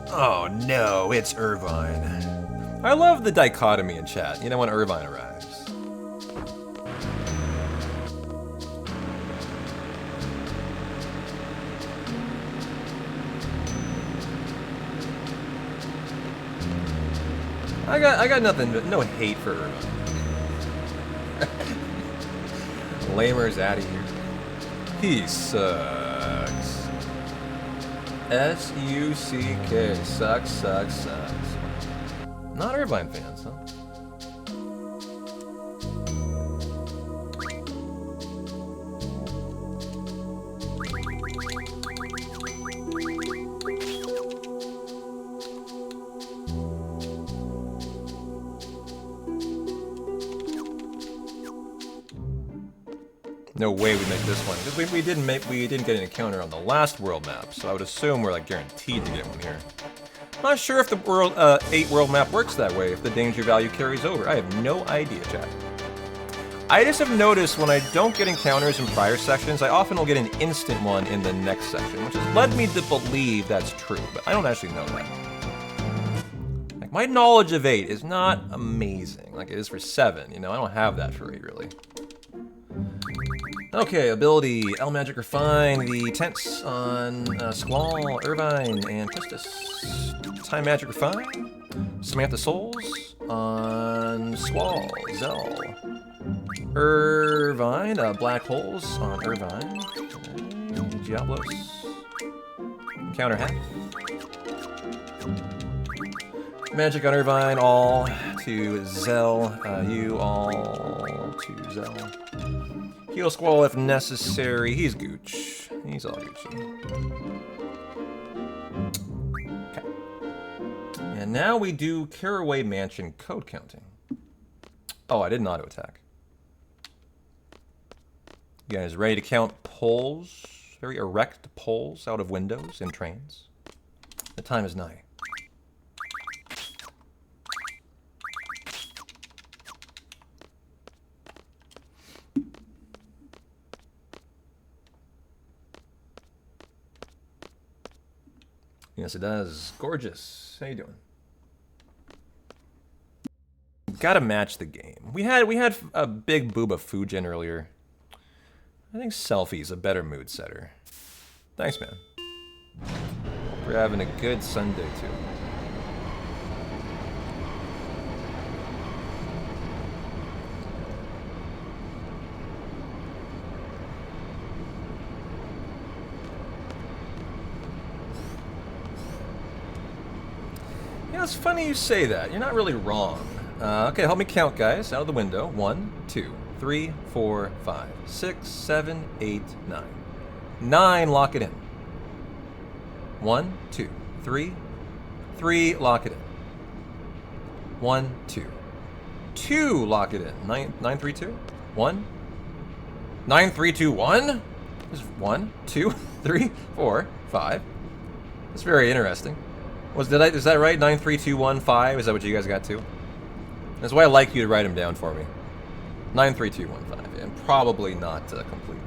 Speaker 1: Oh no, it's Irvine. I love the dichotomy in chat, you know, when Irvine arrives. I got nothing, no hate for Irvine. Lamer's out of here. He sucks. S-U-C-K. Sucks. Not Irvine fans, huh? No way we make this one, because we didn't get an encounter on the last world map, so I would assume we're like guaranteed to get one here. Not sure if the world 8 world map works that way, if the danger value carries over. I have no idea, chat. I just have noticed when I don't get encounters in prior sections, I often will get an instant one in the next section, which has led me to believe that's true, but I don't actually know that. Like, my knowledge of 8 is not amazing, like it is for 7, you know? I don't have that for 8, really. Okay, ability. L Magic Refine the tents on Squall, Irvine, and Pistis. Time Magic Refine. Samantha Souls on Squall, Zell. Irvine, Black Holes on Irvine. Diablos. Counter half. Magic on Irvine, all to Zell. You all to Zell. Heal Squall if necessary. He's Gooch. He's all Gucci. Okay. And now we do Caraway Mansion code counting. Oh, I didn't auto attack. You guys ready to count poles? Very erect poles out of windows in trains. The time is nigh. Yes, it does. Gorgeous. How you doing? Gotta match the game. We had a big boob of Fujin earlier. I think Selfie's a better mood setter. Thanks, man. We're having a good Sunday too. Yeah, it's funny you say that. You're not really wrong. Okay, help me count, guys. Out of the window. 1, 2, 3, 4, 5, 6, 7, 8, 9. 9, lock it in. 1, 2, 3. 3, lock it in. 1, 2. 2, lock it in. 9, 9, 3, 2. 1. 9, 3, 2, 1. There's 1, 2, 3, 4, 5. That's very interesting. Is that right? 9, 3, 2, 1, 5? Is that what you guys got too? That's why I like you to write them down for me. 9, 3, 2, 1, 5. And probably not complete.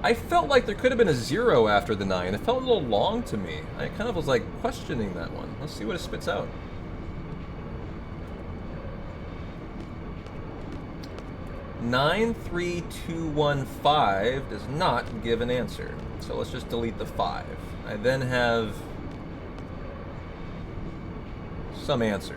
Speaker 1: I felt like there could have been a 0 after the 9. It felt a little long to me. I kind of was like questioning that one. Let's see what it spits out. Nine, 3, 2, 1, 5 does not give an answer. So let's just delete the 5. I then have some answers.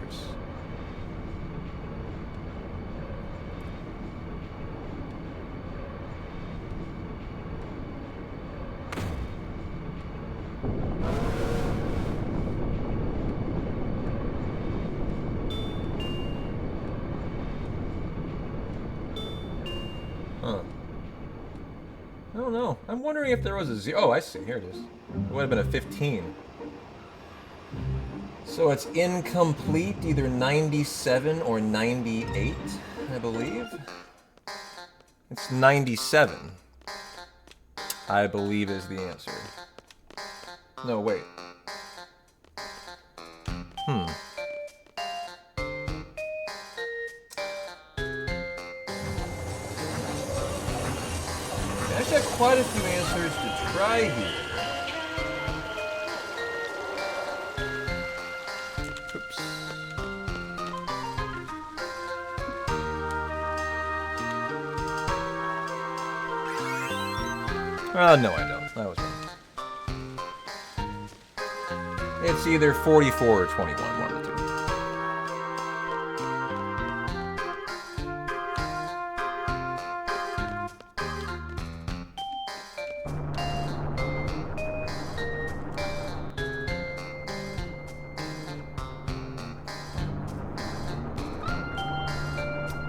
Speaker 1: Huh. I don't know. I'm wondering if there was a 0. Oh, I see. Here it is. It would have been a 15. So it's incomplete, either 97 or 98, I believe. It's 97, I believe is the answer. No, wait. I actually have quite a few answers to try here. Oops. No, I don't. That was wrong. It's either 44 or 21, one of the two.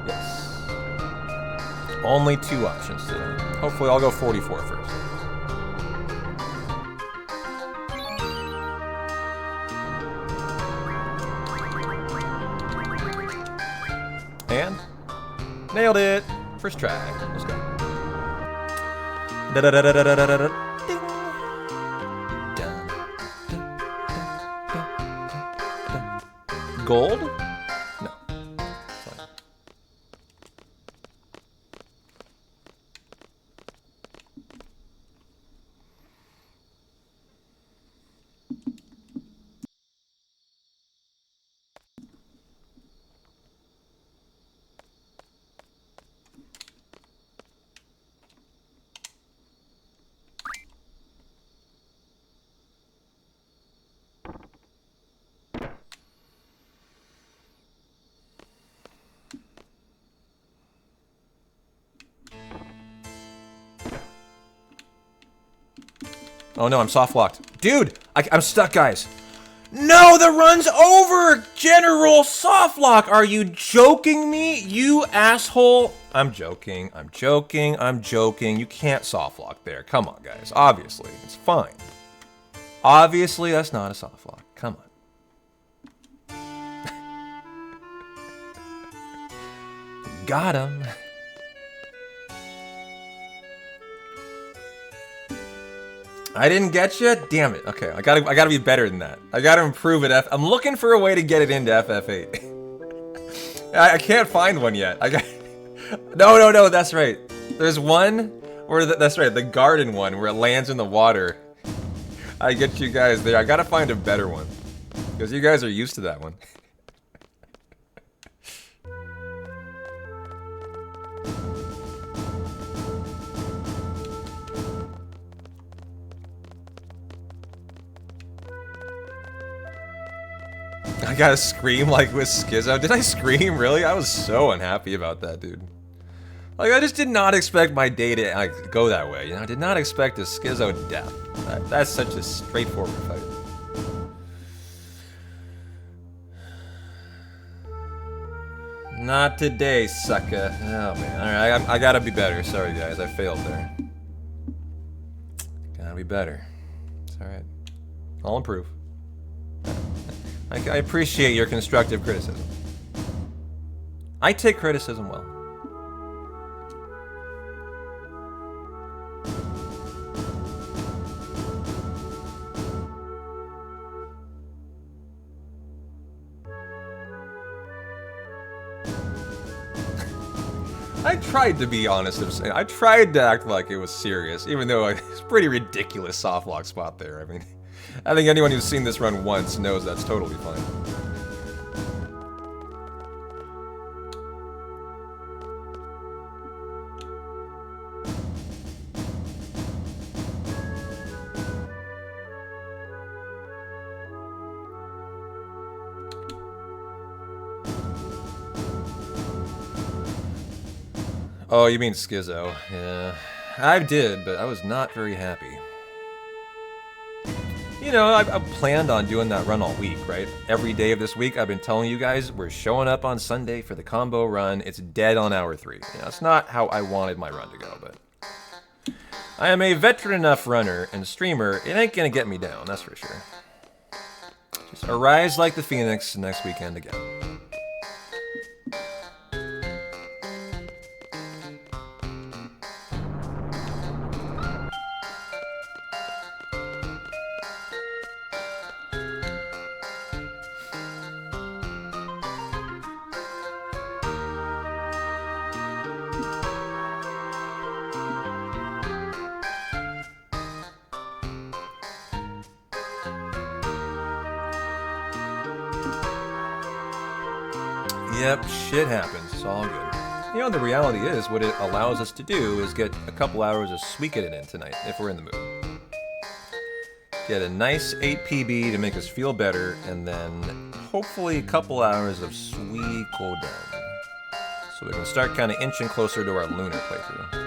Speaker 1: Yes. Only 2 options today. Hopefully I'll go 44 first. And nailed it. First try. Let's go. Gold? No. Fine. Oh no, I'm soft locked. Dude, I'm stuck, guys. No, the run's over! General soft lock! Are you joking me? You asshole! I'm joking, I'm joking, I'm joking. You can't soft lock there. Come on, guys. Obviously, it's fine. Obviously, that's not a soft lock. Come on. Got him. I didn't get you? Damn it. Okay, I gotta be better than that. I gotta improve at I'm looking for a way to get it into FF8. I can't find one yet. No, that's right. There's one where, that's right, the garden one where it lands in the water. I get you guys there. I gotta find a better one. Because you guys are used to that one. I gotta scream like with Schizo. Did I scream? Really? I was so unhappy about that, dude. Like, I just did not expect my day to like, go that way. You know, I did not expect a Schizo death. That's such a straightforward fight. Not today, sucker. Oh man. Alright, I gotta be better. Sorry guys, I failed there. Gotta be better. It's alright. I'll improve. I appreciate your constructive criticism. I take criticism well. I tried to be honest. I tried to act like it was serious, even though it's a pretty ridiculous soft lock spot there. I mean, I think anyone who's seen this run once knows that's totally fine. Oh, you mean Schizo. Yeah. I did, but I was not very happy. You know, I planned on doing that run all week, right? Every day of this week, I've been telling you guys, we're showing up on Sunday for the combo run. It's dead on hour 3. You know, it's not how I wanted my run to go, but... I am a veteran enough runner and streamer, it ain't gonna get me down, that's for sure. Just arise like the Phoenix next weekend again. Yep, shit happens. It's all good. You know, the reality is, what it allows us to do is get a couple hours of Suikoden in tonight, if we're in the mood. Get a nice 8 PB to make us feel better, and then hopefully a couple hours of Suikoden. So we can start kind of inching closer to our lunar playthrough.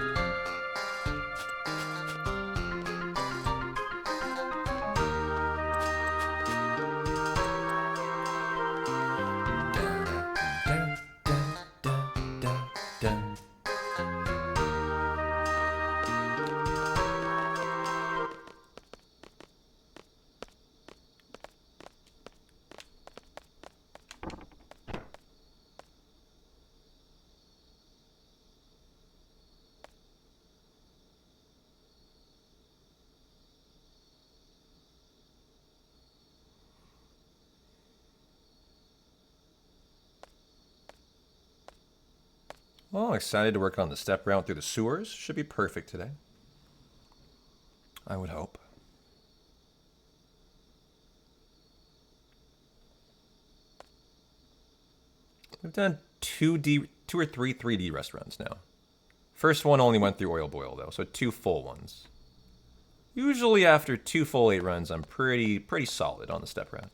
Speaker 1: Well, I'm excited to work on the step route through the sewers. Should be perfect today. I would hope. We've done 2 or 3 3D restaurants now. First one only went through Oil Boil though, so 2 full ones. Usually after 2 full 8 runs, I'm pretty solid on the step route.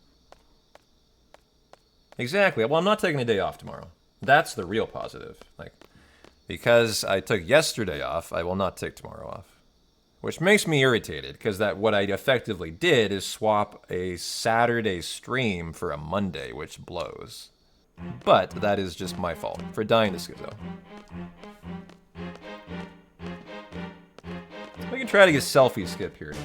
Speaker 1: Exactly. Well, I'm not taking a day off tomorrow. That's the real positive. Like, because I took yesterday off, I will not take tomorrow off. which makes me irritated because what I effectively did is swap a Saturday stream for a Monday, which blows. But that is just my fault for dying to Schizo. We can try to get selfie skip here too.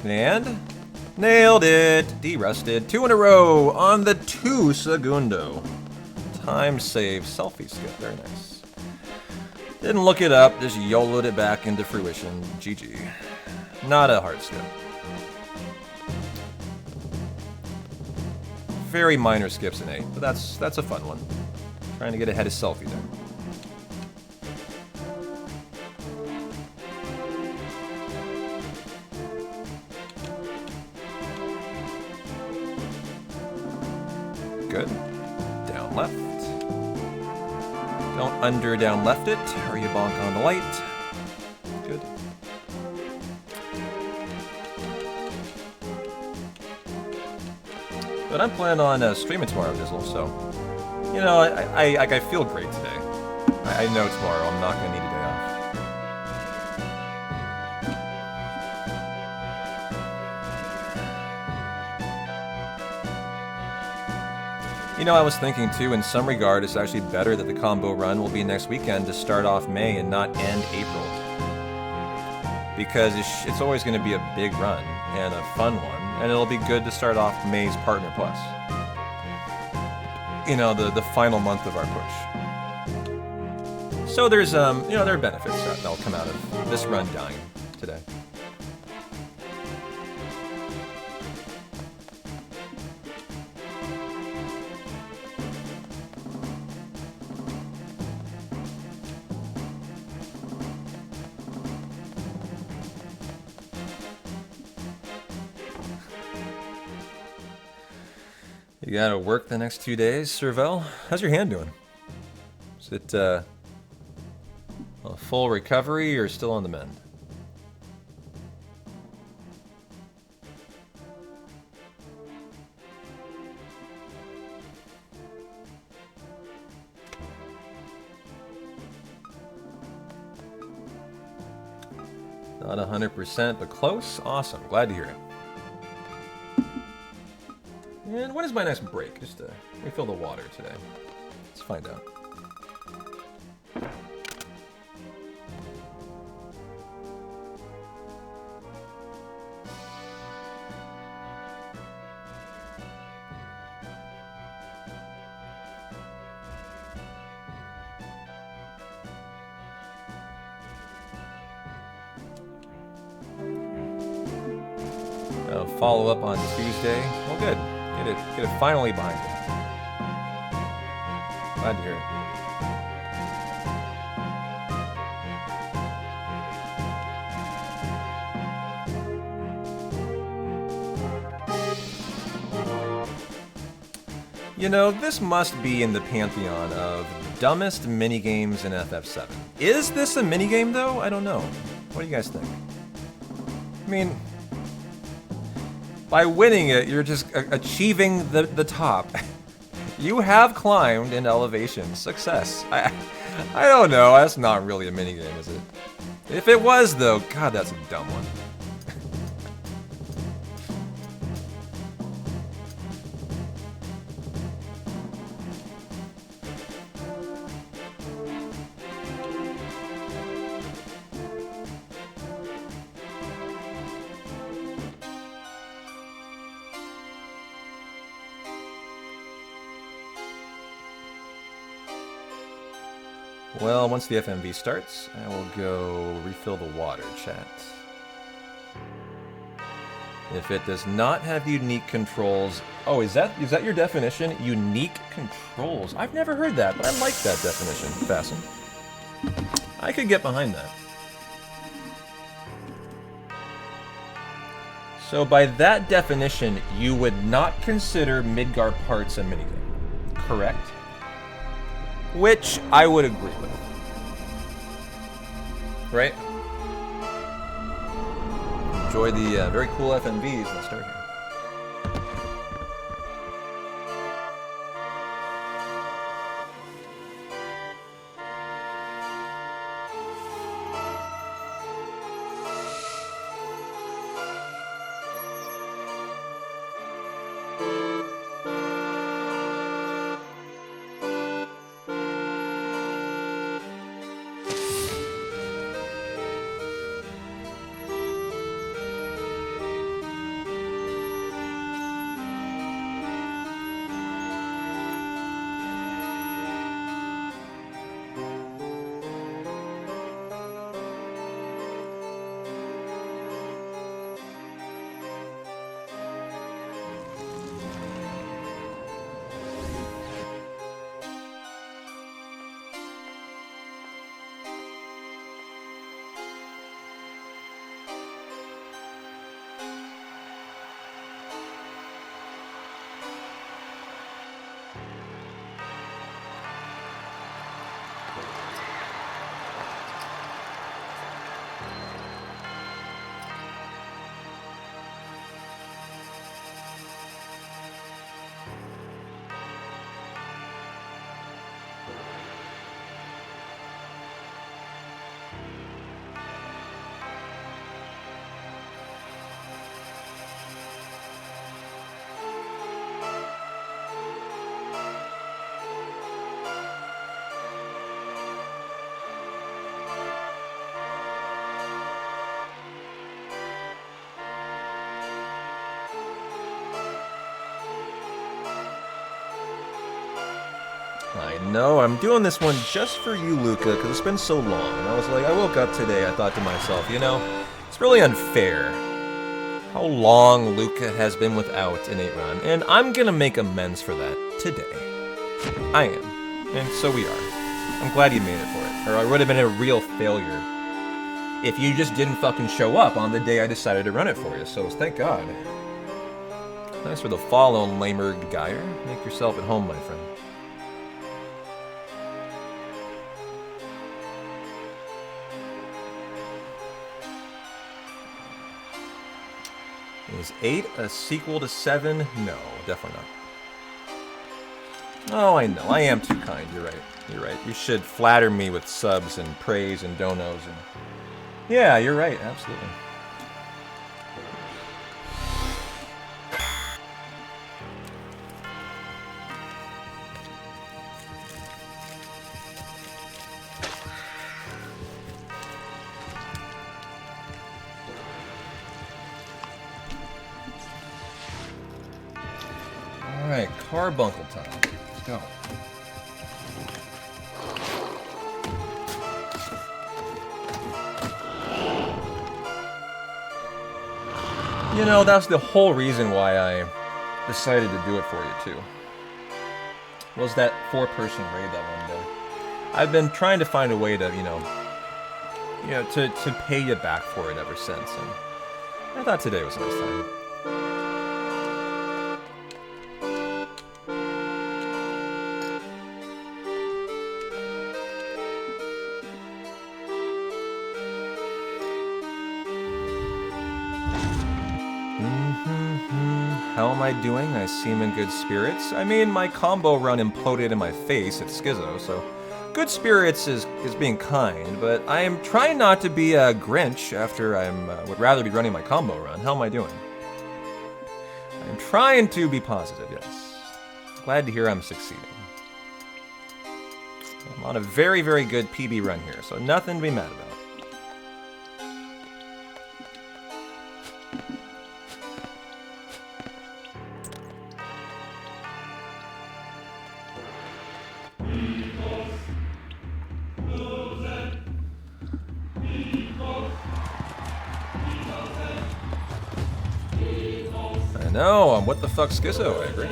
Speaker 1: And nailed it. Derusted. 2 in a row on the 2 segundo. Time save selfie skip. Very nice. Didn't look it up. Just YOLO'd it back into fruition. GG. Not a hard skip. Very minor skips in 8, but that's a fun one. Trying to get ahead of selfie there. Good. Down left. Don't under down left it, or you bonk on the light. Good. But I'm planning on streaming tomorrow, Dizzle, so... You know, I feel great today. I know tomorrow I'm not going to need a day off. You know, I was thinking too, in some regard, it's actually better that the combo run will be next weekend to start off May and not end April. Because it's always going to be a big run and a fun one, and it'll be good to start off May's Partner Plus. You know, the final month of our push. So there's, you know, there are benefits that'll come out of this run dying today. You gotta work the next 2 days, Servel? How's your hand doing? Is it a full recovery or still on the mend? Not 100%, but close? Awesome, glad to hear it. And when is my next break? Just to refill the water today. Let's find out. Follow up on Tuesday. Well, good. Get it finally behind me. Glad to hear it. You know, this must be in the pantheon of dumbest minigames in FF7. Is this a minigame, though? I don't know. What do you guys think? I mean... By winning it, you're just achieving the top. You have climbed in elevation. Success. I don't know. That's not really a minigame, is it? If it was, though, God, that's a dumb one. Well, once the FMV starts, I will go refill the water, chat. If it does not have unique controls... Oh, is that your definition? Unique controls. I've never heard that, but I like that definition. Fasten. I could get behind that. So by that definition, you would not consider Midgar parts a minigame, correct? Which I would agree with. Right? Enjoy the very cool FMVs. Let's start here. I know, I'm doing this one just for you, Luca, because it's been so long. And I was like, I woke up today, I thought to myself, you know, it's really unfair how long Luca has been without an 8 run, and I'm gonna make amends for that today. I am. And so we are. I'm glad you made it for it, or I would have been a real failure if you just didn't fucking show up on the day I decided to run it for you, so thank God. Thanks for the follow, lamer Geyer. Make yourself at home, my friend. Is 8 a sequel to 7? No, definitely not. Oh, I know. I am too kind. You're right. You're right. You should flatter me with subs and praise and donos and... Yeah, you're right. Absolutely. Alright, carbuncle time. Let's go. You know, that's the whole reason why I decided to do it for you, too. Was that 4-person raid that one day. I've been trying to find a way to, to pay you back for it ever since, and I thought today was a nice time. How am I doing? I seem in good spirits. I mean, my combo run imploded in my face at Schizo, so good spirits is being kind, but I am trying not to be a Grinch after I would rather be running my combo run. How am I doing? I'm trying to be positive, yes. Glad to hear I'm succeeding. I'm on a very, very good PB run here, so nothing to be mad about. No, what the fuck, Schizo? I agree.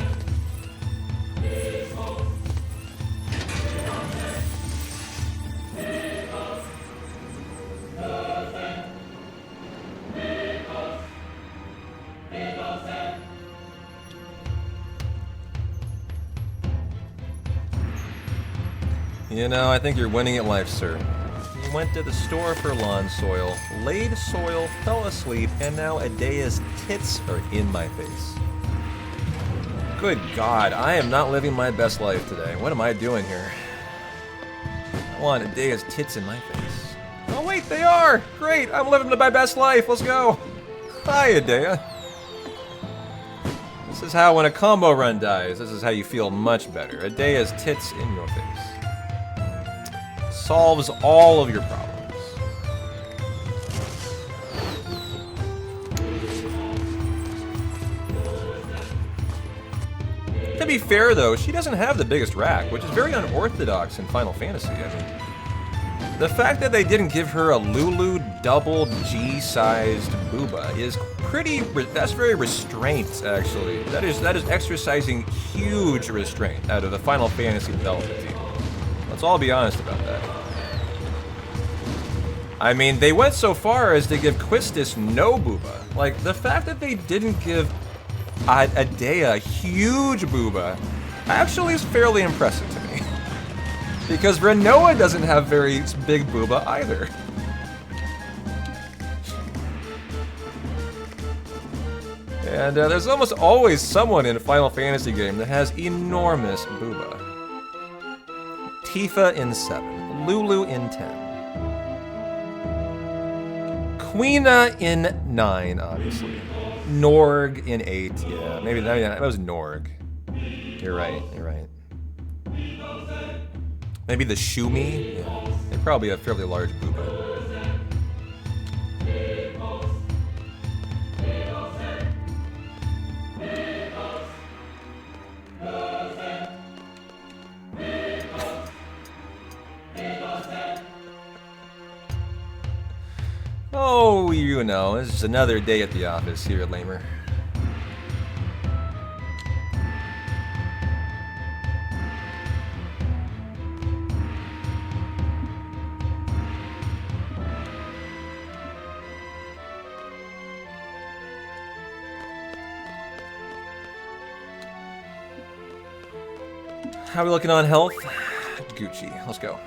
Speaker 1: You know, I think you're winning at life, sir. You went to the store for lawn soil, laid soil, fell asleep, and now Adea's tits are in my face. Good God, I am not living my best life today. What am I doing here? I want Adea's tits in my face. Oh wait, they are! Great, I'm living my best life, let's go! Hi, Adea. This is how when a combo run dies, this is how you feel much better. Adea's tits in your face. Solves all of your problems. To be fair though, she doesn't have the biggest rack, which is very unorthodox in Final Fantasy. I mean, the fact that they didn't give her a Lulu double G-sized booba is that's very restraint, actually. That is exercising huge restraint out of the Final Fantasy development team. Let's all be honest about that. I mean, they went so far as to give Quistis no booba. Like, the fact that they didn't give Adea huge booba actually is fairly impressive to me. Because Renoa doesn't have very big booba either. And there's almost always someone in a Final Fantasy game that has enormous booba. Tifa in 7, Lulu in 10. Queena in 9, obviously. Norg in 8, yeah. Maybe that was Norg. You're right, you're right. Maybe the Shumi? Yeah. They probably have fairly large booba. you know, it's just another day at the office here at Lamer. How are we looking on health? Gucci. Let's go.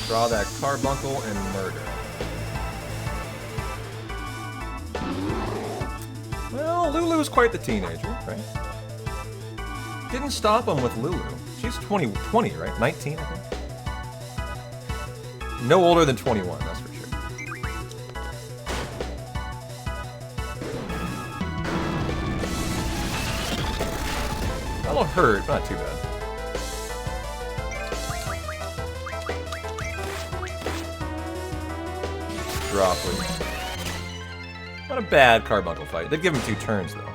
Speaker 1: Draw that carbuncle and murder. Well, Lulu's quite the teenager, right? Didn't stop him with Lulu. She's 20, right? 19, I think. No older than 21, that's for sure. That'll hurt, not too bad. Drop with. Not a bad carbuncle fight. They'd give him 2 turns though.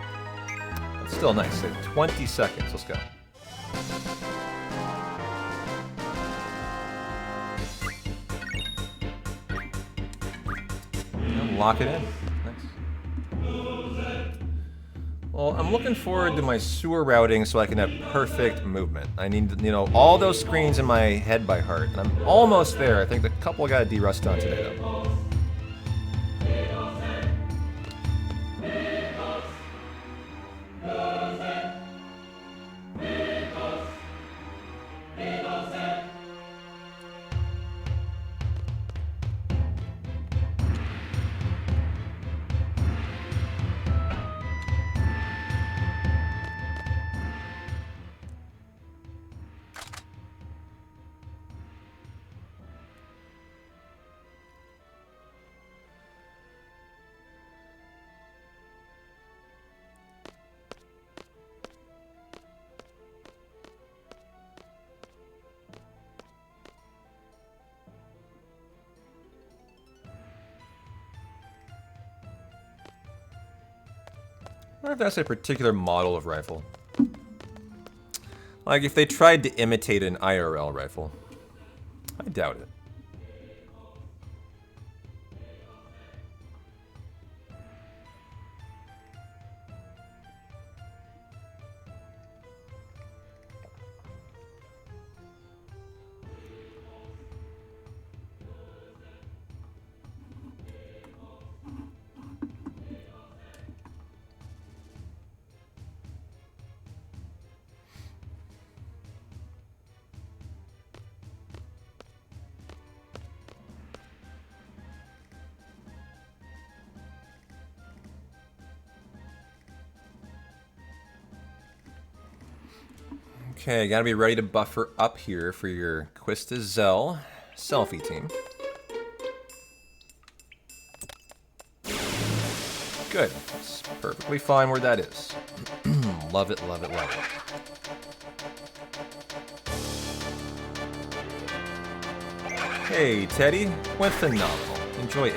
Speaker 1: That's still nice. So 20 seconds. Let's go. And lock it in. Nice. Well, I'm looking forward to my sewer routing so I can have perfect movement. I need, you know, all those screens in my head by heart, and I'm almost there. I think the couple I got to derust on today though. I wonder if that's a particular model of rifle. Like if they tried to imitate an IRL rifle. I doubt it. Okay, gotta be ready to buffer up here for your Quista Zell selfie team. Good. It's perfectly fine where that is. Love it, love it, love it. Hey, Teddy. Went phenomenal. Enjoy 8.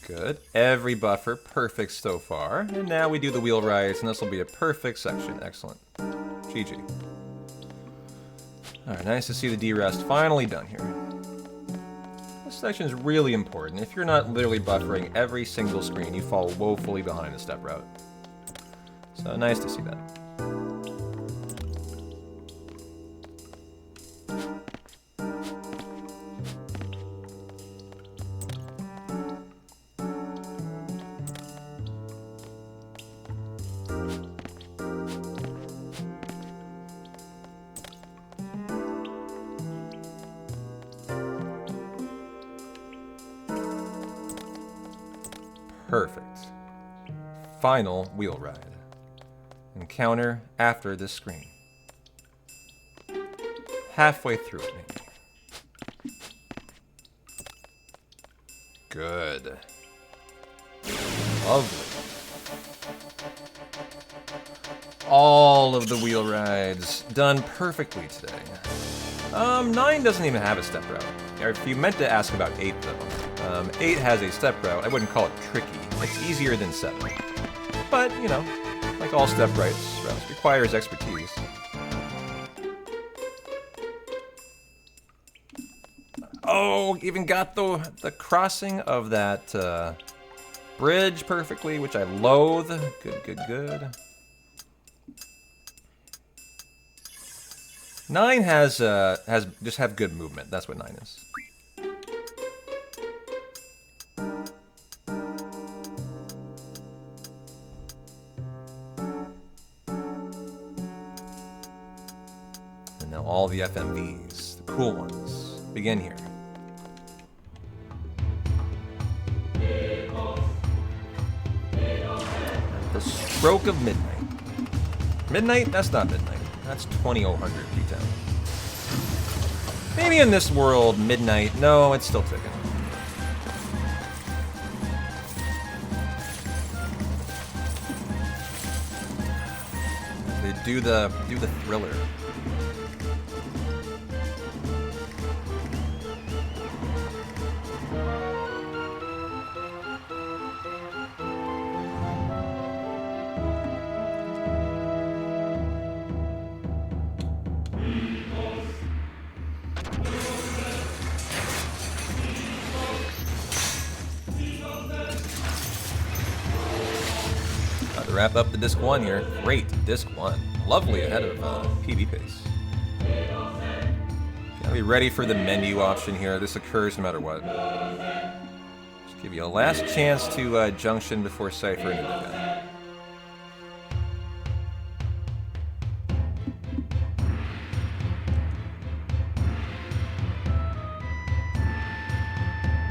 Speaker 1: Good. Every buffer perfect so far. And now we do the wheel rides, and this will be a perfect section. Excellent. GG. Alright, nice to see the D-rest finally done here. This section is really important. If you're not literally buffering every single screen, you fall woefully behind the step route. So nice to see that. Perfect. Final wheel ride. Encounter after this screen. Halfway through it, maybe. Good. Lovely. All of the wheel rides done perfectly today. 9 doesn't even have a step route. Or if you meant to ask about 8 though, 8 has a step route. I wouldn't call it tricky. It's easier than 7. But, you know, like all step routes requires expertise. Oh, even got the crossing of that bridge perfectly, which I loathe. Good, good, good. 9 has just have good movement. That's what 9 is. And now all the FMVs, the cool ones, begin here. The stroke of midnight. Midnight? That's not midnight. That's 20,000 P-Town. Maybe in this world, midnight. No, it's still ticking. They do the thriller. To wrap up the disc 1 here. Great, disc 1. Lovely ahead of PB pace. Gotta be ready for the menu option here. This occurs no matter what. Just give you a last chance to junction before Cypher into the guy.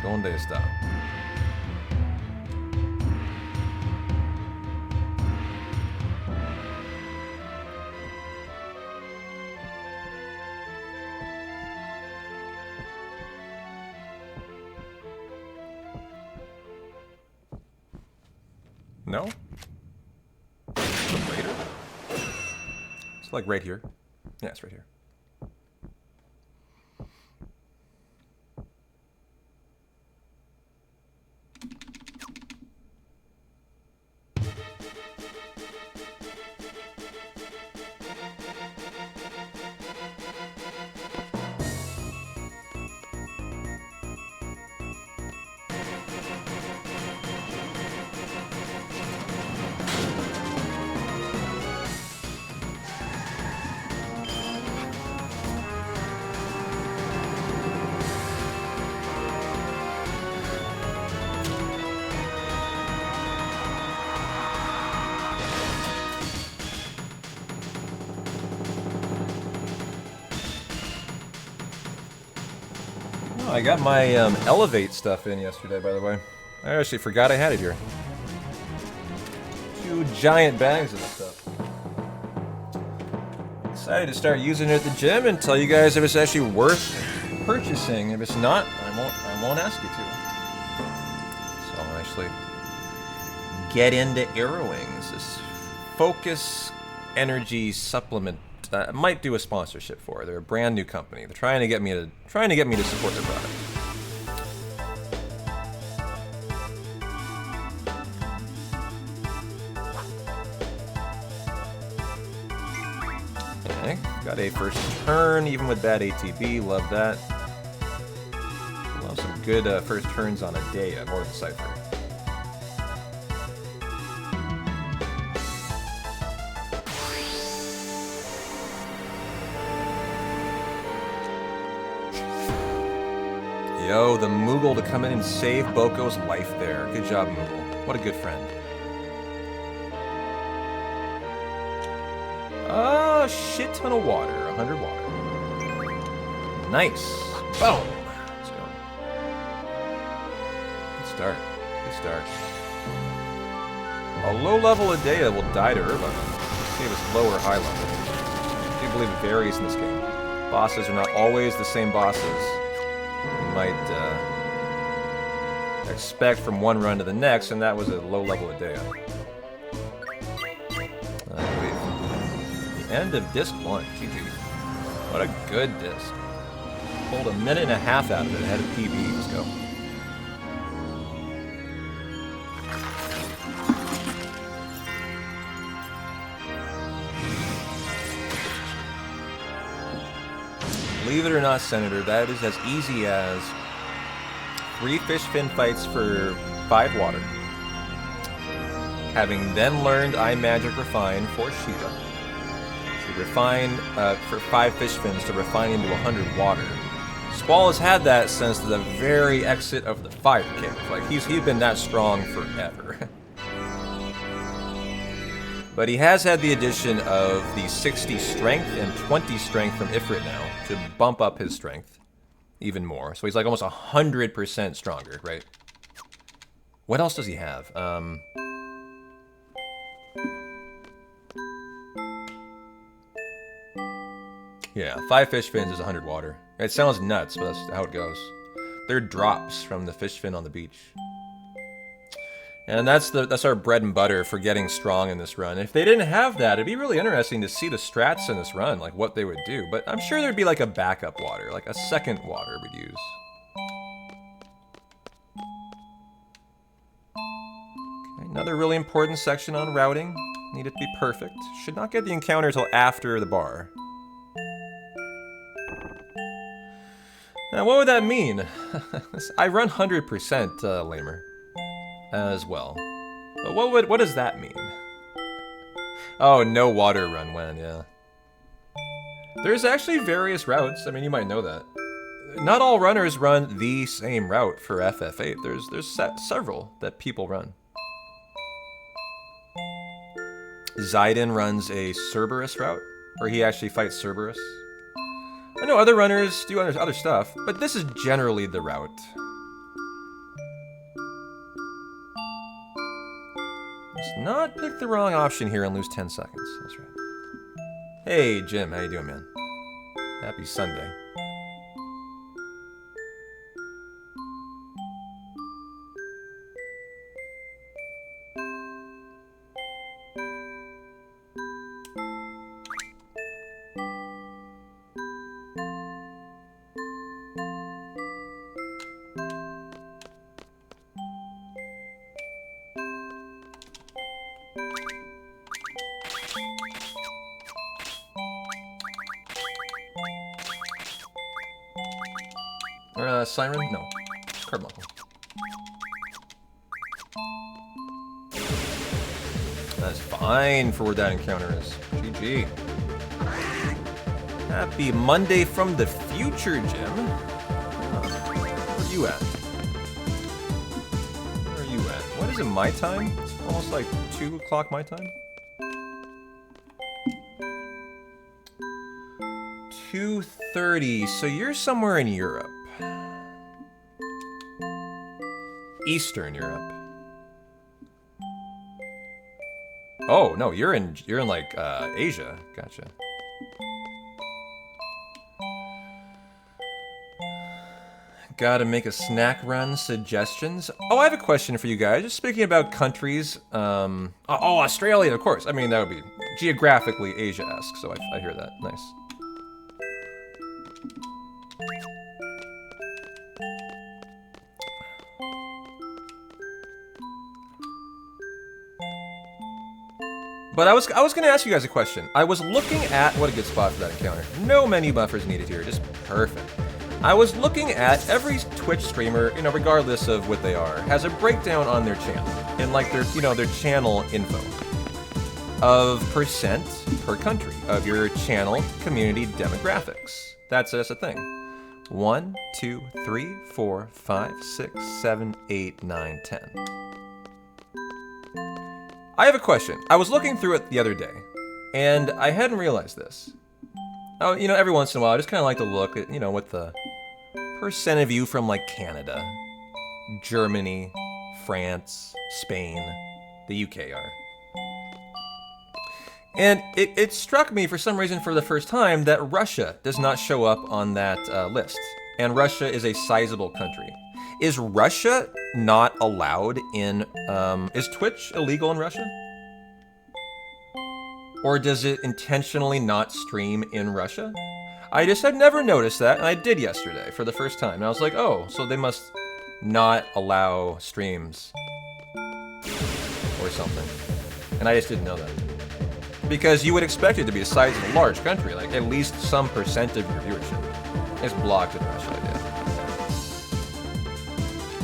Speaker 1: Donde está? No? Later? It's like right here. Yeah, it's right here. I got my Elevate stuff in yesterday, by the way. I actually forgot I had it here. 2 giant bags of stuff. Decided to start using it at the gym and tell you guys if it's actually worth purchasing. If it's not, I won't ask you to. So I'll actually get into Arrowings, this focus energy supplement. I might do a sponsorship for. They're a brand new company. They're trying to get me to support their product. Okay, got a first turn, even with bad ATB. Love that. Love some good first turns on a day more than Cypher. Yo, the Moogle to come in and save Boko's life there. Good job, Moogle. What a good friend. Shit ton of water. 100 water. Nice. Boom. Let's go. Good start. Good start. A low level Adea will die to Irvine. Save us low or high level. I do believe it varies in this game. Bosses are not always the same bosses you might expect from one run to the next, and that was a low level Adea. End of disc 1. GG. What a good disc. Pulled a minute and a half out of it ahead of PB. Let's go. Believe it or not, Senator, that is as easy as 3 fish fin fights for 5 water. Having then learned iMagic Refine for Sheeta. To refine for 5 fish fins to refine into 100 water. Squall has had that since the very exit of the Fire Cave. Like, he's been that strong forever. But he has had the addition of the 60 strength and 20 strength from Ifrit now to bump up his strength even more. So he's like almost 100% stronger, right? What else does he have? Yeah, 5 fish fins is 100 water. It sounds nuts, but that's how it goes. They're drops from the fish fin on the beach. And that's our bread and butter for getting strong in this run. If they didn't have that, it'd be really interesting to see the strats in this run, like what they would do. But I'm sure there'd be like a backup water, like a second water we'd use. Okay, another really important section on routing. Need it to be perfect. Should not get the encounter until after the bar. Now, what would that mean? I run 100% lamer as well. But what does that mean? Oh, no water run when, yeah. There's actually various routes. I mean, you might know that. Not all runners run the same route for FF8. There's several that people run. Zidane runs a Cerberus route, where he actually fights Cerberus. I know other runners do other stuff, but this is generally the route. Let's not pick the wrong option here and lose 10 seconds. That's right. Hey, Jim. How you doing, man? Happy Sunday. Siren? No. Carbuncle. That's fine for where that encounter is. GG. Happy Monday from the future, Jim. Where are you at? Where are you at? What is it, my time? It's almost like 2 o'clock my time? 2:30, so you're somewhere in Europe. Eastern Europe. Oh no, you're in like Asia. Gotcha. Gotta make a snack run suggestions. Oh, I have a question for you guys. Just speaking about countries. Oh, Australia, of course. I mean, that would be geographically Asia-esque. So I hear that. Nice. But I was gonna ask you guys a question. I was looking at what a good spot for that encounter. No menu buffers needed here, just perfect. I was looking at every Twitch streamer, regardless of what they are, has a breakdown on their channel and like their channel info of percent per country of your channel community demographics. That's a thing. 1, 2, 3, 4, 5, 6, 7, 8, 9, 10. I have a question. I was looking through it the other day, and I hadn't realized this. Oh, every once in a while, I just kind of like to look at, what the percent of you from, like, Canada, Germany, France, Spain, the UK are. And it struck me, for some reason, for the first time, that Russia does not show up on that list. And Russia is a sizable country. Is Russia not allowed in, is Twitch illegal in Russia? Or does it intentionally not stream in Russia? I just had never noticed that, and I did yesterday for the first time. And I was like, oh, so they must not allow streams or something. And I just didn't know that. Because you would expect it to be the size of a large country, like at least some percent of your viewership is blocked in Russia, I guess.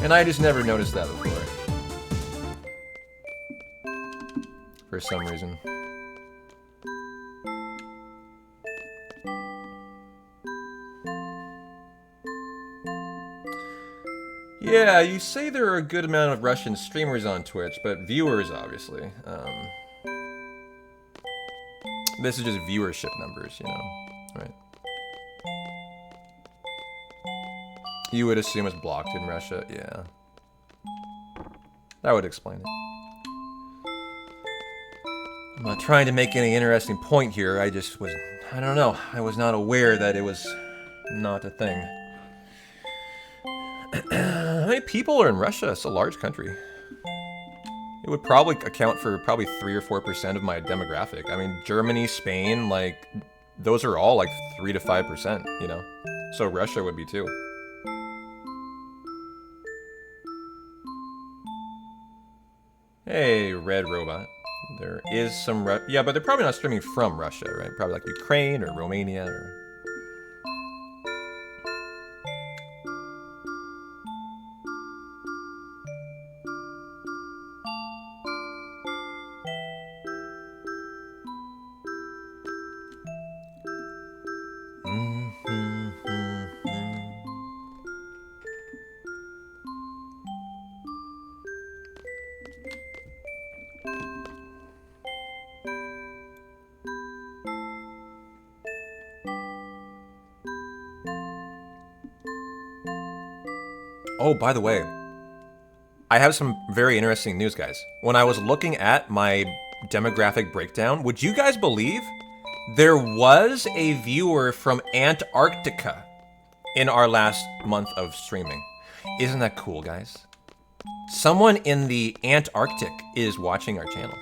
Speaker 1: And I just never noticed that before. For some reason. Yeah, you say there are a good amount of Russian streamers on Twitch, but viewers, obviously. This is just viewership numbers, you know, right? You would assume it's blocked in Russia, yeah. That would explain it. I'm not trying to make any interesting point here, I just was, I don't know, I was not aware that it was not a thing. How many people are in Russia? It's a large country. It would probably account for probably 3 or 4% of my demographic. I mean, Germany, Spain, like, those are all like 3 to 5%, you know? So Russia would be too. Hey, Red Robot. There is some yeah, but they're probably not streaming from Russia, right? Probably like Ukraine or Romania or... Oh, by the way, I have some very interesting news, guys. When I was looking at my demographic breakdown, would you guys believe there was a viewer from Antarctica in our last month of streaming? Isn't that cool, guys? Someone in the Antarctic is watching our channel.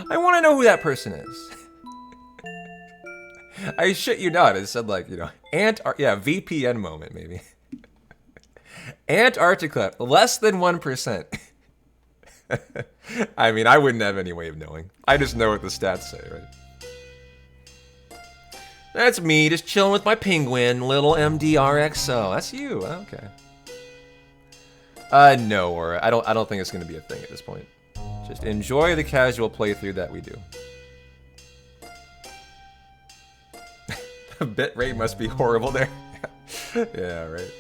Speaker 1: I want to know who that person is. I shit you not. It said like, you know, yeah, VPN moment maybe. Antarctica, less than 1%. I mean, I wouldn't have any way of knowing. I just know what the stats say, right? That's me, just chilling with my penguin, little MDRXO. That's you, okay. No, or I don't think it's gonna be a thing at this point. Just enjoy the casual playthrough that we do. The bit rate must be horrible there. Yeah, right.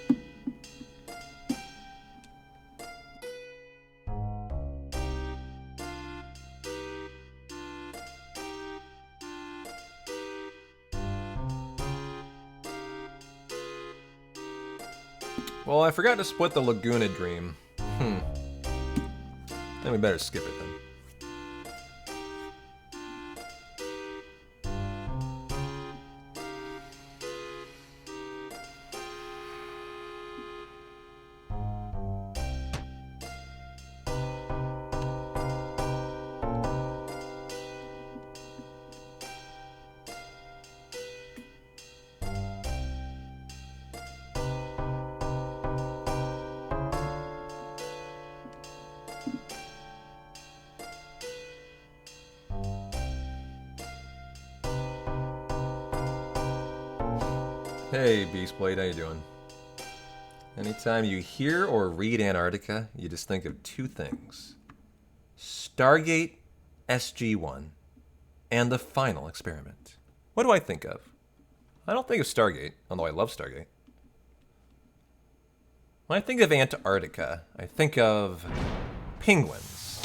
Speaker 1: Well, I forgot to split the Laguna Dream. Then we better skip it then. Hey, Beastblade, how you doing? Anytime you hear or read Antarctica, you just think of two things. Stargate SG-1 and the final experiment. What do I think of? I don't think of Stargate, although I love Stargate. When I think of Antarctica, I think of penguins.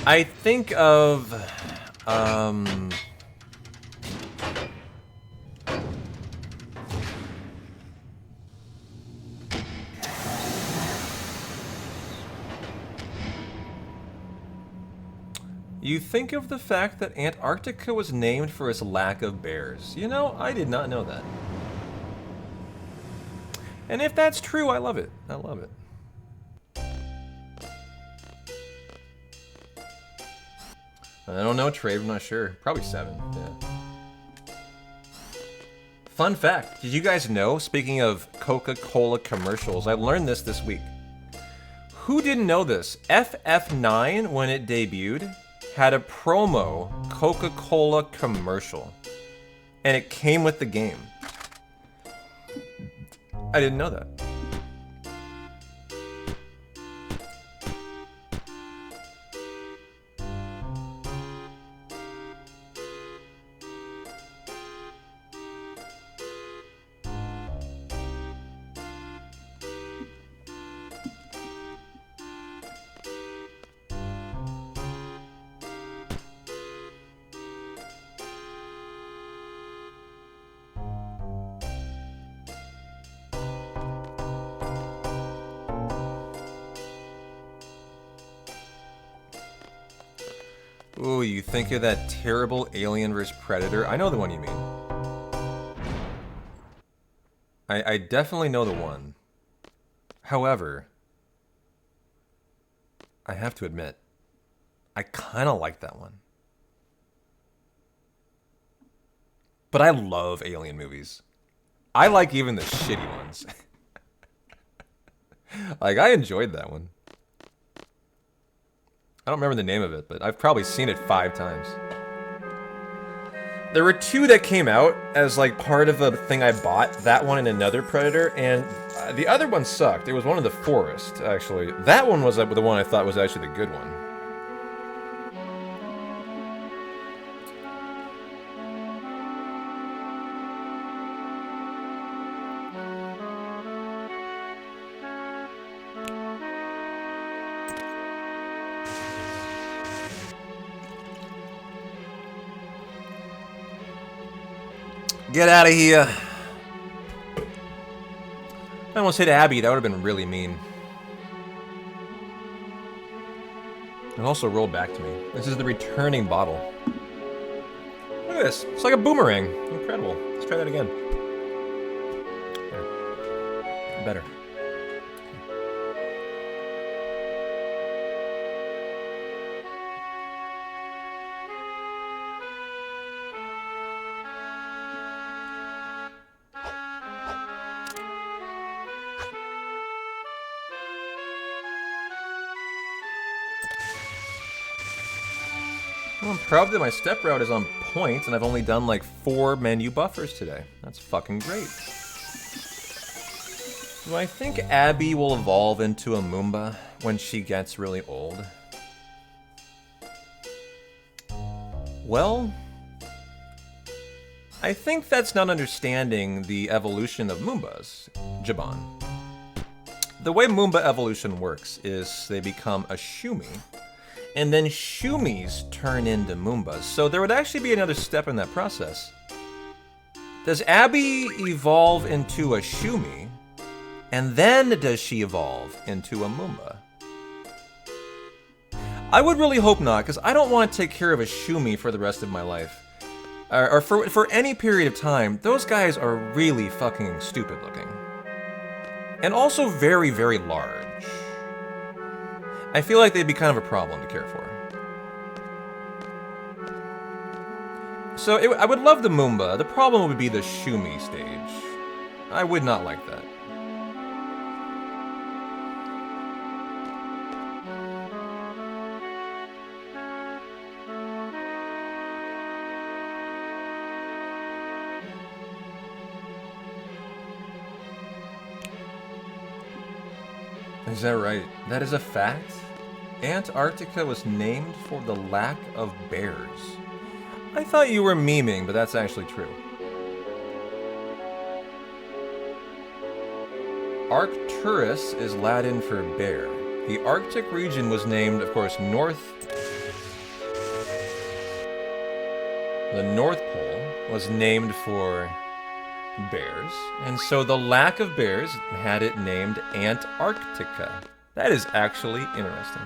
Speaker 1: I think of, you think of the fact that Antarctica was named for its lack of bears. You know, I did not know that. And if that's true, I love it. I love it. I don't know, Trade. I'm not sure. Probably 7. Yeah. Fun fact. Did you guys know, speaking of Coca-Cola commercials, I learned this week. Who didn't know this? FF9, when it debuted, had a promo Coca-Cola commercial. And it came with the game. I didn't know that. Ooh, you think of that terrible Alien vs. Predator? I know the one you mean. I definitely know the one. However, I have to admit, I kind of like that one. But I love Alien movies. I like even the shitty ones. Like, I enjoyed that one. I don't remember the name of it, but I've probably seen it 5 times. There were 2 that came out as like part of a thing I bought. That one and another Predator, and the other one sucked. It was one of the Forest, actually. That one was the one I thought was actually the good one. Get out of here. I almost hit Abby. That would have been really mean. It also rolled back to me. This is the returning bottle. Look at this. It's like a boomerang. Incredible. Let's try that again. There. Better. Well, I'm proud that my step route is on point, and I've only done like 4 menu buffers today. That's fucking great. Do I think Abby will evolve into a Moomba when she gets really old? Well, I think that's not understanding the evolution of Moombas, Jaban. The way Moomba evolution works is they become a Shumi, and then Shumis turn into Moombas. So there would actually be another step in that process. Does Abby evolve into a Shumi, and then does she evolve into a Moomba? I would really hope not, because I don't want to take care of a Shumi for the rest of my life. Or for any period of time. Those guys are really fucking stupid looking. And also very, very large. I feel like they'd be kind of a problem to care for. So I would love the Moomba. The problem would be the Shumi stage. I would not like that. Is that right? That is a fact? Antarctica was named for the lack of bears. I thought you were memeing, but that's actually true. Arcturus is Latin for bear. The Arctic region was named, of course, The North Pole was named for bears, and so the lack of bears had it named Antarctica. That is actually interesting.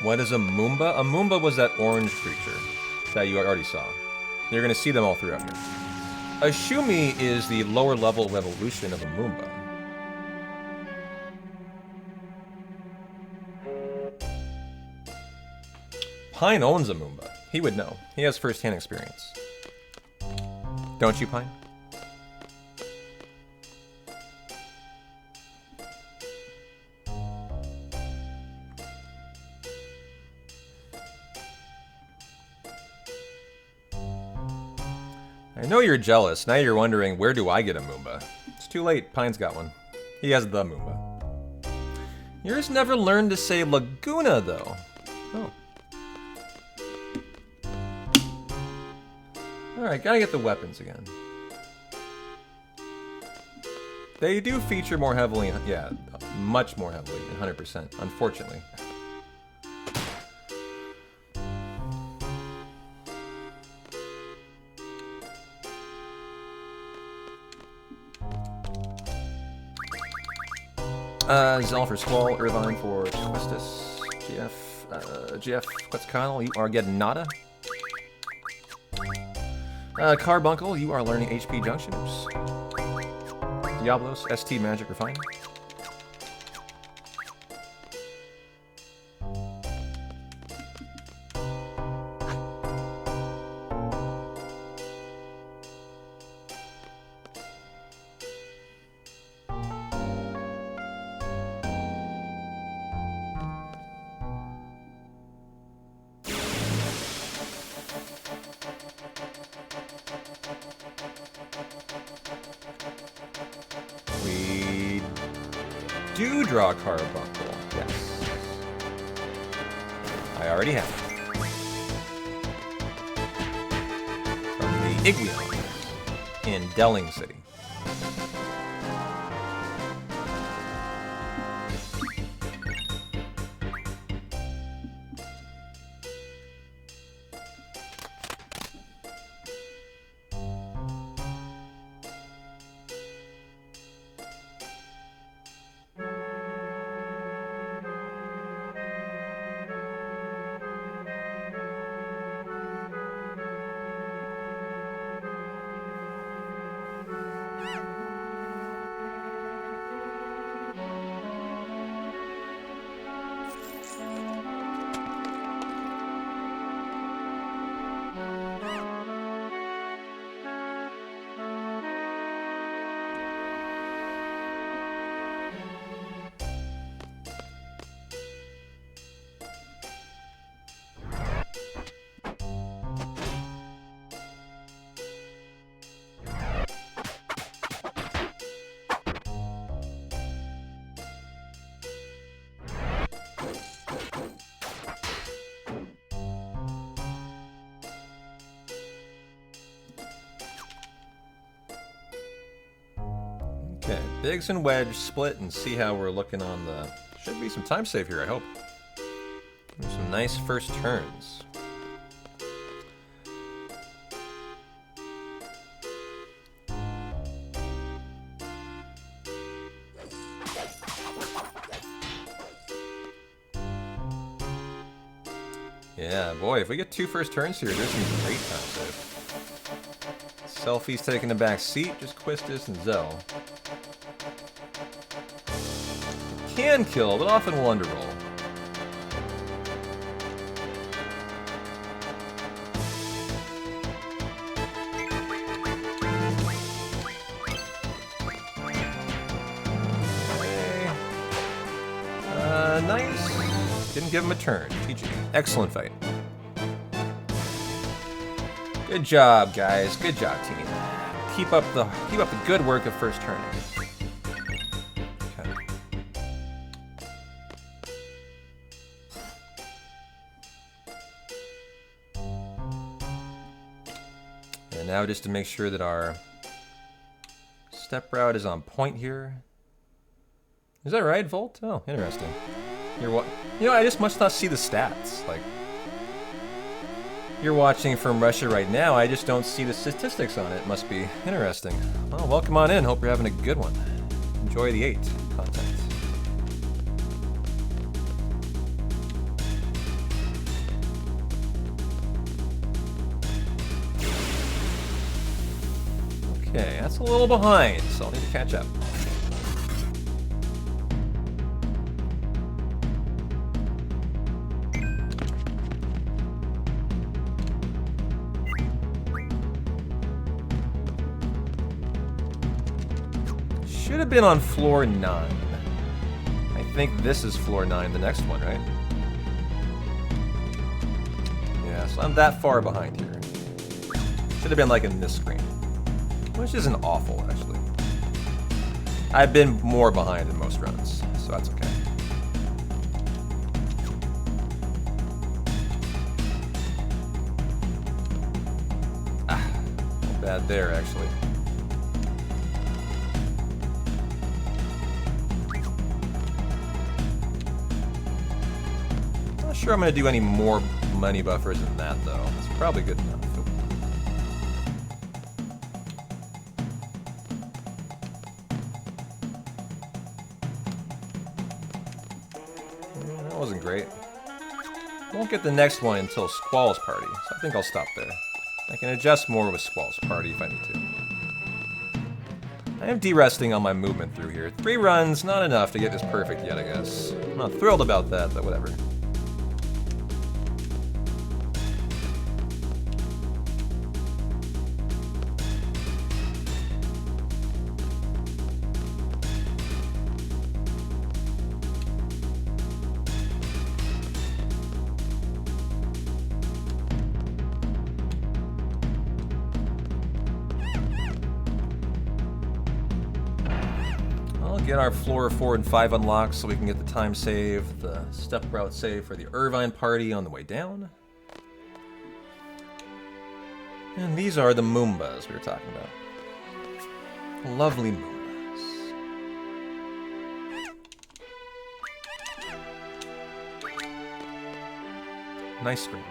Speaker 1: What is a Moomba? A Moomba was that orange creature that you already saw. You're going to see them all throughout here. A Shumi is the lower level evolution of a Moomba. Pine owns a Moomba. He would know. He has first-hand experience. Don't you, Pine? I know you're jealous. Now you're wondering, where do I get a Moomba? It's too late. Pine's got one. He has the Moomba. Yours never learned to say Laguna, though. Oh. Alright, gotta get the weapons again. They do feature more heavily, yeah, much more heavily, 100%, unfortunately. Zell for Squall, Irvine for Questus, GF, Quetzalcoatl, you are getting nada. Carbuncle, you are learning HP Junctions. Diablos, ST Magic Refine. We do draw Carbuncle, yes. I already have it. From the Iglion in Delling City. Okay, Biggs and Wedge split and see how we're looking on the... Should be some time save here, I hope. Some nice first turns. Yeah, boy, if we get 2 first turns here, there's some great time save. Selfie's taking the back seat, just Quistis and Zell. Can kill, but often will underroll. Okay. Nice. Didn't give him a turn. GG. Excellent fight. Good job, guys. Good job, team. Keep up the good work of first turning. Okay. And now just to make sure that our step route is on point here. Is that right, Volt? Oh, interesting. You're what? You know, I just must not see the stats. Like, you're watching from Russia right now. I just don't see the statistics on it. Must be interesting. Well, welcome on in. Hope you're having a good one. Enjoy the 8 content. Okay, that's a little behind, so I'll need to catch up. should have been on floor 9. I think this is floor 9, the next one, right? Yeah, so I'm that far behind here. Should have been like in this screen. Which isn't awful, actually. I've been more behind in most runs, so that's okay. Not bad there, actually. Not sure I'm going to do any more money buffers than that, though. It's probably good enough. That wasn't great. Won't get the next one until Squall's Party, so I think I'll stop there. I can adjust more with Squall's Party if I need to. I am de-resting on my movement through here. 3 runs, not enough to get this perfect yet, I guess. I'm not thrilled about that, but whatever. Get our floor 4 and 5 unlocked so we can get the time save, the step route save for the Irvine party on the way down. And these are the Moombas we were talking about. Lovely Moombas. Nice screen.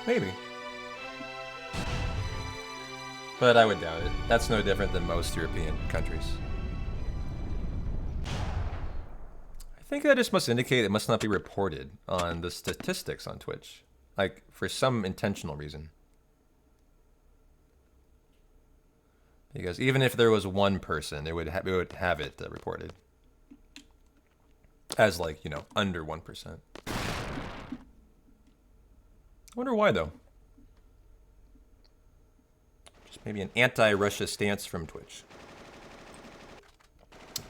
Speaker 1: Maybe. But I would doubt it. That's no different than most European countries. I think that just must indicate it must not be reported on the statistics on Twitch. Like, for some intentional reason. Because even if there was one person, it would have it reported. As, like, you know, under 1%. I wonder why, though. Just maybe an anti-Russia stance from Twitch.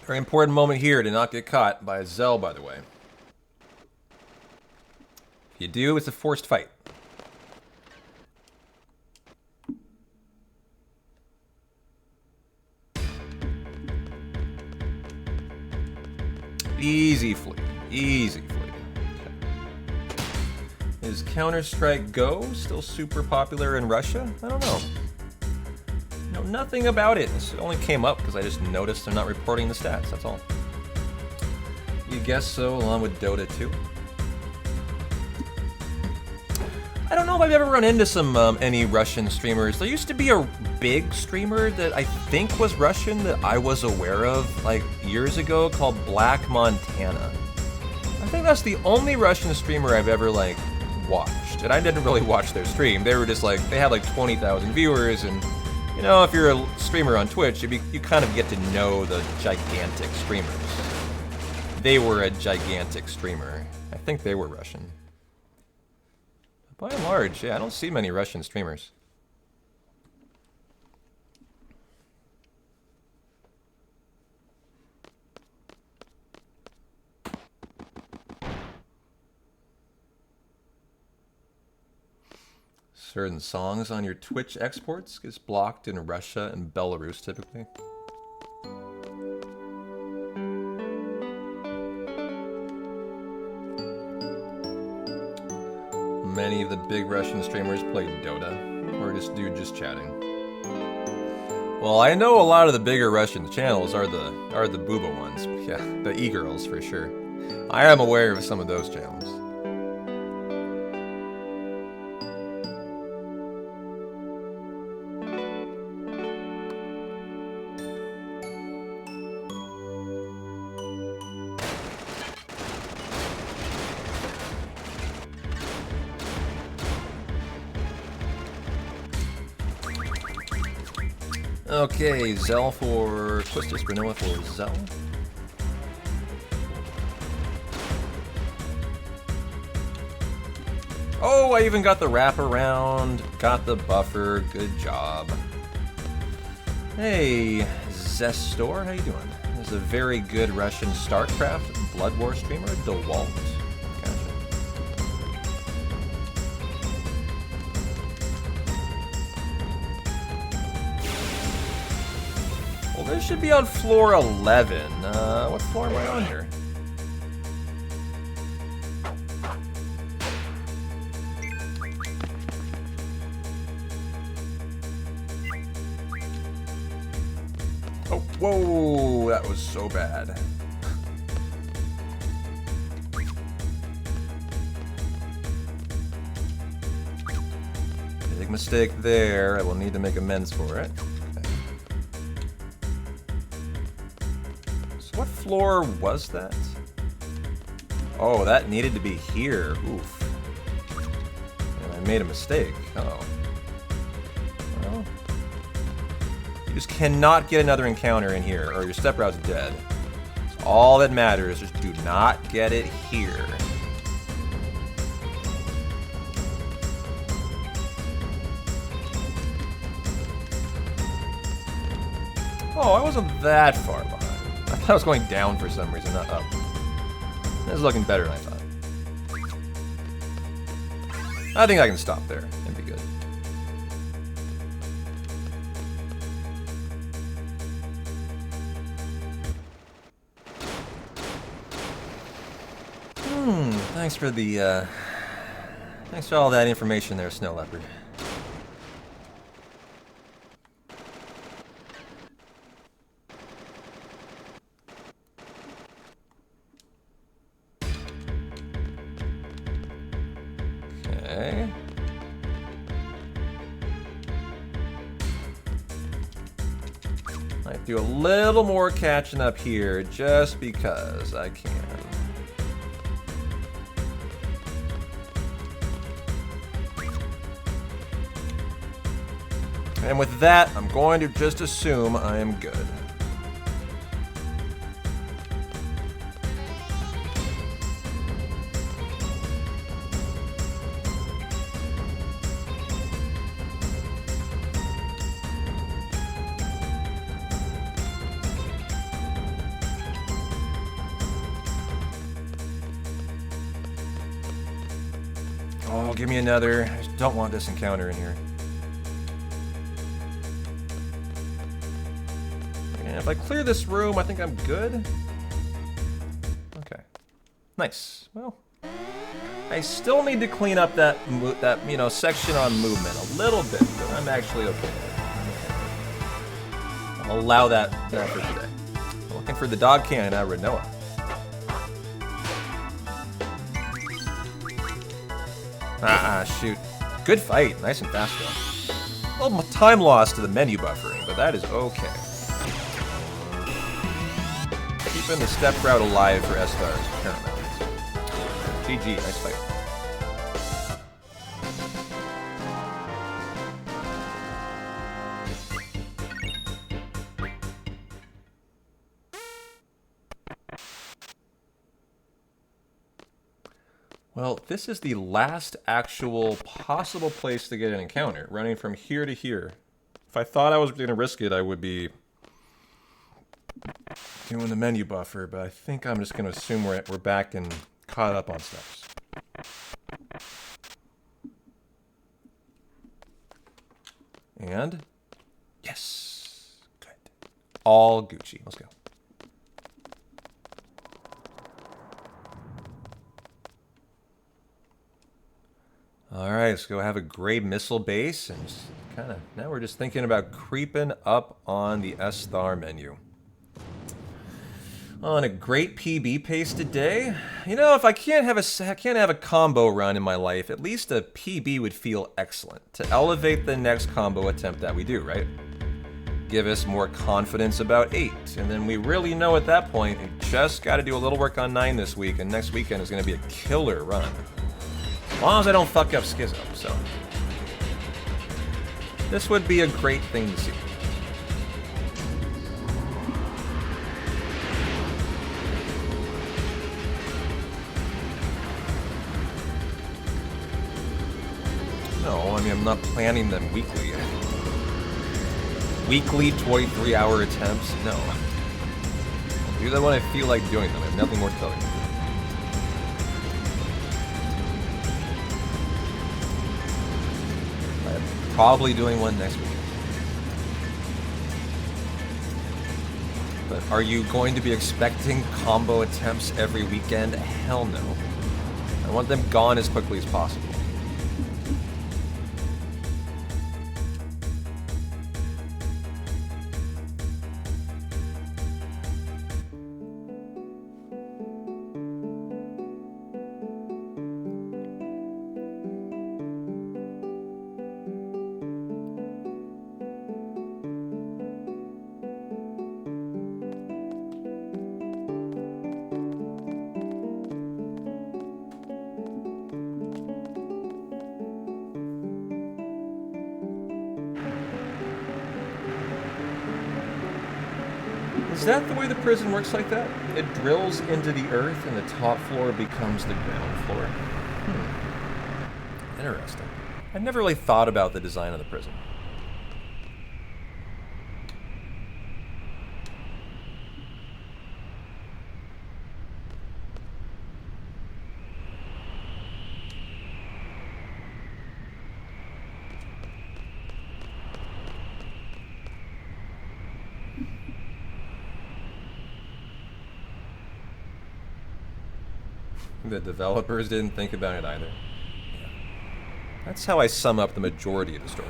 Speaker 1: Very important moment here to not get caught by a Zell, by the way. If you do, it's a forced fight. Easy fleet. Easy fleet. Is Counter-Strike Go still super popular in Russia? I don't know. Know nothing about it. This only came up because I just noticed they're not reporting the stats, that's all. You guess so, along with Dota 2. I don't know if I've ever run into some any Russian streamers. There used to be a big streamer that I think was Russian that I was aware of like years ago called Black Montana. I think that's the only Russian streamer I've ever like watched, and I didn't really watch their stream. They were just like, they had like 20,000 viewers, and you know, if you're a streamer on Twitch, you kind of get to know the gigantic streamers. They were a gigantic streamer. I think they were Russian. By and large, yeah, I don't see many Russian streamers. Certain songs on your Twitch exports gets blocked in Russia and Belarus typically. Many of the big Russian streamers play Dota, or just chatting. Well, I know a lot of the bigger Russian channels are the booba ones. Yeah, the e-girls for sure. I am aware of some of those channels. Okay, Zell for Twistus, Granola for Zell. Oh, I even got the wraparound, got the buffer, good job. Hey, Zestor, how you doing? This is a very good Russian StarCraft Blood War streamer, DeWalt. This should be on floor 11. What floor am I on here? Oh, whoa, that was so bad. Big mistake there. I will need to make amends for it. What floor was that? Oh, that needed to be here. Oof. And I made a mistake. Oh. Well. You just cannot get another encounter in here, or your step route's dead. So all that matters is just do not get it here. Oh, I wasn't that far behind. I thought I was going down for some reason, not up. This is looking better than I thought. I think I can stop there and be good. Thanks for the, thanks for all that information there, Snow Leopard. Okay. Might do a little more catching up here just because I can. And with that, I'm going to just assume I am good. Oh, give me another. I just don't want this encounter in here. And if I clear this room, I think I'm good. Okay. Nice. Well, I still need to clean up that section on movement a little bit, but I'm actually okay. I'll allow that for today. I'm looking for the dog cannon at Renoa. Shoot. Good fight. Nice and fast, though. A little time loss to the menu buffering, but that is okay. Keeping the step route alive for S-Star is paramount. GG. Nice fight. Well, this is the last actual possible place to get an encounter, running from here to here. If I thought I was going to risk it, I would be doing the menu buffer, but I think I'm just going to assume we're back and caught up on steps. And yes, good. All Gucci. Let's go. All right, let's go have a gray missile base and just kind of, now we're just thinking about creeping up on the S-Star menu. On a great PB pace today. You know, if I can't have a combo run in my life, at least a PB would feel excellent to elevate the next combo attempt that we do, right? Give us more confidence about 8, and then we really know at that point, we just got to do a little work on 9 this week, and next weekend is going to be a killer run. As long as I don't fuck up Schizo, so. This would be a great thing to see. No, I mean, I'm not planning them weekly. Weekly 23-hour attempts? No. I'll do that when I feel like doing them. I have nothing more to tell you. I'm probably doing one next week. But are you going to be expecting combo attempts every weekend? Hell no. I want them gone as quickly as possible. Is that the way the prison works like that? It drills into the earth and the top floor becomes the ground floor? Interesting. I've never really thought about the design of the prison. The developers didn't think about it either. Yeah. That's how I sum up the majority of the story.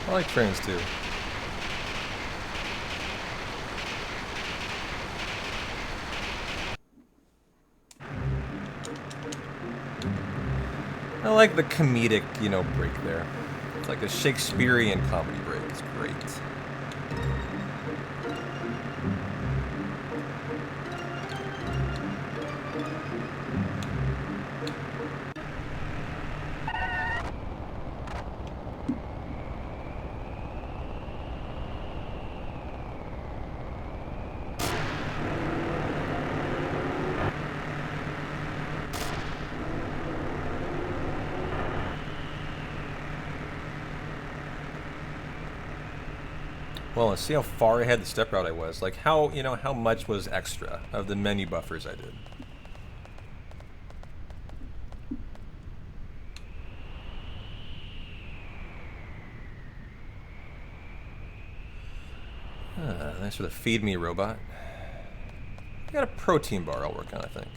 Speaker 1: I like trains too. I like the comedic, break there. It's like a Shakespearean comedy break. It's great. Well, let's see how far ahead the step route I was. Like how, how much was extra of the menu buffers I did. Nice for the feed me robot. Got a protein bar I'll work on, I think.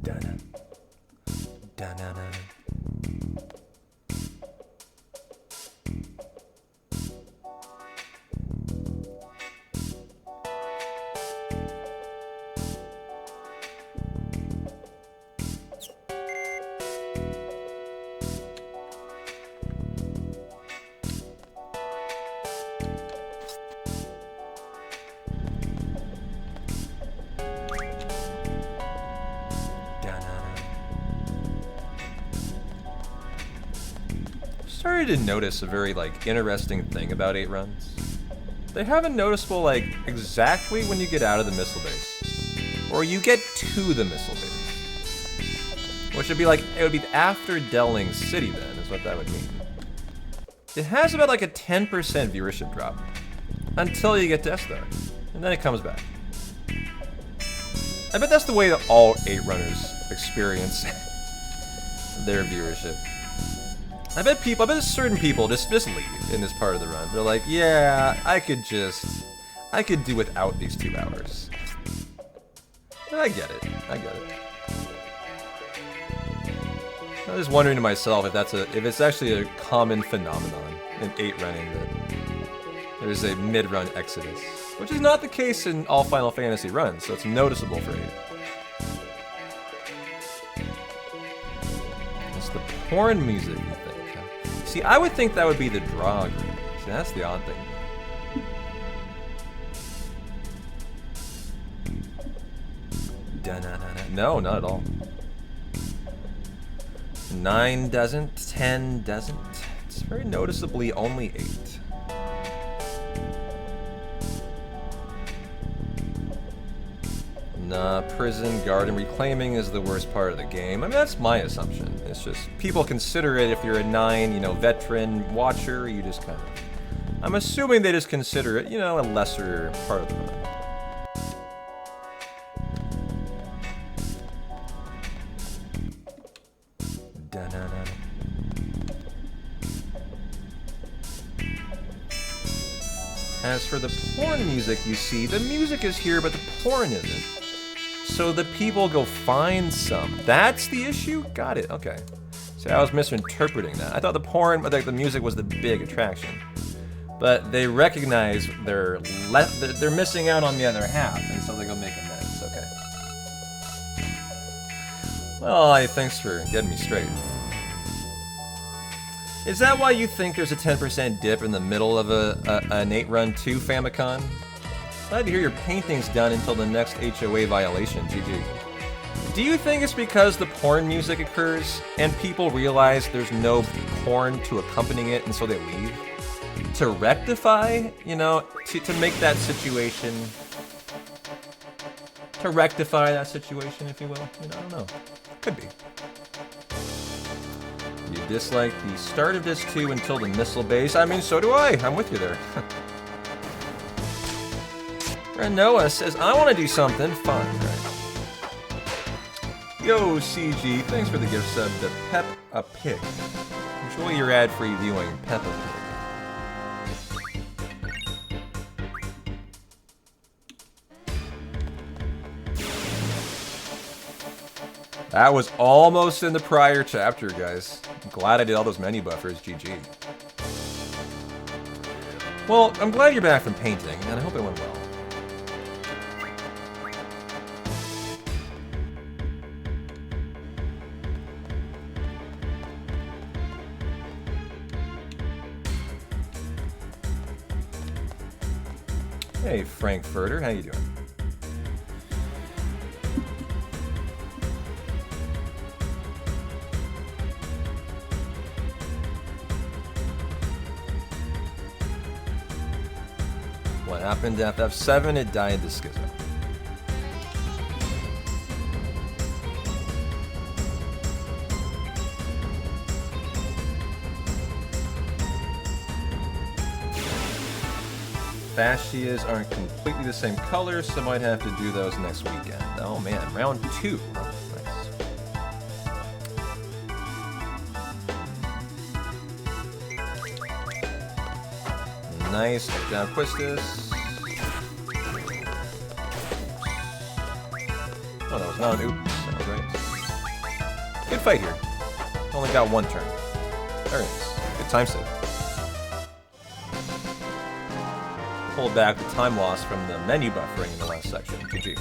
Speaker 1: Dun-dun. Dun-dun-dun. Started to notice a very interesting thing about 8 runs. They have a noticeable exactly when you get out of the missile base, or you get to the missile base, which would be it would be after Delling City. Then is what that would mean. It has about a 10% viewership drop until you get to Estar, and then it comes back. I bet that's the way that all 8 runners experience their viewership. I bet certain people just leave in this part of the run. They're like, yeah, I could do without these 2 hours. And I get it. I was wondering to myself if it's actually a common phenomenon in 8 running that there's a mid-run exodus, which is not the case in all Final Fantasy runs, so it's noticeable for 8. It's the porn music, you think? See, I would think that would be the draw. See, that's the odd thing. No, not at all. 9 doesn't. 10 doesn't. It's very noticeably only 8. Nah, prison, garden, reclaiming is the worst part of the game. I mean, that's my assumption. It's just, people consider it if you're a 9, veteran watcher, you just kind of... I'm assuming they just consider it, a lesser part of the run. Da-na-na. As for the porn music, you see, the music is here, but the porn isn't. So the people go find some. That's the issue? Got it, okay. See, I was misinterpreting that. I thought the porn, the music was the big attraction. But they recognize they're missing out on the other half, and so they go make amends, okay. Well, thanks for getting me straight. Is that why you think there's a 10% dip in the middle of an 8-run 2 Famicom? Glad to hear your painting's done until the next HOA violation, GG. Do you think it's because the porn music occurs and people realize there's no porn to accompany it and so they leave? To rectify, to make that situation... To rectify that situation, if you will? I don't know. Could be. You dislike the start of Disc 2 until the missile base. I mean, so do I. I'm with you there. Renoa says, I want to do something fun. Right. Yo, CG, thanks for the gift sub to Pep a Pig. Enjoy your ad-free viewing, Peppa Pig. That was almost in the prior chapter, guys. I'm glad I did all those menu buffers, GG. Well, I'm glad you're back from painting, and I hope it went well. Hey, Frankfurter, how you doing? What happened to FF7? It died to Schizo. Fascias aren't completely the same color, so might have to do those next weekend. Oh man, round 2. Nice. Down Quistis. Oh, that was not an oops. That was right. Good fight here. Only got 1 turn. Very nice. Good time save. Pulled back the time loss from the menu buffering in the last section. GG.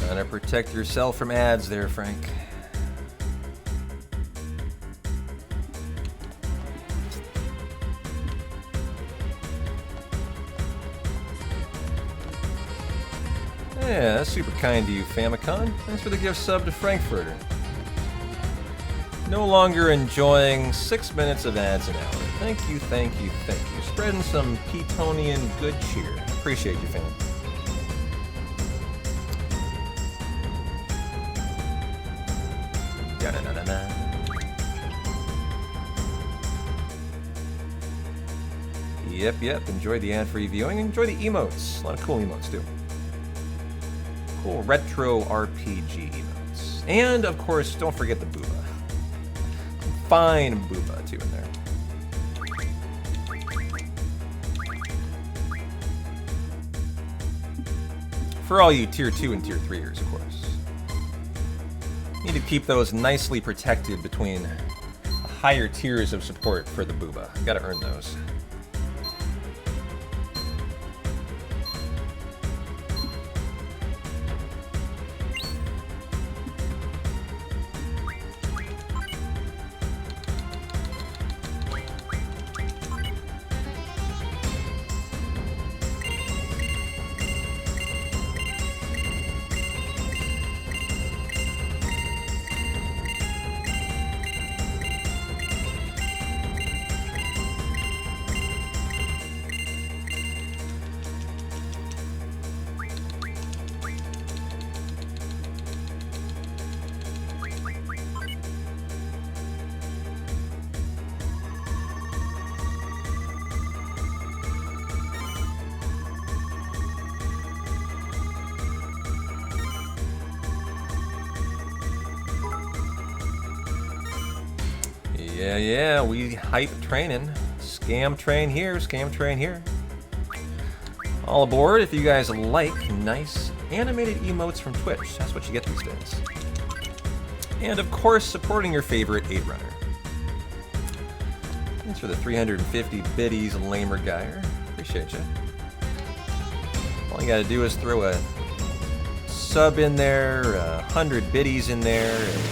Speaker 1: Gotta protect yourself from ads there, Frank. Yeah, that's super kind to you, Famicom. Thanks for the gift sub to Frankfurter. No longer enjoying 6 minutes of ads an hour. Thank you, thank you, thank you. Spreading some Petonian good cheer. Appreciate you, fam. Da-da-da-da-da. Yep. Enjoy the ad-free viewing. Enjoy the emotes. A lot of cool emotes, too. Cool retro RPG emotes. And, of course, don't forget the booba. Fine booba, too, in there. For all you Tier 2 and Tier 3ers, of course. Need to keep those nicely protected between higher tiers of support for the booba. Gotta earn those. Yeah, we hype training. Scam train here, scam train here. All aboard if you guys like nice animated emotes from Twitch. That's what you get these days. And of course, supporting your favorite 8-runner. Thanks for the 350 biddies, lamer guyer. Appreciate you. All you gotta do is throw a sub in there, 100 biddies in there, and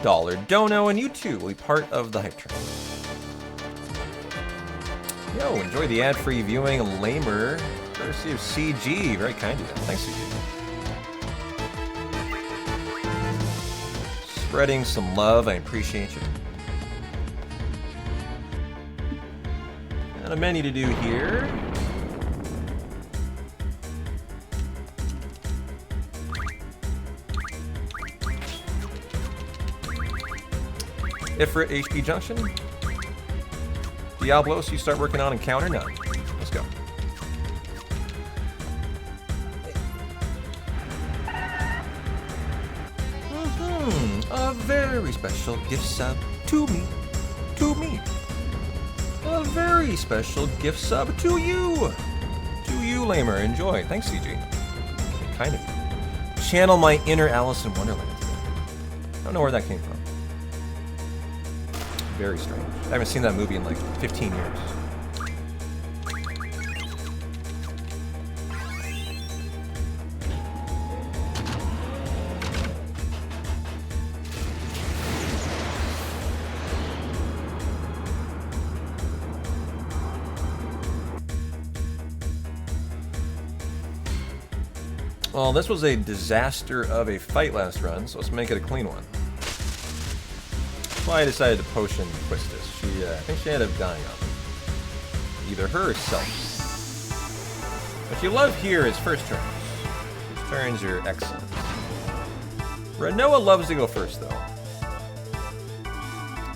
Speaker 1: dollar dono, and you too will be part of the hype train. Yo, enjoy the ad-free viewing, lamer, courtesy of CG. Very kind of you. Thanks, CG. Spreading some love. I appreciate you. And a menu to do here. Ifrit HP Junction. Diablos, you start working on Encounter? No. Let's go. A very special gift sub to me. To me. A very special gift sub to you. To you, Lamer. Enjoy. Thanks, CG. Kind of you. Channel my inner Alice in Wonderland. I don't know where that came from. Very strange. I haven't seen that movie in like 15 years. Well, this was a disaster of a fight last run, so let's make it a clean one. That's why I decided to potion Quistis. I think she ended up dying on me. Either her or self. What you love here is first turns. First turns are excellent. Renoa loves to go first, though.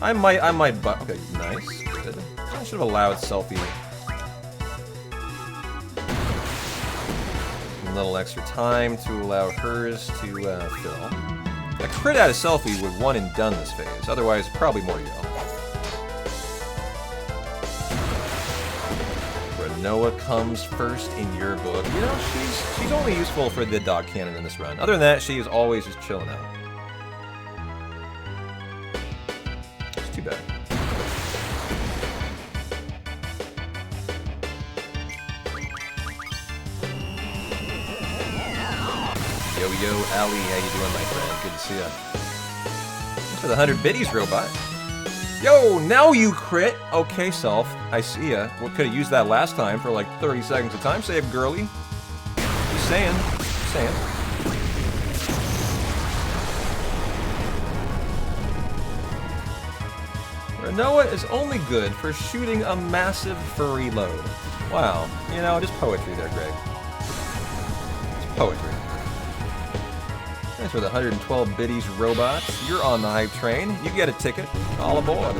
Speaker 1: I might, okay, nice, good. I should have allowed Selfie a little extra time to allow hers to fill. A crit out of Selfie would one and done this phase, otherwise probably more to go. Renoa comes first in your book. You know, she's only useful for the dog cannon in this run. Other than that, she is always just chilling out. It's too bad. Yo, Ali, how you doing, my friend? Good to see ya. Thanks for the 100 biddies, robot. Yo, now you crit! Okay, Self, I see ya. We could've used that last time for like 30 seconds of time save, girly. Just saying. Just saying. Renoa is only good for shooting a massive furry load. Wow. You know, just poetry there, Greg. Just poetry. Thanks for the 112 biddies, robots. You're on the hype train. You get a ticket. All aboard.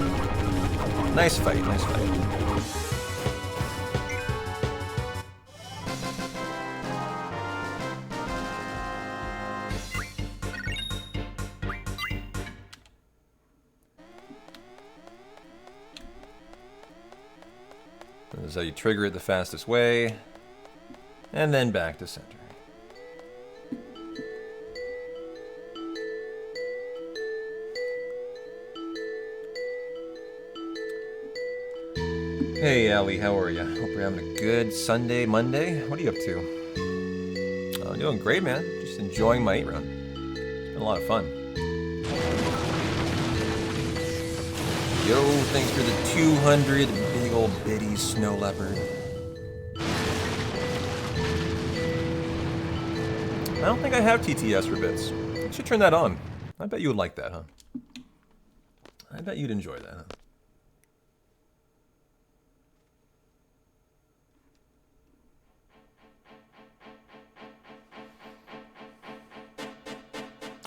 Speaker 1: Nice fight, nice fight. This is how you trigger it the fastest way. And then back to center. Hey, Allie, how are you? Hope you're having a good Sunday, Monday. What are you up to? I'm doing great, man. Just enjoying my 8 run. It's been a lot of fun. Yo, thanks for the 200 big old biddies, Snow Leopard. I don't think I have TTS for bits. I should turn that on. I bet you would like that, huh? I bet you'd enjoy that, huh?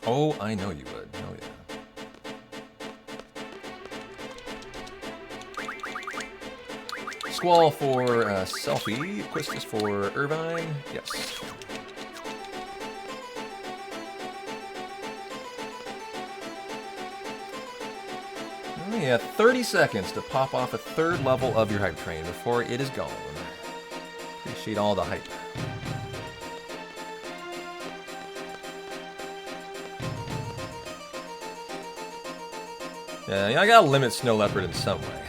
Speaker 1: Oh, I know you would. Oh, yeah. Squall for Selfie. Quistis for Irvine. Yes. Oh, yeah, 30 seconds to pop off a 3rd level of your hype train before it is gone. Appreciate all the hype. Yeah, I gotta limit Snow Leopard in some way.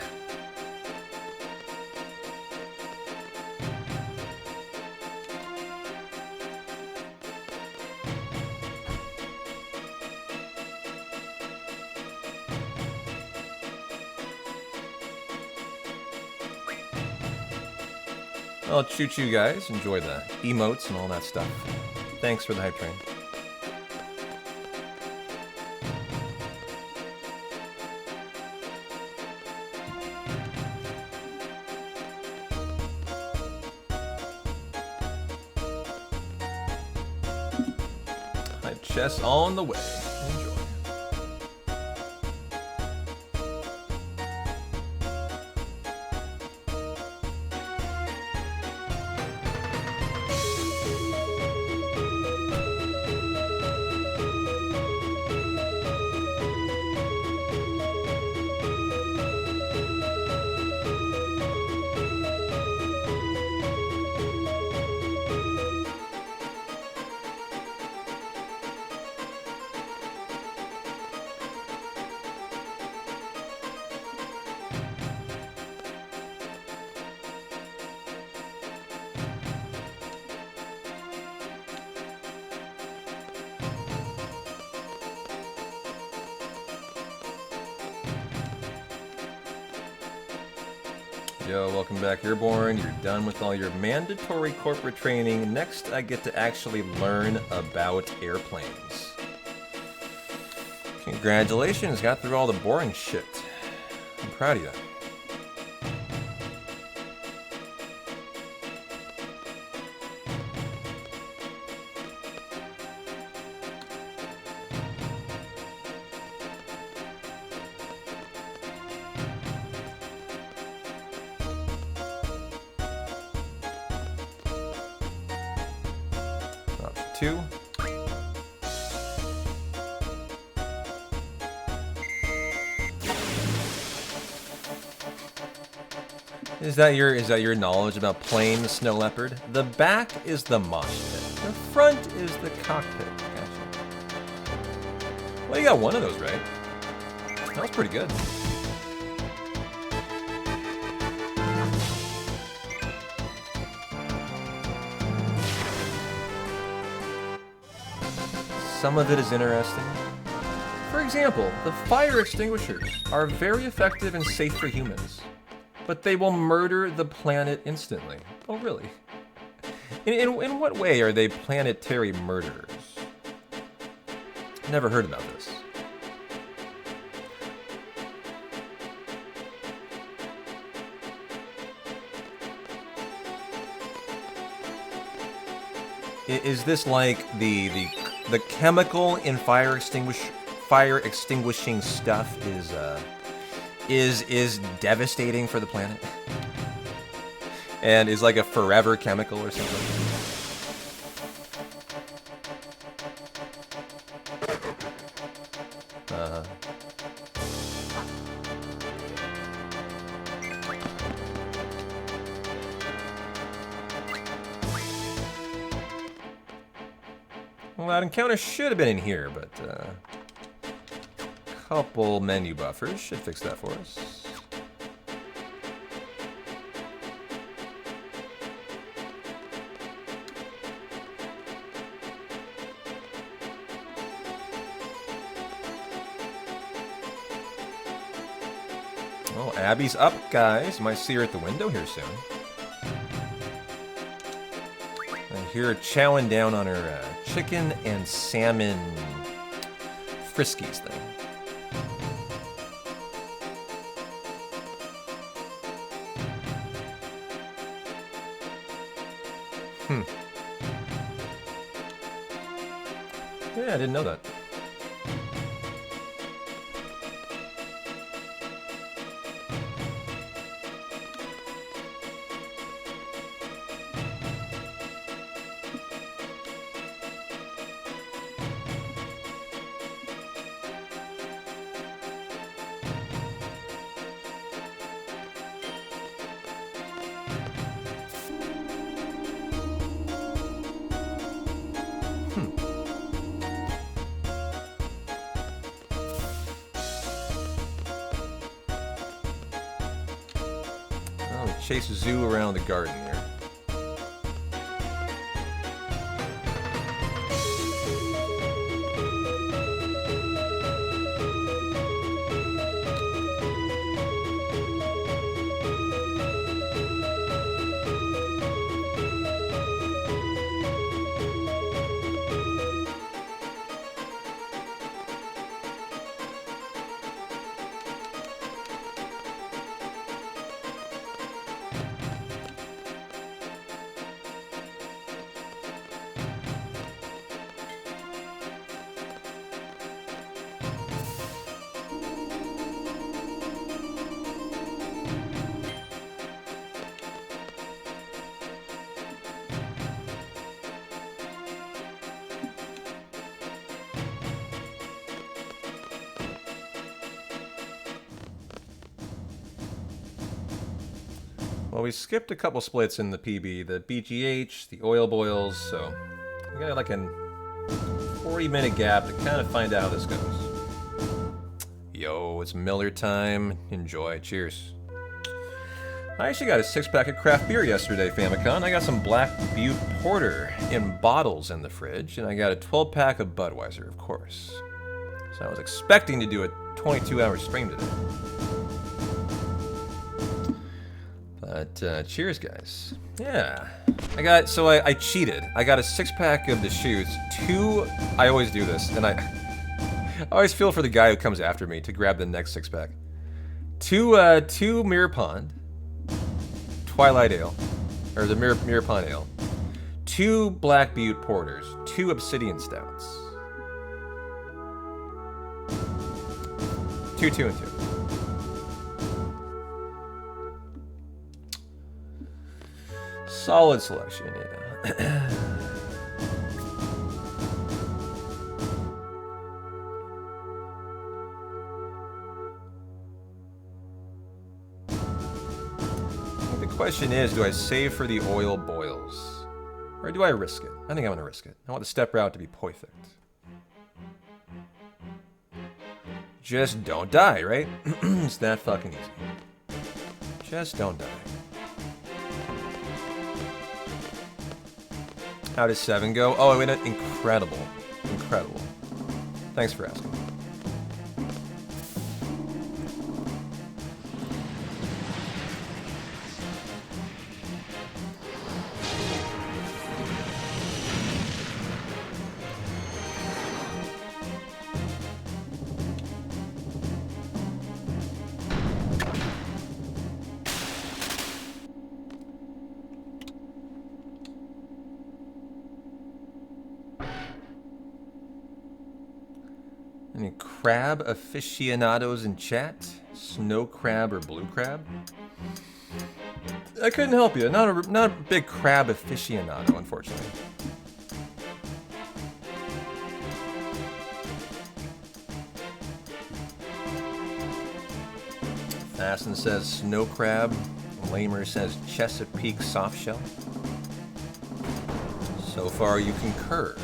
Speaker 1: Well, choo-choo, guys. Enjoy the emotes and all that stuff. Thanks for the hype train. Chess on the way. Enjoy. Yo, welcome back, Airborne. You're done with all your mandatory corporate training. Next, I get to actually learn about airplanes. Congratulations, got through all the boring shit. I'm proud of you. Option 2. Is that your knowledge about playing the snow leopard? The back is the mosh pit. The front is the cockpit. Gotcha. Well, you got one of those right. That was pretty good. Some of it is interesting. For example, the fire extinguishers are very effective and safe for humans, but they will murder the planet instantly. Oh, really? In what way are they planetary murderers? Never heard about this. Is this like the chemical in fire extinguishing stuff is devastating for the planet? And is like a forever chemical or something? Well, that encounter should have been in here, but couple menu buffers should fix that for us. Oh, Abby's up, guys. Might see her at the window here soon. I hear her chowing down on her chicken and salmon Friskies thing. Yeah, I didn't know that. Chase a zoo around the garden here. Well, we skipped a couple splits in the PB, the BGH, the oil boils, so we got like a 40-minute gap to kind of find out how this goes. Yo, it's Miller time. Enjoy. Cheers. I actually got a 6-pack of craft beer yesterday, Famicom. I got some Black Butte Porter in bottles in the fridge, and I got a 12-pack of Budweiser, of course. So I was expecting to do a 22-hour stream today. But cheers, guys. Yeah. I cheated. I got a 6-pack of the shoots. 2, I always do this, and I always feel for the guy who comes after me to grab the next 6-pack. 2 Mirror Pond, Twilight Ale, or the Mirror Pond Ale. 2 Black Butte Porters, 2 Obsidian Stouts. 2, 2, and 2. Solid selection, yeah. The question is, do I save for the oil boils? Or do I risk it? I think I'm gonna risk it. I want the step route to be perfect. Just don't die, right? It's that fucking easy. Just don't die. How does 7 go? Oh, it went incredible. Incredible. Thanks for asking. Any crab aficionados in chat? Snow crab or blue crab? I couldn't help you. Not a big crab aficionado, unfortunately. Fasten says snow crab. Lamer says Chesapeake soft shell. So far, you concur.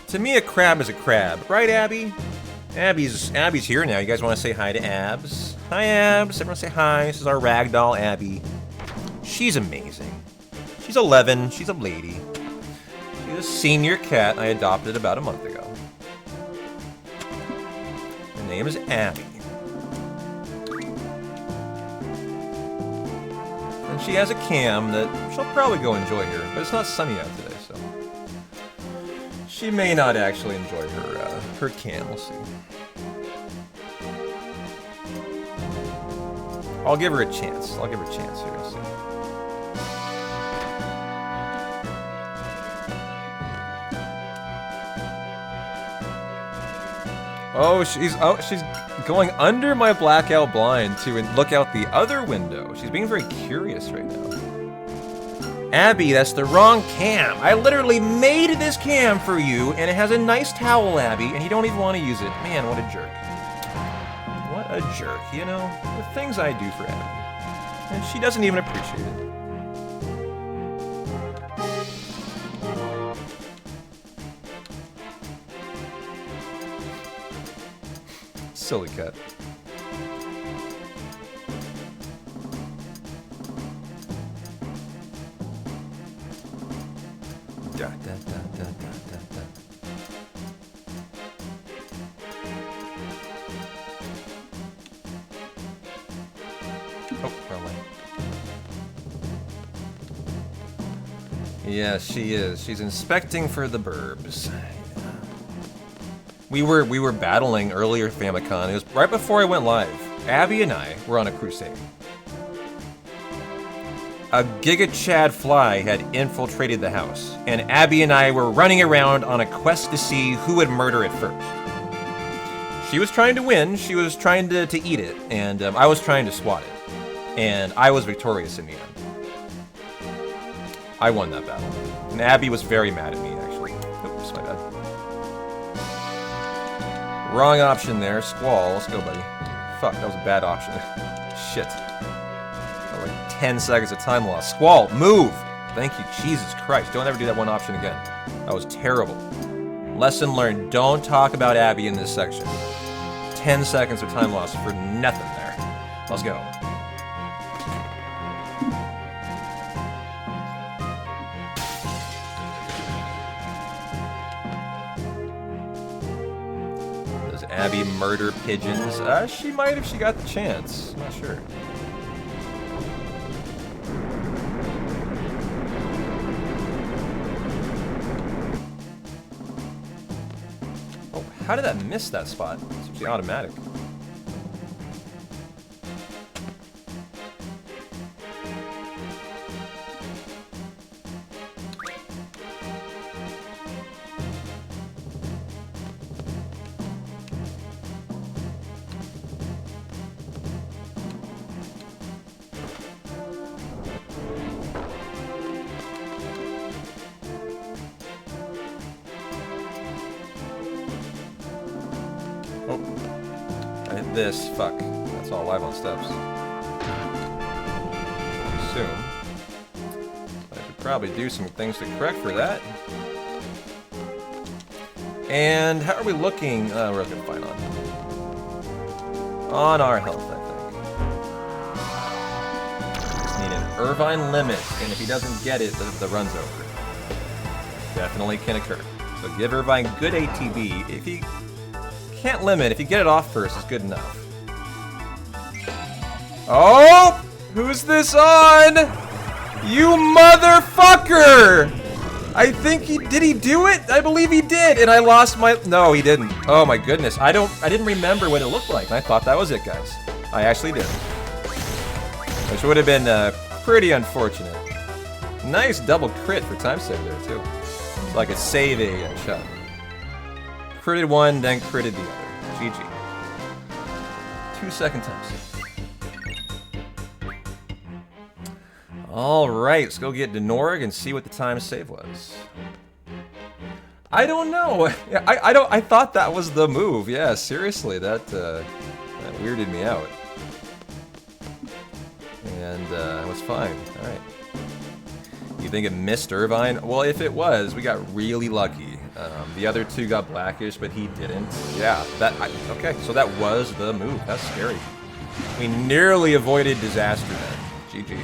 Speaker 1: To me, a crab is a crab, right, Abby? Abby's here now. You guys want to say hi to Abs? Hi, Abs. Everyone say hi. This is our ragdoll, Abby. She's amazing. She's 11. She's a lady. She's a senior cat I adopted about a month ago. Her name is Abby. And she has a cam that she'll probably go enjoy here, but it's not sunny out today, so she may not actually enjoy her cam. We'll see. I'll give her a chance. I'll give her a chance here. We'll see. Oh, she's going under my blackout blind to look out the other window. She's being very curious right now. Abby, that's the wrong cam. I literally made this cam for you, and it has a nice towel, Abby, and you don't even want to use it. Man, what a jerk. What a jerk, you know? The things I do for Abby. And she doesn't even appreciate it. Silly cat. Da, da, da, da, da, da. Oh, wrong way. Yeah, she is. She's inspecting for the burbs. We were battling earlier Famicom. It was right before I went live. Abby and I were on a crusade. A Giga Chad fly had infiltrated the house, and Abby and I were running around on a quest to see who would murder it first. She was trying to win, she was trying to eat it, and I was trying to swat it. And I was victorious in the end. I won that battle. And Abby was very mad at me, actually. Oops, my bad. Wrong option there. Squall. Let's go, buddy. Fuck, that was a bad option. Shit. Like 10 seconds of time loss. Squall, move! Thank you, Jesus Christ. Don't ever do that one option again. That was terrible. Lesson learned. Don't talk about Abby in this section. 10 seconds of time loss for nothing there. Let's go. Abby murder pigeons. She might if she got the chance. I'm not sure. Oh, how did that miss that spot? It's actually automatic. Oh, I hit this. Fuck. That's all live on steps. Assume. I could probably do some things to correct for that. And how are we looking? We're looking fine on our health, I think. Just need an Irvine limit, and if he doesn't get it, the run's over. Definitely can occur. So give Irvine good ATB. If he can't limit, if you get it off first, it's good enough. Oh! Who's this on? You motherfucker! I think did he do it? I believe he did, and I lost my, no, he didn't. Oh my goodness, I didn't remember what it looked like, and I thought that was it, guys. I actually did. Which would have been pretty unfortunate. Nice double crit for time save there, too. So I could save a shot. Critted one, then critted the other. GG. 2-second time save. Alright, let's go get Denorg and see what the time save was. I don't know. I thought that was the move. Yeah, seriously, that weirded me out. And it was fine. Alright. You think it missed Irvine? Well, if it was, we got really lucky. The other two got blackish, but he didn't. Yeah, okay, so that was the move. That's scary. We nearly avoided disaster then. GG.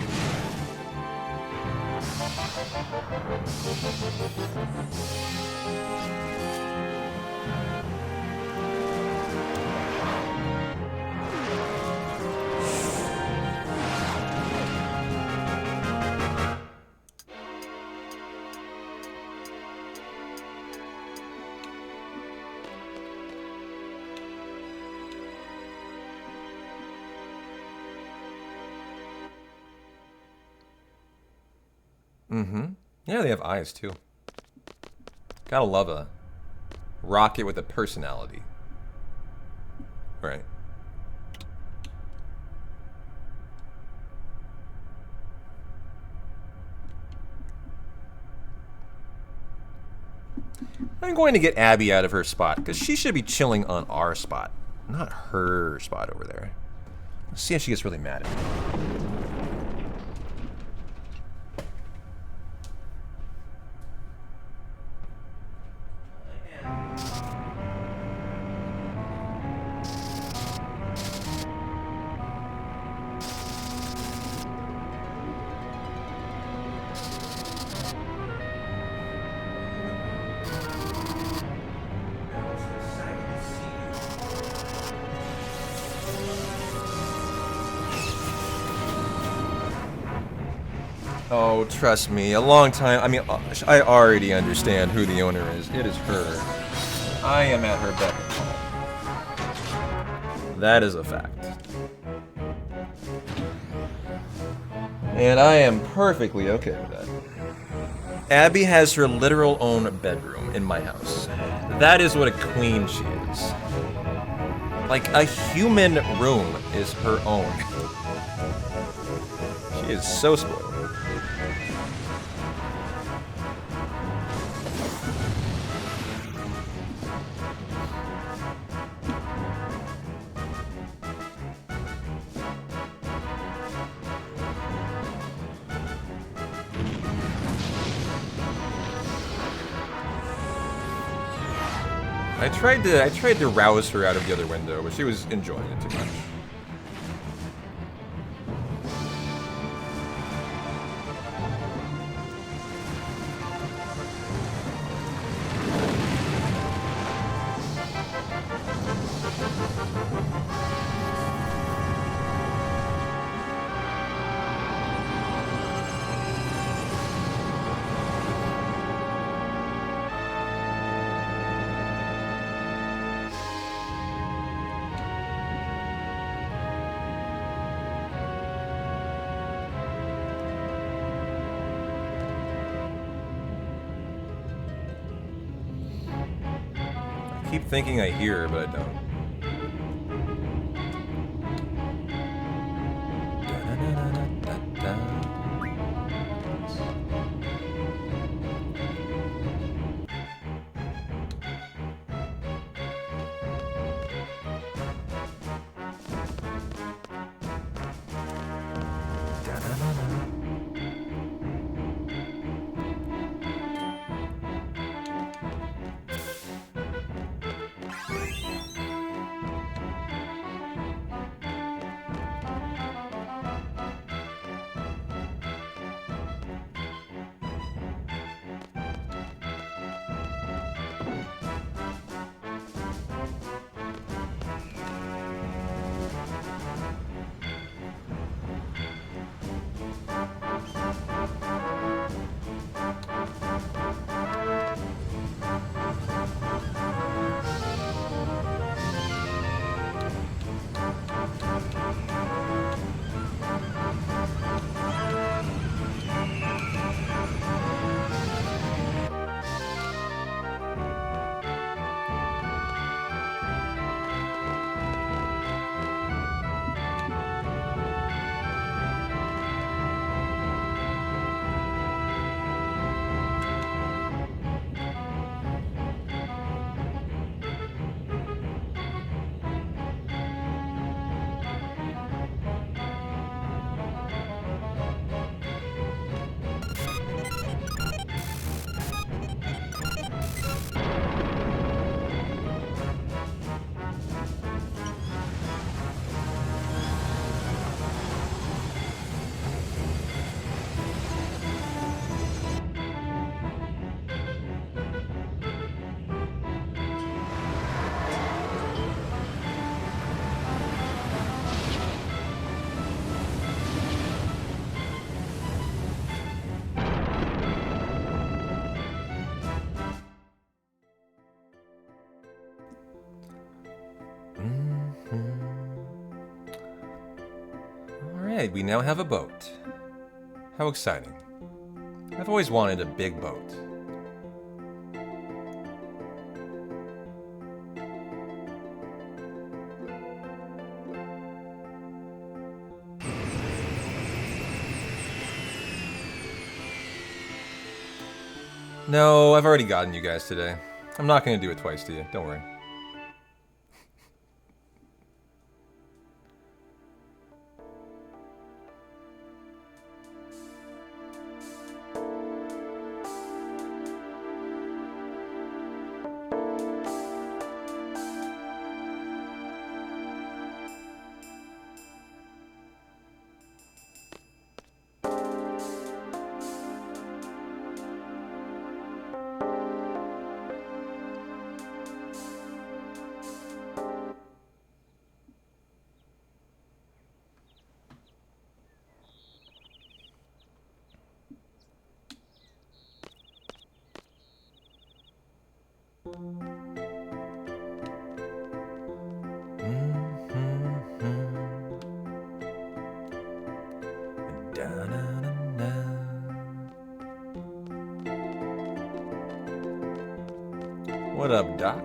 Speaker 1: Mm-hmm. Yeah, they have eyes, too. Gotta love a rocket with a personality. Right. I'm going to get Abby out of her spot, because she should be chilling on our spot, not her spot over there. Let's see if she gets really mad at me. Oh, trust me, a long time. I mean, I already understand who the owner is. It is her. I am at her beck and call. That is a fact. And I am perfectly okay with that. Abby has her literal own bedroom in my house. That is what a queen she is. Like, a human room is her own. She is so spoiled. I tried to rouse her out of the other window, but she was enjoying it too much. keep thinking I hear her, but I don't. Alright, we now have a boat. How exciting. I've always wanted a big boat. No, I've already gotten you guys today. I'm not going to do it twice to you, don't worry. What up, Doc?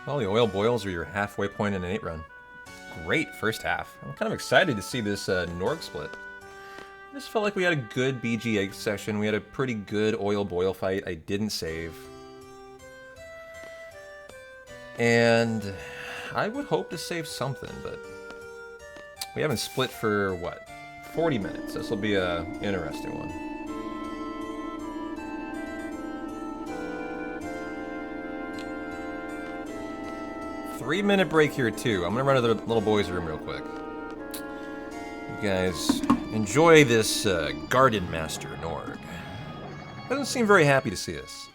Speaker 1: Well, the oil boils are your halfway point in an 8 run. Great first half. I'm kind of excited to see this Norg split. I just felt like we had a good BG8 session. We had a pretty good oil boil fight. I didn't save. And I would hope to save something, but we haven't split for, what, 40 minutes. This will be a interesting one. Three-minute break here, too. I'm going to run to the little boys' room real quick. You guys enjoy this Garden Master Norg. Doesn't seem very happy to see us.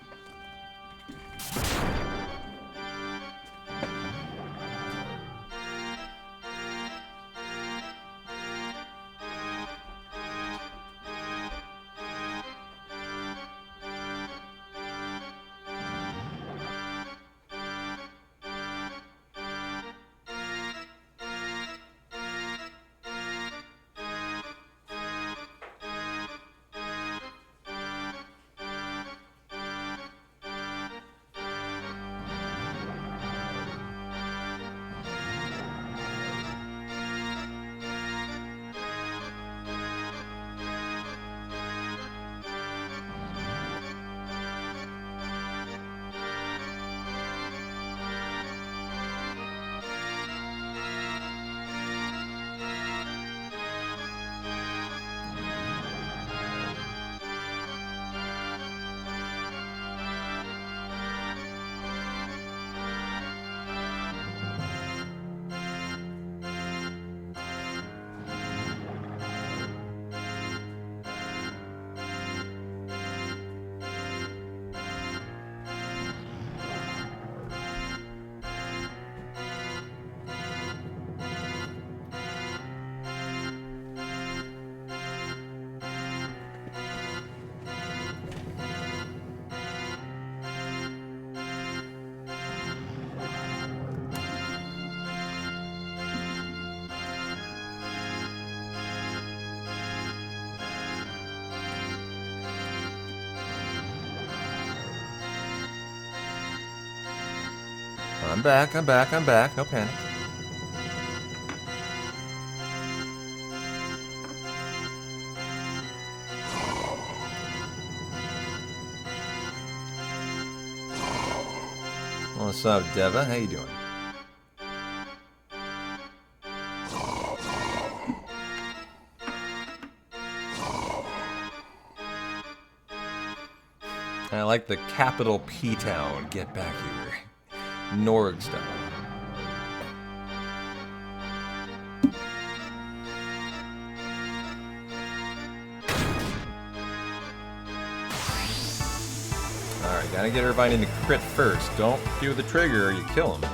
Speaker 1: I'm back, I'm back, I'm back. No panic. What's up, Deva? How you doing? I like the capital P-Town. Get back here. Norg style. Alright, gotta get everybody into crit first. Don't do the trigger or you kill them.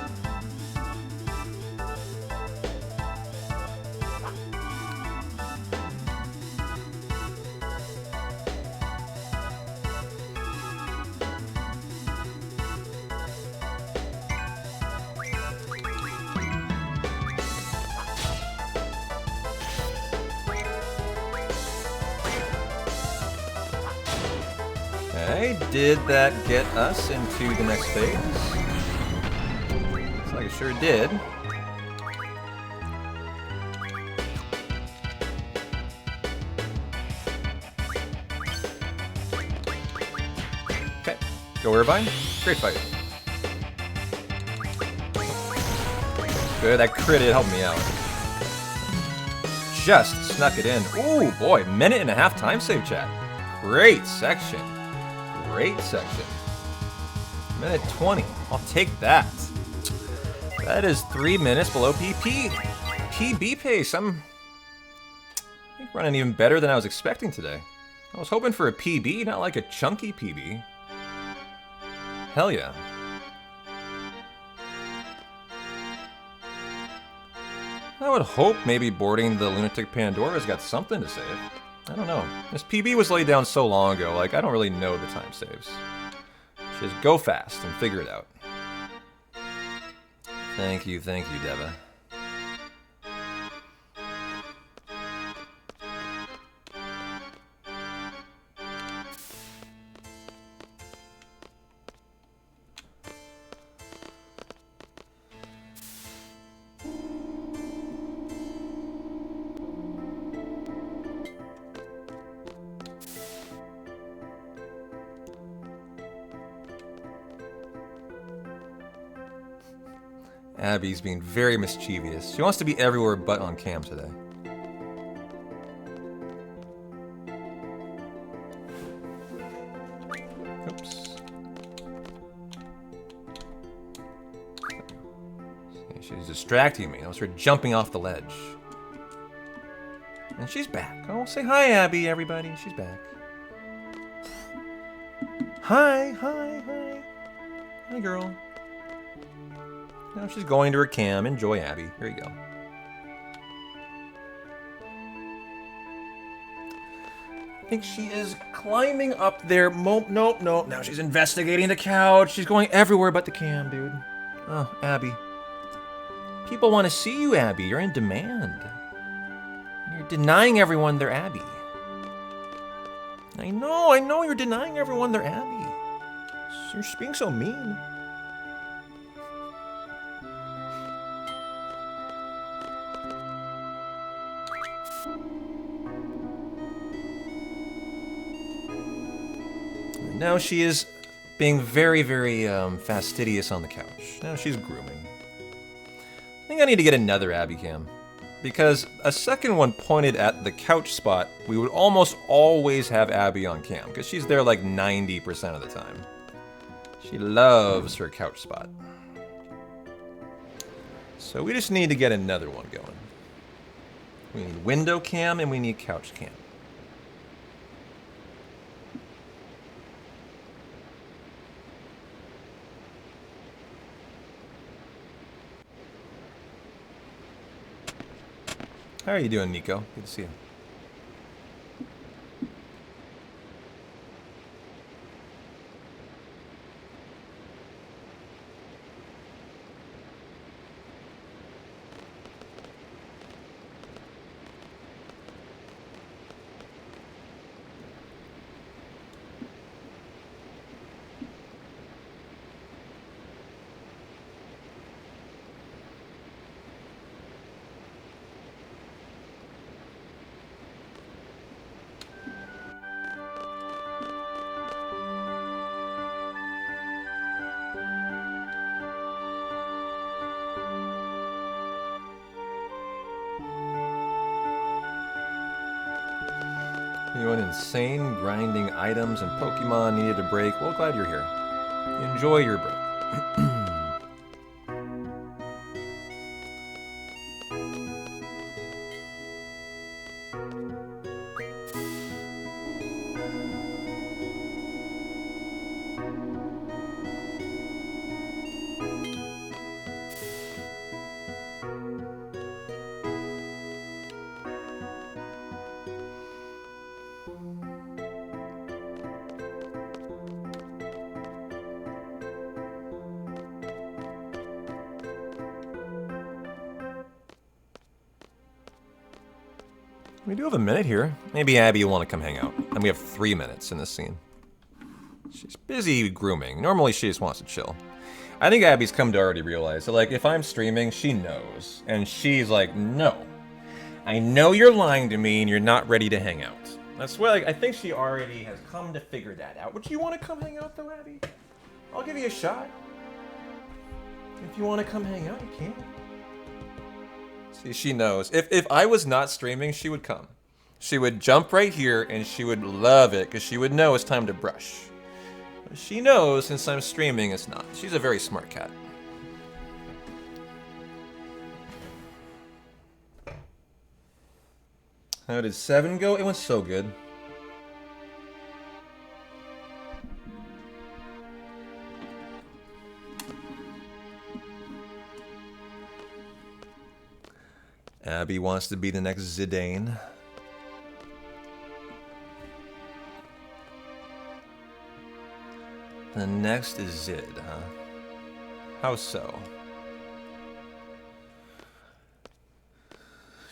Speaker 1: Okay, did that get us into the next phase? Looks like it sure did. Okay, go Irvine. Great fight. Good, that crit it helped me out. Just snuck it in. Ooh, boy, minute and a half time save chat. Great section. Great section. Minute 20. I'll take that. That is 3 minutes below PP. PB pace. I think running even better than I was expecting today. I was hoping for a PB, not like a chunky PB. Hell yeah. I would hope maybe boarding the Lunatic Pandora's got something to save. I don't know. This PB was laid down so long ago, like, I don't really know the time saves. Just go fast and figure it out. Thank you, Deva. Abby's being very mischievous. She wants to be everywhere but on cam today. Oops. She's distracting me. I was her jumping off the ledge. And she's back. Oh, say hi, Abby, everybody. She's back. Hi, hi, hi. Hi, girl. Now she's going to her cam. Enjoy, Abby. Here you go. I think she is climbing up there. Nope. Now she's investigating the couch. She's going everywhere but the cam, dude. Oh, Abby. People want to see you, Abby. You're in demand. You're denying everyone their Abby. I know you're denying everyone their Abby. You're being so mean. Now she is being very, very fastidious on the couch. Now she's grooming. I think I need to get another Abby cam. Because a second one pointed at the couch spot, we would almost always have Abby on cam. Because she's there like 90% of the time. She loves her couch spot. So we just need to get another one going. We need window cam and we need couch cam. How are you doing, Nico? Good to see you. You went insane grinding items and Pokemon needed a break. Well, glad you're here. Enjoy your break. We do have a minute here. Maybe Abby will want to come hang out. And we have 3 minutes in this scene. She's busy grooming. Normally she just wants to chill. I think Abby's come to already realize that, like, if I'm streaming, she knows. And she's like, no. I know you're lying to me and you're not ready to hang out. That's why, like, I think she already has come to figure that out. Would you want to come hang out, though, Abby? I'll give you a shot. If you want to come hang out, you can. See, she knows. If I was not streaming, she would come. She would jump right here, and she would love it, because she would know it's time to brush. But she knows, since I'm streaming, it's not. She's a very smart cat. How did 7 go? It went so good. Abby wants to be the next Zidane. The next is Zid, huh? How so?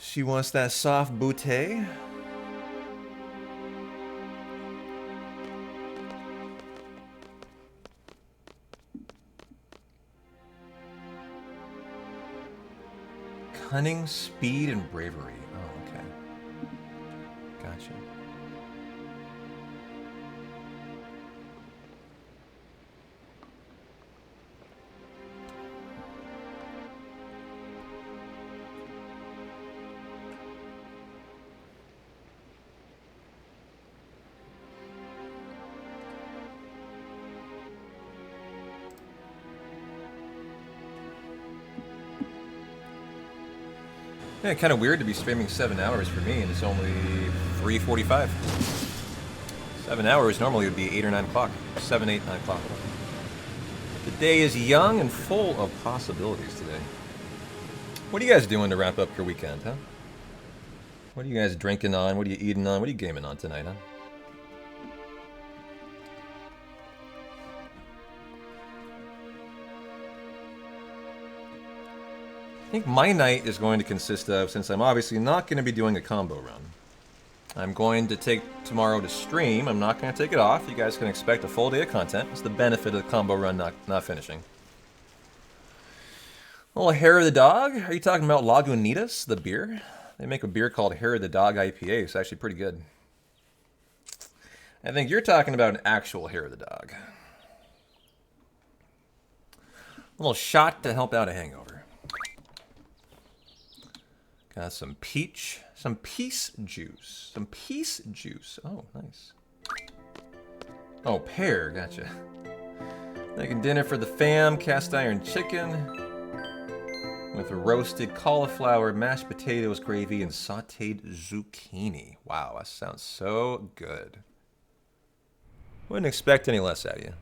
Speaker 1: She wants that soft boutte. Cunning, speed, and bravery. Oh, okay. Gotcha. Yeah, kind of weird to be streaming 7 hours for me, and it's only 3:45. 7 hours normally would be 8 or 9 o'clock. 7, 8, 9 o'clock. The day is young and full of possibilities today. What are you guys doing to wrap up your weekend, huh? What are you guys drinking on? What are you eating on? What are you gaming on tonight, huh? I think my night is going to consist of, since I'm obviously not going to be doing a combo run, I'm going to take tomorrow to stream. I'm not going to take it off. You guys can expect a full day of content. It's the benefit of the combo run not finishing. A little Hair of the Dog. Are you talking about Lagunitas, the beer? They make a beer called Hair of the Dog IPA. It's actually pretty good. I think you're talking about an actual Hair of the Dog. A little shot to help out a hangover. Got some peach, some peace juice. Some peace juice. Oh, nice. Oh, pear, gotcha. Making dinner for the fam, cast iron chicken with roasted cauliflower, mashed potatoes, gravy, and sauteed zucchini. Wow, that sounds so good. Wouldn't expect any less out of you.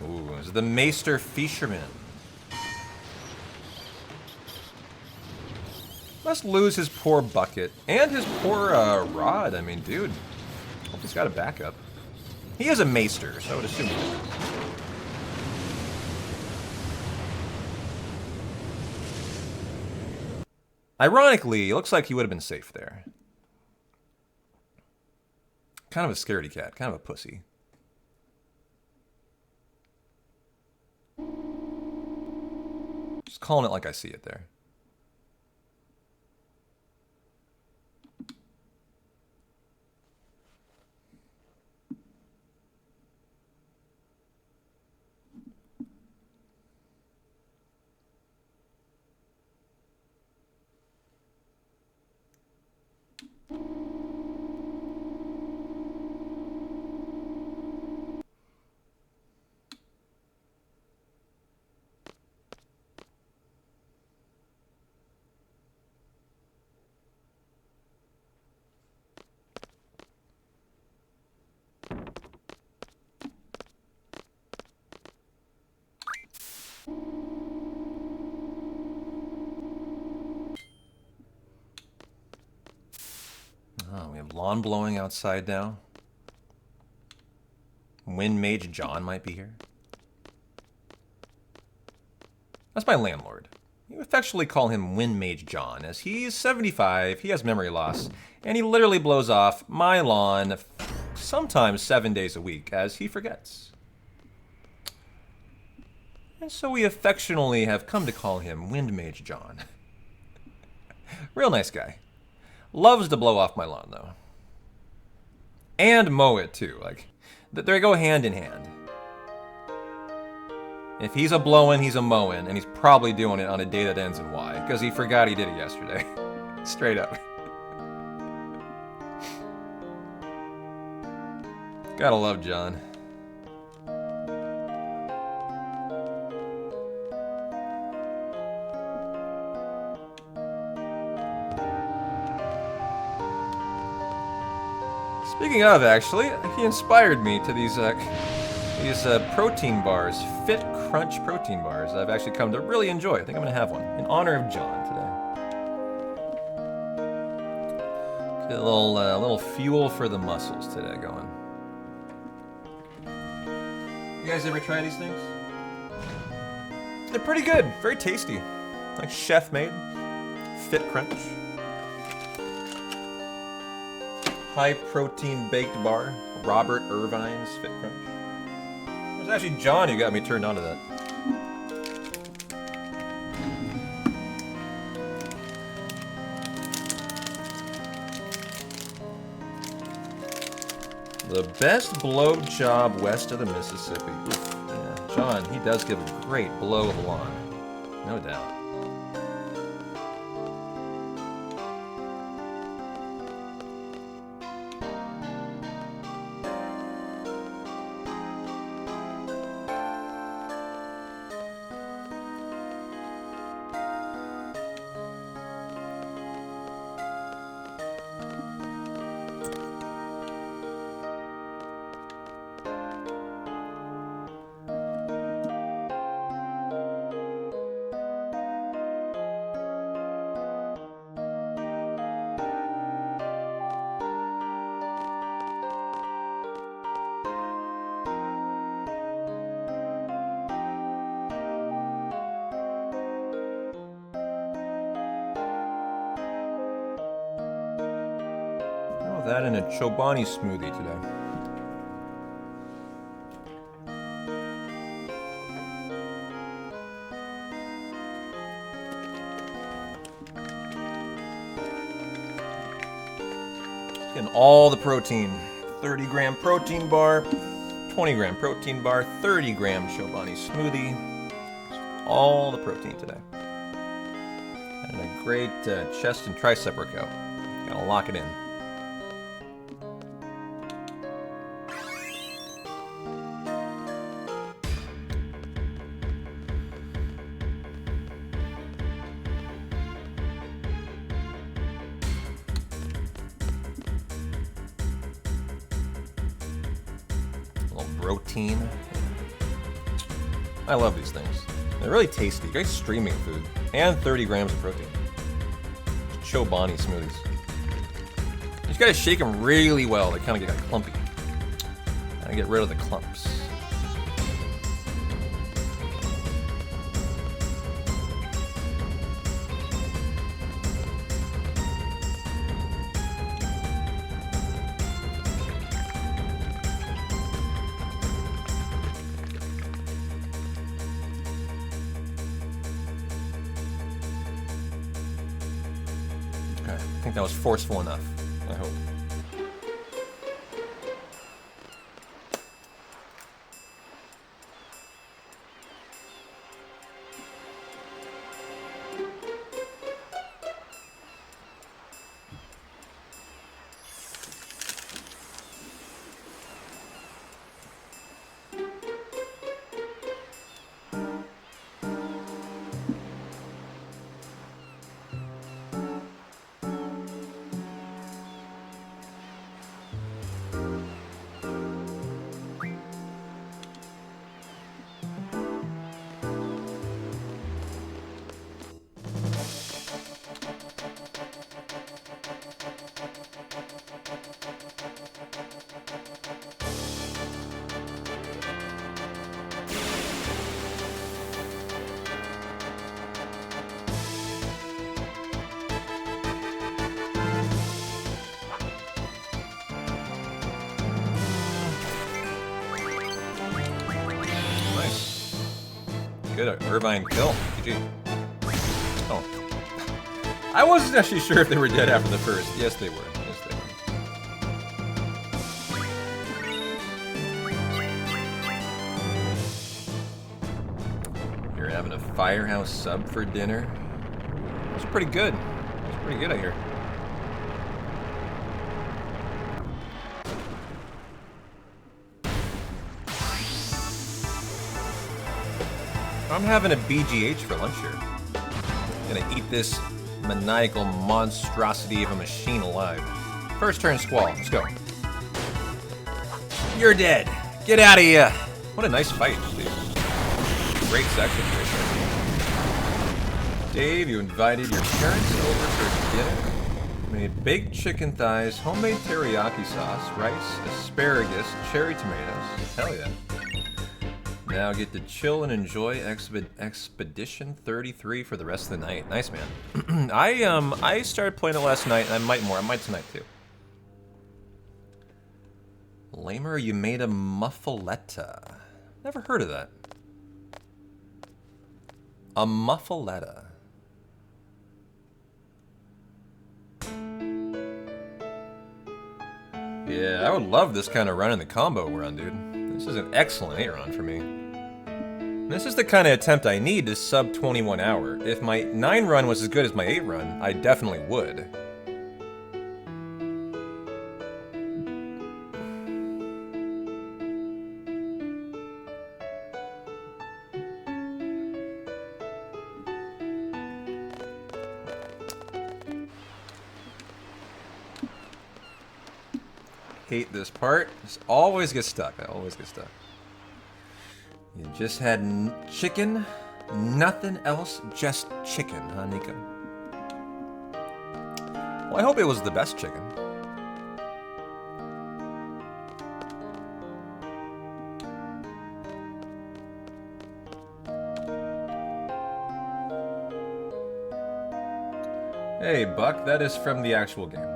Speaker 1: Ooh, it's the Maester Fisherman. Must lose his poor bucket and his poor rod. I mean, dude, hope he's got a backup. He is a Maester, so I would assume. Ironically, it looks like he would have been safe there. Kind of a scaredy cat, kind of a pussy. Just calling it like I see it there. Oh, we have lawn blowing outside now. Wind Mage John might be here. That's my landlord. You affectionately call him Wind Mage John, as he's 75, he has memory loss, and he literally blows off my lawn sometimes 7 days a week, as he forgets. And so we affectionately have come to call him Wind Mage John. Real nice guy. Loves to blow off my lawn, though. And mow it, too. Like, they go hand in hand. If he's a blowing, he's a mowing, and he's probably doing it on a day that ends in Y, because he forgot he did it yesterday. Straight up. Gotta love John. Speaking of, actually, he inspired me to these protein bars, Fit Crunch protein bars. I've actually come to really enjoy. I think I'm gonna have one in honor of John today. Get a little fuel for the muscles today going. You guys ever try these things? They're pretty good, very tasty, like chef made. Fit Crunch. High protein baked bar, Robert Irvine's Fit Crunch. It was actually John who got me turned on to that. The best blow job west of the Mississippi. Oof, yeah, John, he does give a great blow of the lawn, no doubt. that and a Chobani smoothie today. Getting all the protein. 30-gram protein bar, 20-gram protein bar, 30-gram Chobani smoothie. All the protein today. And a great chest and tricep workout. Gotta lock it in. Protein. I love these things. They're really tasty. Great streaming food. And 30 grams of protein. Chobani smoothies. You just gotta shake them really well. They kind of get clumpy. Gotta get rid of the clumps. I think that was forceful enough, I hope. Good Irvine kill. GG. Oh. I wasn't actually sure if they were dead after the first. Yes, they were. Yes, they were. You're having a firehouse sub for dinner? It's pretty good. It's pretty good, I hear. I'm having a BGH for lunch here. Gonna eat this maniacal monstrosity of a machine alive. First turn Squall, let's go. You're dead. Get out of here. What a nice fight, dude. Great section right there. Dave, you invited your parents over for dinner. Made baked chicken thighs, homemade teriyaki sauce, rice, asparagus, cherry tomatoes. Hell yeah. Now get to chill and enjoy Expedition 33 for the rest of the night. Nice, man. I started playing it last night, and I might more. I might tonight, too. Lamer, you made a muffaletta. Never heard of that. A muffaletta. Yeah, I would love this kind of run in the combo run, dude. This is an excellent 8 run for me. This is the kind of attempt I need to sub 21 hour. If my 9 run was as good as my 8 run, I definitely would. Hate this part. Just always get stuck. I always get stuck. You just had chicken, nothing else, just chicken, huh, Nico? Well, I hope it was the best chicken. Hey, Buck, that is from the actual game.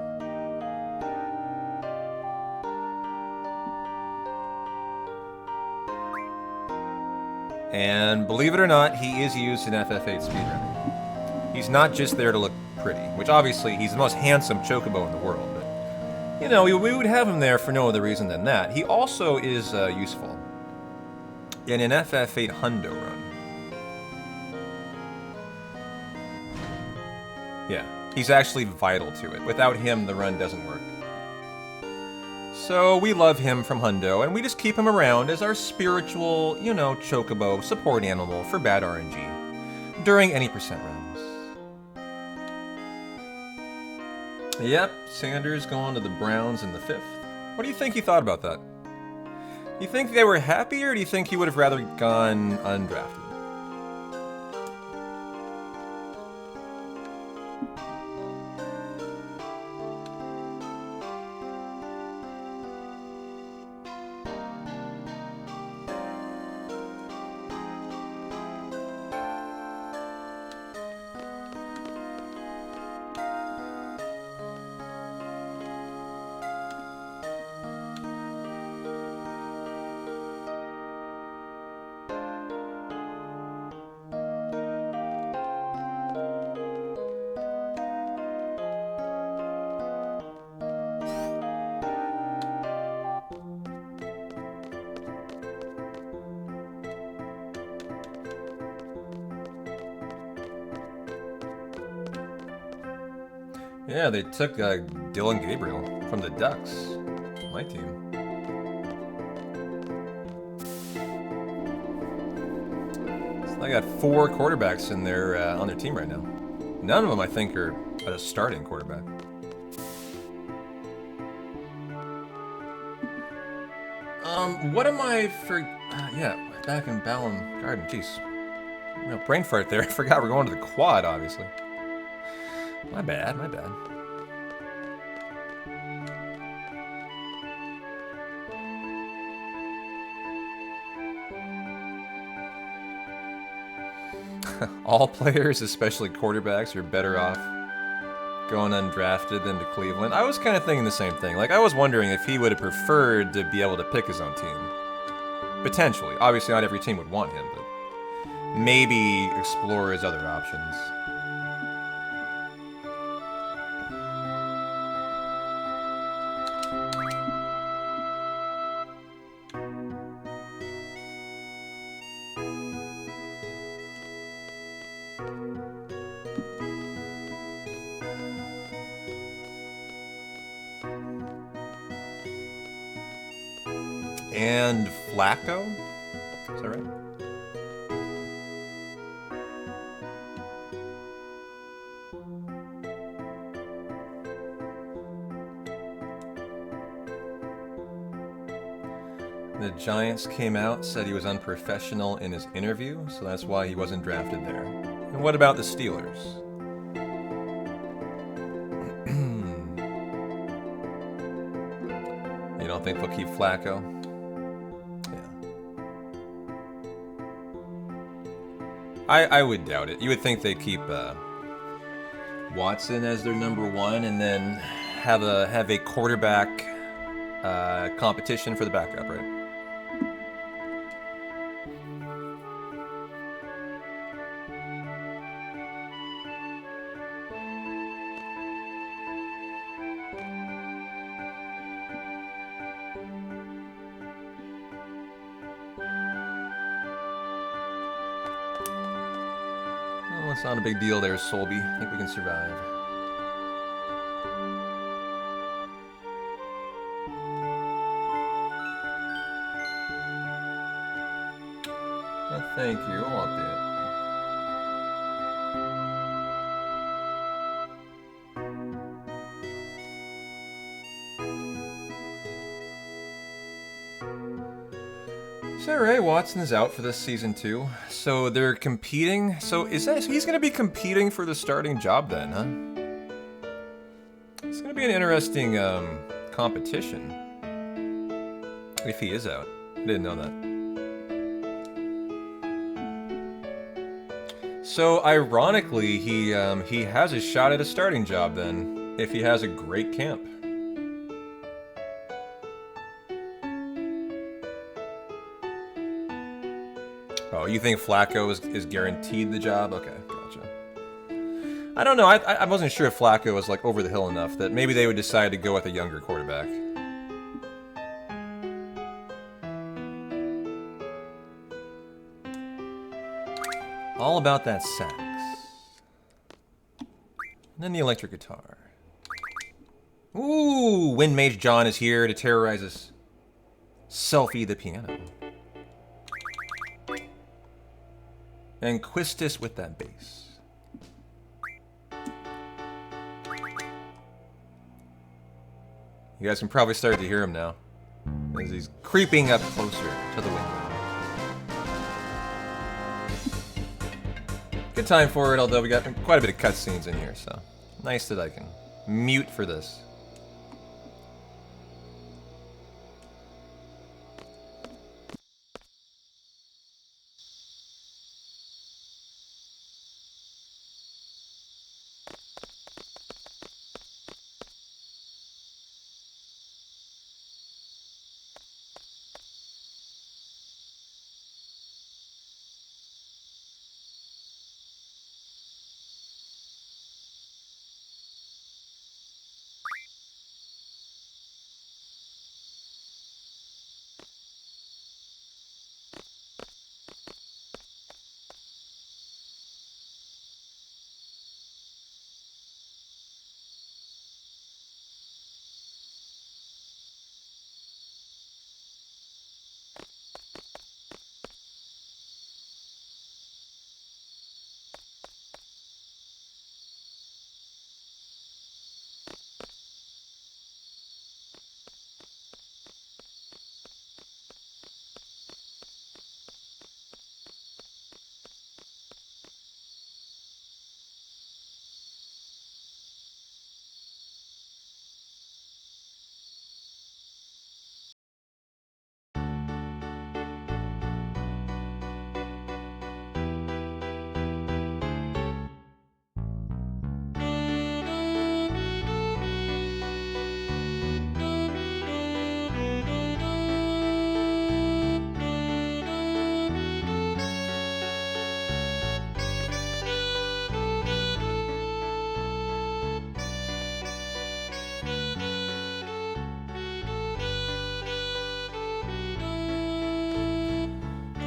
Speaker 1: And believe it or not, he is used in FF8 speedrunning. He's not just there to look pretty, which obviously he's the most handsome chocobo in the world, but, you know, we would have him there for no other reason than that. He also is useful in an FF8 Hundo run. Yeah, he's actually vital to it. Without him, the run doesn't work. So we love him from Hundo, and we just keep him around as our spiritual, you know, chocobo support animal for bad RNG during any percent runs. Yep, Sanders going to the Browns in the 5th. What do you think he thought about that? Do you think they were happy, or do you think he would have rather gone undrafted? Yeah, they took Dylan Gabriel from the Ducks. My team. So I got 4 quarterbacks in their on their team right now. None of them, I think, are a starting quarterback. What am I for? Yeah, back in Ballum Garden. Jeez, you know, brain fart there. I forgot we're going to the quad, obviously. My bad, my bad. All players, especially quarterbacks, are better off going undrafted than to Cleveland. I was kind of thinking the same thing. Like, I was wondering if he would have preferred to be able to pick his own team. Potentially. Obviously, not every team would want him, but maybe explore his other options. And Flacco? Is that right? The Giants came out, said he was unprofessional in his interview, so that's why he wasn't drafted there. And what about the Steelers? You don't think they'll keep Flacco? I would doubt it. You would think they'd keep Watson as their number 1, and then have a quarterback competition for the backup, right? It's not a big deal there, Solby. I think we can survive. Oh, thank you. I'll update it. Is that right? Watson's out for this season too. So they're competing. So he's going to be competing for the starting job then, huh? It's going to be an interesting competition. If he is out, I didn't know that. So ironically, he has a shot at a starting job then, if he has a great camp. Oh, you think Flacco is guaranteed the job? Okay, gotcha. I don't know. I wasn't sure if Flacco was like over the hill enough that maybe they would decide to go with a younger quarterback. All about that sax. And then the electric guitar. Ooh, Wind Mage John is here to terrorize us. Selfie the piano. And Quistis with that bass. You guys can probably start to hear him now, as he's creeping up closer to the window. Good time for it, although we got quite a bit of cutscenes in here, so nice that I can mute for this.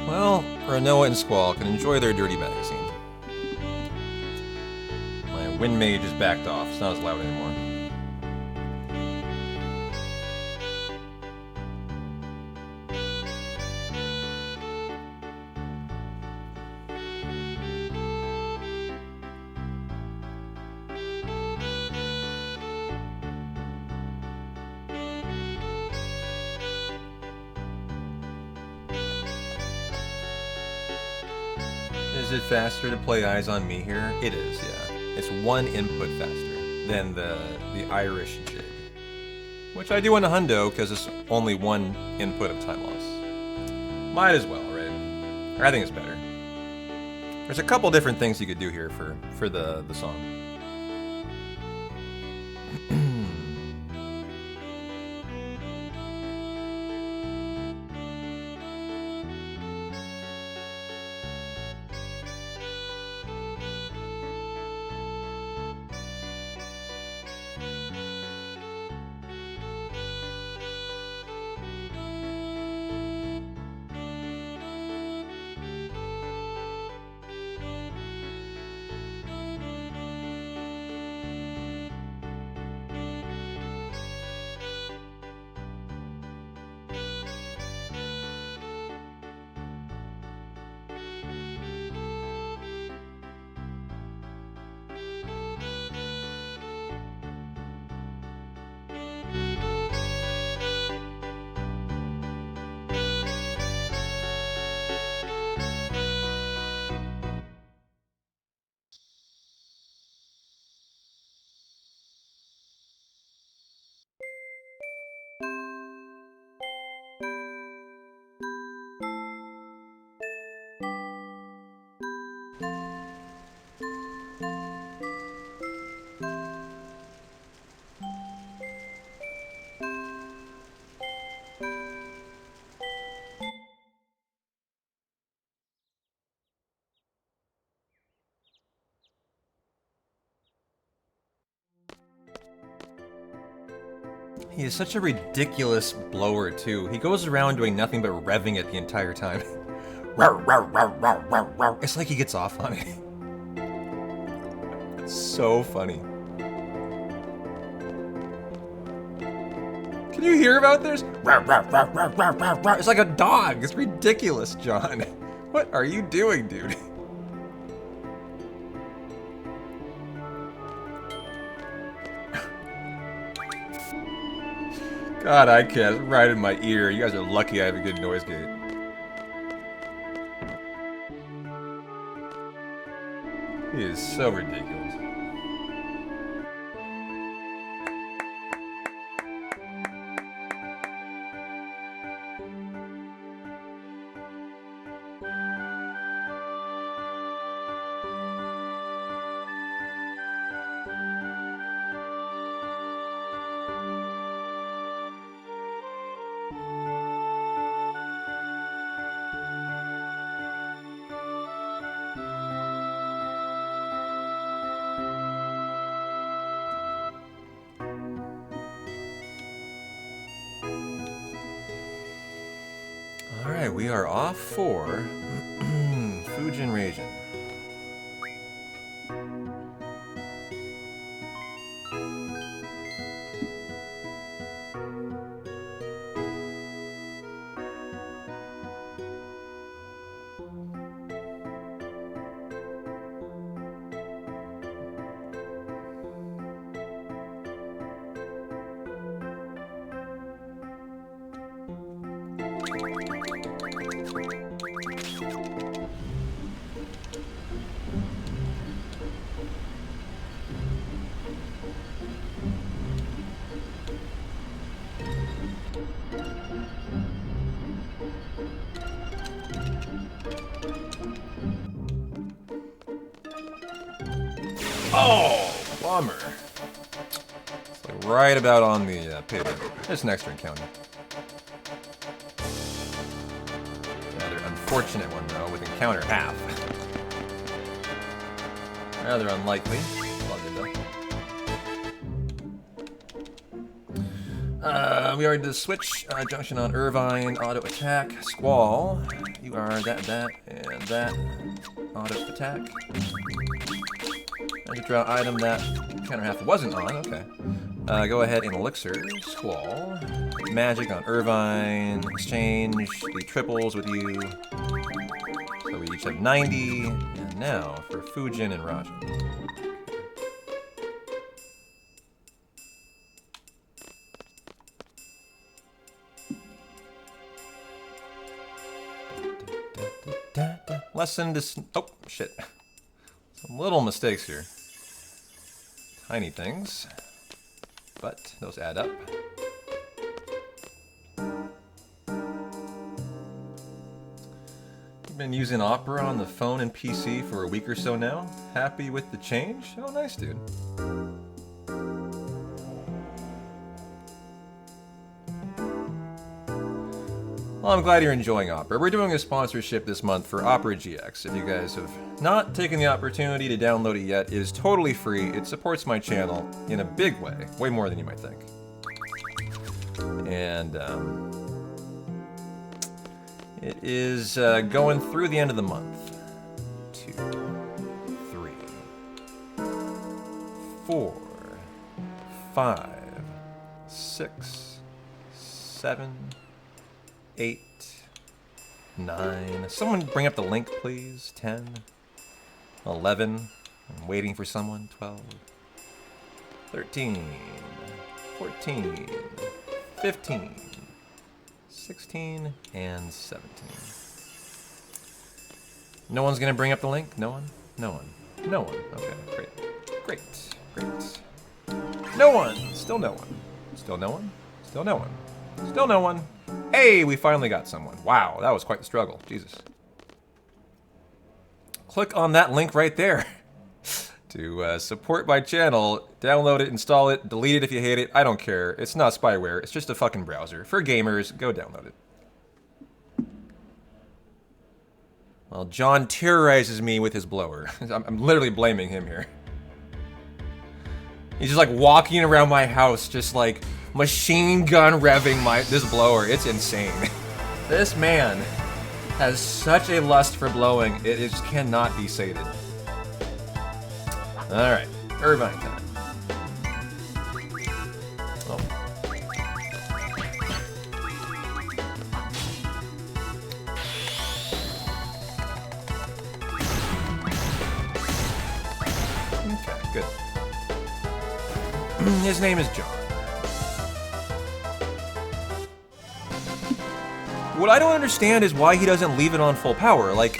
Speaker 1: Well, Renoa and Squall can enjoy their dirty magazine. My Wind Mage is backed off. It's not as loud anymore. Is it faster to play Eyes on Me here? It is, yeah. It's one input faster than the Irish jig. Which I do in a hundo because it's only one input of time loss. Might as well, right? Or I think it's better. There's a couple different things you could do here for the song. He is such a ridiculous blower, too. He goes around doing nothing but revving it the entire time. It's like he gets off on it. It's so funny. Can you hear about this? It's like a dog. It's ridiculous, John. What are you doing, dude? God, I can't. It's right in my ear. You guys are lucky I have a good noise gate. He is so ridiculous. Alright, we are off for Fujin Region. Oh, bummer. It's like right about on the pavement. There's an extra encounter. Rather unfortunate one, though, with encounter half. Rather unlikely. We already did the switch. Junction on Irvine. Auto attack. Squall. You are that, and that. Auto attack. I draw an item that counter half wasn't on. Okay. Go ahead and elixir. Squall. Magic on Irvine. Exchange the triples with you. So we each have 90. And now for Fujin and Rajan. Lesson to... Oh, shit. Some little mistakes here. Tiny things. But those add up. You've been using Opera on the phone and PC for a week or so now. Happy with the change? Oh, nice, dude. Well, I'm glad you're enjoying Opera. We're doing a sponsorship this month for operagx. If you guys have not taken the opportunity to download it yet, it is totally free. It supports my channel in a big way more than you might think. And it is going through the end of the month. 2, 3, 4, 5, 6, 7, 8, 9. Someone bring up the link, please. 10, 11. I'm waiting for someone. 12, 13, 14, 15, 16, and 17. No one's gonna bring up the link? No one? No one. No one. Okay, great. Great. Great. No one! Still no one. Still no one? Still no one. Still no one. Hey, we finally got someone. Wow, that was quite the struggle. Jesus. Click on that link right there to support my channel. Download it, install it, delete it if you hate it. I don't care. It's not spyware. It's just a fucking browser. For gamers, go download it. Well, John terrorizes me with his blower. I'm literally blaming him here. He's just like walking around my house, just like machine gun revving this blower. It's insane. This man has such a lust for blowing, it just cannot be sated. Alright, Irvine time. Oh. Okay, good. His name is John. What I don't understand is why he doesn't leave it on full power. Like,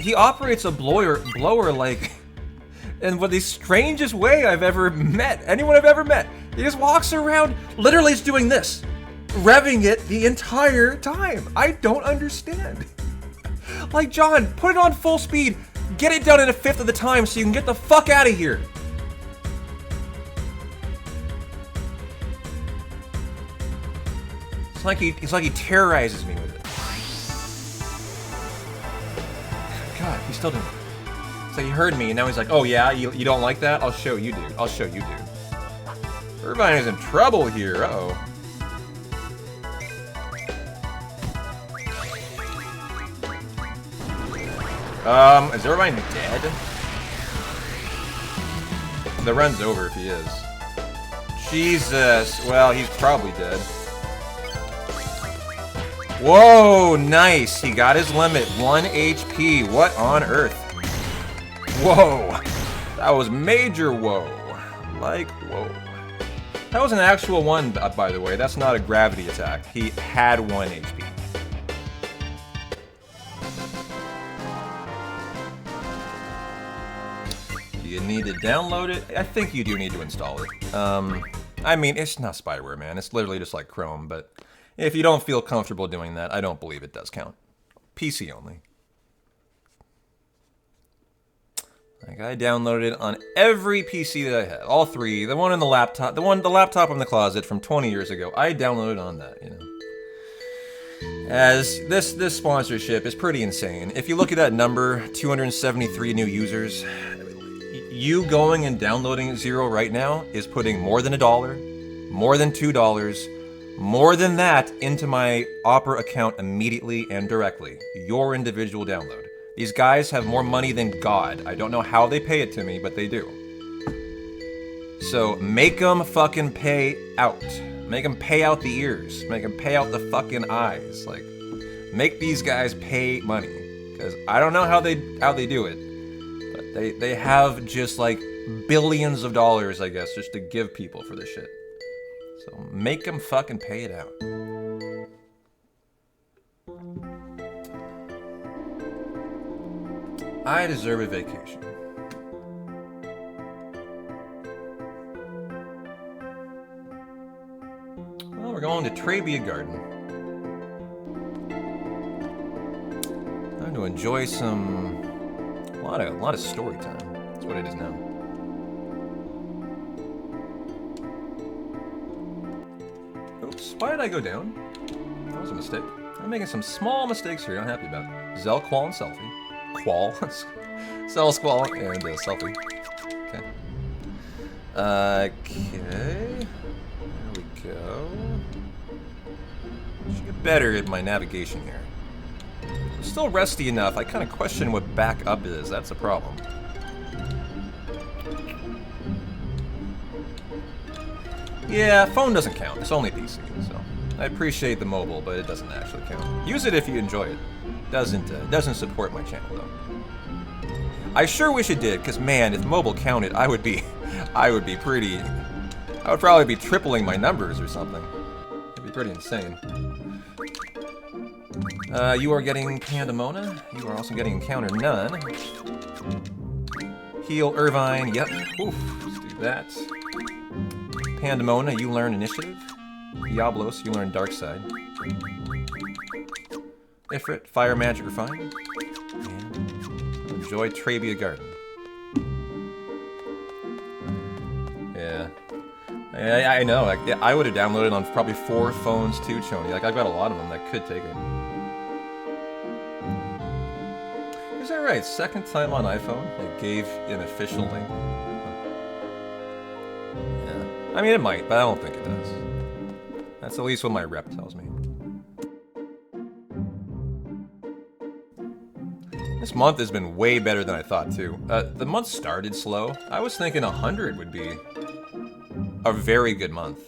Speaker 1: he operates a blower like in the strangest way I've ever met. Anyone I've ever met. He just walks around, literally is doing this, revving it the entire time. I don't understand. Like, John, put it on full speed. Get it done in a fifth of the time so you can get the fuck out of here. It's like he terrorizes me with it. God, he's still doing it. So he heard me, and now he's like, oh yeah, you don't like that? I'll show you, dude. I'll show you, dude. Irvine is in trouble here. Uh-oh. Is Irvine dead? The run's over if he is. Jesus. Well, he's probably dead. Whoa, nice. He got his limit. 1 HP. What on earth? Whoa. That was major whoa. Like, whoa. That was an actual one, by the way. That's not a gravity attack. He had 1 HP. Do you need to download it? I think you do need to install it. I mean, it's not spyware, man. It's literally just like Chrome, but if you don't feel comfortable doing that, I don't believe it does count. PC only. Like, I downloaded it on every PC that I had. All 3. The one in the laptop, the laptop in the closet from 20 years ago. I downloaded on that, you know. As this sponsorship is pretty insane. If you look at that number, 273 new users, you going and downloading Zero right now is putting more than $1, more than $2, more than that into my Opera account immediately and directly. Your individual download. These guys have more money than God. I don't know how they pay it to me, but they do. So make them fucking pay out. Make them pay out the ears. Make them pay out the fucking eyes. Like, make these guys pay money. Because I don't know how they do it. But they have just like billions of dollars, I guess, just to give people for this shit. So make them fucking pay it out. I deserve a vacation. Well, we're going to Trabia Garden. Time to enjoy a lot of story time. That's what it is now. Oops, why did I go down? That was a mistake. I'm making some small mistakes here I'm happy about. Zell, Qual, and Selfie. Qual. Zell, Squall, and Selfie. Okay. Okay. There we go. Should get better at my navigation here. I'm still rusty enough. I kind of question what back up is. That's a problem. Yeah, phone doesn't count. It's only PC, so I appreciate the mobile, but it doesn't actually count. Use it if you enjoy it. Doesn't support my channel though. I sure wish it did, because man, if mobile counted, I would probably be tripling my numbers or something. It'd be pretty insane. You are getting Pandemona. You are also getting Encounter None. Heal Irvine. Yep. Oof. Let's do that. Pandemona, you learn Initiative. Diablos, you learn Dark Side. Ifrit, Fire Magic Refine. And enjoy Trabia Garden. Yeah. I know. Like, yeah, I would have downloaded on probably 4 phones too, Chony. Like, I've got a lot of them that could take it. Is that right? Second time on iPhone, it gave an official link. Yeah. I mean, it might, but I don't think it does. That's at least what my rep tells me. This month has been way better than I thought, too. The month started slow. I was thinking 100 would be a very good month.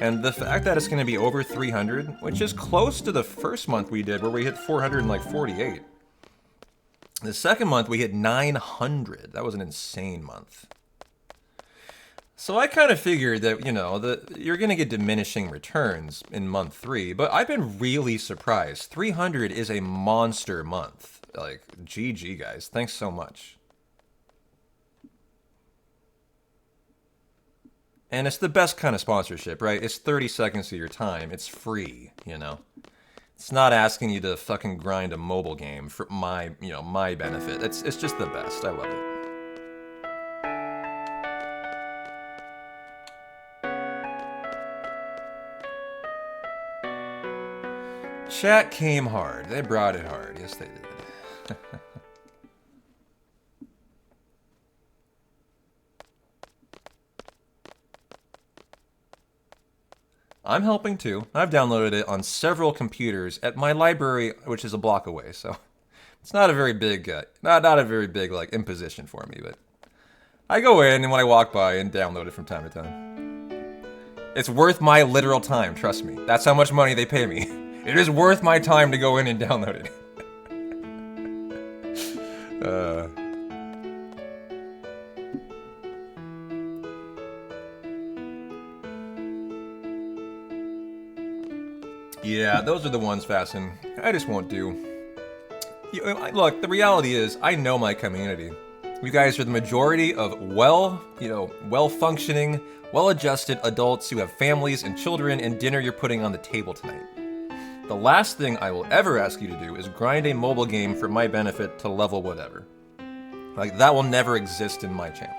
Speaker 1: And the fact that it's going to be over 300, which is close to the first month we did, where we hit 448. The second month we hit 900. That was an insane month. So I kind of figured that, you know, you're going to get diminishing returns in month 3, but I've been really surprised. 300 is a monster month. Like, GG, guys. Thanks so much. And it's the best kind of sponsorship, right? It's 30 seconds of your time. It's free, you know? It's not asking you to fucking grind a mobile game for my benefit. It's just the best. I love it. Chat came hard. They brought it hard. Yes, they did. I'm helping too. I've downloaded it on several computers at my library, which is a block away. So it's not a very big, not a very big like imposition for me. But I go in and when I walk by and download it from time to time. It's worth my literal time. Trust me. That's how much money they pay me. It is worth my time to go in and download it. Yeah, those are the ones, Fasten. I just won't do. Look, the reality is, I know my community. You guys are the majority of well-functioning, well-adjusted adults who have families and children and dinner you're putting on the table tonight. The last thing I will ever ask you to do is grind a mobile game for my benefit to level whatever. Like, that will never exist in my channel.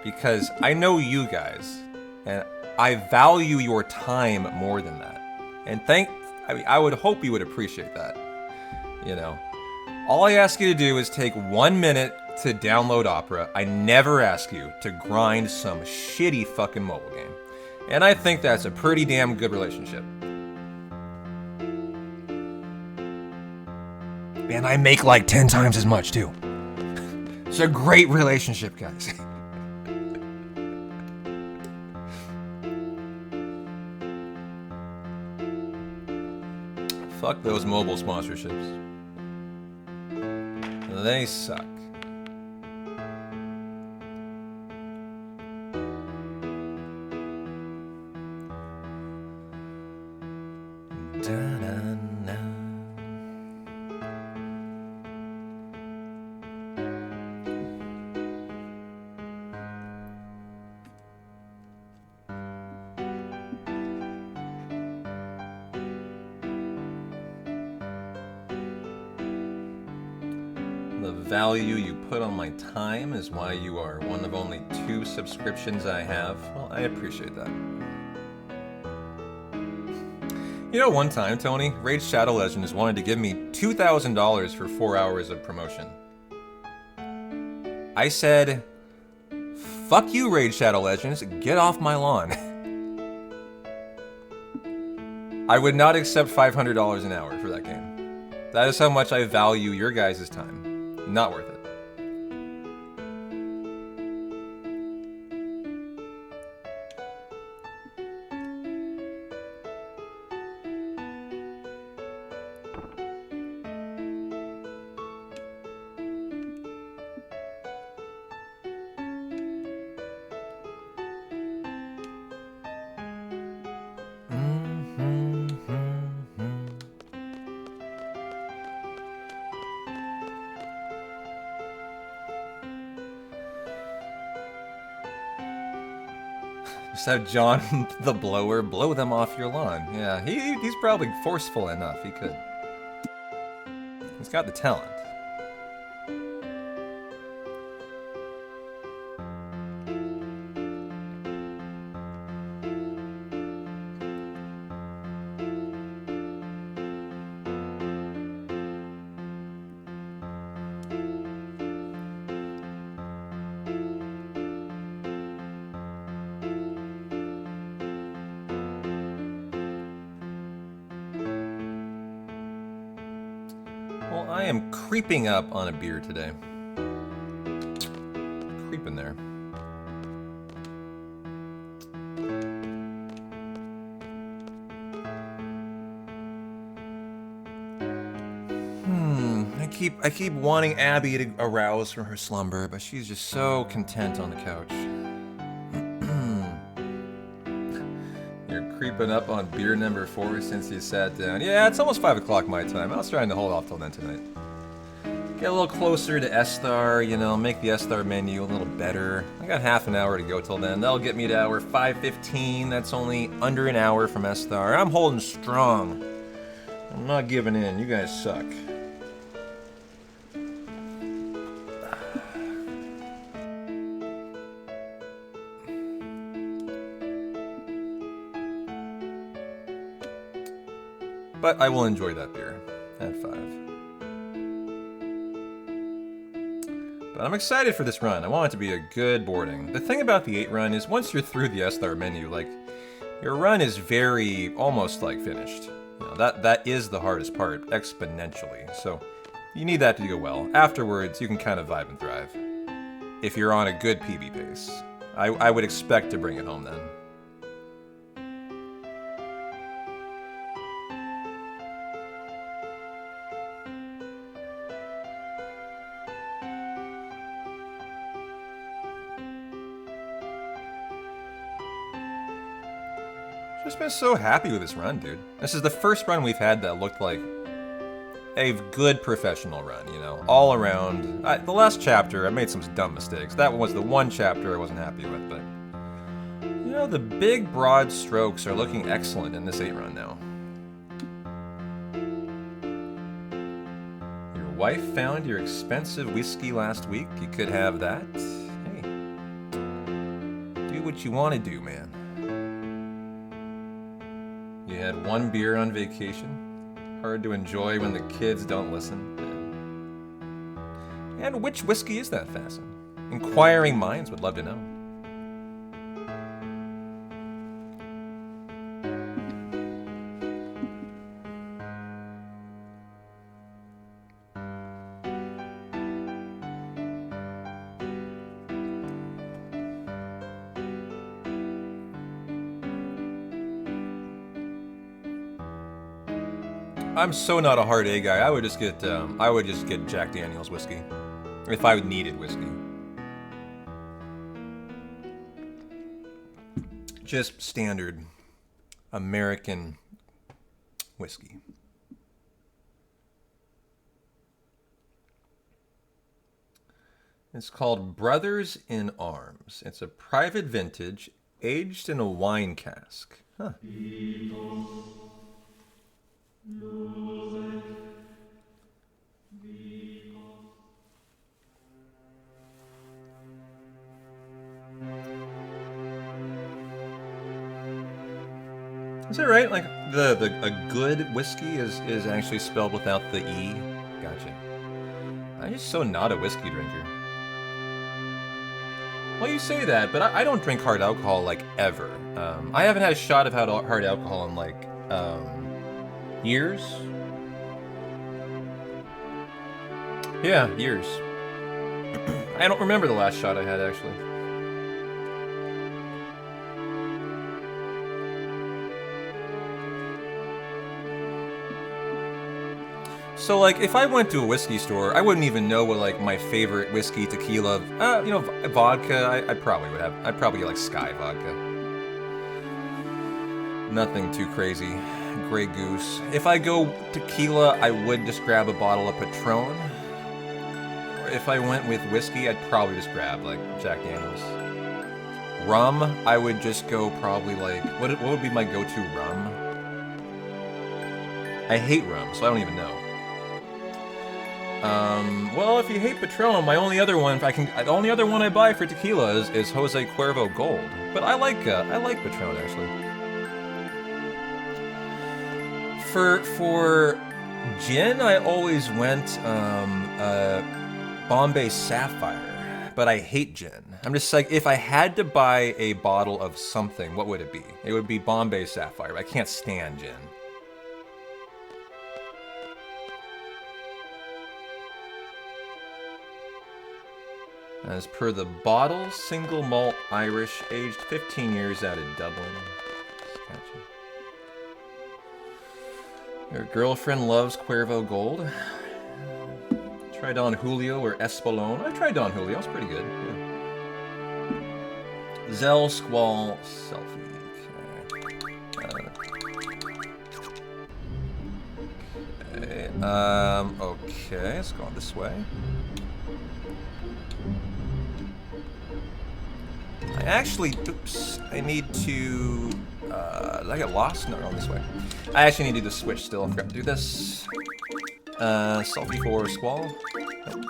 Speaker 1: Because I know you guys, and I value your time more than that. And I would hope you would appreciate that. You know, all I ask you to do is take 1 minute to download Opera. I never ask you to grind some shitty fucking mobile game. And I think that's a pretty damn good relationship. And I make like 10 times as much too. It's a great relationship, guys. Fuck those mobile sponsorships. They suck. Da-na-na. The value you put on my time is why you are one of only 2 subscriptions I have. Well, I appreciate that. You know, one time, Tony, Raid Shadow Legends wanted to give me $2,000 for 4 hours of promotion. I said, fuck you, Raid Shadow Legends, get off my lawn. I would not accept $500 an hour for that game. That is how much I value your guys' time. Not worth it. Just have John the Blower blow them off your lawn. Yeah, he's probably forceful enough. He could. He's got the talent. Well, I am creeping up on a beer today. Creeping there. I keep wanting Abby to arouse from her slumber, but she's just so content on the couch. You're creeping up on beer number 4 since you sat down. Yeah, it's almost 5 o'clock my time. I was trying to hold off till then tonight. Get a little closer to Esthar, you know, make the Esthar menu a little better. I got half an hour to go till then. That'll get me to hour 5:15. That's only under an hour from Esthar. I'm holding strong. I'm not giving in. You guys suck. But I will enjoy that beer at 5. But I'm excited for this run. I want it to be a good boarding. The thing about the 8 run is once you're through the Esthar menu, like, your run is very, almost like finished. You know, that is the hardest part, exponentially. So you need that to go well. Afterwards, you can kind of vibe and thrive. If you're on a good PB pace. I would expect to bring it home then. Just been so happy with this run, dude. This is the first run we've had that looked like a good professional run, you know, all around. The last chapter, I made some dumb mistakes. That was the one chapter I wasn't happy with, but you know, the big broad strokes are looking excellent in this 8 run now. Your wife found your expensive whiskey last week. You could have that. Hey, do what you want to do, man. You had 1 beer on vacation. Hard to enjoy when the kids don't listen. And which whiskey is that, Fasten? Inquiring minds would love to know. I'm so not a hard A guy. I would just get Jack Daniel's whiskey if I needed whiskey. Just standard American whiskey. It's called Brothers in Arms. It's a private vintage aged in a wine cask. Huh. Is that right? Like a good whiskey is actually spelled without the E? Gotcha. I'm just so not a whiskey drinker. Well, you say that, but I don't drink hard alcohol like ever. I haven't had a shot of hard alcohol in like years. Yeah, years. I don't remember the last shot I had actually. So, like, if I went to a whiskey store, I wouldn't even know what, like, my favorite whiskey, tequila, you know, vodka, I probably would have. I'd probably get, like, Sky vodka. Nothing too crazy. Grey Goose. If I go tequila, I would just grab a bottle of Patron. Or if I went with whiskey, I'd probably just grab, like, Jack Daniel's. Rum, I would just go probably, like, what would be my go-to rum? I hate rum, so I don't even know. Well, if you hate Patron, my only other one, the only other one I buy for tequila is Jose Cuervo Gold. But I like Patron actually. For gin, I always went Bombay Sapphire, but I hate gin. I'm just like, if I had to buy a bottle of something, what would it be? It would be Bombay Sapphire. I can't stand gin. As per the bottle, single malt Irish, aged 15 years out of Dublin. Sketchy. Your girlfriend loves Cuervo Gold. Try Don Julio or Espolón. I tried Don Julio, it's pretty good. Yeah. Zell Squall Selfie. Okay, let's go this way. I actually, oops, I need to, did I get lost? No, this way. I actually need to do the switch still. I forgot to do this. Selfie for Squall. Nope.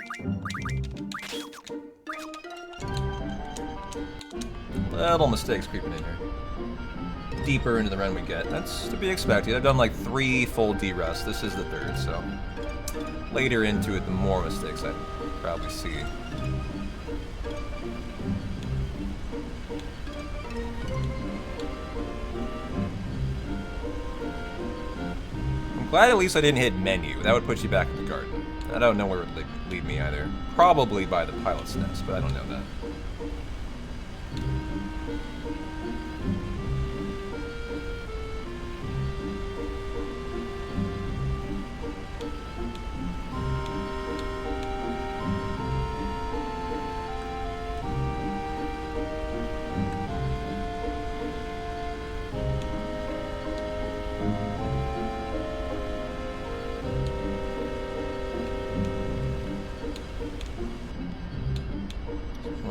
Speaker 1: Little mistakes creeping in here. Deeper into the run we get. That's to be expected. I've done like 3 full D-rusts. This is the 3rd, so later into it, the more mistakes I probably see. I'm glad at least I didn't hit menu. That would put you back in the garden. I don't know where it would lead me either. Probably by the pilot's nest, but I don't know that.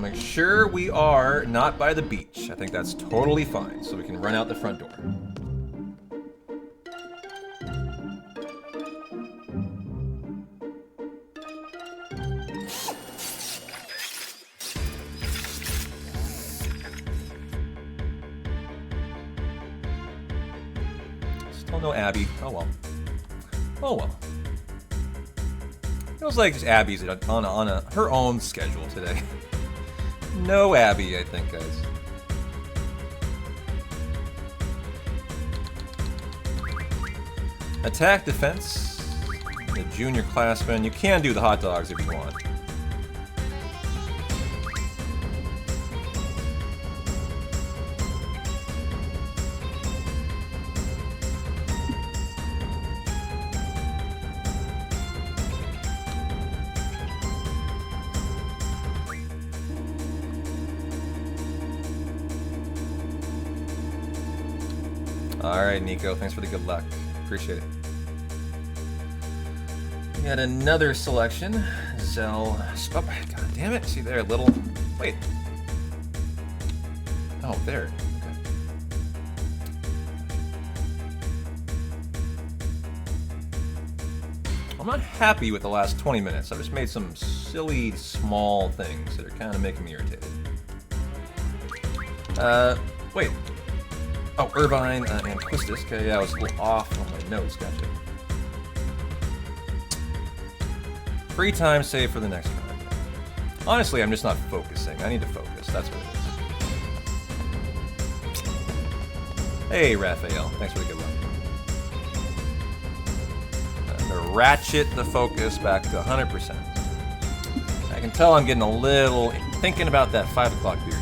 Speaker 1: Make sure we are not by the beach. I think that's totally fine, so we can run out the front door. Still no Abby. Oh well. Oh well. Feels like just Abby's on her own schedule today. No Abby, I think, guys. Attack, defense. The junior classman. You can do the hot dogs if you want. Alright, Nico, thanks for the good luck. Appreciate it. We got another selection. Zell. Oh, god damn it. See there, little. Wait. Oh, there. Okay. I'm not happy with the last 20 minutes. I've just made some silly, small things that are kind of making me irritated. Wait. Oh, Irvine and Quistis. Okay, yeah, I was a little off on my notes. Gotcha. Free time save for the next round. Honestly, I'm just not focusing. I need to focus. That's what it is. Hey, Raphael. Thanks for the good luck. To ratchet the focus back to 100%. I can tell I'm getting a little thinking about that 5 o'clock beer today.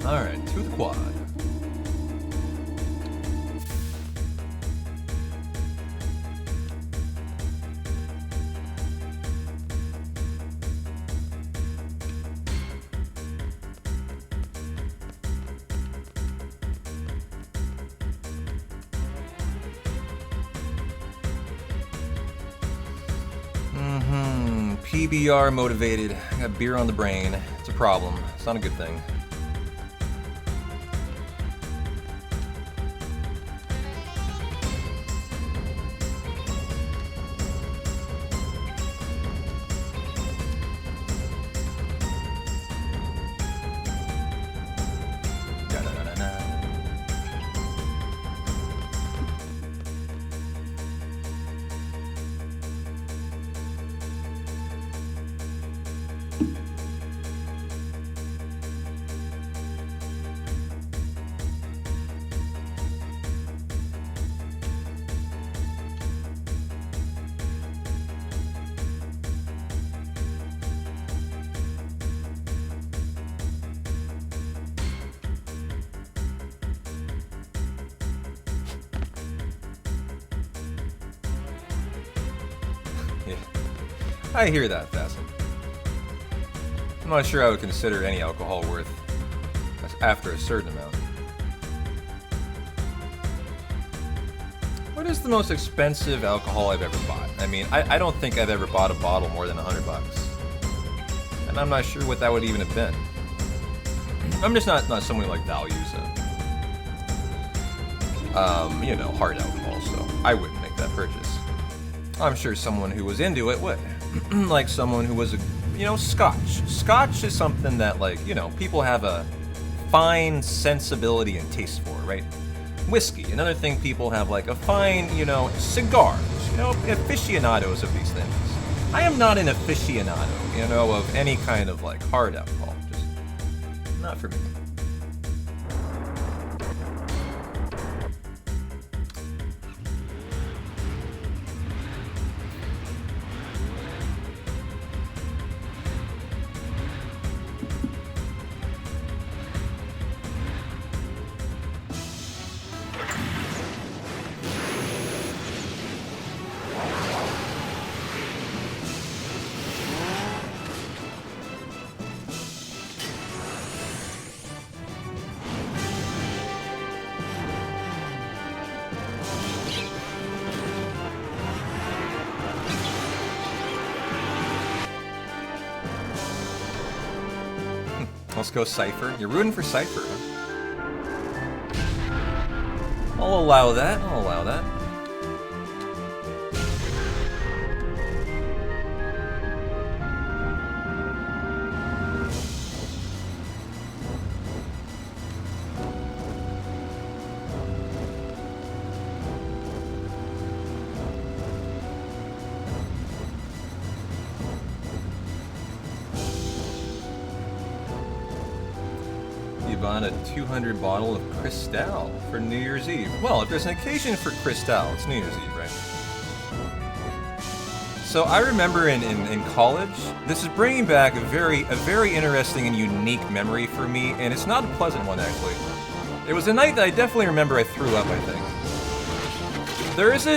Speaker 1: Alright, to the quad. PBR motivated. I got beer on the brain. It's a problem. It's not a good thing. I hear that, Fasten. I'm not sure I would consider any alcohol worth after a certain amount. What is the most expensive alcohol I've ever bought? I mean, I don't think I've ever bought a bottle more than $100. And I'm not sure what that would even have been. I'm just not someone who like values you know, hard alcohol, so I wouldn't make that purchase. I'm sure someone who was into it would. Like someone who was, you know, Scotch. Scotch is something that, like, you know, people have a fine sensibility and taste for, right? Whiskey, another thing people have, like, a fine, you know, cigars, you know, aficionados of these things. I am not an aficionado, you know, of any kind of, like, hard alcohol. Just not for me. Let's go Cypher. You're rooting for Cypher, huh? I'll allow that. I'll allow that. You bought a 200 bottle of Cristal for New Year's Eve. Well, if there's an occasion for Cristal, it's New Year's Eve, right? So I remember in college, this is bringing back a very interesting and unique memory for me, and it's not a pleasant one, actually. It was a night that I definitely remember I threw up, I think. There is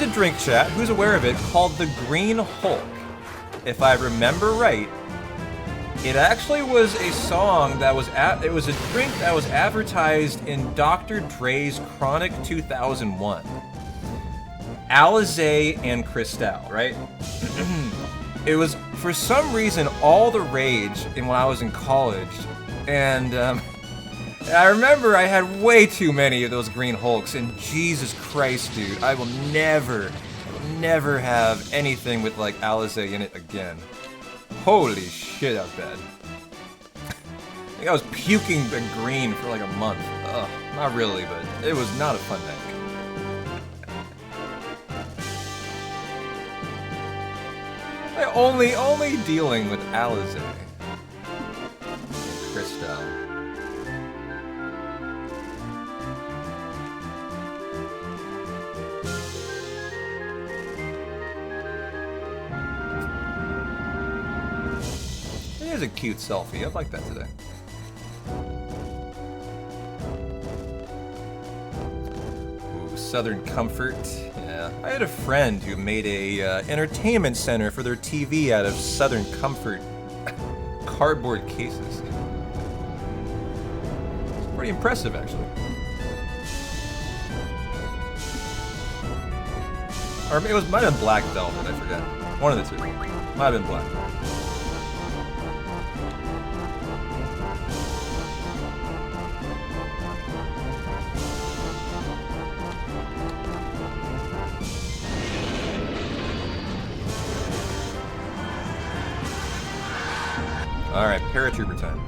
Speaker 1: a drink chat, who's aware of it, called the Green Hulk. If I remember right, it actually was a song that was it was a drink that was advertised in Dr. Dre's Chronic 2001. Alizé and Cristal, right? It was, for some reason, all the rage when I was in college, and I remember I had way too many of those Green Hulks, and Jesus Christ, dude, I will never have anything with, like, Alizé in it again. Holy shit, that was bad. I think I was puking the green for like a month. Ugh, not really, but it was not a fun night. Only dealing with Alizé. Cristal. Here's a cute selfie. I'd like that today. Ooh, Southern Comfort. Yeah, I had a friend who made a entertainment center for their TV out of Southern Comfort cardboard cases. It's pretty impressive, actually. Or it might have been Black Velvet. I forget. One of the two. Might have been black. Alright, paratrooper time.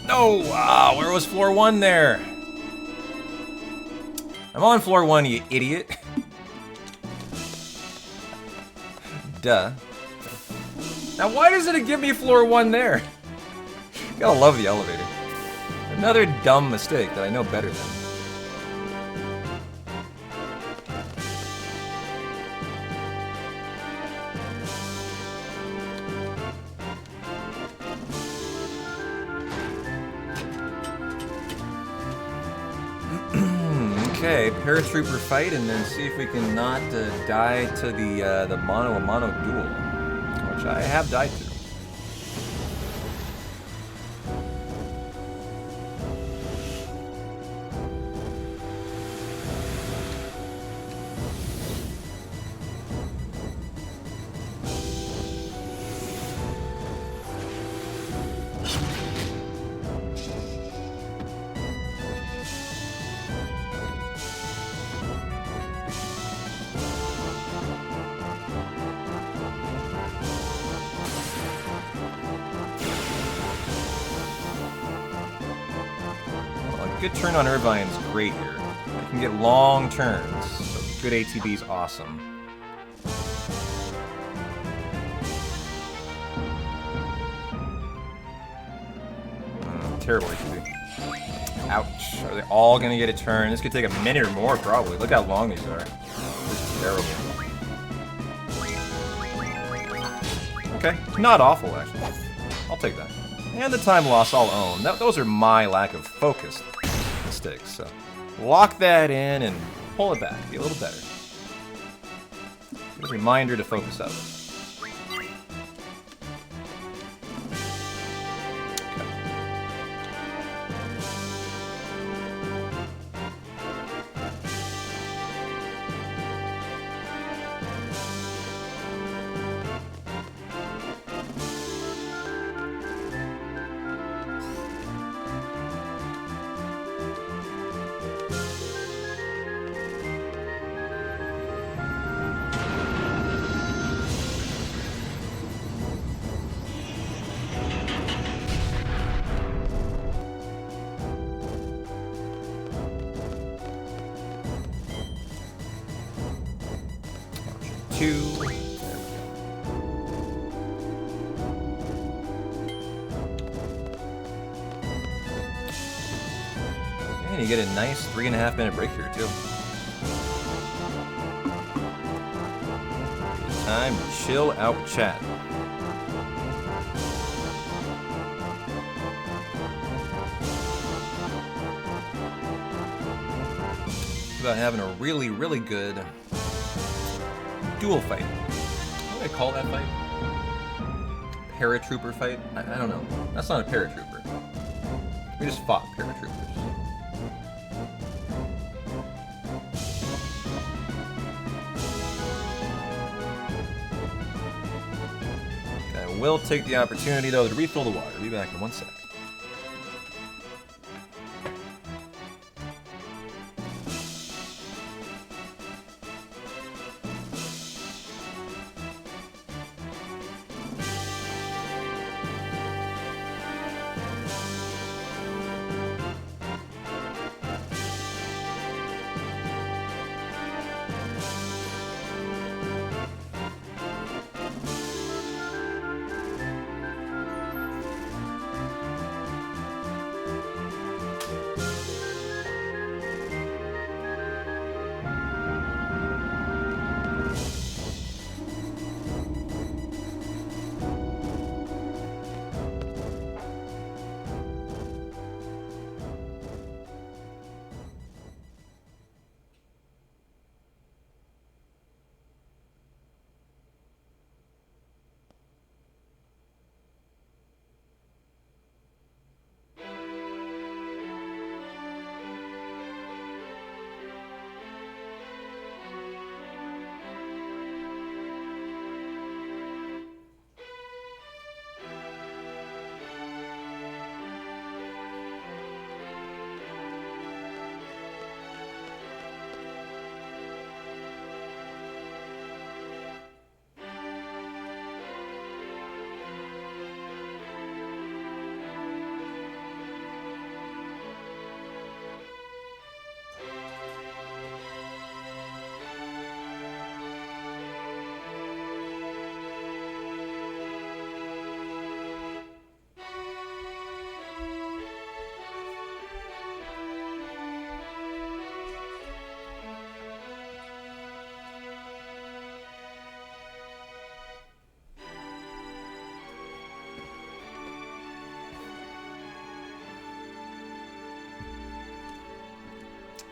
Speaker 1: No! Wow, where was floor 1 there? I'm on floor 1, you idiot. Duh. Now why doesn't it give me floor 1 there? Gotta love the elevator. Another dumb mistake that I know better than. Okay, paratrooper fight, and then see if we can not die to the mono a mono duel, which I have died to. Good turn on Irvine's great here. I can get long turns, so good ATB is awesome. Terrible ATB. Ouch. Are they all going to get a turn? This could take a minute or more, probably. Look how long these are. This is terrible. Okay, not awful, actually. I'll take that. And the time loss I'll own. Those are my lack of focus mistakes, so lock that in and pull it back. Be a little better. Good reminder to focus up. And you get a nice 3.5 minute break here, too. Good time to chill out, chat. About having a really, really good duel fight. What do I call that fight? Paratrooper fight? I don't know. That's not a paratrooper. We just fought paratroopers. I will take the opportunity, though, to refill the water. Be back in 1 sec.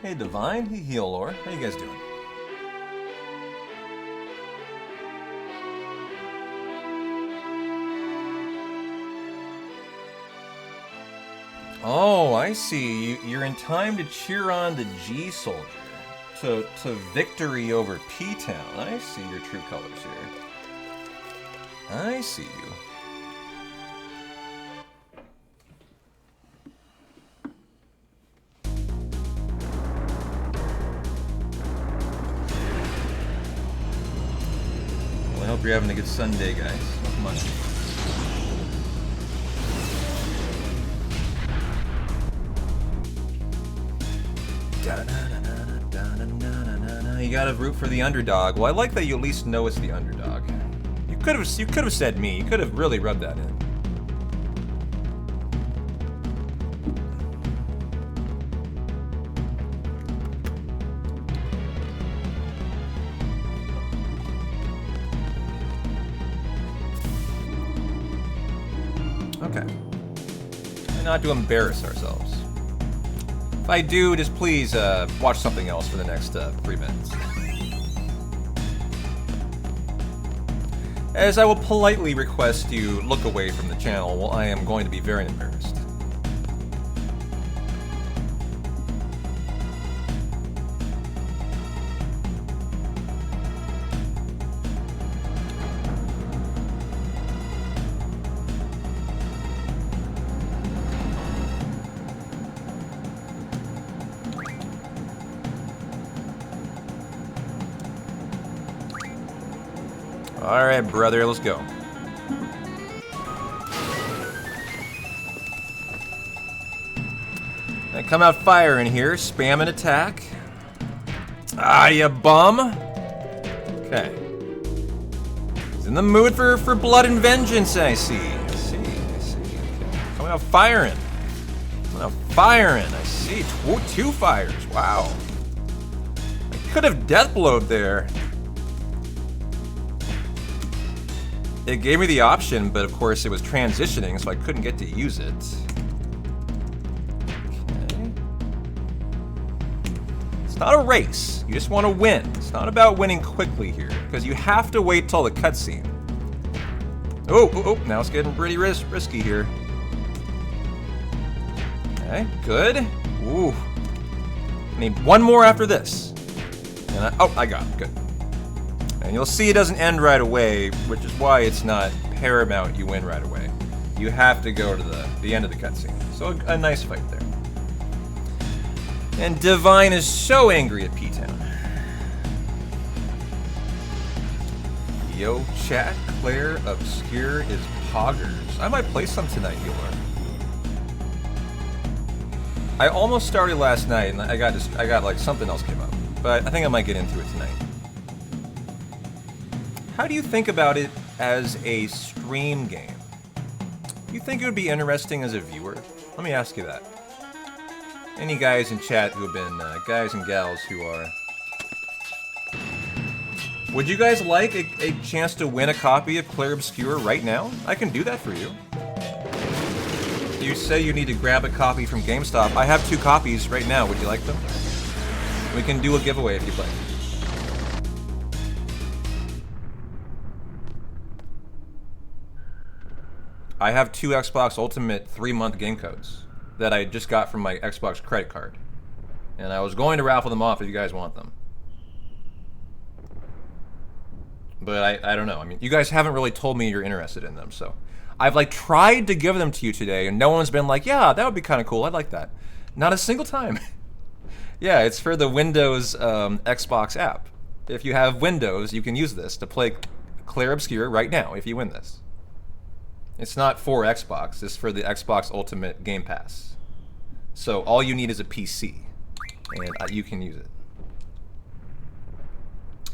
Speaker 1: Hey Divine, hey Healor, how you guys doing? Oh, I see. You're in time to cheer on the G Soldier to victory over P-Town. I see your true colors here. I see you. Well, I hope you're having a good Sunday, guys. Come on. You gotta root for the underdog. Well, I like that you at least know it's the underdog. You could have said me. You could have really rubbed that in. Okay. And not to embarrass ourselves. If I do, just please watch something else for the next 3 minutes. As I will politely request you look away from the channel while I am going to be very embarrassed. Alright, brother, let's go. I come out firing here, spam an attack. Ah, you bum! Okay. He's in the mood for blood and vengeance, I see. I see. Okay. Coming out firing. Coming out firing, I see. Two fires, wow. I could have death blowed there. It gave me the option, but of course it was transitioning, so I couldn't get to use it. Okay. It's not a race. You just want to win. It's not about winning quickly here, because you have to wait till the cutscene. Oh, now it's getting pretty risky here. Okay, good. Ooh. I need one more after this. And I got it, good. And you'll see it doesn't end right away, which is why it's not paramount you win right away. You have to go to the end of the cutscene. So a nice fight there. And Divine is so angry at P-Town. Yo, chat, Claire Obscure is poggers. I might play some tonight, you learn. I almost started last night, and I got like something else came up. But I think I might get into it tonight. How do you think about it as a stream game? Do you think it would be interesting as a viewer? Let me ask you that. Any guys in chat who have been, guys and gals who are... Would you guys like a chance to win a copy of Claire Obscure right now? I can do that for you. You say you need to grab a copy from GameStop. I have 2 copies right now. Would you like them? We can do a giveaway if you'd like. I have 2 Xbox Ultimate 3-month game codes that I just got from my Xbox credit card. And I was going to raffle them off if you guys want them. But I don't know. I mean, you guys haven't really told me you're interested in them, so... I've, like, tried to give them to you today, and no one's been like, yeah, that would be kind of cool. I'd like that. Not a single time. Yeah, it's for the Windows Xbox app. If you have Windows, you can use this to play Claire Obscure right now if you win this. It's not for Xbox, it's for the Xbox Ultimate Game Pass. So all you need is a PC, and you can use it.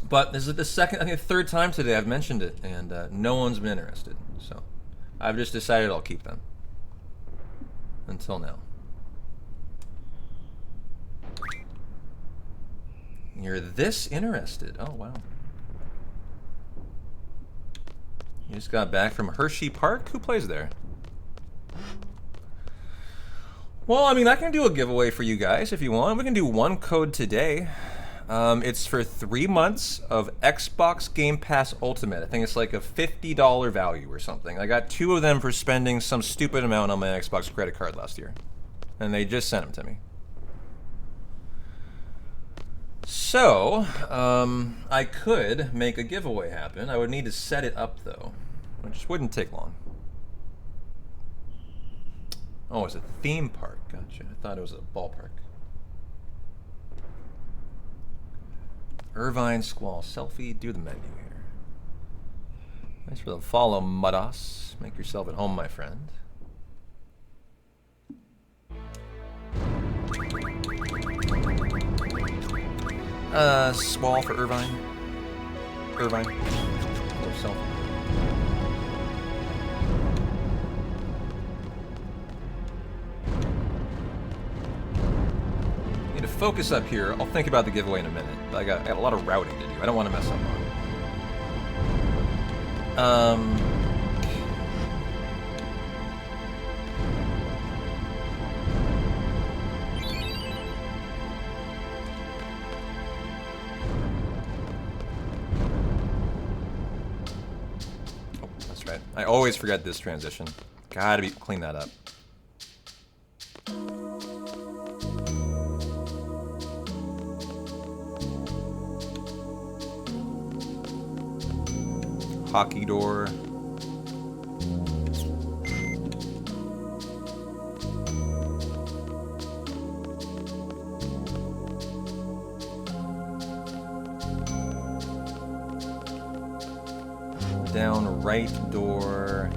Speaker 1: But this is the second, I think the 3rd time today I've mentioned it, and no one's been interested. So I've just decided I'll keep them. Until now. You're this interested. Oh, wow. You just got back from Hershey Park? Who plays there? Well, I mean, I can do a giveaway for you guys if you want. We can do one code today. It's for 3 months of Xbox Game Pass Ultimate. I think it's like a $50 value or something. I got 2 of them for spending some stupid amount on my Xbox credit card last year. And they just sent them to me. So, I could make a giveaway happen. I would need to set it up, though, which wouldn't take long. Oh, it's a theme park. Gotcha. I thought it was a ballpark. Irvine Squall selfie. Do the menu here. Thanks for the follow, Mudas. Make yourself at home, my friend. Squall for Irvine. Irvine. Or selfie. Need to focus up here. I'll think about the giveaway in a minute. But I got a lot of routing to do. I don't want to mess up on it. Oh, that's right. I always forget this transition. Gotta clean that up. Hockey door. Down right door.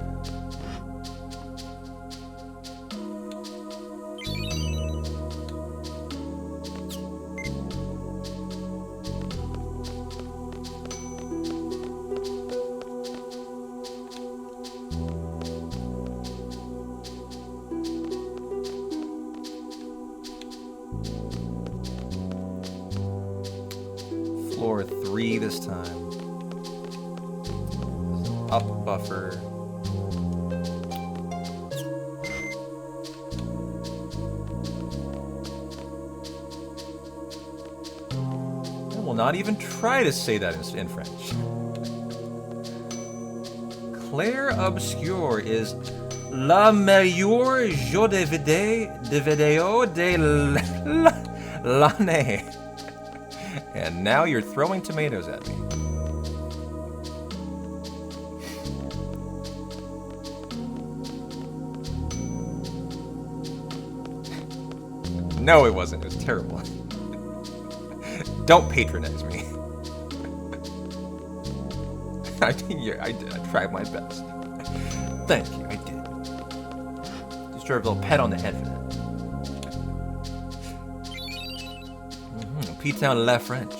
Speaker 1: Floor 3 this time. Up buffer. I will not even try to say that in French. Claire Obscure is la meilleure jeu de vidéo de l'année. And now you're throwing tomatoes at me. No, it wasn't. It was terrible. Don't patronize me. I did. I tried my best. Thank you. I did. Deserve a little pet on the head for that. P-Town La French.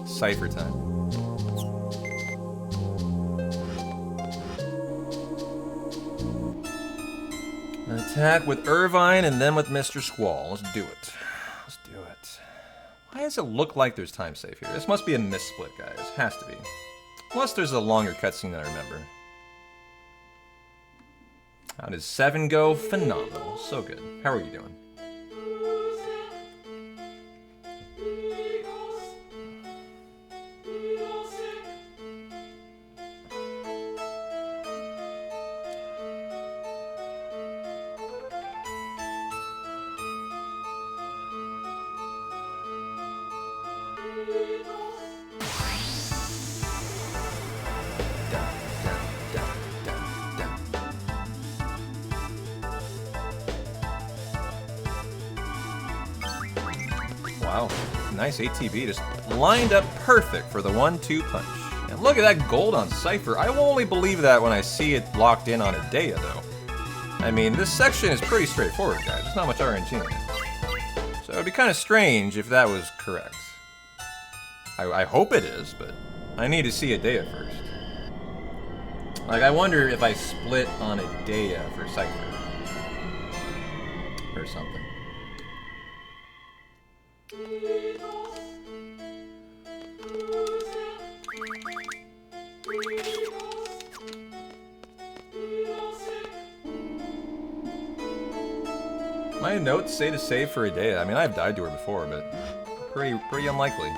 Speaker 1: Cipher time. Attack with Irvine and then with Mr. Squall. Let's do it. Let's do it. Why does it look like there's time save here? This must be a missplit, guys. Has to be. Unless there's a longer cutscene than I remember. How did 7 go? Phenomenal. So good. How are you doing? Wow, nice ATB, just lined up perfect for the 1-2 punch. And look at that gold on Cypher. I will only believe that when I see it locked in on Adea, though. I mean, this section is pretty straightforward, guys. There's not much RNG in it. So it would be kind of strange if that was correct. I hope it is, but I need to see Adea first. Like, I wonder if I split on Adea for Cypher. Or something. My notes say to save for Adea. I mean, I've died to her before, but pretty unlikely.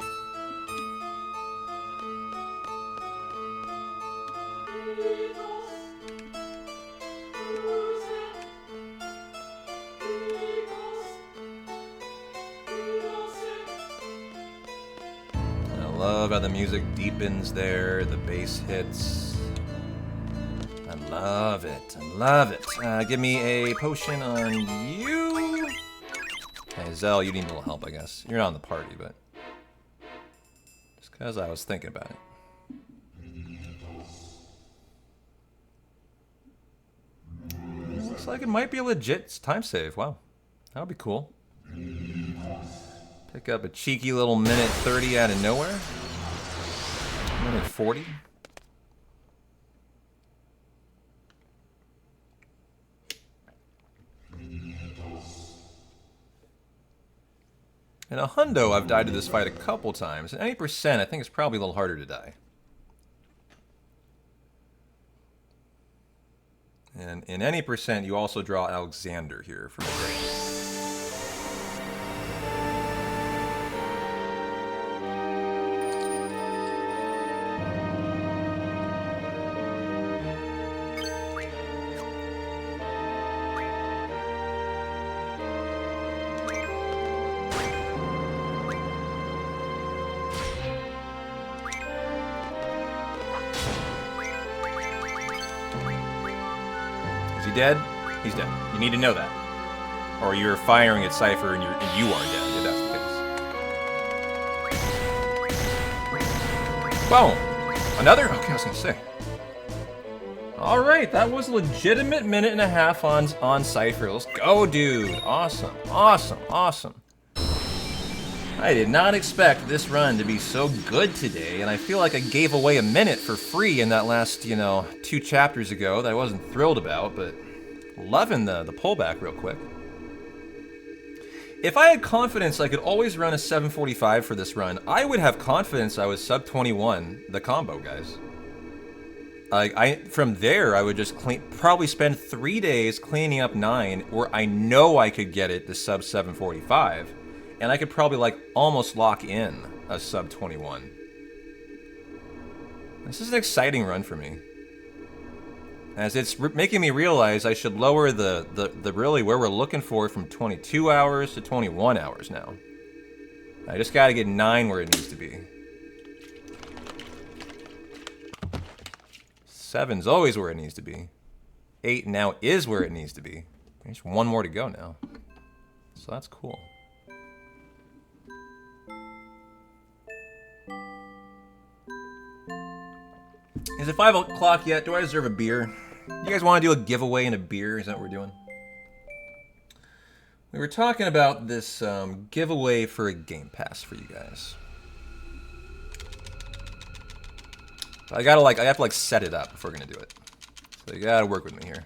Speaker 1: I love how the music deepens there, the bass hits. I love it. I love it. Give me a potion on you. Hey, Zell, you need a little help, I guess. You're not in the party, but... just because I was thinking about it. Looks like it might be a legit time save. Wow. That would be cool. Pick up a cheeky little minute 30 out of nowhere. Minute 40. In a hundo, I've died to this fight a couple times. At any percent, I think it's probably a little harder to die. And in any percent, you also draw Alexander here from the break. Dead? He's dead. You need to know that. Or you're firing at Cypher and you are dead, if that's the case. Boom! Another? Okay, I was gonna say. Alright, that was a legitimate minute and a half on Cypher. Let's go, dude. Awesome, awesome, awesome. I did not expect this run to be so good today, and I feel like I gave away a minute for free in that last, 2 chapters ago that I wasn't thrilled about, but loving the pullback real quick. If I had confidence I could always run a 745 for this run, I would have confidence I was sub 21 the combo, guys. From there, I would just probably spend 3 days cleaning up 9, where I know I could get it to sub 745. And I could probably, almost lock in a sub 21. This is an exciting run for me. As it's making me realize I should lower the really where we're looking for from 22 hours to 21 hours now. I just gotta get 9 where it needs to be. 7's always where it needs to be. 8 now is where it needs to be. There's 1 more to go now. So that's cool. Is it 5 o'clock yet? Do I deserve a beer? You guys want to do a giveaway and a beer? Is that what we're doing? We were talking about this giveaway for a Game Pass for you guys. I gotta I have to set it up if we're gonna do it. So you gotta work with me here.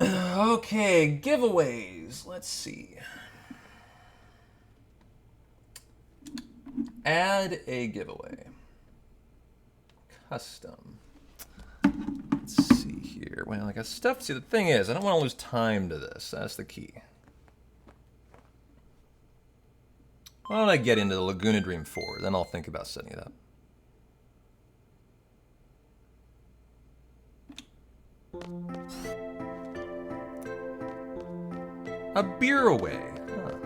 Speaker 1: Okay, giveaways. Let's see. Add a giveaway. Custom. Let's see here. Well, I got stuff. See, the thing is, I don't want to lose time to this. That's the key. Why don't I get into the Laguna Dream 4? Then I'll think about setting it up. A beer away. Huh.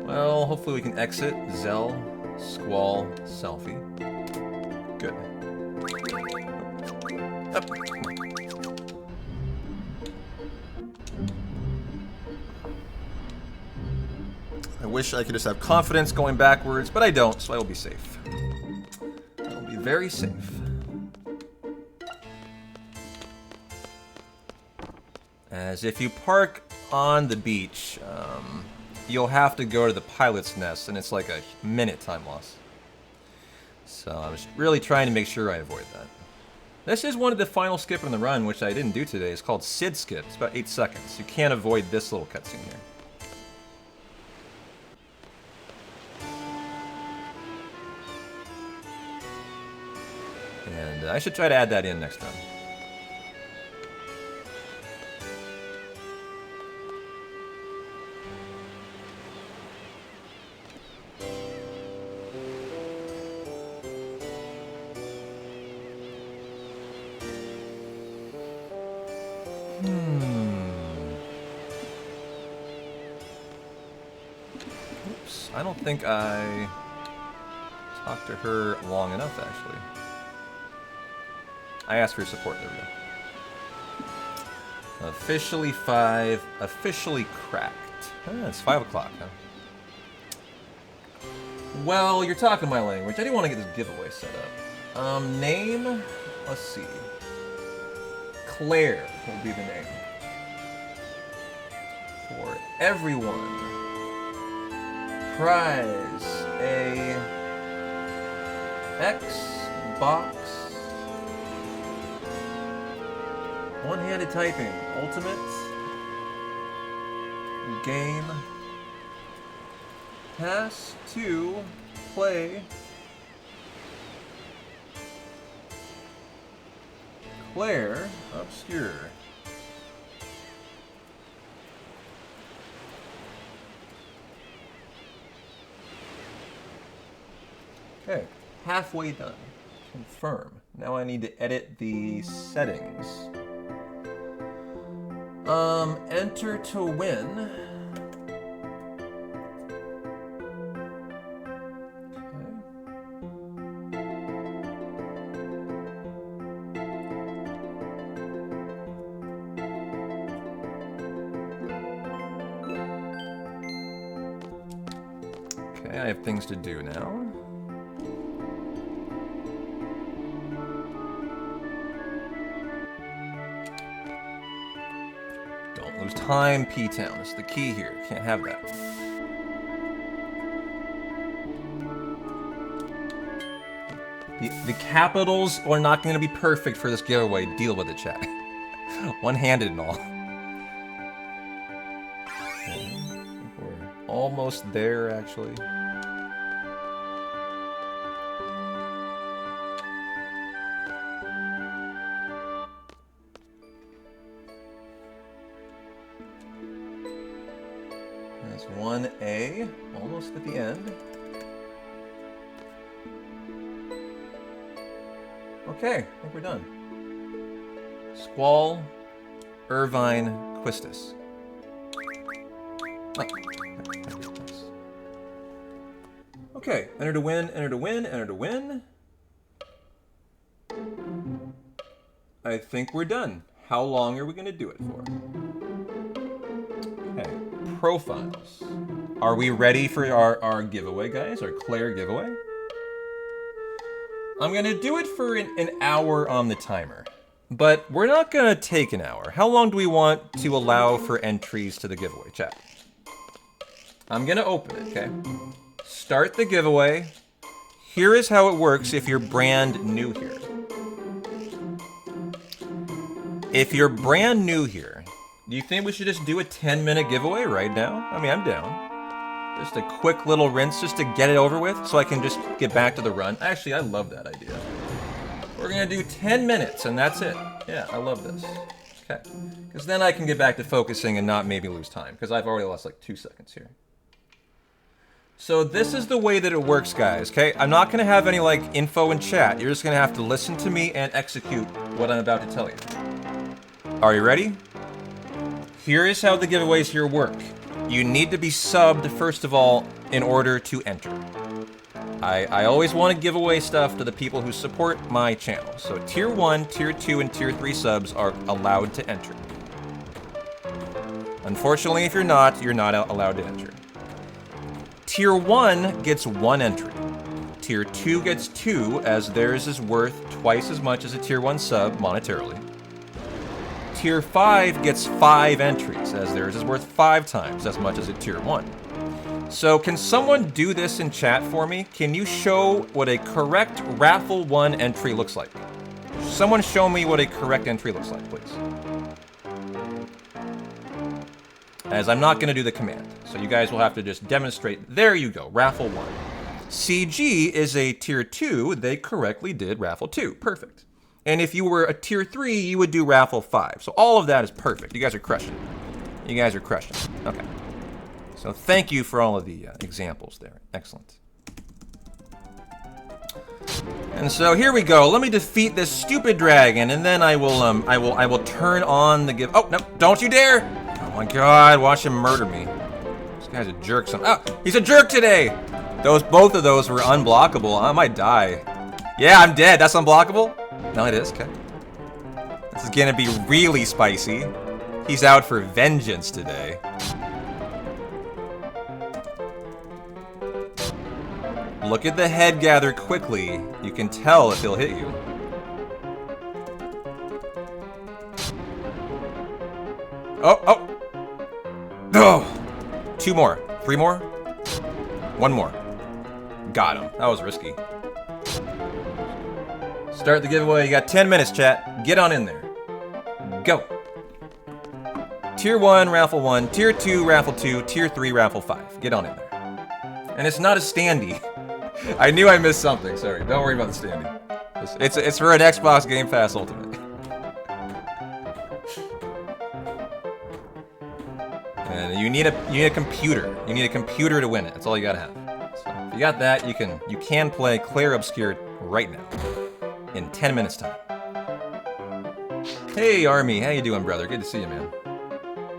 Speaker 1: Well, hopefully we can exit. Zell, Squall, Selfie. Good. Up. I wish I could just have confidence going backwards, but I don't, so I will be safe. I will be very safe. As if you park on the beach, you'll have to go to the pilot's nest, and it's like a minute time loss. So I was really trying to make sure I avoid that. This is one of the final skip in the run, which I didn't do today. It's called Sid Skip. It's about 8 seconds. You can't avoid this little cutscene here. And I should try to add that in next run. Oops, I don't think I talked to her long enough, actually. I asked for support, there we go. Officially 5, officially cracked. It's 5 o'clock, huh? Well, you're talking my language. I didn't want to get this giveaway set up. Name, let's see. Claire will be the name. For everyone. Prize, a Xbox. One-handed typing, ultimate game pass to play Claire Obscure. Okay, halfway done. Confirm. Now I need to edit the settings. Enter to win. Okay, I have things to do now. Lose time, P-Town. This is the key here. Can't have that. The capitals are not going to be perfect for this giveaway. Deal with it, chat. One-handed and all. We're almost there, actually. That's 1A, almost at the end. Okay, I think we're done. Squall, Irvine, Quistis. Oh. Okay, enter to win, enter to win, enter to win. I think we're done. How long are we going to do it for? Okay, profiles. Are we ready for our giveaway, guys? Our Claire giveaway? I'm going to do it for an hour on the timer. But we're not going to take an hour. How long do we want to allow for entries to the giveaway, chat? I'm going to open it, okay? Start the giveaway. Here is how it works if you're brand new here. If you're brand new here, do you think we should just do a 10-minute giveaway right now? I mean, I'm down. Just a quick little rinse just to get it over with so I can just get back to the run. Actually, I love that idea. We're going to do 10 minutes and that's it. Yeah, I love this. Okay. Because then I can get back to focusing and not maybe lose time. Because I've already lost like 2 seconds here. So this is the way that it works, guys, okay? I'm not going to have any like info in chat. You're just going to have to listen to me and execute what I'm about to tell you. Are you ready? Here is how the giveaways here work. You need to be subbed, first of all, in order to enter. I always want to give away stuff to the people who support my channel. So Tier 1, Tier 2, and Tier 3 subs are allowed to enter. Unfortunately, if you're not allowed to enter. Tier 1 gets 1 entry. Tier 2 gets 2, as theirs is worth twice as much as a Tier 1 sub monetarily. tier 5 gets 5 entries, as theirs is worth 5 times as much as a tier 1. So can someone do this in chat for me? Can you show what a correct raffle 1 entry looks like? Someone show me what a correct entry looks like, please. As I'm not going to do the command, so you guys will have to just demonstrate. There you go, raffle 1. CG is a tier 2, they correctly did raffle 2, perfect. And if you were a tier 3, you would do raffle 5. So all of that is perfect. You guys are crushing it. You guys are crushing it. Okay. So thank you for all of the examples there. Excellent. And so here we go. Let me defeat this stupid dragon, and then I will turn on the give. Oh no! Don't you dare! Oh my God! Watch him murder me. This guy's a jerk. Oh, he's a jerk today. Both of those were unblockable. I might die. Yeah, I'm dead. That's unblockable? No, it is. Okay. This is gonna be really spicy. He's out for vengeance today. Look at the head gather quickly. You can tell if he'll hit you. Oh! 2 more. 3 more. 1 more. Got him. That was risky. Start the giveaway. You got 10 minutes, chat. Get on in there. Go. Tier 1, raffle 1. Tier 2, raffle 2. Tier 3, raffle 5. Get on in there. And it's not a standee. I knew I missed something. Sorry. Don't worry about the standee. It's for an Xbox Game Pass Ultimate. And you need a computer. You need a computer to win it. That's all you gotta have. So if you got that, you can play Claire Obscured right now. In 10 minutes time. Hey Army, how you doing, brother? Good to see you, man.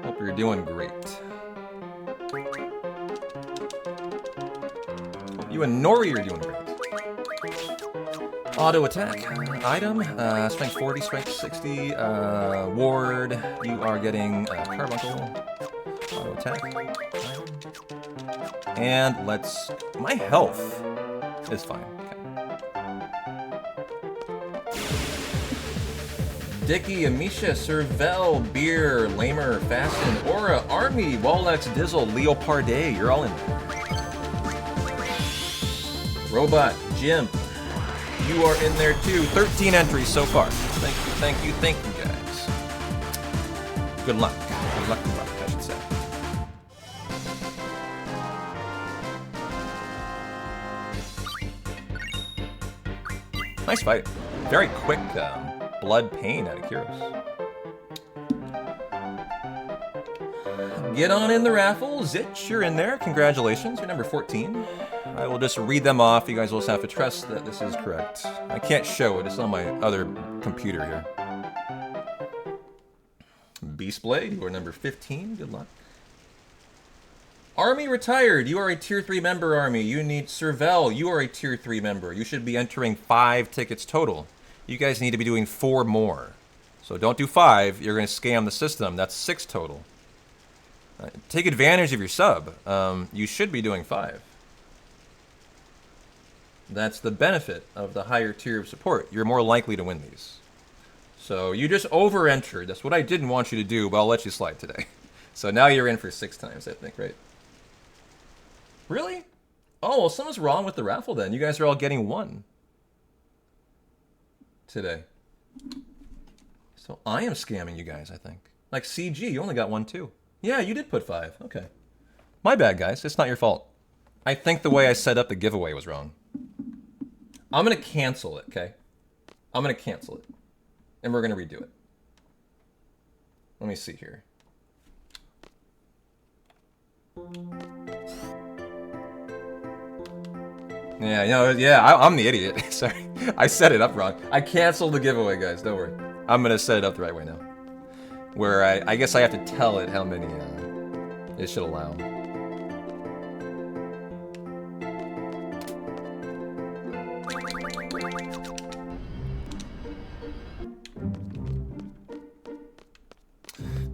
Speaker 1: Hope you're doing great. Hope you and Nori are doing great. Auto attack, item, strength 40, strength 60, ward, you are getting carbuncle, auto attack, and my health is fine. Dicky, Amisha, Servel, Beer, Lamer, Fasten, Aura, Army, Wallex, Dizzle, Leopardet, you're all in there. Robot, Jim, you are in there too. 13 entries so far. Thank you, guys. Good luck. Good luck, I should say. Nice fight. Very quick, blood pain out of Kyros. Get on in the raffle. Zitch, you're in there. Congratulations. You're number 14. I will just read them off. You guys will just have to trust that this is correct. I can't show it. It's on my other computer here. Beastblade, you are number 15. Good luck. Army retired. You are a tier 3 member, Army. You need Servel. You are a tier 3 member. You should be entering 5 tickets total. You guys need to be doing 4 more. So don't do 5. You're going to scam the system. That's 6 total. Take advantage of your sub. You should be doing 5. That's the benefit of the higher tier of support. You're more likely to win these. So you just over-entered. That's what I didn't want you to do, but I'll let you slide today. So now you're in for 6 times, I think, right? Really? Oh, well, something's wrong with the raffle then. You guys are all getting 1 today. So I am scamming you guys, I think. Like CG, you only got 1 too. Yeah, you did put 5. Okay. My bad, guys. It's not your fault. I think the way I set up the giveaway was wrong. I'm going to cancel it, okay? I'm going to cancel it. And we're going to redo it. Let me see here. Yeah, I'm the idiot. Sorry. I set it up wrong. I canceled the giveaway, guys. Don't worry. I'm going to set it up the right way now. Where I guess I have to tell it how many it should allow.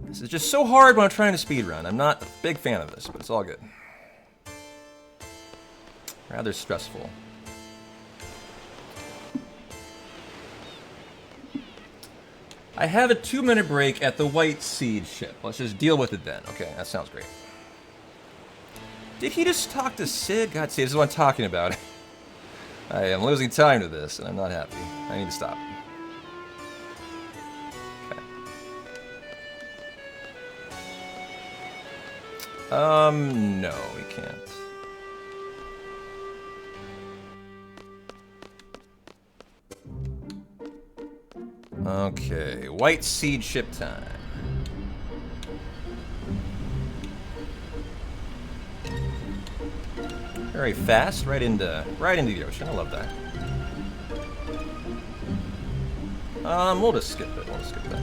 Speaker 1: This is just so hard when I'm trying to speedrun. I'm not a big fan of this, but it's all good. Rather stressful. I have a 2-minute break at the White Seed ship. Let's just deal with it then. Okay, that sounds great. Did he just talk to Sid? God, see, this is what I'm talking about. I am losing time to this, and I'm not happy. I need to stop. Okay. No, we can't. Okay, White Seed ship time. Very fast, right into the ocean. I love that. We'll just skip it. We'll just skip that.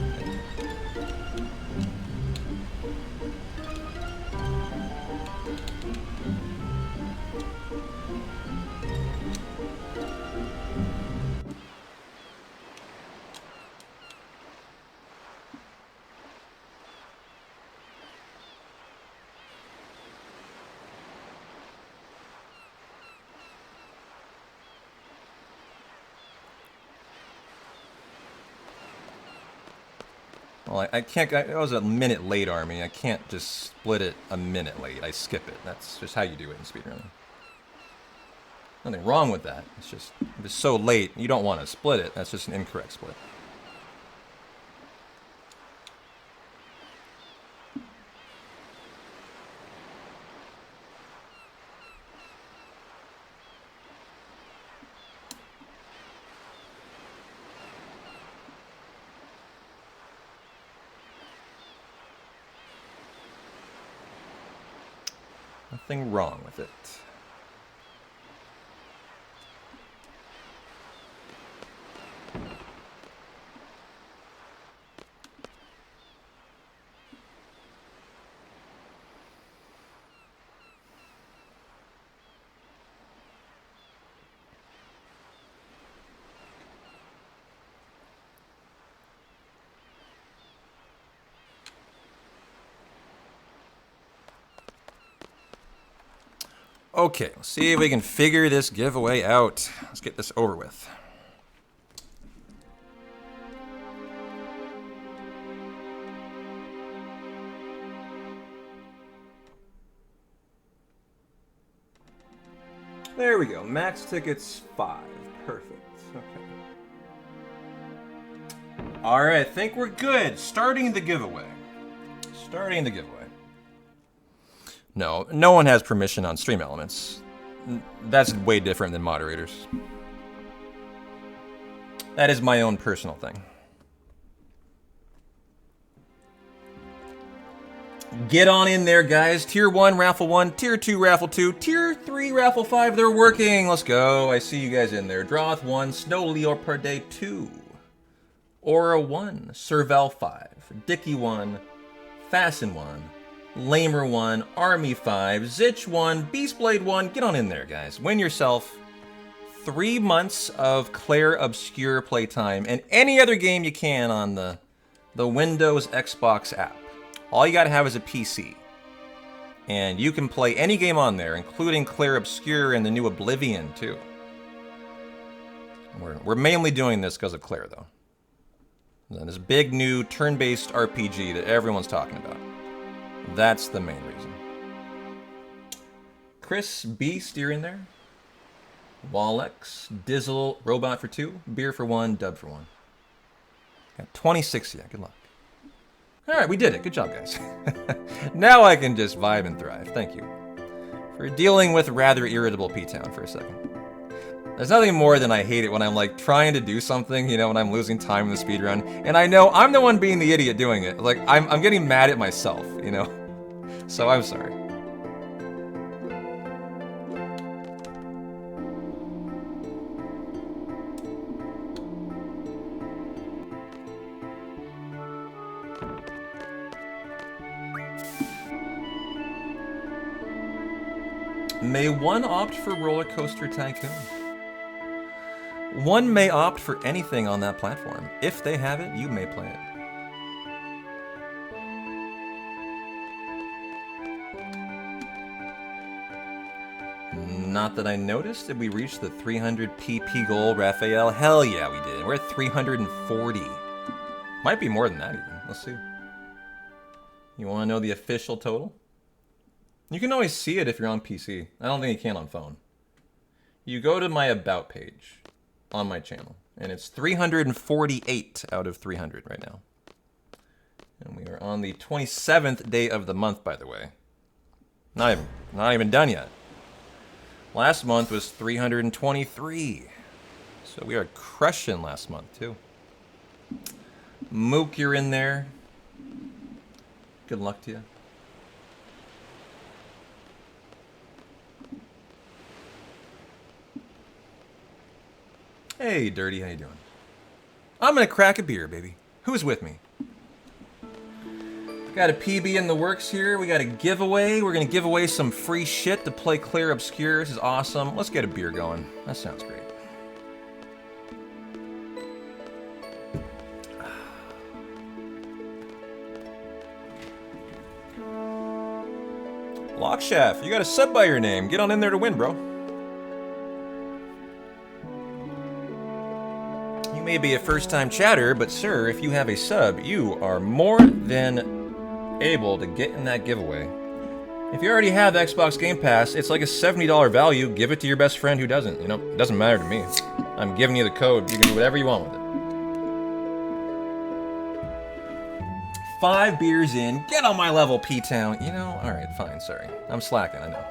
Speaker 1: Well, I can't. I was a minute late, Army. I can't just split it a minute late. I skip it. That's just how you do it in speedrunning. Nothing wrong with that. It's just if it's so late, you don't want to split it. That's just an incorrect split. Nothing wrong with it. Okay, let's see if we can figure this giveaway out. Let's get this over with. There we go. Max tickets 5. Perfect. Okay. All right, I think we're good. Starting the giveaway. Starting the giveaway. No one has permission on Stream Elements. That's way different than moderators. That is my own personal thing. Get on in there, guys. Tier 1, Raffle 1. Tier 2, Raffle 2. Tier 3, Raffle 5. They're working. Let's go. I see you guys in there. Droth 1. Snow Leopard 2. Aura 1. Serval 5. Dicky 1. Fasten 1. Lamer 1, Army 5, Zich 1, Beastblade 1. Get on in there, guys. Win yourself 3 months of Claire Obscure playtime and any other game you can on the Windows Xbox app. All you gotta have is a PC. And you can play any game on there, including Claire Obscure and the new Oblivion, too. We're mainly doing this because of Claire, though. And this big new turn-based RPG that everyone's talking about. That's the main reason. Chris Beast, you're in there. Wallex, Dizzle, Robot for 2, Beer for 1, Dub for 1. Got 26, yeah, good luck. Alright, we did it. Good job, guys. Now I can just vibe and thrive. Thank you for dealing with rather irritable P-Town for a second. There's nothing more than I hate it when I'm like trying to do something, you know, when I'm losing time in the speedrun, and I know I'm the one being the idiot doing it. Like, I'm getting mad at myself, you know? So I'm sorry. May one opt for Roller Coaster Tycoon? One may opt for anything on that platform. If they have it, you may play it. Not that I noticed. Did we reach the 300 PP goal, Raphael? Hell yeah, we did. We're at 340. Might be more than that even. Let's see. You want to know the official total? You can always see it if you're on PC. I don't think you can on phone. You go to my About page on my channel, and it's 348 out of 300 right now. And we are on the 27th day of the month, by the way. Not even done yet. Last month was 323. So we are crushing last month, too. Mook, you're in there. Good luck to you. Hey, Dirty, how you doing? I'm gonna crack a beer, baby. Who's with me? Got a PB in the works here. We got a giveaway. We're gonna give away some free shit to play Clear Obscure. This is awesome. Let's get a beer going. That sounds great. Lockshaft, you got a sub by your name. Get on in there to win, bro. You may be a first-time chatter, but sir, if you have a sub, you are more than able to get in that giveaway. If you already have Xbox Game Pass, it's like a $70 value. Give it to your best friend who doesn't. You know, it doesn't matter to me. I'm giving you the code. You can do whatever you want with it. 5 beers in. Get on my level, P-Town. You know, alright, fine, sorry. I'm slacking, I know.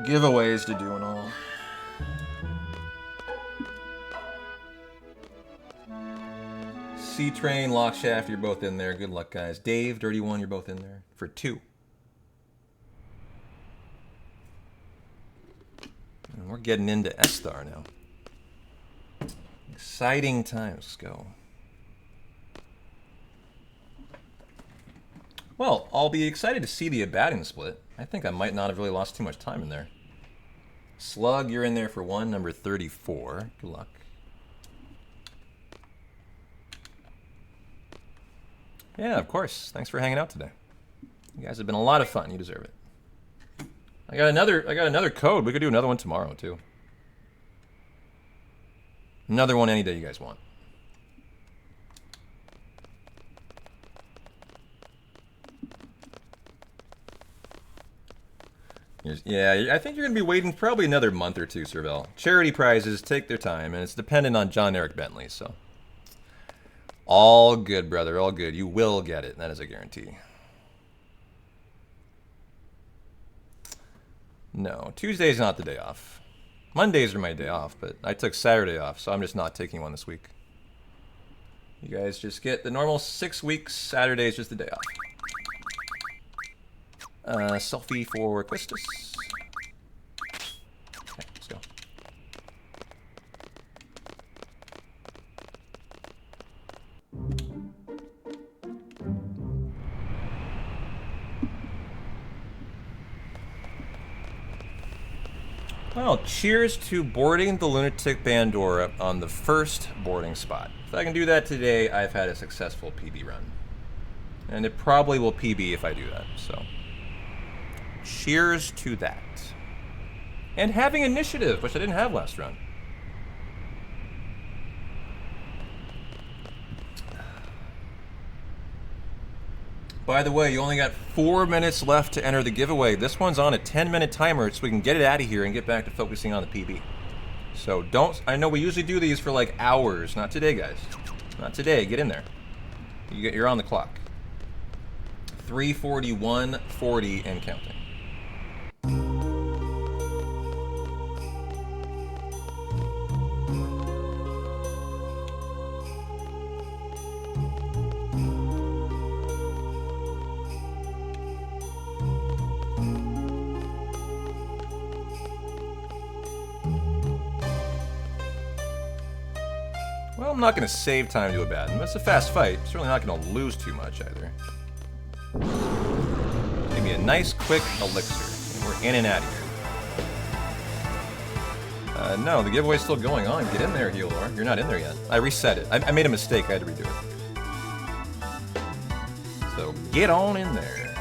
Speaker 1: Giveaways to do and all. C-Train, Lockshaft, you're both in there. Good luck, guys. Dave, Dirty One, you're both in there for 2. And we're getting into S-Star now. Exciting times. Let's go. Well, I'll be excited to see the Abaddon split. I think I might not have really lost too much time in there. Slug, you're in there for 1, number 34. Good luck. Yeah, of course. Thanks for hanging out today. You guys have been a lot of fun. You deserve it. I got another code. We could do another one tomorrow too. Another one any day you guys want. Yeah, I think you're going to be waiting probably another month or two, Serval. Charity prizes take their time, and it's dependent on John Eric Bentley, so. All good, brother, all good. You will get it, that is a guarantee. No, Tuesday's not the day off. Mondays are my day off, but I took Saturday off, so I'm just not taking one this week. You guys just get the normal 6 weeks. Saturday is just the day off. Selfie for Quistis. Okay, let's go. Well, cheers to boarding the Lunatic Bandora on the first boarding spot. If I can do that today, I've had a successful PB run. And it probably will PB if I do that, so. Cheers to that. And having initiative, which I didn't have last run. By the way, you only got 4 minutes left to enter the giveaway. This one's on a 10-minute timer, so we can get it out of here and get back to focusing on the PB. So don't, I know we usually do these for like hours. Not today, guys. Not today. Get in there. You're on the clock. 3:41, 40, and counting. Well, I'm not going to save time to Abaddon. That's a fast fight. Certainly not going to lose too much either. Give me a nice, quick elixir. And we're in and out of here. No, the giveaway's still going on. Get in there, Healor. You're not in there yet. I reset it. I made a mistake. I had to redo it. So get on in there.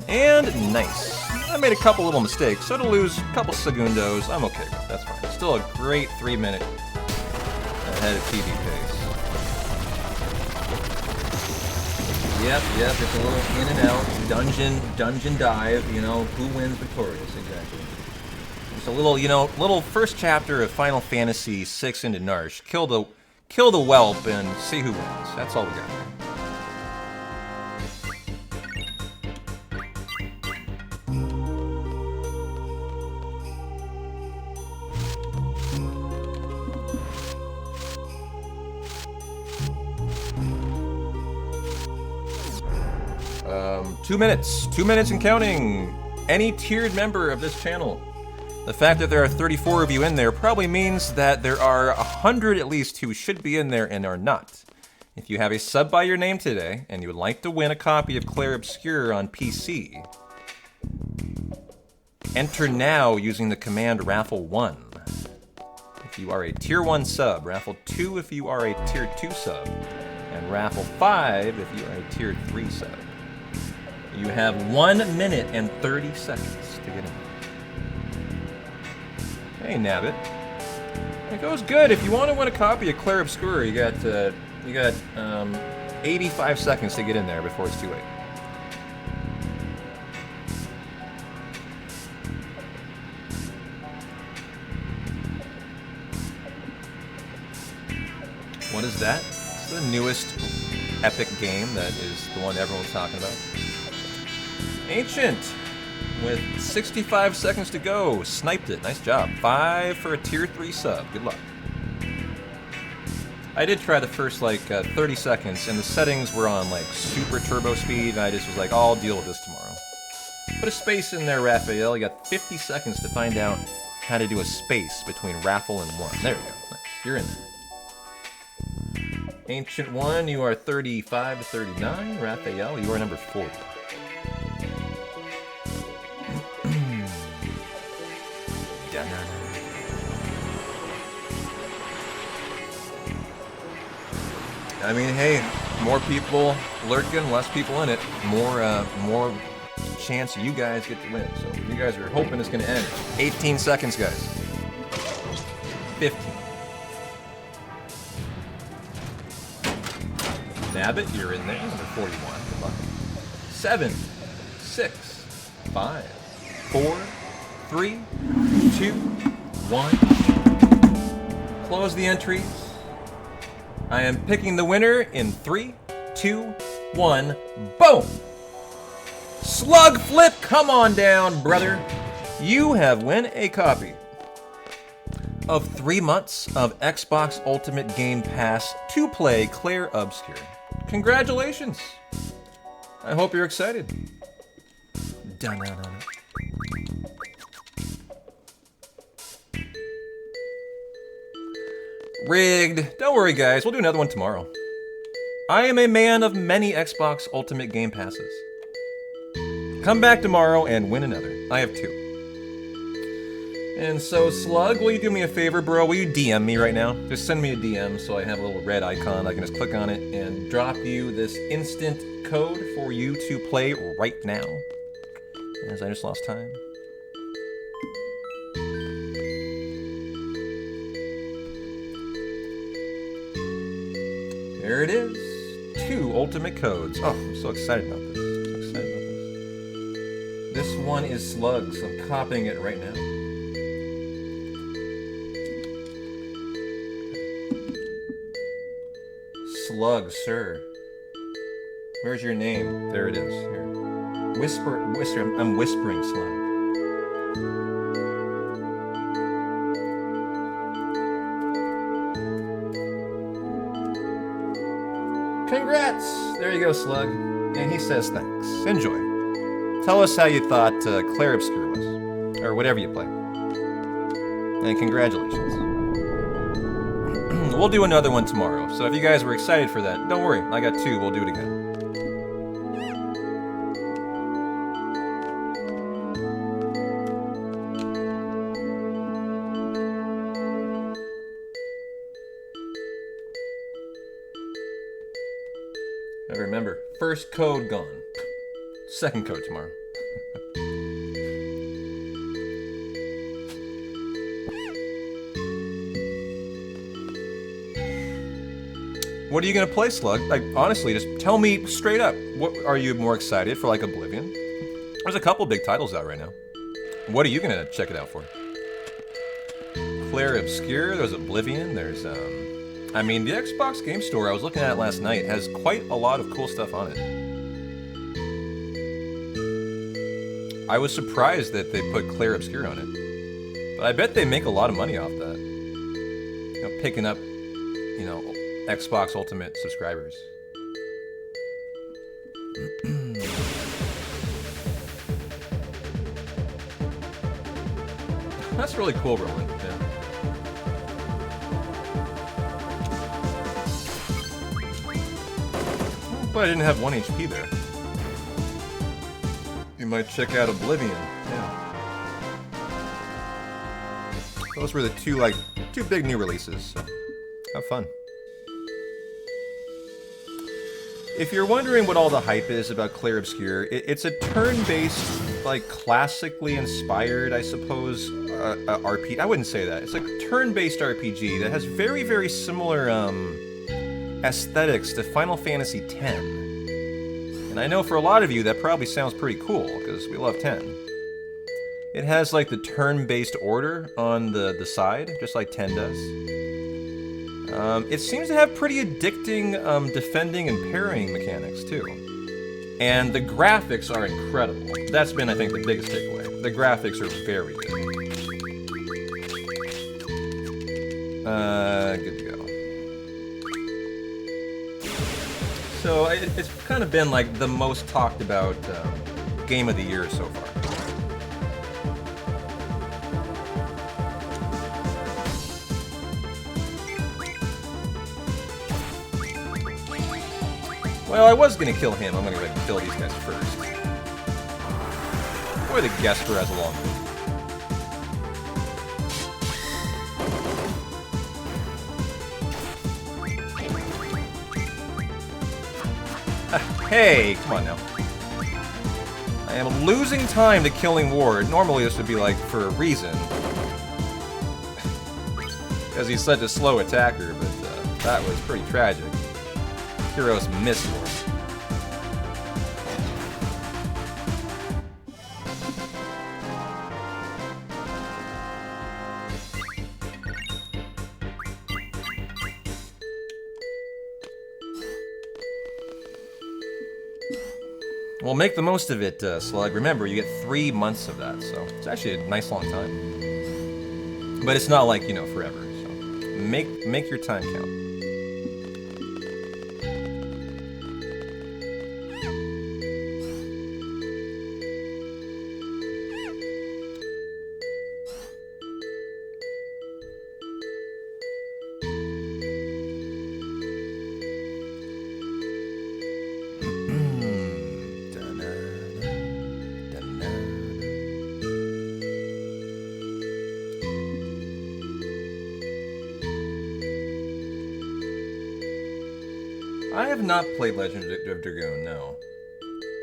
Speaker 1: And nice. I made a couple little mistakes, so to lose a couple segundos, I'm okay with it. That's fine. Still a great 3 minute ahead of TV pace. Yep, it's a little in and out, dungeon dive, you know, who wins victorious, exactly. Just a little, little first chapter of Final Fantasy VI into Narsh. Kill the whelp and see who wins. That's all we got. 2 minutes. 2 minutes and counting. Any tiered member of this channel. The fact that there are 34 of you in there probably means that there are 100 at least who should be in there and are not. If you have a sub by your name today and you would like to win a copy of Clair Obscur on PC, enter now using the command raffle1. If you are a tier 1 sub, raffle 2 if you are a tier 2 sub, and raffle 5 if you are a tier 3 sub. You have 1 minute and 30 seconds to get in. Hey, Nabbit. It goes good. If you want to win a copy of Clair Obscur, you got 85 seconds to get in there before it's too late. What is that? It's the newest epic game that is the one everyone's talking about. Ancient, with 65 seconds to go, sniped it. Nice job. 5 for a tier 3 sub. Good luck. I did try the first 30 seconds, and the settings were on super turbo speed, and I just was like, I'll deal with this tomorrow. Put a space in there, Raphael. You got 50 seconds to find out how to do a space between raffle and 1. There you go. Nice. You're in there. Ancient 1, you are 35 to 39. Raphael, you are number 40. I mean, hey, more people lurking, less people in it, more chance you guys get to win. So you guys are hoping it's going to end. 18 seconds, guys. 15. Nabbit, you're in there, number 41. Good luck. 7, 6, 5, 4, 3, 2, 1. Close the entries. I am picking the winner in 3, 2, 1. Boom! Slug Flip, come on down, brother. You have won a copy of 3 months of Xbox Ultimate Game Pass to play Clair Obscur. Congratulations. I hope you're excited. Dun-dun-dun. Rigged. Don't worry, guys. We'll do another one tomorrow. I am a man of many Xbox Ultimate Game Passes. Come back tomorrow and win another. I have 2. And so, Slug, will you do me a favor, bro? Will you DM me right now? Just send me a DM so I have a little red icon. I can just click on it and drop you this instant code for you to play right now. As I just lost time. There it is. 2 ultimate codes. Oh, I'm so excited about this. This one is Slug, so I'm copying it right now. Slug, sir. Where's your name? There it is. Here. Whisper. I'm whispering, Slug. Congrats! There you go, Slug. And he says thanks. Enjoy. Tell us how you thought Clair Obscur was. Or whatever you play. And congratulations. We'll do another one tomorrow. So if you guys were excited for that, don't worry. I got 2. We'll do it again. And remember, first code gone. Second code tomorrow. What are you gonna play, Slug? Like, honestly, just tell me straight up. What are you more excited for, like Oblivion? There's a couple big titles out right now. What are you gonna check it out for? Claire Obscure, there's Oblivion, there's, I mean, the Xbox Game Store I was looking at last night has quite a lot of cool stuff on it. I was surprised that they put Claire Obscure on it. But I bet they make a lot of money off that. You know, picking up, you know, Xbox Ultimate subscribers. That's really cool, Roland. Yeah. But I didn't have 1 HP there. You might check out Oblivion. Yeah. Those were the two big new releases. So have fun. If you're wondering what all the hype is about Clair Obscur, it's a turn-based, like classically inspired, I suppose, RPG. I wouldn't say that. It's like a turn-based RPG that has very, very similar aesthetics to Final Fantasy X. And I know for a lot of you that probably sounds pretty cool, because we love 10. It has like the turn-based order on the side, just like 10 does. It seems to have pretty addicting defending and parrying mechanics, too. And the graphics are incredible. That's been, I think, the biggest takeaway. The graphics are very good. Good to go. So, it's kind of been, like, the most talked about game of the year so far. Well, I was gonna kill him. I'm gonna go ahead and kill these guys first. Boy, the Gesper has a long move. Hey, come on now. I am losing time to killing Ward. Normally this would be like for a reason. Because he's such a slow attacker, but that was pretty tragic. Heroes missed Ward. Well, make the most of it, Slug. Remember, you get 3 months of that, so it's actually a nice long time. But it's not like, you know, forever, so make your time count. I have not played Legend of Dragoon, no.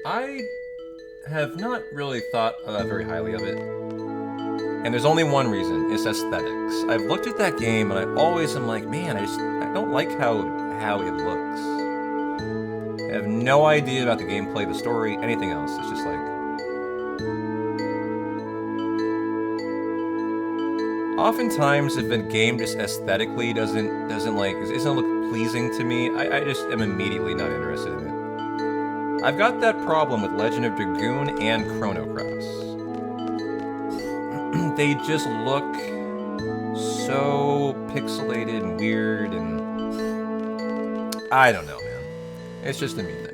Speaker 1: I have not really thought very highly of it. And there's only one reason, it's aesthetics. I've looked at that game and I always am like, man, I don't like how it looks. I have no idea about the gameplay, the story, anything else. It's just like... Oftentimes, if a game just aesthetically isn't look pleasing to me, I just am immediately not interested in it. I've got that problem with Legend of Dragoon and Chrono Cross. They just look so pixelated and weird, and I don't know, man. It's just a me thing.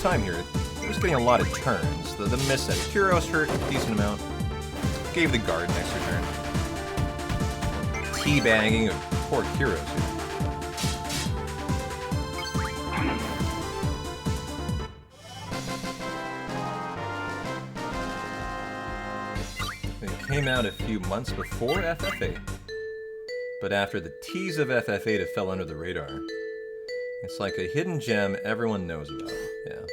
Speaker 1: Time here. It was getting a lot of turns. The miss at Kuros hurt a decent amount. Gave the guard an extra turn. Teabagging of poor Kuros here. came out a few months before FF8. But after the tease of FF8, it fell under the radar. It's like a hidden gem everyone knows about. Yeah.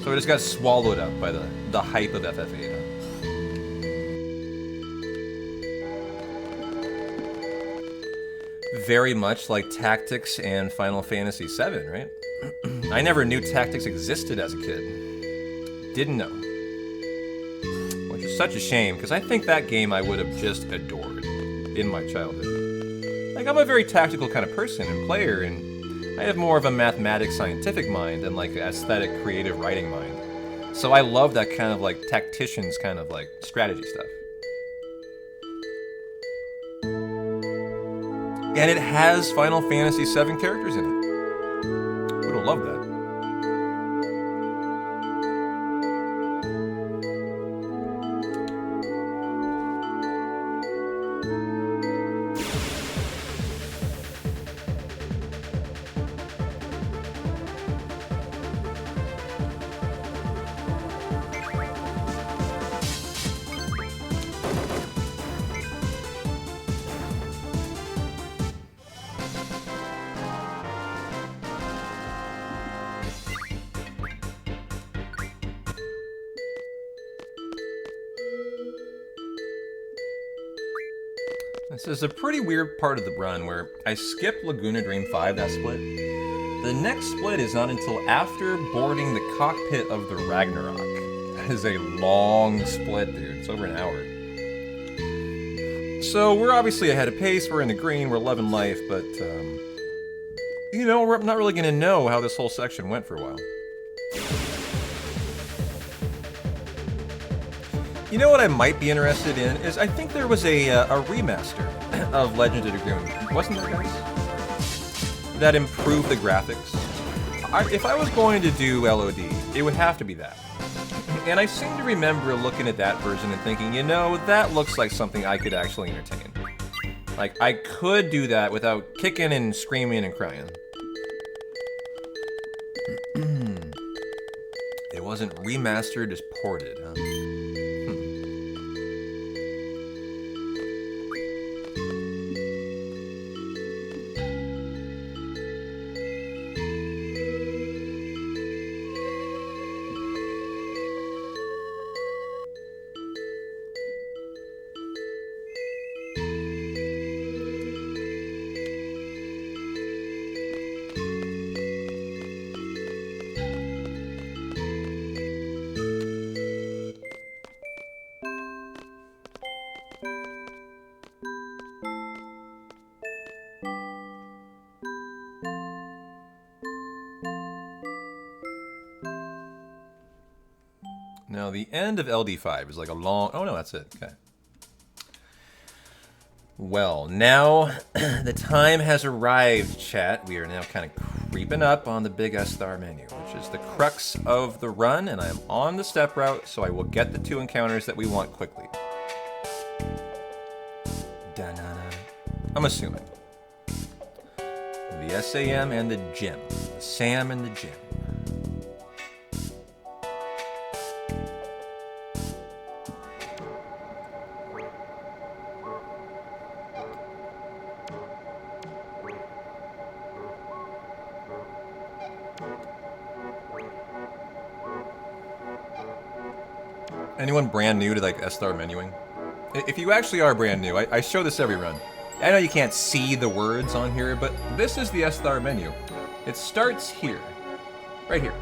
Speaker 1: So it just got swallowed up by the hype of FF8. Huh? Very much like Tactics and Final Fantasy VII, right? I never knew Tactics existed as a kid. Didn't know. Which is such a shame, because I think that game I would have just adored in my childhood. Like, I'm a very tactical kind of person and player, and I have more of a mathematics scientific mind than like an aesthetic creative writing mind. So I love that kind of like tacticians kind of like strategy stuff. And it has Final Fantasy VII characters in it. Would have loved that. This is a pretty weird part of the run where I skipped Laguna Dream 5, that split. The next split is not until after boarding the cockpit of the Ragnarok. That is a long split, dude. It's over an hour. So we're obviously ahead of pace, we're in the green, we're loving life, but, you know, we're not really going to know how this whole section went for a while. You know what I might be interested in is I think there was a remaster of Legend of Dragoon, wasn't there, guys? That improved the graphics. If I was going to do LOD, it would have to be that. And I seem to remember looking at that version and thinking, you know, that looks like something I could actually entertain. Like, I could do that without kicking and screaming and crying. It wasn't remastered, just ported, huh? Now, the end of LD5 is like a long... Oh, no, that's it. Okay. Well, now the time has arrived, chat. We are now kind of creeping up on the big S-Star menu, which is the crux of the run, and I am on the step route, so I will get the 2 encounters that we want quickly. Da-na-na. I'm assuming. The SAM and the Gem. The Sam and the Gem. Anyone brand new to like S-Star menuing? If you actually are brand new, I show this every run. I know you can't see the words on here, but this is the S-Star menu. It starts here. Right here.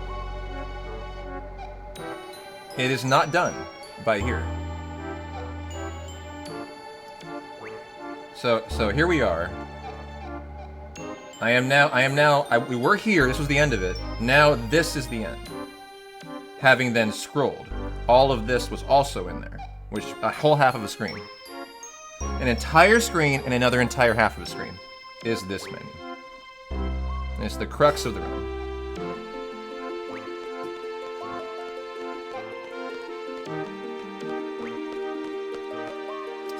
Speaker 1: It is not done by here. So here we are. We were here, this was the end of it. Now this is the end. Having then scrolled. All of this was also in there, which a whole half of a screen. An entire screen and another entire half of a screen is this menu. And it's the crux of the run.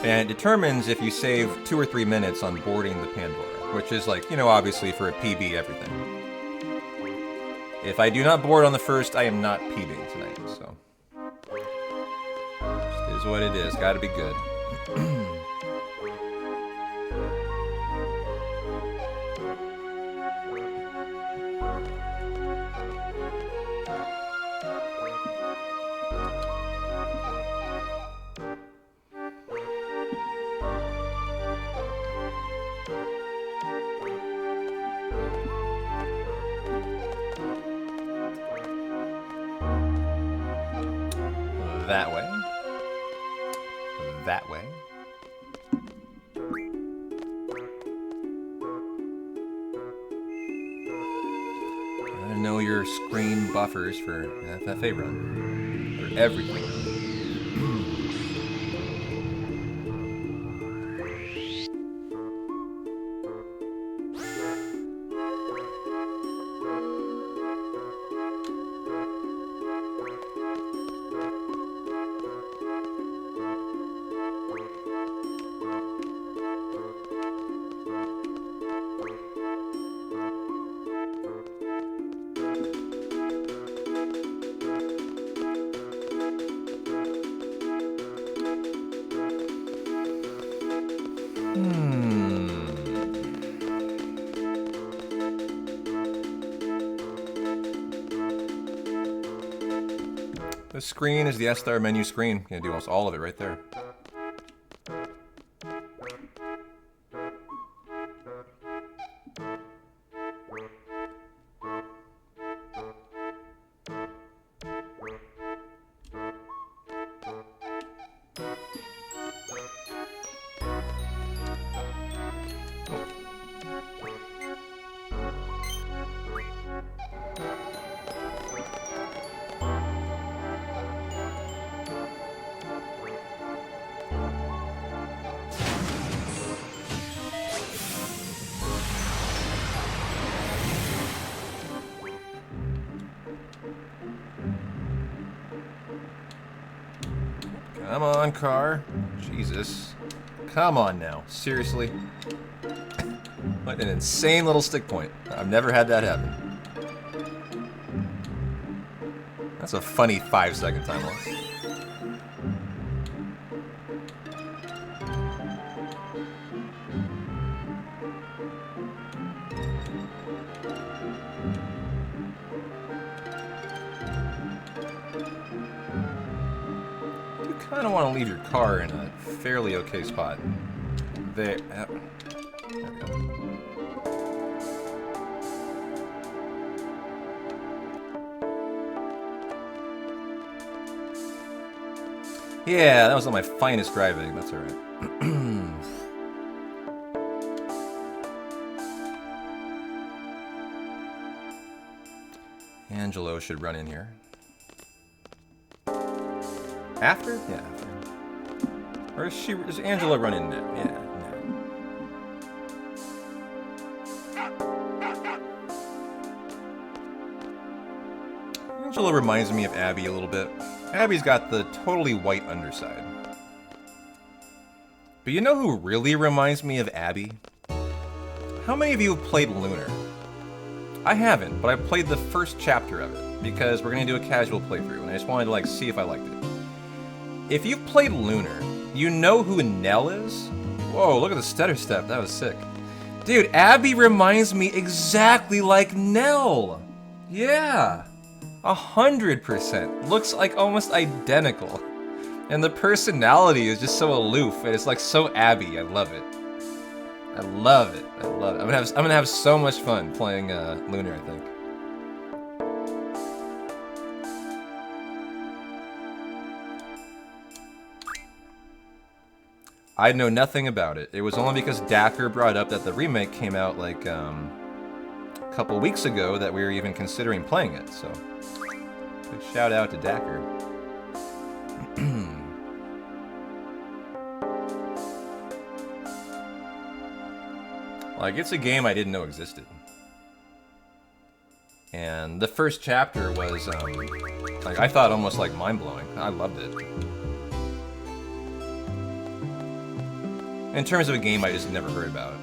Speaker 1: And it determines if you save 2 or 3 minutes on boarding the Pandora, which is like, you know, obviously for a PB everything. If I do not board on the first, I am not peeping tonight, so. Just is what it is. Gotta be good. That way. That way. I know your screen buffers for FFA run. For everything. This screen is the S-Star menu screen. You're gonna do almost all of it right there. Come on, car. Jesus. Come on now. Seriously? What an insane little stick point. I've never had that happen. That's a funny 5-second time loss. I don't want to leave your car in a fairly okay spot. There we go. Yeah, that was not my finest driving. That's alright. Angelo should run in here. After? Yeah, after. Or is Angela running now? Yeah, no. Angela reminds me of Abby a little bit. Abby's got the totally white underside. But you know who really reminds me of Abby? How many of you have played Lunar? I haven't, but I played the first chapter of it because we're gonna do a casual playthrough, and I just wanted to see if I liked it. If you've played Lunar, you know who Nell is? Whoa, look at the stutter step. That was sick. Dude, Abby reminds me exactly like Nell. Yeah. 100%. Looks like almost identical. And the personality is just so aloof, and it's like so Abby. I love it. I love it. I love it. I'm gonna have so much fun playing Lunar, I think. I know nothing about it. It was only because Dacker brought up that the remake came out like a couple weeks ago that we were even considering playing it, so good shout out to Dacker. Like, it's a game I didn't know existed. And the first chapter was, like, I thought almost like mind-blowing. I loved it. In terms of a game I just never heard about.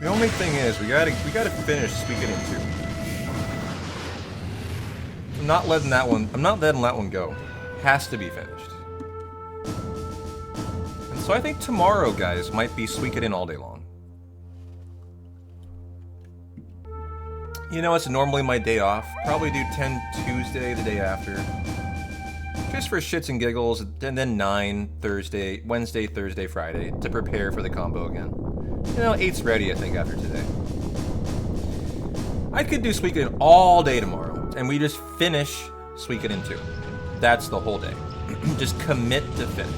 Speaker 1: The only thing is, we gotta finish Suikoden 2. I'm not letting that one go. Has to be finished. And so I think tomorrow, guys, might be Suikoden all day long. You know, it's normally my day off. Probably do 10 Tuesday the day after. Just for shits and giggles, and then 9 Thursday, Wednesday, Thursday, Friday to prepare for the combo again. You know, 8's ready, I think, after today. I could do Suikoden all day tomorrow, and we just finish Suikoden 2. That's the whole day. Just commit to finish.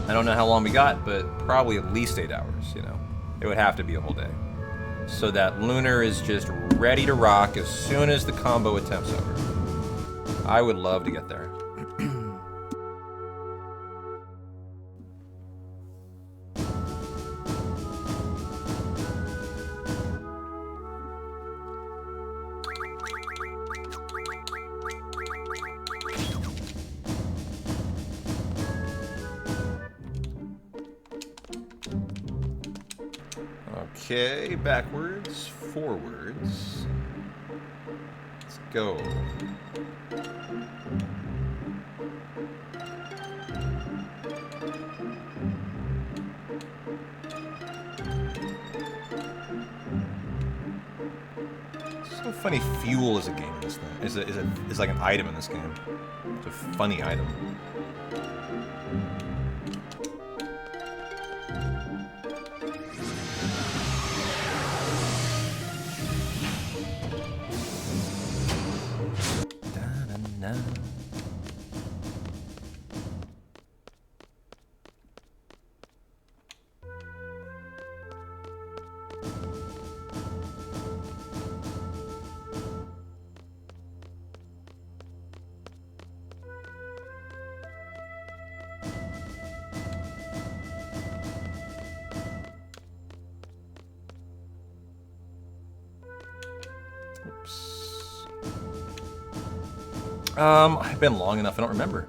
Speaker 1: I don't know how long we got, but probably at least 8 hours, you know. It would have to be a whole day. So that Lunar is just ready to rock as soon as the combo attempt's over. I would love to get there. Okay, backwards, forwards. Let's go. So funny, fuel is a game in this thing. Is like an item in this game. It's a funny item. I've been long enough, I don't remember.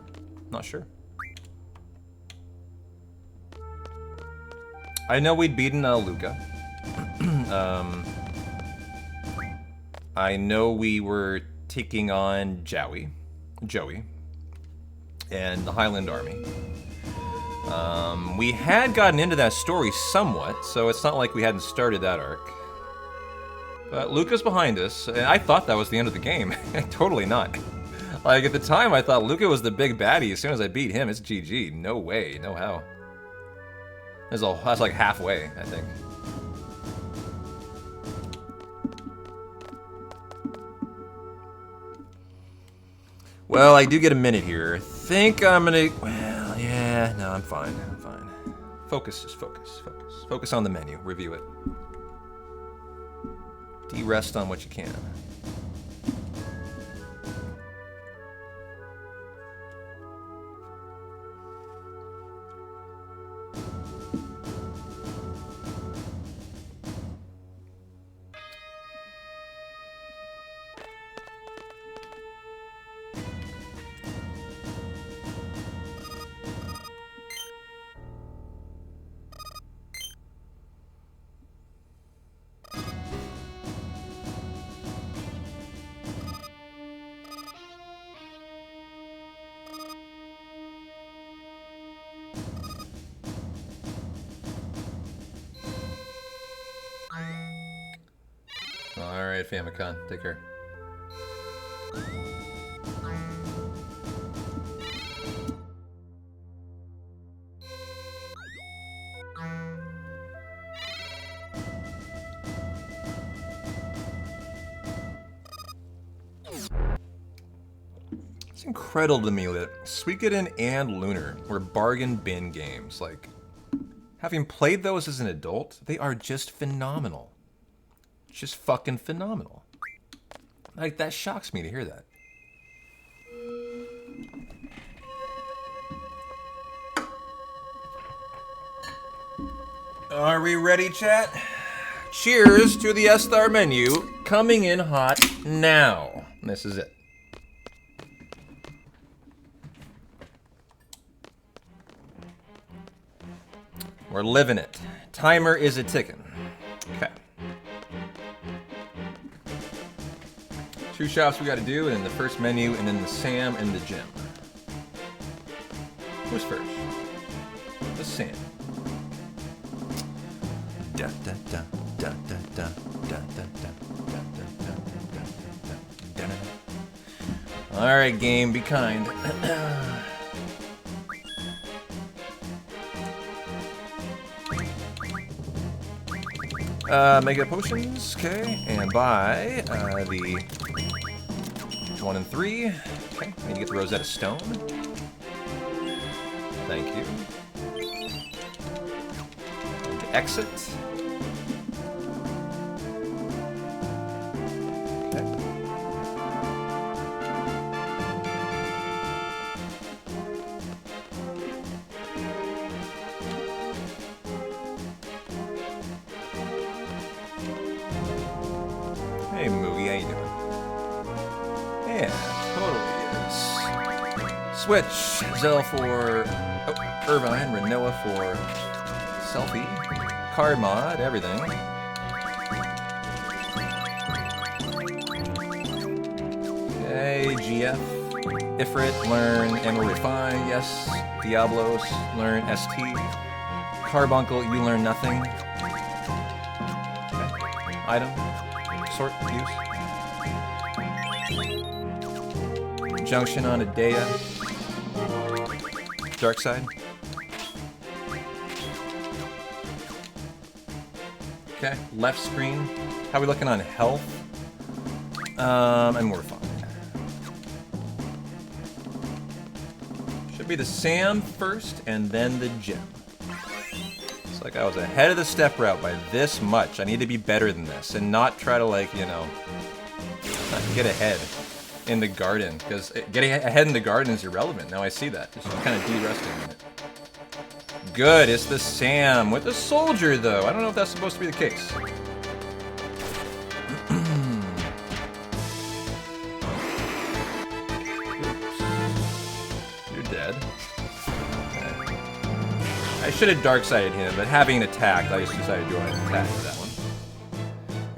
Speaker 1: Not sure. I know we'd beaten Luca. I know we were taking on Joey, and the Highland Army. We had gotten into that story somewhat, so it's not like we hadn't started that arc. But Luca's behind us, and I thought that was the end of the game. Totally not. Like, at the time, I thought Luca was the big baddie. As soon as I beat him, it's GG. No way, no how. That's like halfway, I think. Well, I do get a minute here. I think I'm gonna... Well, yeah, no, I'm fine. I'm fine. Focus, just focus, focus. Focus on the menu. Review it. De-rest on what you can. Alright, Famicom, take care. It's incredible to me that Suikoden and Lunar were bargain bin games. Like, having played those as an adult, they are just phenomenal. Just fucking phenomenal. Like, that shocks me to hear that. Are we ready, chat? Cheers to the S-Star menu, coming in hot now. This is it. We're living it. Timer is a ticking. Okay. 2 shops we gotta do, and then the first menu, and then the Sam and the gym. Who's first? The Sam. Da da da da da da da da da da da da. All right, game, be kind. Mega potions, okay, and buy the 1 and 3. Okay, need to get the Rosetta Stone. Thank you. And exit. Okay. Hey, Moogie, how you doing? Yeah, totally is. Switch. Zell for Irvine, Renoa for Selfie, Card Mod, everything. Okay, GF, Ifrit, learn Emerald Refine, yes. Diablos, learn ST. Carbuncle, you learn nothing. Okay. Item. Sort, use. Junction on Adea. Dark side. Okay, left screen. How are we looking on health? And we're fine. Should be the Sam first, and then the gym. It's like I was ahead of the step route by this much. I need to be better than this, and not try to, like, you know, get ahead in the garden, because getting ahead in the garden is irrelevant. Now I see that. Just kind of de-resting in it. Good, it's the Sam with the soldier, though. I don't know if that's supposed to be the case. You're dead. Okay. I should have dark-sided him, but having attacked, I just decided to go ahead and attack with that one.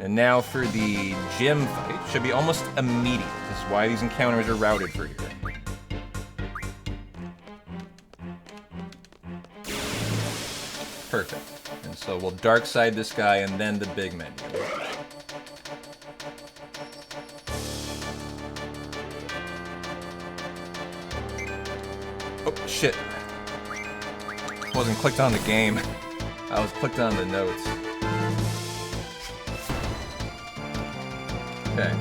Speaker 1: And now for the gym fight. Should be almost immediate. This is why these encounters are routed for here. Perfect. And so we'll dark side this guy and then the big menu. Oh, shit. Wasn't clicked on the game. I was clicked on the notes. Okay.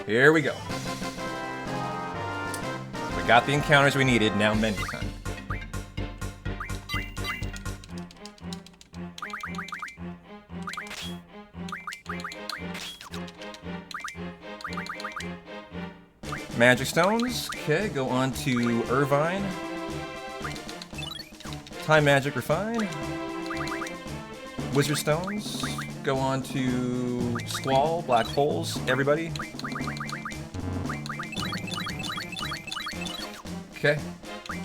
Speaker 1: Here we go. We got the encounters we needed, now menu time. Magic stones. Okay, go on to Irvine. Time magic refine. Wizard stones. Go on to Squall, black holes, everybody. Okay.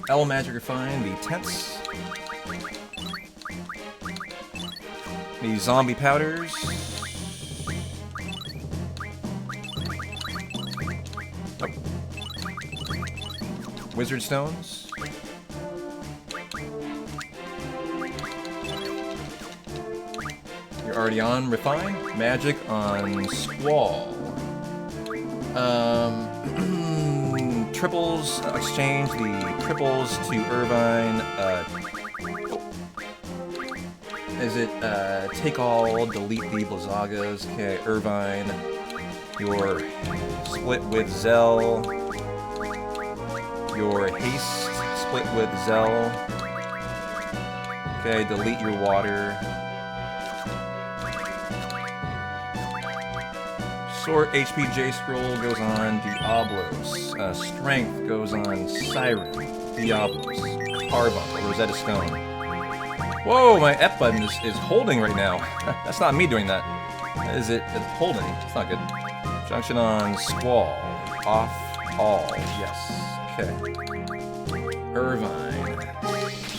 Speaker 1: L magic refine, the tents. The zombie powders. Oh. Wizard stones. You're already on refine. Magic on Squall. Triples, exchange the triples to Irvine. Is it take all, delete the Blizzagas? Okay, Irvine. Your split with Zell. Your haste, split with Zell. Okay, delete your water. Sort HPJ scroll goes on Diablos. Strength goes on Siren. Diablos. Carbuncle. Rosetta Stone. Whoa, my F button is holding right now. That's not me doing that. Is it holding? It's not good. Junction on Squall. Off all. Yes. Okay. Irvine.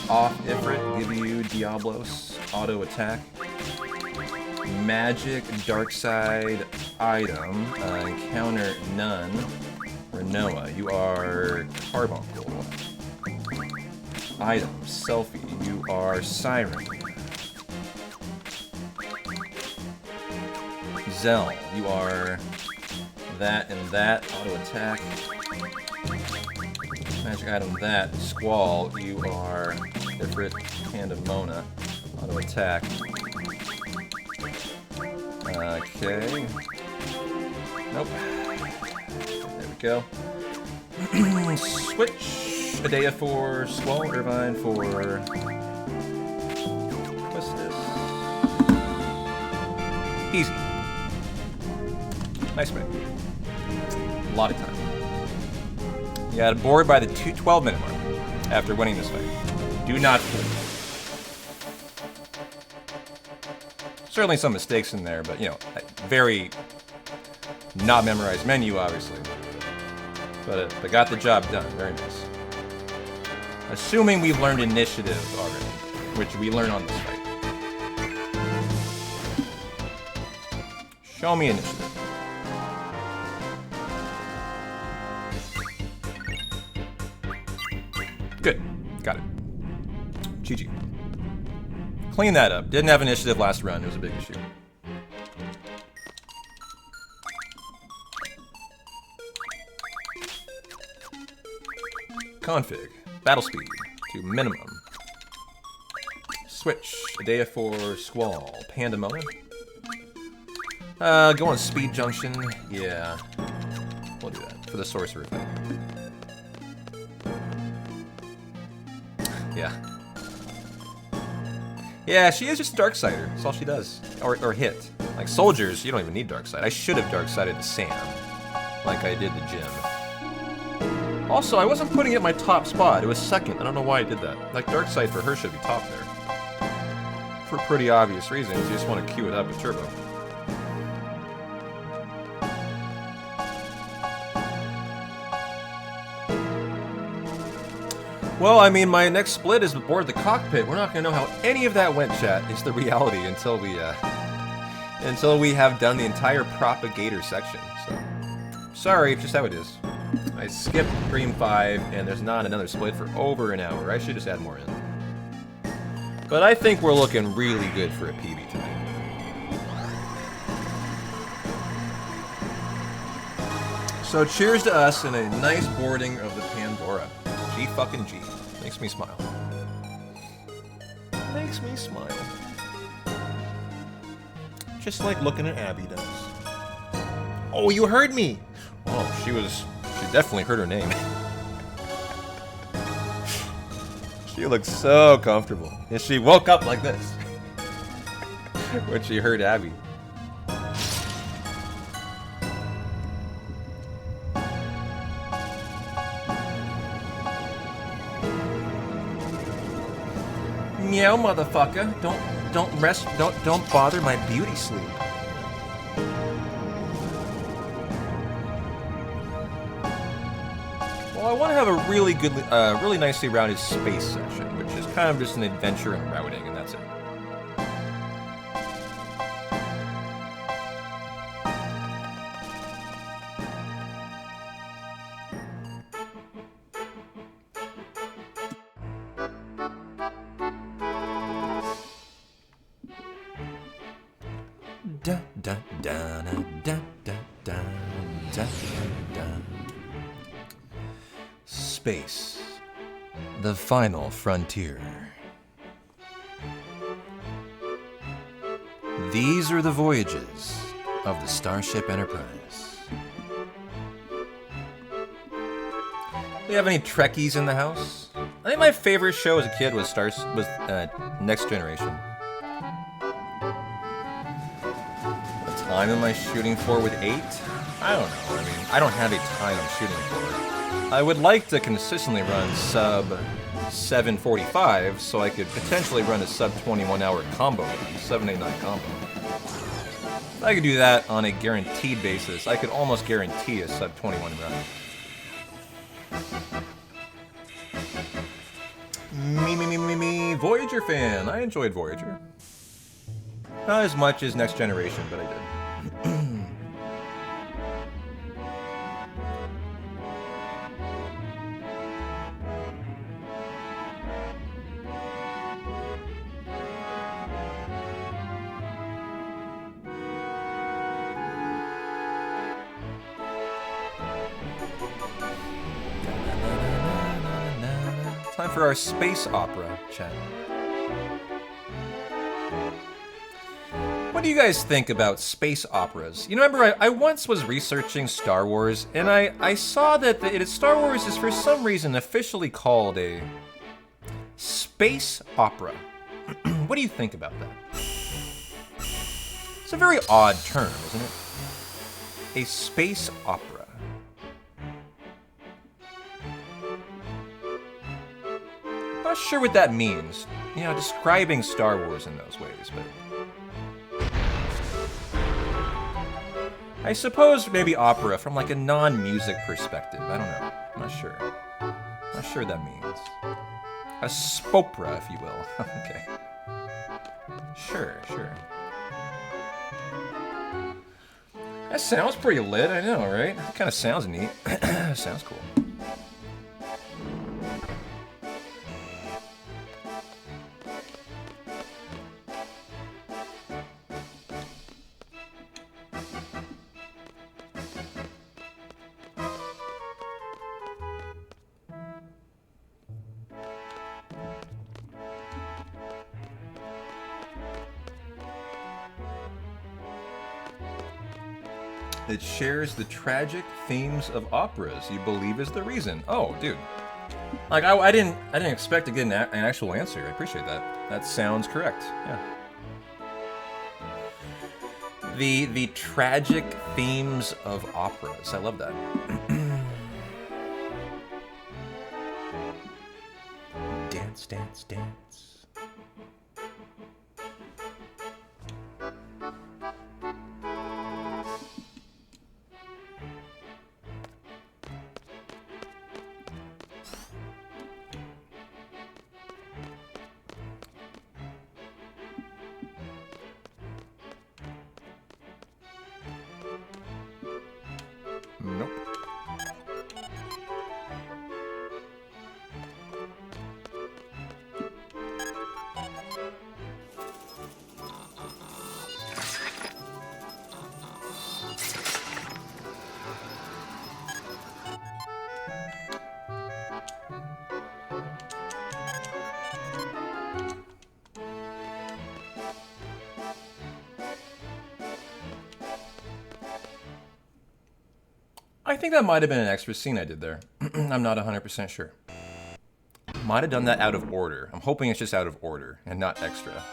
Speaker 1: Off Ifrit, give you Diablos, auto attack. Magic, dark side item, encounter none. Renoa, you are Carbuncle. Item, selfie, you are Siren. Zell, you are that and that, auto attack. Magic item that, Squall, you are Ifrit, Pandemona, auto attack. Okay. Nope. There we go. Switch. Adea for Squall, Irvine for... What's this? Easy. Nice fight. A lot of time. You got bored by the 12-minute mark after winning this fight. Do not flee. Certainly some mistakes in there, but, you know, very not memorized menu, obviously. But they got the job done. Very nice. Assuming we've learned initiative already, which we learn on this fight. Show me initiative. Good. Got it. GG. Clean that up. Didn't have initiative last run. It was a big issue. Config. Battle speed to minimum. Switch. Adea for Squall. Pandemona. Go on Speed Junction. Yeah. We'll do that for the sorcerer thing. Yeah. Yeah, she is just a Darksider. That's all she does. Or hit. Like soldiers, you don't even need Darkside. I should have Darksided to Sam, like I did to Jim. Also, I wasn't putting it in my top spot. It was second. I don't know why I did that. Like Darkside for her should be top there. For pretty obvious reasons. You just want to queue it up with Turbo. Well, I mean, my next split is aboard the cockpit. We're not going to know how any of that went, chat. It's the reality until we have done the entire propagator section. So, sorry, it's just how it is. I skipped Dream 5, and there's not another split for over an hour. I should just add more in. But I think we're looking really good for a PB tonight. So cheers to us and a nice boarding of the Pandora. G fucking G. Makes me smile. Makes me smile. Just like looking at Abby does. Oh, you heard me! Oh, she definitely heard her name. She looked so comfortable. And she woke up like this when she heard Abby. Meow, motherfucker. Don't bother my beauty sleep. Well, I want to have a really good, really nicely rounded space section, which is kind of just an adventure in routing, and that's it. Da da da da da da da da. Space, the final frontier. These are the voyages of the Starship Enterprise. Do you have any Trekkies in the house? I think my favorite show as a kid was Next Generation. What time am I shooting for with 8? I don't know. I mean, I don't have a time I'm shooting for. I would like to consistently run sub 745, so I could potentially run a sub 21 hour combo, 789 combo. If I could do that on a guaranteed basis, I could almost guarantee a sub 21 run. Me, Voyager fan. I enjoyed Voyager. Not as much as Next Generation, but I did. Time for our space opera chat. What do you guys think about space operas? You know, remember I once was researching Star Wars, and I saw that Star Wars is for some reason officially called a space opera. What do you think about that? It's a very odd term, isn't it? A space opera. Not sure what that means. You know, describing Star Wars in those ways, but I suppose maybe opera from like a non-music perspective. I don't know. I'm not sure. Not sure what that means. A spopera, if you will. Okay. Sure. That sounds pretty lit, I know, right? It kind of sounds neat. Sounds cool. It shares the tragic themes of operas you believe is the reason. Oh, dude. Like, I didn't expect to get an actual answer. I appreciate that. That sounds correct. Yeah. The tragic themes of operas. I love that. Dance, dance, dance. Nope. I think that might have been an extra scene I did there. I'm not 100% sure. Might have done that out of order. I'm hoping it's just out of order and not extra.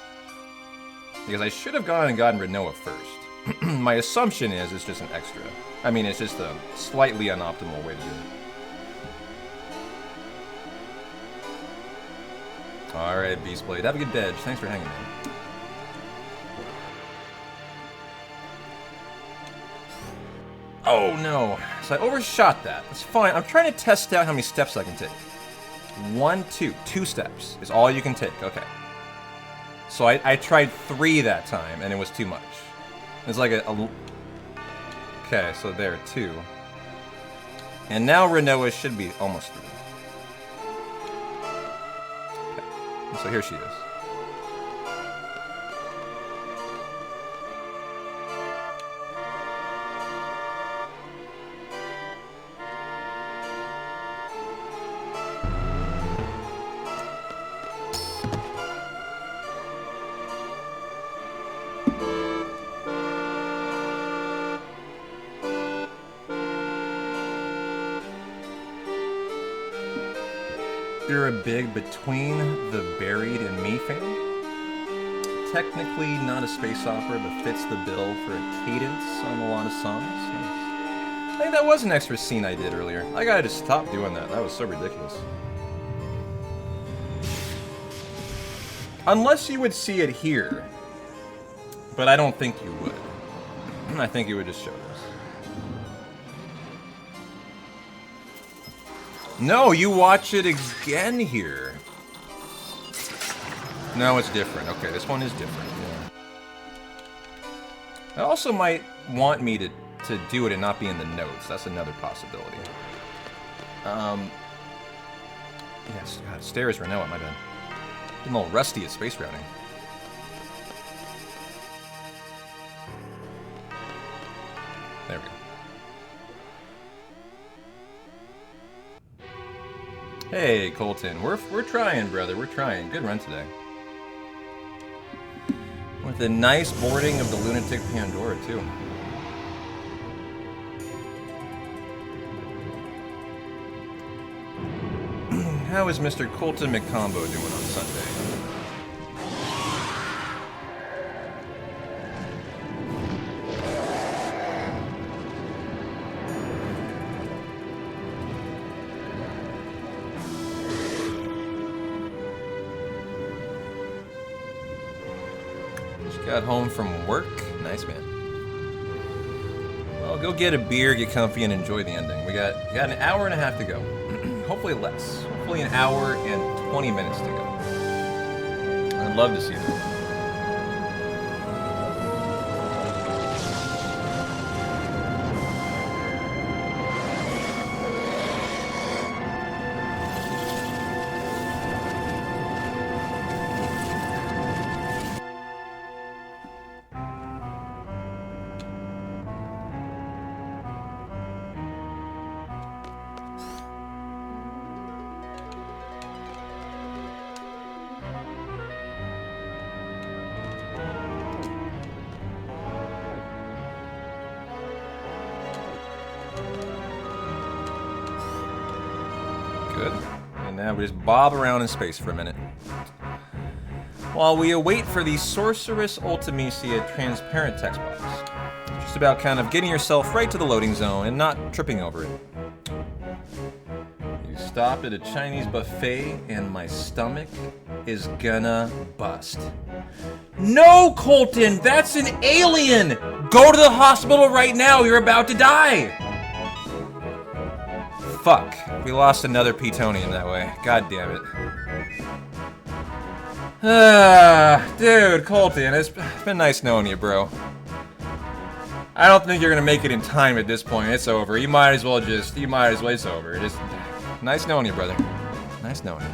Speaker 1: Because I should have gone and gotten Renoa first. My assumption is it's just an extra. I mean, it's just a slightly unoptimal way to do it. Alright, Beastblade. Have a good Dedge. Thanks for hanging in. Oh no. So I overshot that. That's fine. I'm trying to test out how many steps I can take. 1, 2. 2 steps is all you can take. Okay. So I tried 3 that time, and it was too much. It's like a... Okay, so there, 2. And now Renoa should be almost 3. Okay. So here she is. You're a big Between the Buried and Me fan? Technically not a space opera, but fits the bill for a cadence on a lot of songs. Nice. I think that was an extra scene I did earlier. I gotta just stop doing that. That was so ridiculous. Unless you would see it here. But I don't think you would. I think you would just show this. No, you watch it again here. No, it's different. Okay, this one is different. Yeah. It also might want me to do it and not be in the notes. That's another possibility. Yes, God, stairs right now. My bad. I'm all rusty at space routing. There we go. Hey, Colton. We're trying, brother. We're trying. Good run today. With a nice boarding of the Lunatic Pandora, too. How is Mr. Colton McCombo doing on Sunday? Just got home from work. Nice, man. Well, go get a beer, get comfy, and enjoy the ending. We got an hour and a half to go. Hopefully less. Hopefully an hour and 20 minutes to go. I'd love to see that. Good. And now we just bob around in space for a minute. While we await for the Sorceress Ultimecia transparent text box. Just about kind of getting yourself right to the loading zone and not tripping over it. You stopped at a Chinese buffet and my stomach is gonna bust. No, Colton! That's an alien! Go to the hospital right now, you're about to die! Fuck. We lost another Petonium that way. God damn it. Dude, Colton, it's been nice knowing you, bro. I don't think you're gonna make it in time at this point. It's over. You might as well, it's over. Just nice knowing you, brother. Nice knowing you.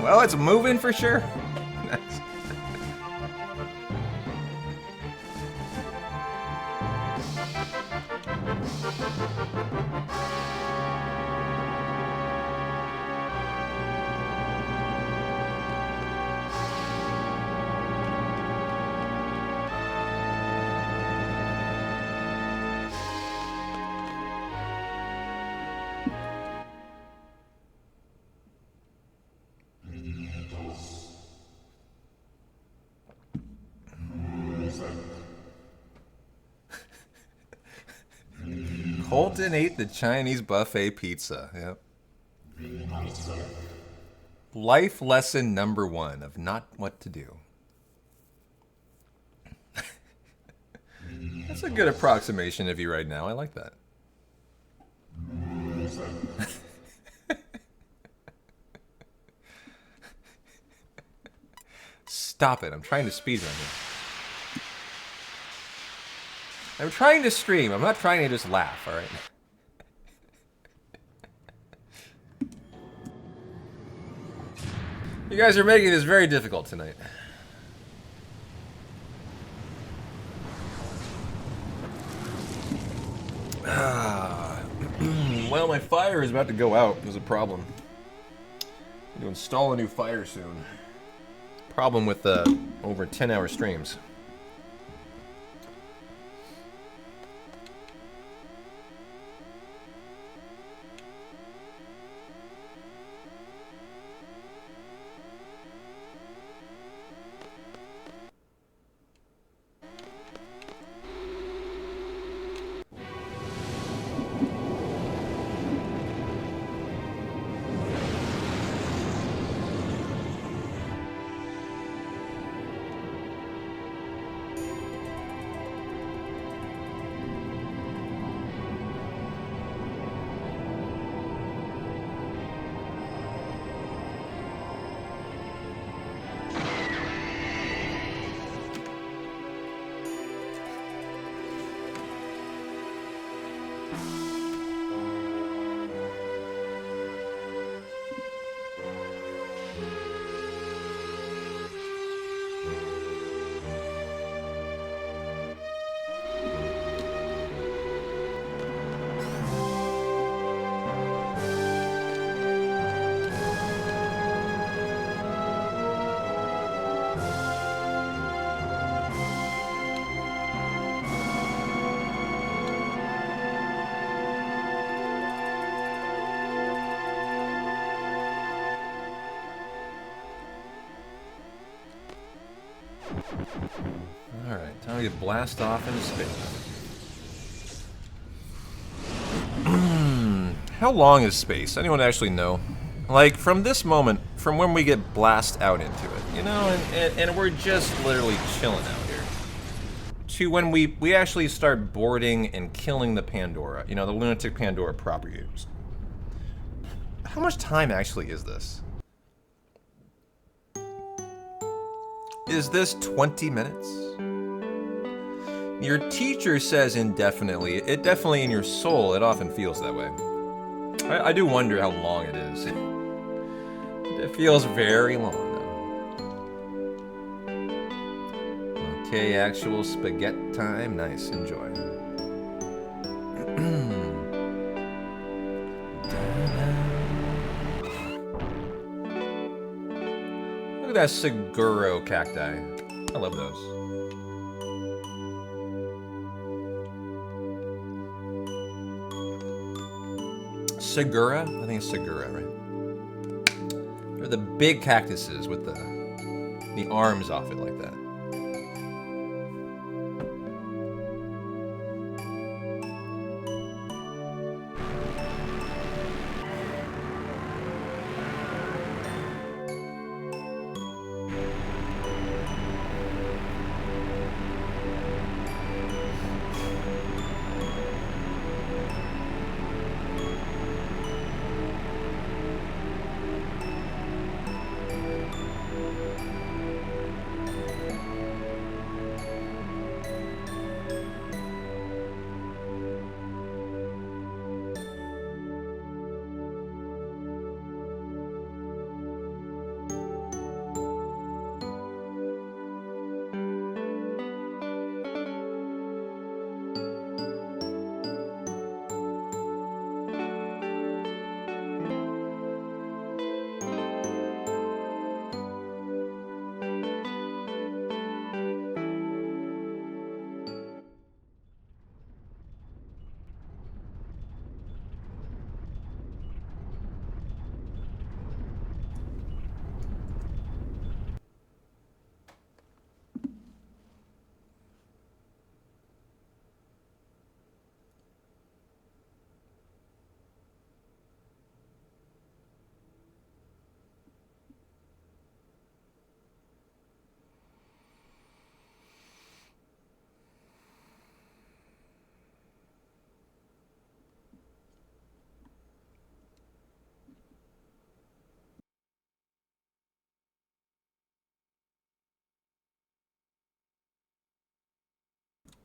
Speaker 1: Well, it's moving for sure. Nice. Colton ate the Chinese buffet pizza. Yep. Life lesson number 1 of not what to do. That's a good approximation of you right now. I like that. Stop it. I'm trying to speedrun here. I'm trying to stream. I'm not trying to just laugh, alright? You guys are making this very difficult tonight. Well, my fire is about to go out. There's a problem. I need to install a new fire soon. Problem with over 10-hour streams. Alright, time to blast off into space. How long is space? Anyone actually know? Like, from this moment, from when we get blast out into it, you know, and we're just literally chilling out here, to when we actually start boarding and killing the Pandora, you know, the lunatic Pandora propagators. How much time actually is this? Is this 20 minutes? Your teacher says indefinitely. It definitely, in your soul, it often feels that way. I do wonder how long it is. It feels very long, though. Okay, actual spaghetti time. Nice, enjoy. Look at that Seguro cacti. I love those. Segura? I think it's Segura, right? They're the big cactuses with the arms off it like that.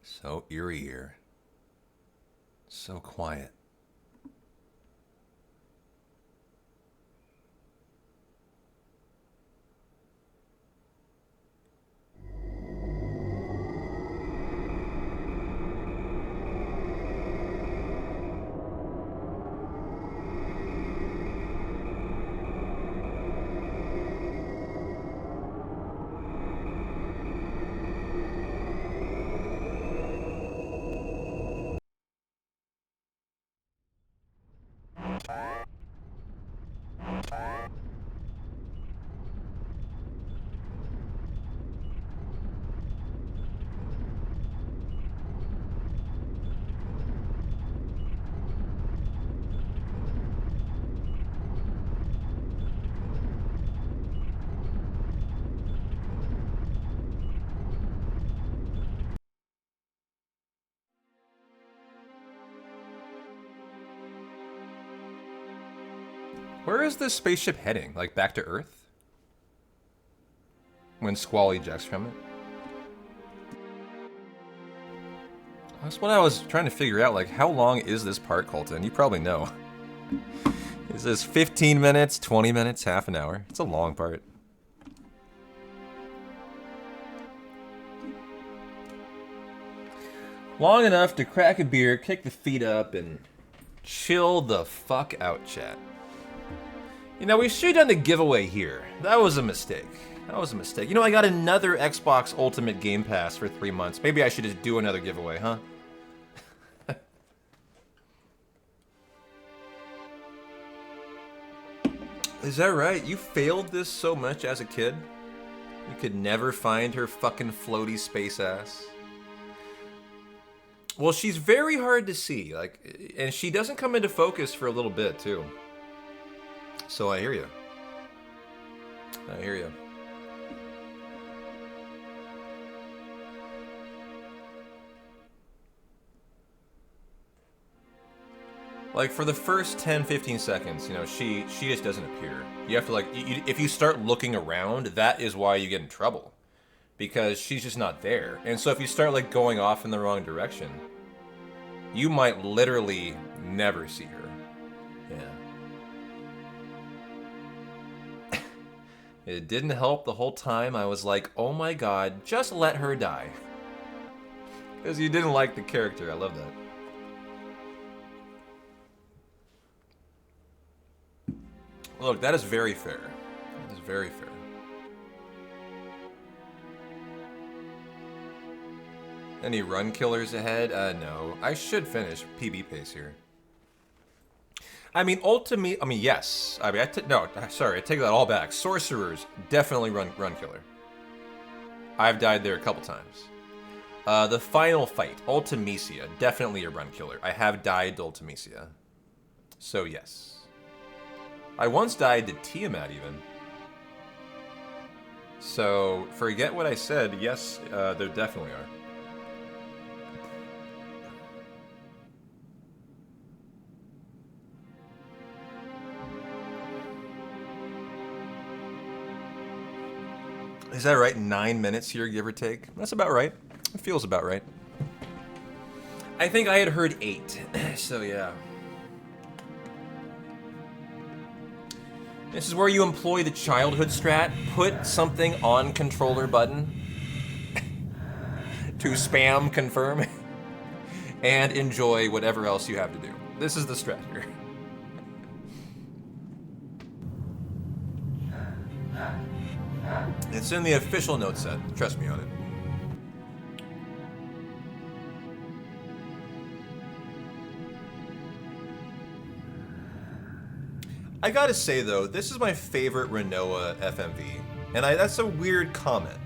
Speaker 1: So eerie here. So quiet. Where is this spaceship heading? Like back to Earth? When Squall ejects from it? That's what I was trying to figure out. Like, how long is this part, Colton? You probably know. Is this 15 minutes, 20 minutes, half an hour? It's a long part. Long enough to crack a beer, kick the feet up, and chill the fuck out, chat. You know, we should have done the giveaway here. That was a mistake. That was a mistake. You know, I got another Xbox Ultimate Game Pass for 3 months. Maybe I should just do another giveaway, huh? Is that right? You failed this so much as a kid? You could never find her fucking floaty space ass. Well, she's very hard to see, like, and she doesn't come into focus for a little bit too. So I hear you. I hear you. Like, for the first 10-15 seconds, you know, she just doesn't appear. You have to, like, if you start looking around, that is why you get in trouble. Because she's just not there. And so if you start, like, going off in the wrong direction, you might literally never see her. Yeah. It didn't help the whole time. I was like, oh my god, just let her die. Because you didn't like the character. I love that. Look, that is very fair. That is very fair. Any run killers ahead? No. I should finish PB pace here. I mean, yes. I mean, no, sorry, I take that all back. Sorcerers, definitely run killer. I've died there a couple times. The final fight, Ultimecia, definitely a run killer. I have died to Ultimecia. So, yes. I once died to Tiamat, even. So, forget what I said. Yes, there definitely are. Is that right? 9 minutes here, give or take? That's about right. It feels about right. I think I had heard 8. So, yeah. This is where you employ the childhood strat. Put something on controller button to spam confirm and enjoy whatever else you have to do. This is the strat here. It's in the official note set. Trust me on it. I gotta say though, this is my favorite Rinoa FMV, and that's a weird comment.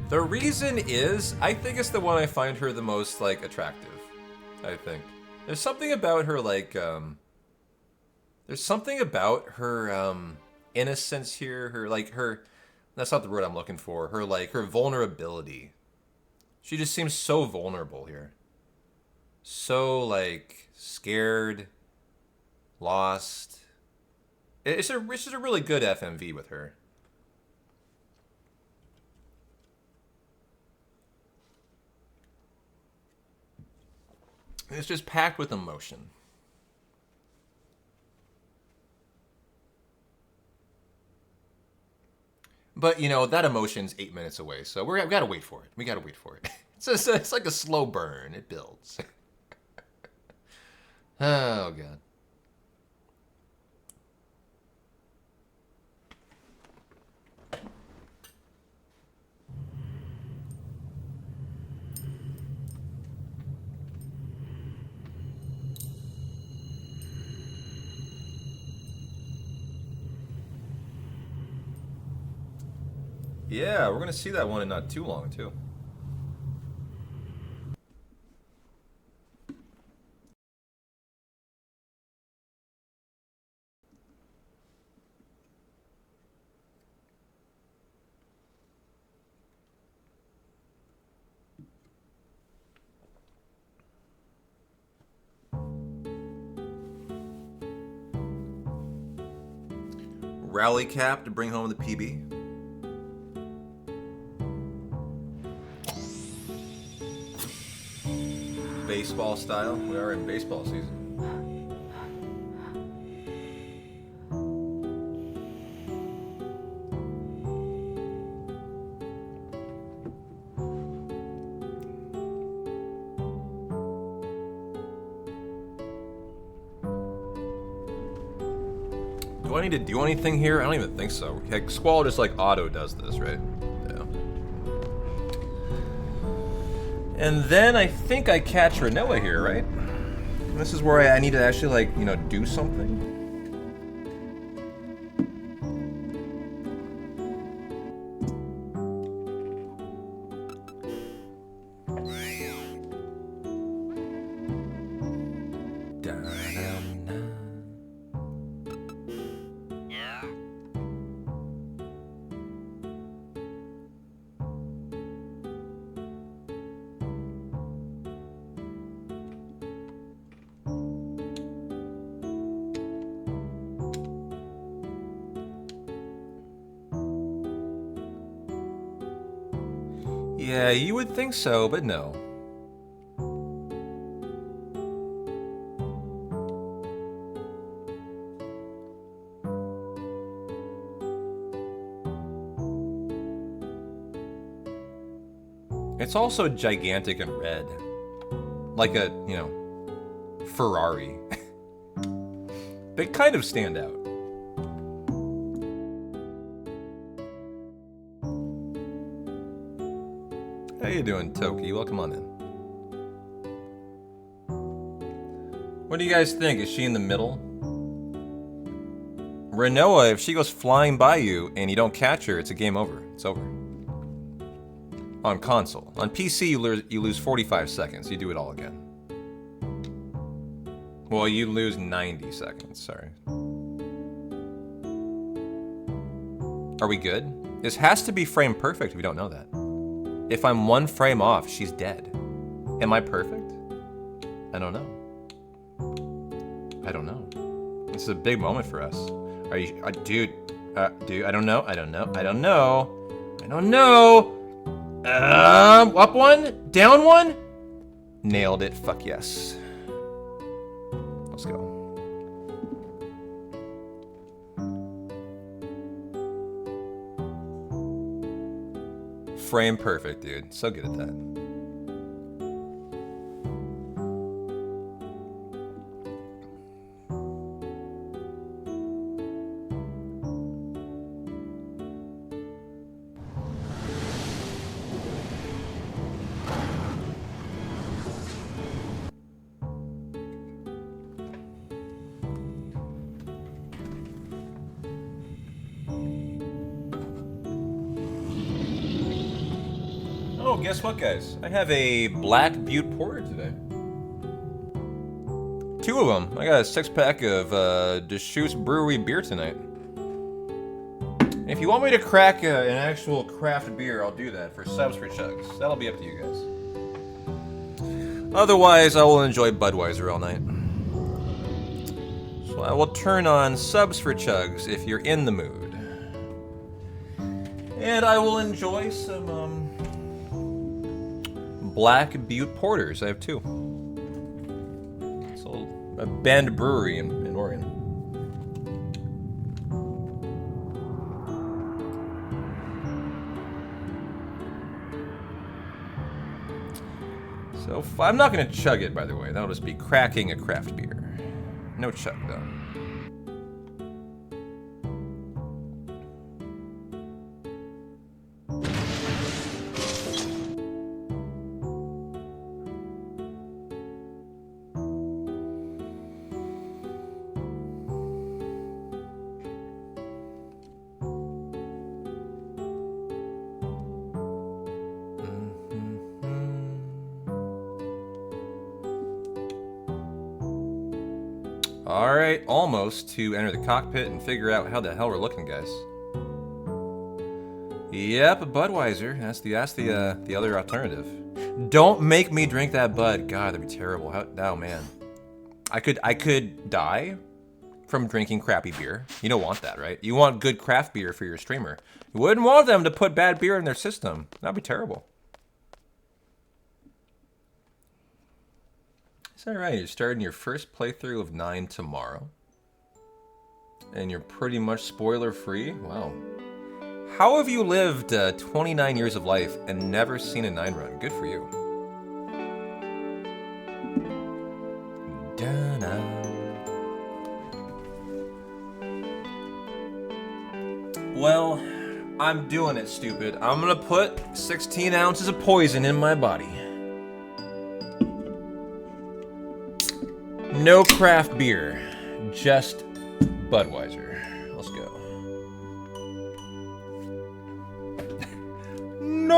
Speaker 1: The reason is, I think it's the one I find her the most, like, attractive. I think. There's something about her, like, there's something about her, innocence here, that's not the word I'm looking for, her vulnerability. She just seems so vulnerable here. So, like, scared, lost. It's just a really good FMV with her. It's just packed with emotion. But, you know, that emotion's 8 minutes away, so we gotta wait for it. We gotta wait for it. It's like a slow burn. It builds. Oh, God. Yeah, we're gonna see that one in not too long, too. Rally cap to bring home the PB. Baseball style. We are in baseball season. Do I need to do anything here? I don't even think so. Like, Squall just like auto does this, right? Yeah. And then I think I catch Rinoa here, right? This is where I need to actually, like, you know, do something. Yeah, you would think so, but no. It's also gigantic and red. Like a, Ferrari. They kind of stand out. How you doing, Toki? Welcome on in. What do you guys think? Is she in the middle? Renoa, if she goes flying by you and you don't catch her, it's a game over. It's over. On console. On PC, you lose 45 seconds. You do it all again. Well, you lose 90 seconds. Sorry. Are we good? This has to be frame perfect if you don't know that. If I'm one frame off, she's dead. Am I perfect? I don't know. I don't know. This is a big moment for us. Are you, dude, I don't know. I don't know. I don't know. I don't know. Up one, down one. Nailed it. Fuck yes. Let's go. Frame perfect, dude. So good at that. Oh, guess what, guys? I have a Black Butte Porter today. 2 of them. I got a 6-pack of Deschutes Brewery beer tonight. If you want me to crack an actual craft beer, I'll do that for subs for chugs. That'll be up to you guys. Otherwise, I will enjoy Budweiser all night. So I will turn on subs for chugs if you're in the mood. And I will enjoy some, Black Butte Porters. I have 2. It's a Bend Brewery in Oregon. So I'm not going to chug it, by the way. That'll just be cracking a craft beer. No chug, though. Alright, almost to enter the cockpit and figure out how the hell we're looking, guys. Yep, Budweiser. That's the other alternative. Don't make me drink that Bud. God, that'd be terrible. Oh man. I could die from drinking crappy beer. You don't want that, right? You want good craft beer for your streamer. You wouldn't want them to put bad beer in their system. That'd be terrible. Is that right? You're starting your first playthrough of 9 tomorrow. And you're pretty much spoiler free? Wow. How have you lived 29 years of life and never seen a 9 run? Good for you. Da-da. Well, I'm doing it, stupid. I'm gonna put 16 ounces of poison in my body. No craft beer, just Budweiser. Let's go. No!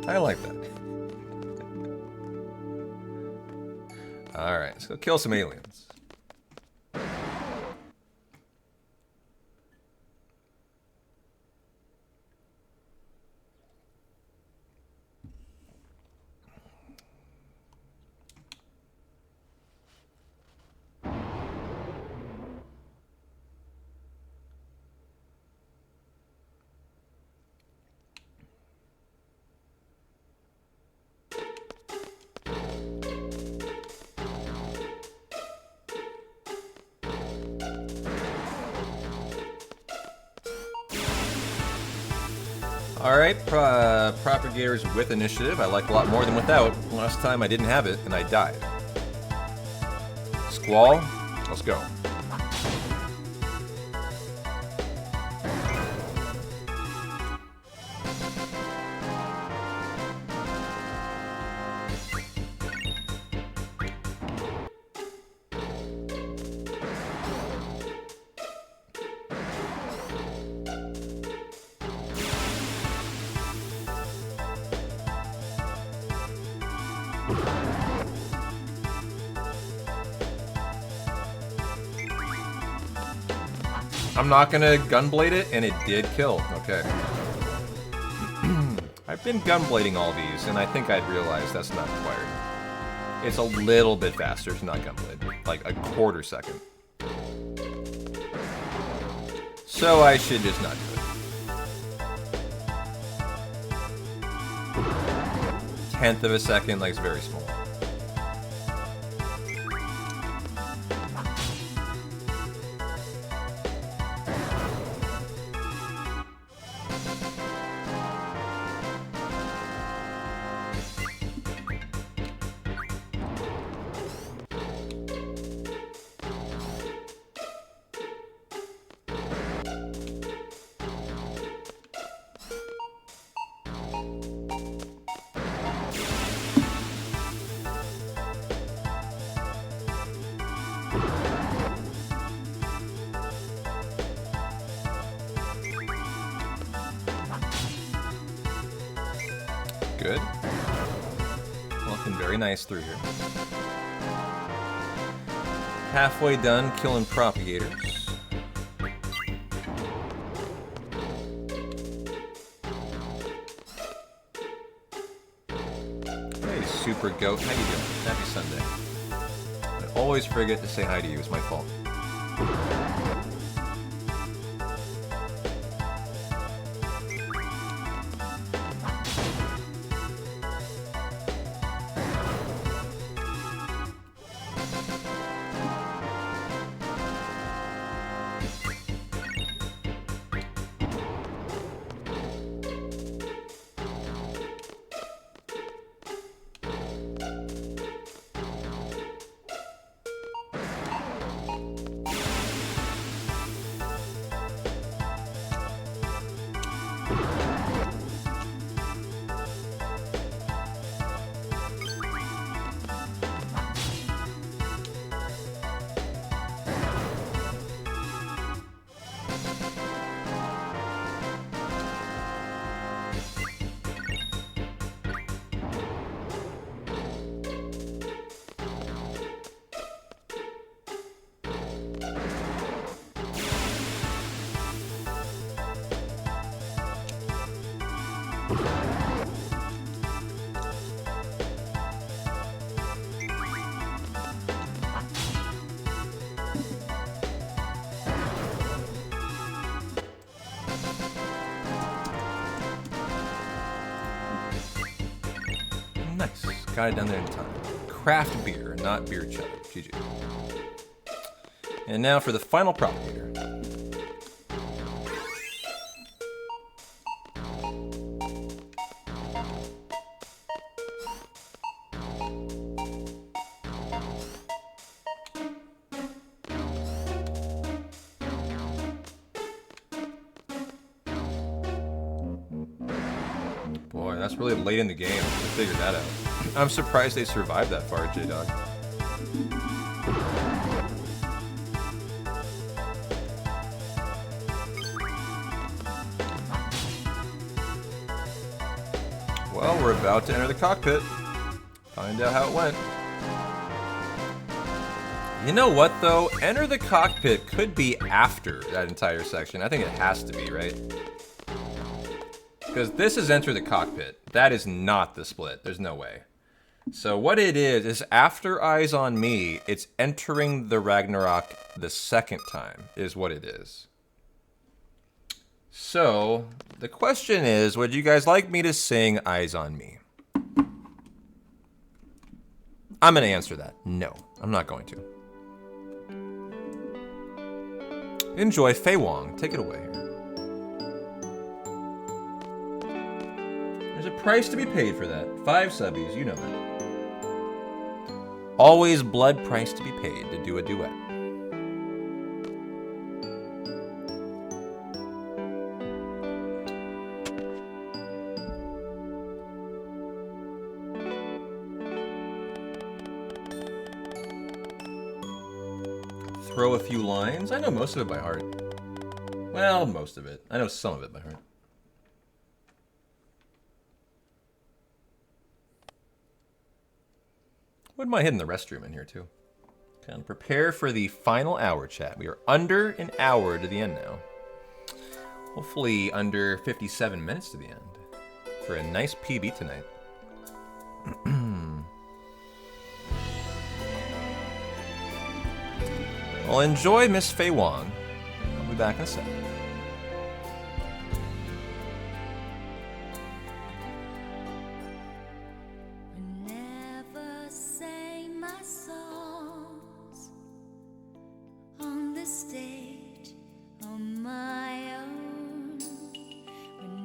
Speaker 1: I like that. Alright, let's go kill some aliens. Alright, Propagators with initiative. I like a lot more than without. Last time I didn't have it, and I died. Squall, let's go. I'm not gonna gunblade it, and it did kill. Okay. I've been gunblading all these, and I think I'd realize that's not required. It's a little bit faster to not gunblade, like a quarter second. So I should just not do it. 1/10 of a second, like it's very small. Good. Looking very nice through here. Halfway done killing Propagators. Hey, Super Goat. How you doing? Happy Sunday. I always forget to say hi to you. It's my fault. Nice. Got it down there in time. Craft beer, not beer chug. GG. And now for the final propagator. Boy, that's really late in the game to figure that out. I'm surprised they survived that far, J-Dog. Well, we're about to enter the cockpit. Find out how it went. You know what, though? Enter the cockpit could be after that entire section. I think it has to be, right? Because this is enter the cockpit. That is not the split. There's no way. So what it is after Eyes on Me, it's entering the Ragnarok the second time, is what it is. So, the question is, would you guys like me to sing Eyes on Me? I'm going to answer that. No, I'm not going to. Enjoy Fei Wong. Take it away. There's a price to be paid for that. 5 subbies, you know that. Always blood price to be paid to do a duet. Throw a few lines. I know most of it by heart. Well, most of it. I know some of it by heart. Wouldn't mind hitting the restroom in here too. Kind of prepare for the final hour, chat. We are under an hour to the end now. Hopefully under 57 minutes to the end. For a nice PB tonight. Well, enjoy Miss Fei Wong. I'll be back in a sec.
Speaker 3: Never sang my songs on the stage on my own.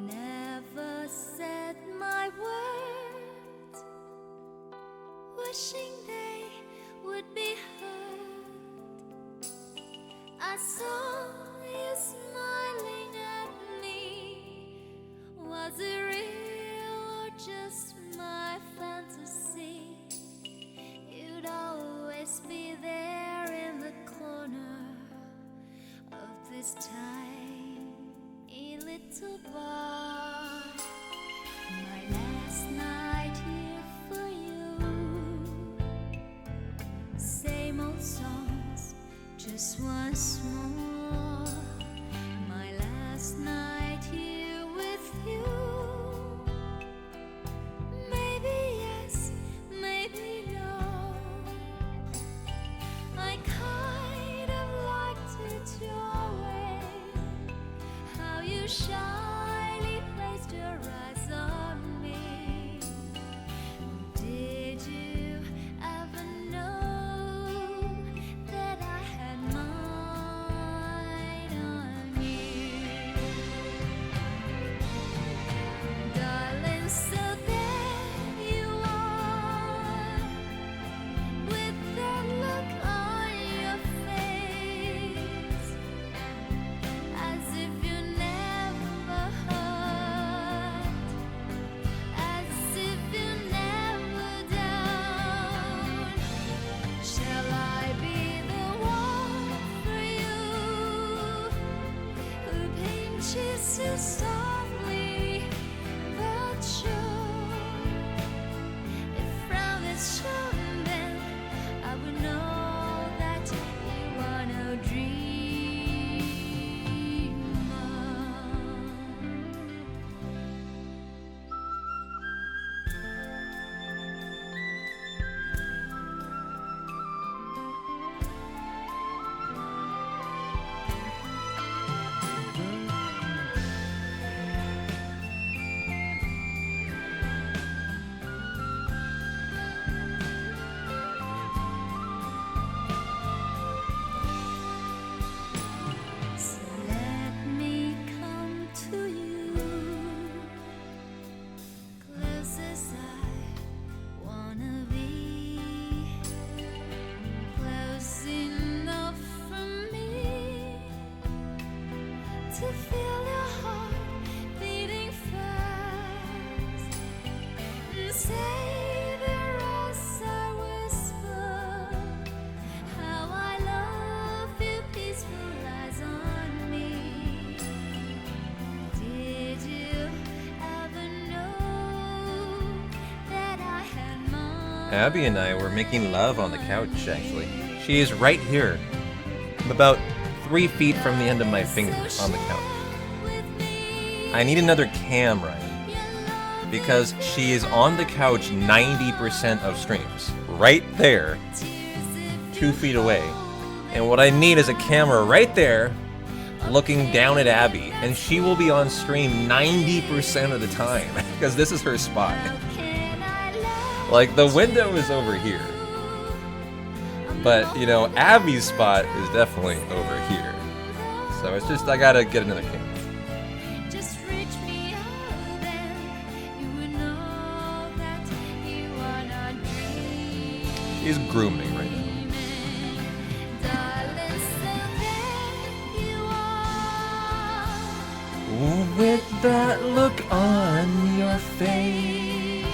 Speaker 3: Never said my words, wishing they would be heard. I saw you smiling at me. Was it real or just my fantasy? You'd always be there in the corner of this tiny little bar. My last night here for you. Same old songs, just once more. My last night here with you. Maybe yes, maybe no. I kind of liked it your way. How you shyly placed your eyes on me. Did you ever know that I had mine on you? Darling, so there you are, with that look on your face, as if you never hurt, as if you never down. Shall I be the one for you, who pinches you softly but sure? If frown is shown, then I would know that you are no dreamer. So let me come to you, close as I wanna be, close enough for me to feel your heart beating fast, and savor as I whisper how I love you. Peaceful eyes on me. Did you ever know that I had mine?
Speaker 1: Abby and I were making love on the couch, actually. She is right here. I'm about 3 feet from the end of my finger on the couch. I need another cam, Ryan, because she is on the couch 90% of streams. Right there, 2 feet away. And what I need is a camera right there, looking down at Abby, and she will be on stream 90% of the time, because this is her spot. Like, the window is over here. But, you know, Abby's spot is definitely over here. So it's just, I gotta get another camera.
Speaker 3: Just reach me out, then you would
Speaker 1: He's grooming right now.
Speaker 3: Darling, so there you are.
Speaker 1: With that look on your face,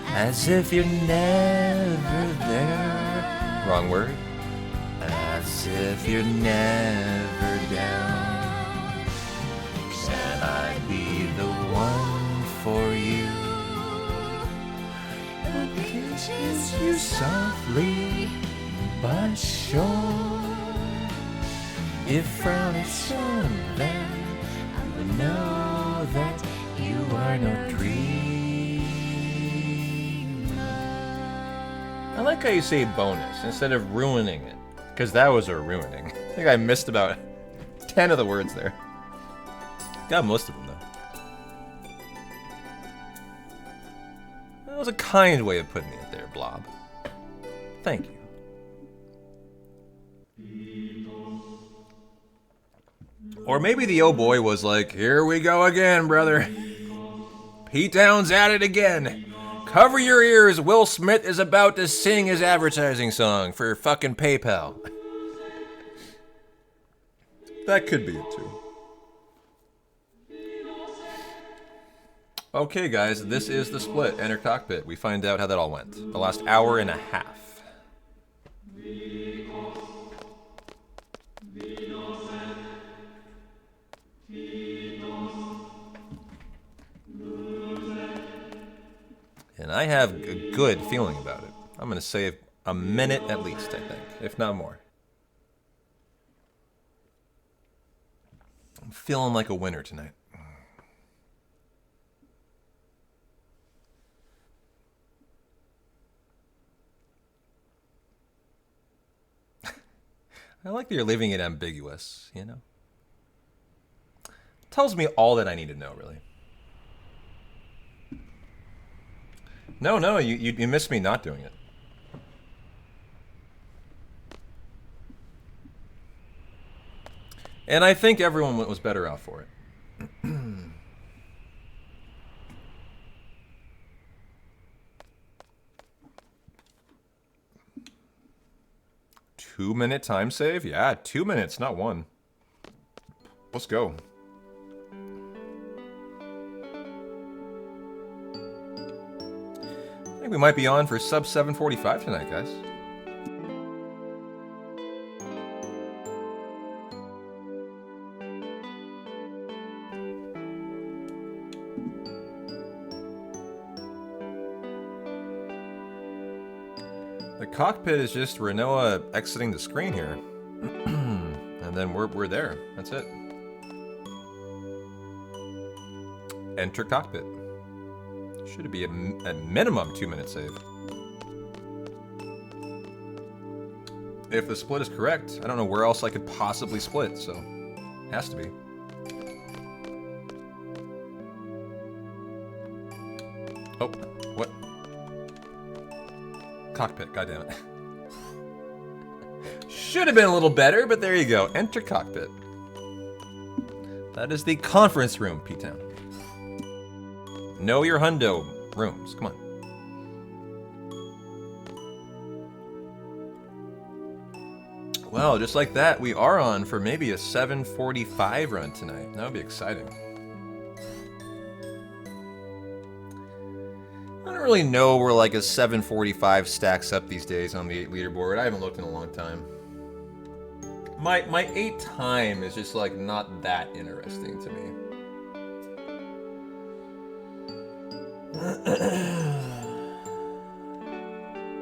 Speaker 1: as if you're never there. Wrong word. As if you're never down. Can I be the one for you? Who kisses you softly but sure? If frown is shown, then I will know that you are no dreamer. I like how you say bonus instead of ruining it, because that was a ruining. I think I missed about 10 of the words there. Got most of them, though. That was a kind way of putting it there, Blob. Thank you. Or maybe the oh boy was like, here we go again, brother. Pete Town's at it again. Cover your ears, Will Smith is about to sing his advertising song for fucking PayPal. That could be it too. Okay guys, this is the split. Enter cockpit. We find out how that all went. The last hour and a half. And I have a good feeling about it. I'm going to save a minute at least, I think, if not more. I'm feeling like a winner tonight. I like that you're leaving it ambiguous, you know? Tells me all that I need to know, really. No, you missed me not doing it. And I think everyone was better off for it. 2-minute time save? Yeah, 2 minutes, not 1. Let's go. I think we might be on for sub 745 tonight, guys. The cockpit is just Renoa exiting the screen here. And then we're there. That's it. Enter cockpit. Should be a minimum 2-minute save. If the split is correct, I don't know where else I could possibly split, so has to be. Oh, what? Cockpit, goddammit. Should have been a little better, but there you go. Enter cockpit. That is the conference room, P-Town. Know your hundo rooms. Come on. Well, just like that, we are on for maybe a 7:45 run tonight. That would be exciting. I don't really know where like a 7:45 stacks up these days on the 8 leaderboard. I haven't looked in a long time. My 8 time is just like not that interesting to me.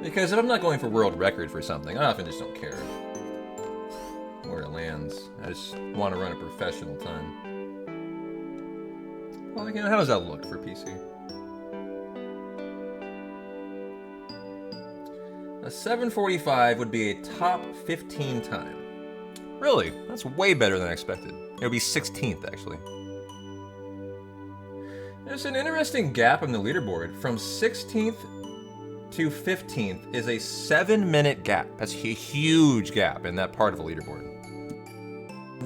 Speaker 1: Because if I'm not going for world record for something, I often just don't care where it lands. I just want to run a professional time. Well, again, how does that look for PC? A 7:45 would be a top 15 time. Really? That's way better than I expected. It would be 16th, actually. There's an interesting gap on the leaderboard. From 16th to 15th is a 7-minute gap. That's a huge gap in that part of the leaderboard.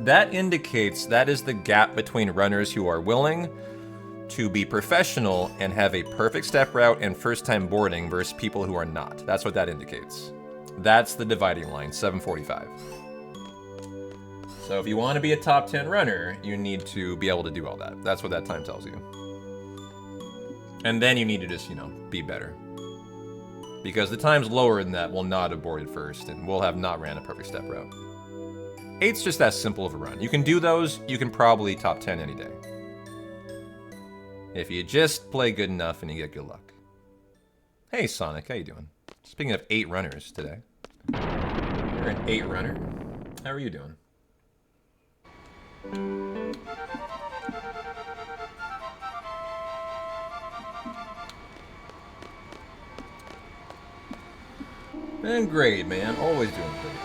Speaker 1: That indicates that is the gap between runners who are willing to be professional and have a perfect step route and first time boarding versus people who are not. That's what that indicates. That's the dividing line, 745. So if you want to be a top 10 runner, you need to be able to do all that. That's what that time tells you. And then you need to just, be better. Because the times lower than that will not have boarded first and will have not ran a perfect step route. 8's just that simple of a run. You can do those, you can probably top 10 any day. If you just play good enough and you get good luck. Hey Sonic, how you doing? Speaking of 8 runners today. You're an 8 runner. How are you doing? And great, man. Always doing great.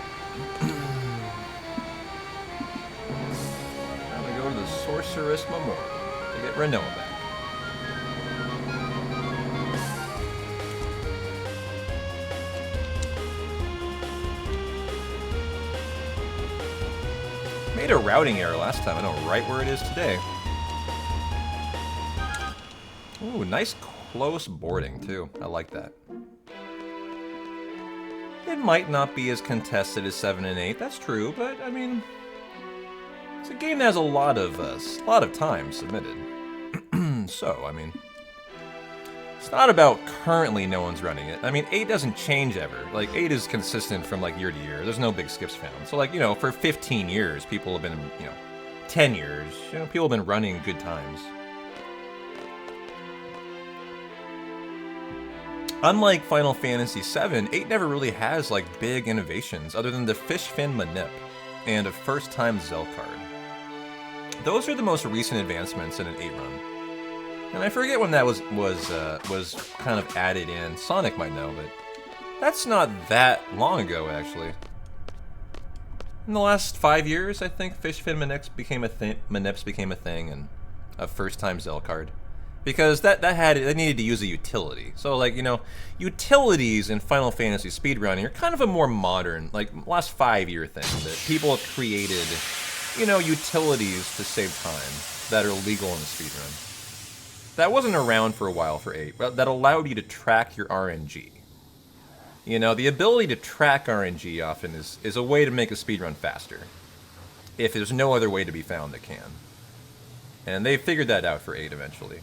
Speaker 1: I'm gonna go to the Sorceress Memorial to get Renoa back. Made a routing error last time. I know right where it is today. Ooh, nice close boarding too. I like that. It might not be as contested as 7 and 8. That's true, but I mean, it's a game that has a lot of time submitted. So I mean, it's not about currently no one's running it. I mean, 8 doesn't change ever. Like 8 is consistent from like year to year. There's no big skips found. So like for 15 years, people have been 10 years, people have been running good times. Unlike Final Fantasy VII, 8 never really has like big innovations other than the fish fin manip and a first time Zell card. Those are the most recent advancements in an 8 run. And I forget when that was kind of added in. Sonic might know, but that's not that long ago actually. In the last 5 years, I think fish fin manips became a thing and a first time Zell card. Because they needed to use a utility. So like, utilities in Final Fantasy speedrunning are kind of a more modern, like last 5-year thing that people have created, utilities to save time that are legal in the speedrun. That wasn't around for a while for 8, but that allowed you to track your RNG. The ability to track RNG often is a way to make a speedrun faster. If there's no other way to be found that can. And they figured that out for 8 eventually.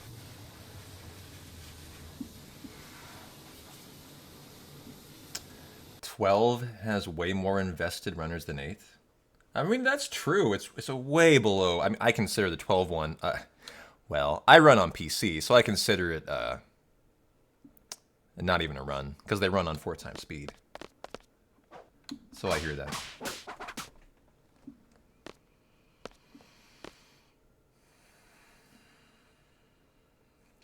Speaker 1: 12 has way more invested runners than 8. I mean, that's true. It's a way below. I mean, I consider the 12 one. Well, I run on PC, so I consider it not even a run because they run on 4 times speed. So I hear that.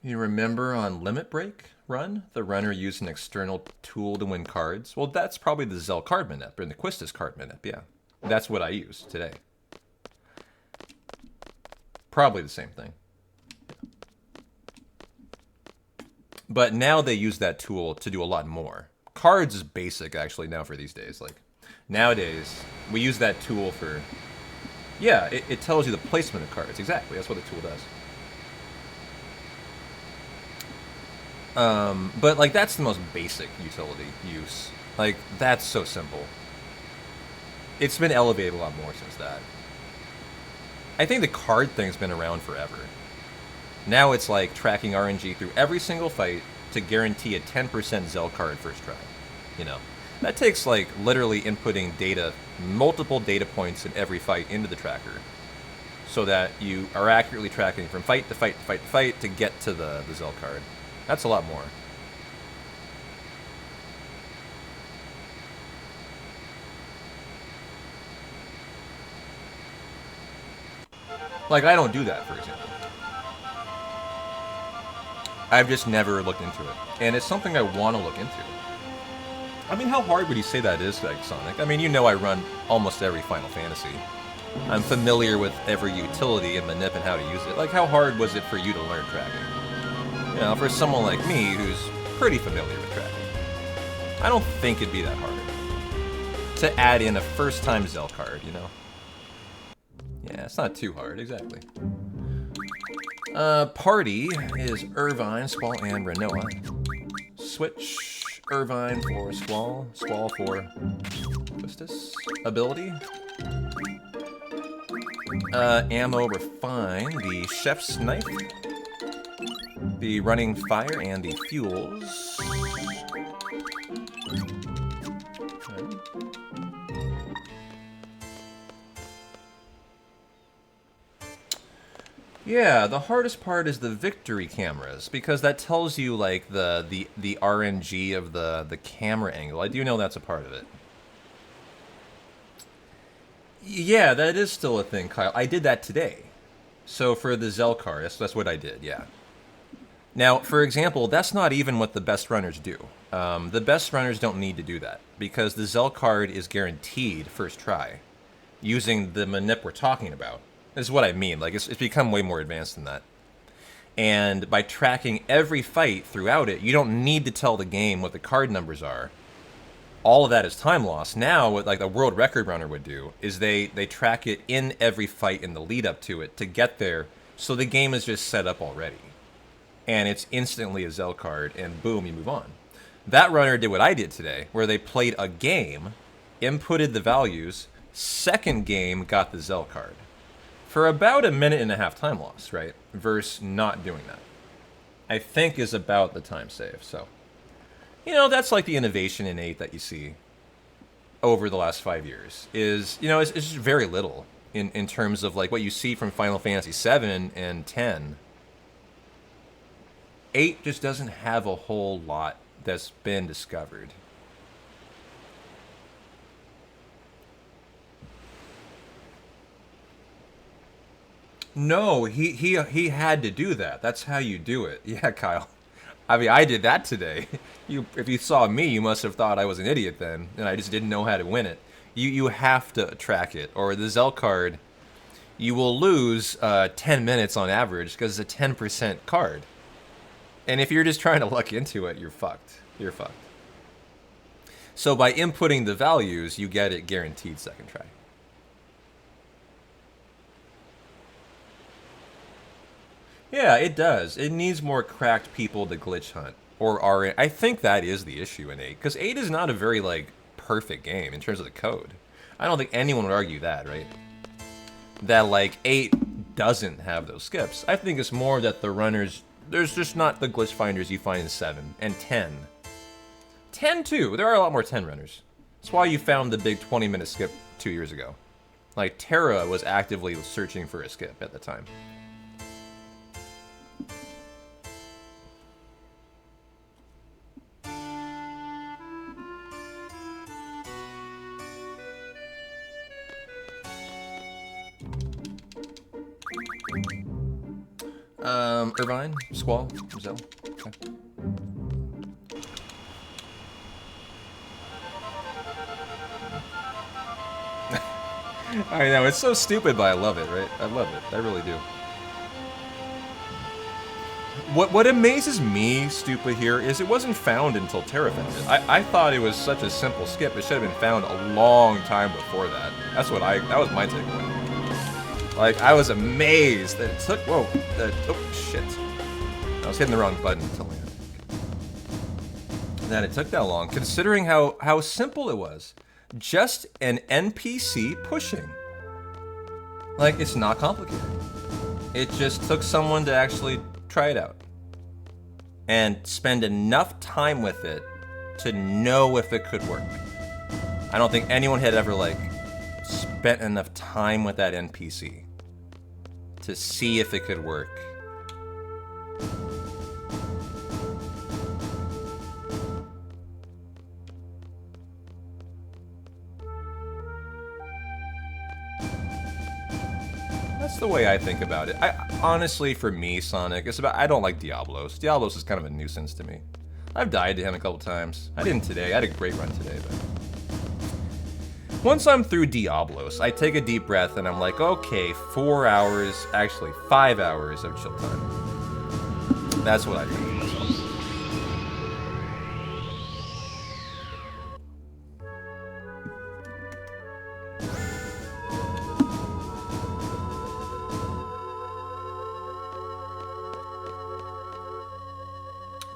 Speaker 1: You remember on Limit Break run, the runner used an external tool to win cards? Well, that's probably the Zell card manip, or the Quistis card manip, yeah. That's what I use today. Probably the same thing. But now they use that tool to do a lot more. Cards is basic, actually, now for these days. Like, nowadays, we use that tool for... Yeah, it tells you the placement of cards. Exactly, that's what the tool does. But like that's the most basic utility use. Like that's so simple. It's been elevated a lot more since that. I think the card thing's been around forever. Now it's like tracking RNG through every single fight to guarantee a 10% Zell card first try. That takes like literally inputting data, multiple data points in every fight into the tracker. So that you are accurately tracking from fight to fight to fight to fight to get to the Zell card. That's a lot more. Like, I don't do that, for example. I've just never looked into it. And it's something I want to look into. I mean, how hard would you say that is, like, Sonic? I mean, I run almost every Final Fantasy. I'm familiar with every utility and manip and how to use it. Like, how hard was it for you to learn tracking? For someone like me, who's pretty familiar with tracking. I don't think it'd be that hard. To add in a first-time Zell card, Yeah, it's not too hard, exactly. Party is Irvine, Squall, and Renoa. Switch, Irvine for Squall, Squall for Twistus. Ability. Ammo Refine, the Chef's Knife, the Running Fire, and the Fuels. Okay. Yeah, the hardest part is the victory cameras, because that tells you like the RNG of the camera angle. I do know that's a part of it. Yeah, that is still a thing, Kyle. I did that today. So for the Zell card, that's what I did, yeah. Now, for example, that's not even what the best runners do. The best runners don't need to do that, because the Zell card is guaranteed first try, using the manip we're talking about. This is what I mean. Like, it's become way more advanced than that. And by tracking every fight throughout it, you don't need to tell the game what the card numbers are. All of that is time loss. Now, what like the world record runner would do is they track it in every fight in the lead up to it to get there, so the game is just set up already. And it's instantly a Zell card, and boom, you move on. That runner did what I did today, where they played a game, inputted the values, second game got the Zell card. For about a minute and a half time loss, right? Versus not doing that. I think is about the time save, so. You know, that's like the innovation in 8 that you see over the last 5 years. Is, you know, it's just very little in terms of like what you see from Final Fantasy 7 and 10. 8 just doesn't have a whole lot that's been discovered. No, he had to do that. That's how you do it. Yeah, Kyle. I mean, I did that today. If you saw me, you must have thought I was an idiot then, and I just didn't know how to win it. You have to track it, or the Zell card, you will lose 10 minutes on average because it's a 10% card. And if you're just trying to luck into it, you're fucked. You're fucked. So by inputting the values, you get it guaranteed second try. Yeah, it does. It needs more cracked people to glitch hunt. Or are I think that is the issue in 8. Because 8 is not a very, like, perfect game in terms of the code. I don't think anyone would argue that, right? That, like, 8 doesn't have those skips. I think it's more that the runners... There's just not the glitch finders you find in 7 and 10. 10, too. There are a lot more 10 runners. That's why you found the big 20-minute skip 2 years ago. Like, Terra was actively searching for a skip at the time. Irvine, Squall, Zell. Okay. I know, it's so stupid, but I love it, right? I love it. I really do. What amazes me, stupid, here is it wasn't found until Terra found it. I thought it was such a simple skip. It should have been found a long time before that. That was my takeaway. Like, I was amazed that it took, oh shit. I was hitting the wrong button until then. That it took that long, considering how simple it was. Just an NPC pushing. Like, it's not complicated. It just took someone to actually try it out. And spend enough time with it to know if it could work. I don't think anyone had ever, like, spent enough time with that NPC to see if it could work. That's the way I think about it. Honestly, for me, Sonic, it's about, I don't like Diablos. Diablos is kind of a nuisance to me. I've died to him a couple times. I didn't today. I had a great run today, but... Once I'm through Diablos, I take a deep breath and I'm like, okay, 4 hours, actually 5 hours of chill time. That's what I think of myself.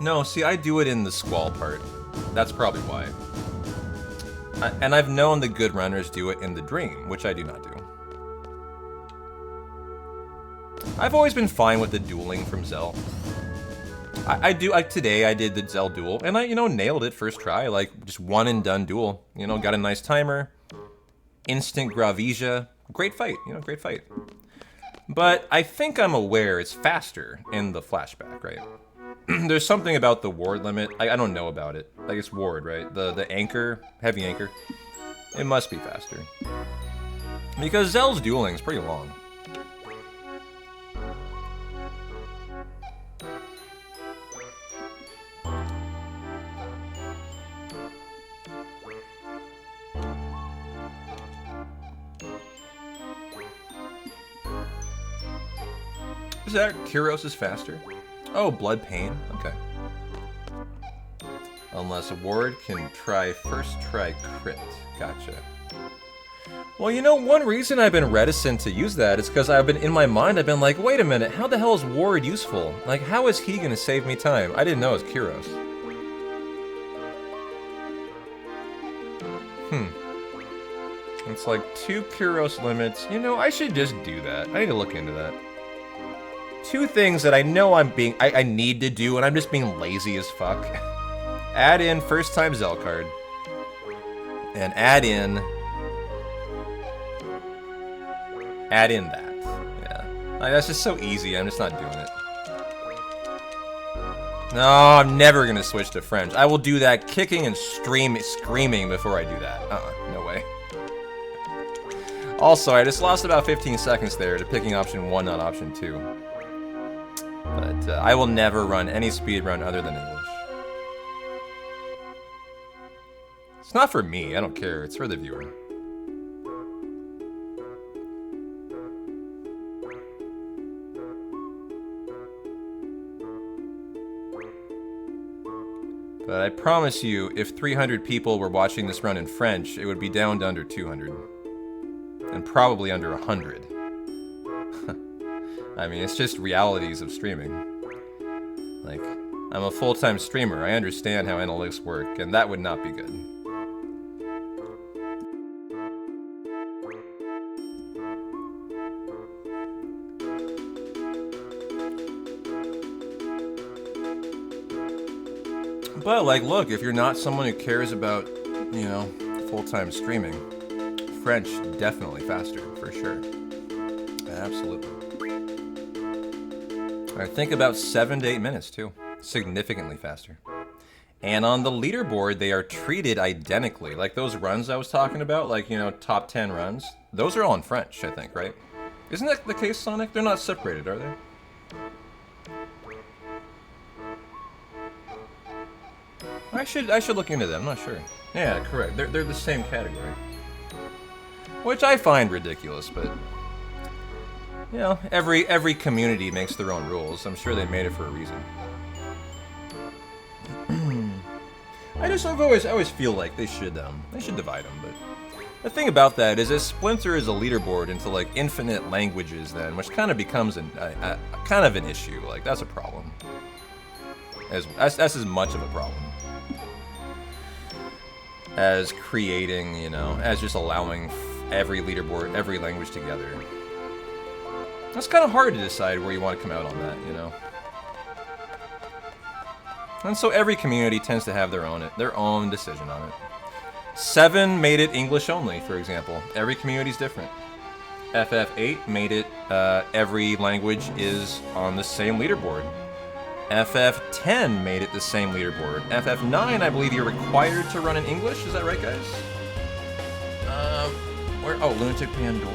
Speaker 1: No, see, I do it in the squall part. That's probably why. And I've known the good runners do it in the dream, which I do not do. I've always been fine with the dueling from Zell. I do, like today I did the Zell duel, and I, nailed it first try, like just one and done duel. Got a nice timer, instant Gravisia, great fight, great fight. But I think I'm aware it's faster in the flashback, right? There's something about the ward limit, I don't know about it. Like it's ward, right? The anchor, heavy anchor, it must be faster. Because Zell's dueling is pretty long. Is that Kyros is faster? Oh, Blood Pain? Okay. Unless a ward can first try crit. Gotcha. Well, one reason I've been reticent to use that is because in my mind, I've been like, wait a minute, how the hell is ward useful? Like, how is he gonna save me time? I didn't know it was Kyros. It's like 2 Kyros limits. I should just do that. I need to look into that. 2 things that I know I need to do, and I'm just being lazy as fuck. Add in first time Zell card. And add in that. Yeah. Like, that's just so easy, I'm just not doing it. No, I'm never gonna switch to French. I will do that kicking and screaming before I do that. No way. Also, I just lost about 15 seconds there to picking option 1, not option 2. But I will never run any speed run other than English. It's not for me, I don't care, it's for the viewer. But I promise you, if 300 people were watching this run in French, it would be down to under 200. And probably under 100. I mean, it's just realities of streaming. Like, I'm a full-time streamer, I understand how analytics work, and that would not be good. But, like, look, if you're not someone who cares about, full-time streaming, French, definitely faster, for sure. Absolutely. Alright, think about 7 to 8 minutes, too. Significantly faster. And on the leaderboard, they are treated identically. Like those runs I was talking about, like, top 10 runs, those are all in French, I think, right? Isn't that the case, Sonic? They're not separated, are they? I should look into that, I'm not sure. Yeah, correct. They're the same category. Which I find ridiculous, but every community makes their own rules. I'm sure they made it for a reason. I always feel like they should divide them, but the thing about that is it splinters a leaderboard into like infinite languages then, which kind of becomes a kind of an issue. Like that's a problem. That's as much of a problem as creating, as just allowing every leaderboard, every language together. That's kind of hard to decide where you want to come out on that, And so every community tends to have their own decision on it. 7 made it English only, for example. Every community's different. FF8 made it every language is on the same leaderboard. FF10 made it the same leaderboard. FF9, I believe you're required to run in English. Is that right, guys? Where? Oh, Lunatic Pandora.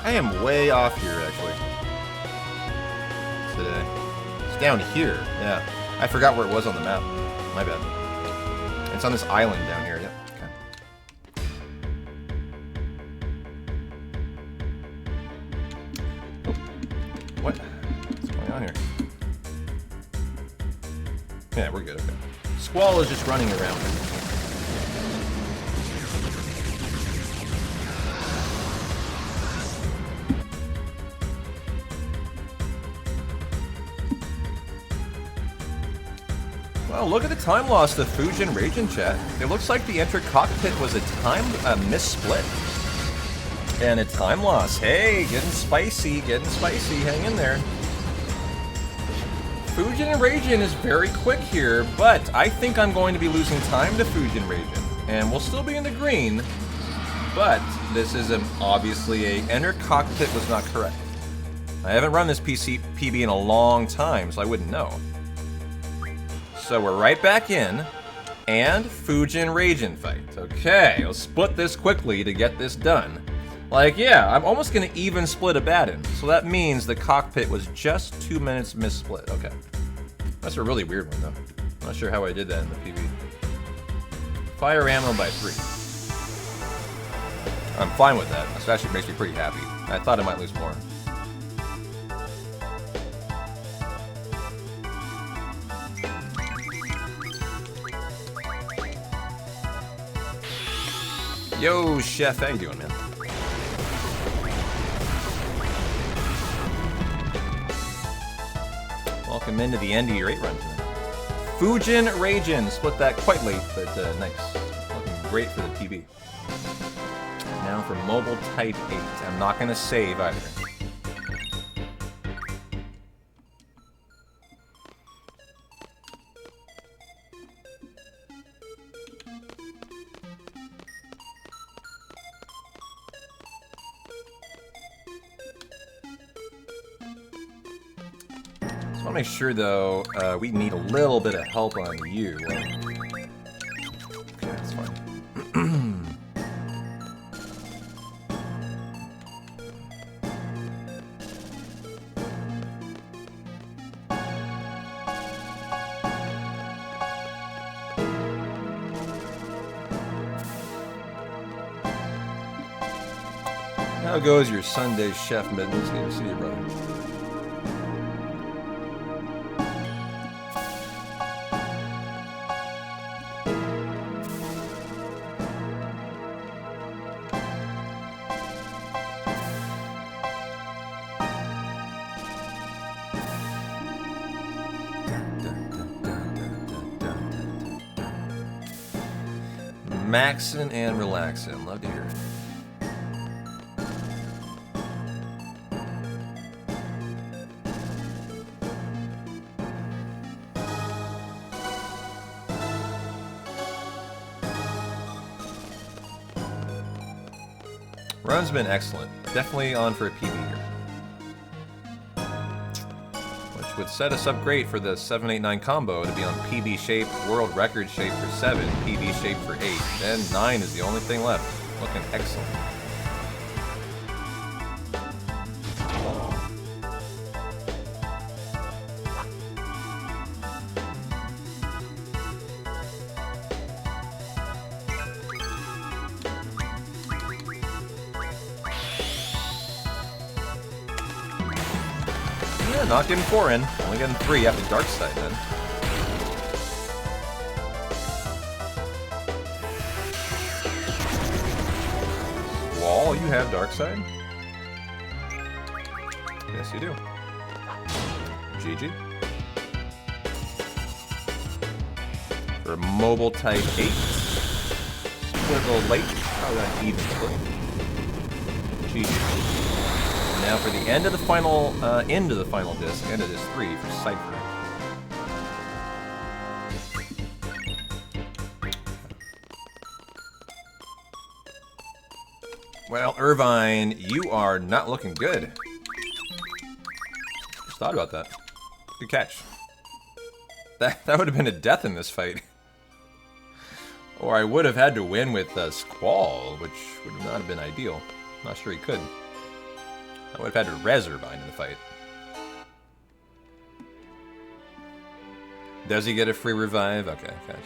Speaker 1: I am way off here, actually. Today. It's down here. Yeah. I forgot where it was on the map. My bad. It's on this island down here. Yep. Okay. What? What's going on here? Yeah, we're good. Okay. Squall is just running around. Well, look at the time loss to Fujin Rage in chat. It looks like the enter cockpit was a time missplit. And a time loss. Hey, getting spicy, hang in there. Fujin and Ragin is very quick here, but I think I'm going to be losing time to Fujin Ragin. And we'll still be in the green, but this is obviously a enter cockpit was not correct. I haven't run this PB in a long time, so I wouldn't know. So we're right back in, and Fujin Ragin fight. Okay, I'll split this quickly to get this done. Like, yeah, I'm almost gonna even split a Baden, so that means the cockpit was just 2 minutes missplit. Okay. That's a really weird one, though. Not sure how I did that in the PB. Fire ammo by 3. I'm fine with that. This actually makes me pretty happy. I thought I might lose more. Yo, Chef, how you doing, man? Welcome into the end of your 8 run tonight. Fujin Ragin, split that quite late, but nice. Looking great for the PB. Now for Mobile Type 8. I'm not going to save either. Just want to make sure, though, we need a little bit of help on you. Okay, that's fine. How goes your Sunday chef mittens? Good to see you, brother. Maxin' and relaxin'. Love to hear it. Run's been excellent. Definitely on for a PB here. Which would set us up great for the 7-8-9 combo to be on PB shape, world record shape for 7, PB shape for 8. And 9 is the only thing left. Looking excellent. Yeah, not getting 4 in. Only getting 3 after dark side then. Wall, you have dark side? Yes, you do. GG. For mobile type 8. Split a little late. Probably not even split. GG. Now for the end of the final disc, end of disc 3 for Cypher. Well, Irvine, you are not looking good. Just thought about that. Good catch. That would have been a death in this fight. Or I would have had to win with Squall, which would not have been ideal. Not sure he could. I would have had to res Irvine in the fight. Does he get a free revive? Okay, gotcha.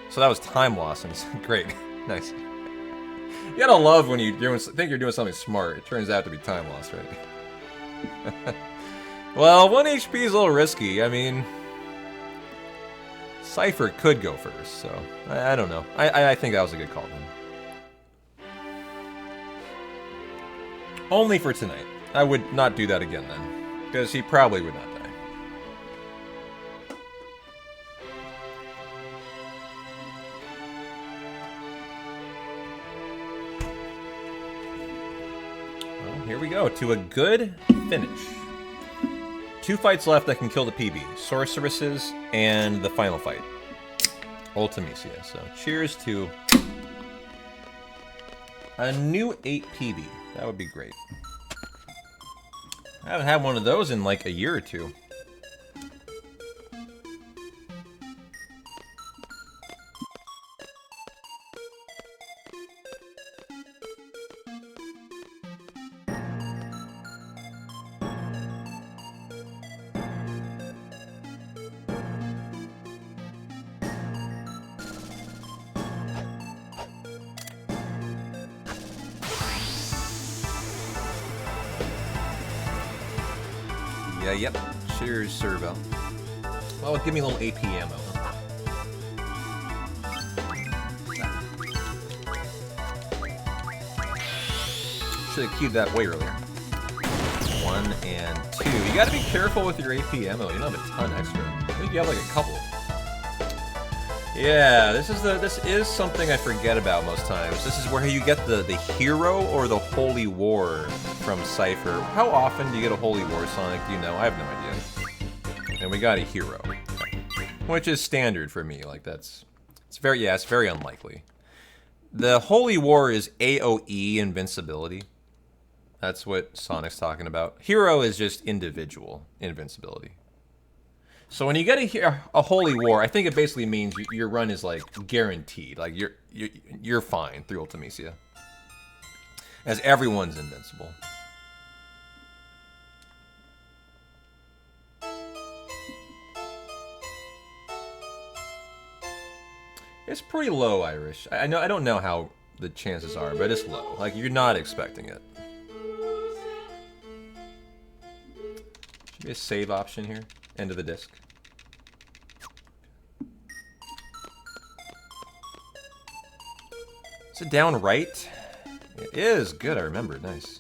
Speaker 1: So that was time loss, and it's great. Nice. You gotta love when you think you're doing something smart. It turns out to be time loss, right? Well, 1 HP is a little risky. I mean, Cypher could go first, so I don't know. I think that was a good call then. Only for tonight. I would not do that again then, because he probably would not die. here we go to a good finish. 2 fights left that can kill the PB. Sorceresses and the final fight. Ultimecia. So cheers to a new 8 PB. That would be great. I haven't had one of those in like a year or two. Yeah, yep. Cheers, Servo. Oh, give me a little AP ammo. Should have queued that way earlier. 1 and 2. You gotta be careful with your AP ammo. You don't have a ton extra. I think you have like a couple. Yeah, this is something I forget about most times. This is where you get the hero or the holy war from Cypher. How often do you get a holy war, Sonic? Do you know? I have no idea. And we got a hero, which is standard for me. Like it's very unlikely. The holy war is AOE invincibility. That's what Sonic's talking about. Hero is just individual invincibility. So when you get a holy war, I think it basically means your run is like guaranteed. Like you're fine through Ultimecia, as everyone's invincible. It's pretty low, Irish. I don't know how the chances are, but it's low. Like you're not expecting it. Should be a save option here. End of the disc. Is it down right? It is. Good, I remember it. Nice.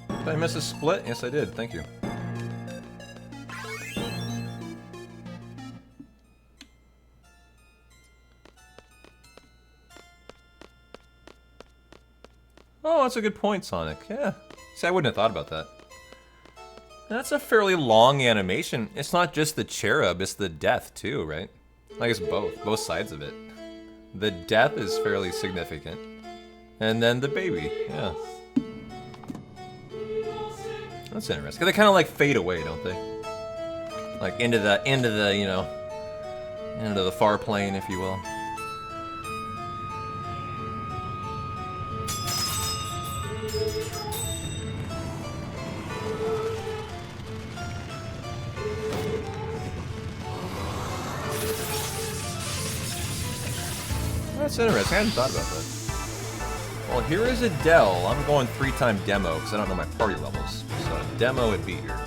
Speaker 1: Did I miss a split? Yes, I did. Thank you. Oh, that's a good point, Sonic. Yeah. See, I wouldn't have thought about that. That's a fairly long animation. It's not just the cherub, it's the death too, right? Like it's both sides of it. The death is fairly significant. And then the baby, yeah. That's interesting. They kind of like fade away, don't they? Like into the, you know, into the far plane, if you will. That's interesting. I hadn't thought about that. Well, here is a Dell. I'm going 3-time demo because I don't know my party levels. So demo would be here.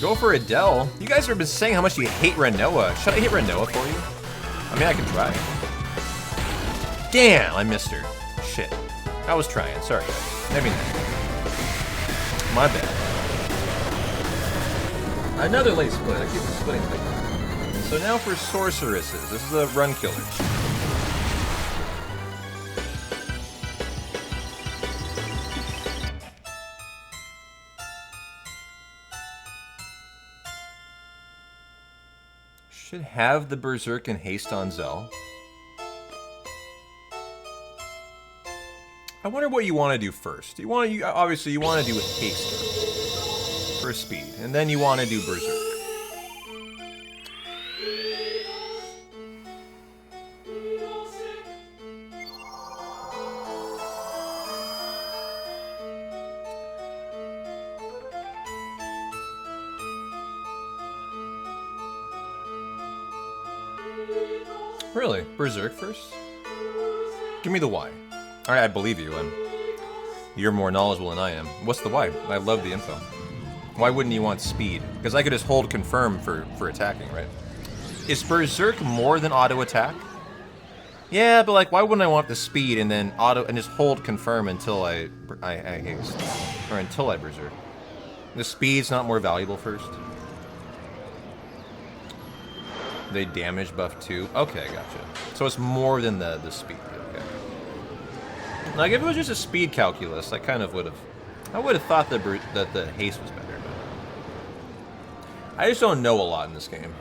Speaker 1: Go for Adele. You guys have been saying how much you hate Renoa. Should I hit Renoa for you? I mean, I can try. Damn, I missed her. Shit. I was trying. Sorry, guys. Maybe not. My bad. Another late split. I keep splitting things. So now for sorceresses. This is a run killer. Should have the Berserk and haste on Zell. I wonder what you want to do first. Obviously you want to do haste for speed, and then you want to do Berserk. Really? Berserk first? Give me the why. Alright, I believe you, and you're more knowledgeable than I am. What's the why? I love the info. Why wouldn't you want speed? Because I could just hold confirm for attacking, right? Is Berserk more than auto attack? Yeah, but like, why wouldn't I want the speed and then auto and just hold confirm until I haste or until I berserk? The speed's not more valuable first. They damage buff too. Okay, gotcha. So it's more than the speed. Okay. Like if it was just a speed calculus, I kind of would have. I would have thought that the haste was better. But I just don't know a lot in this game.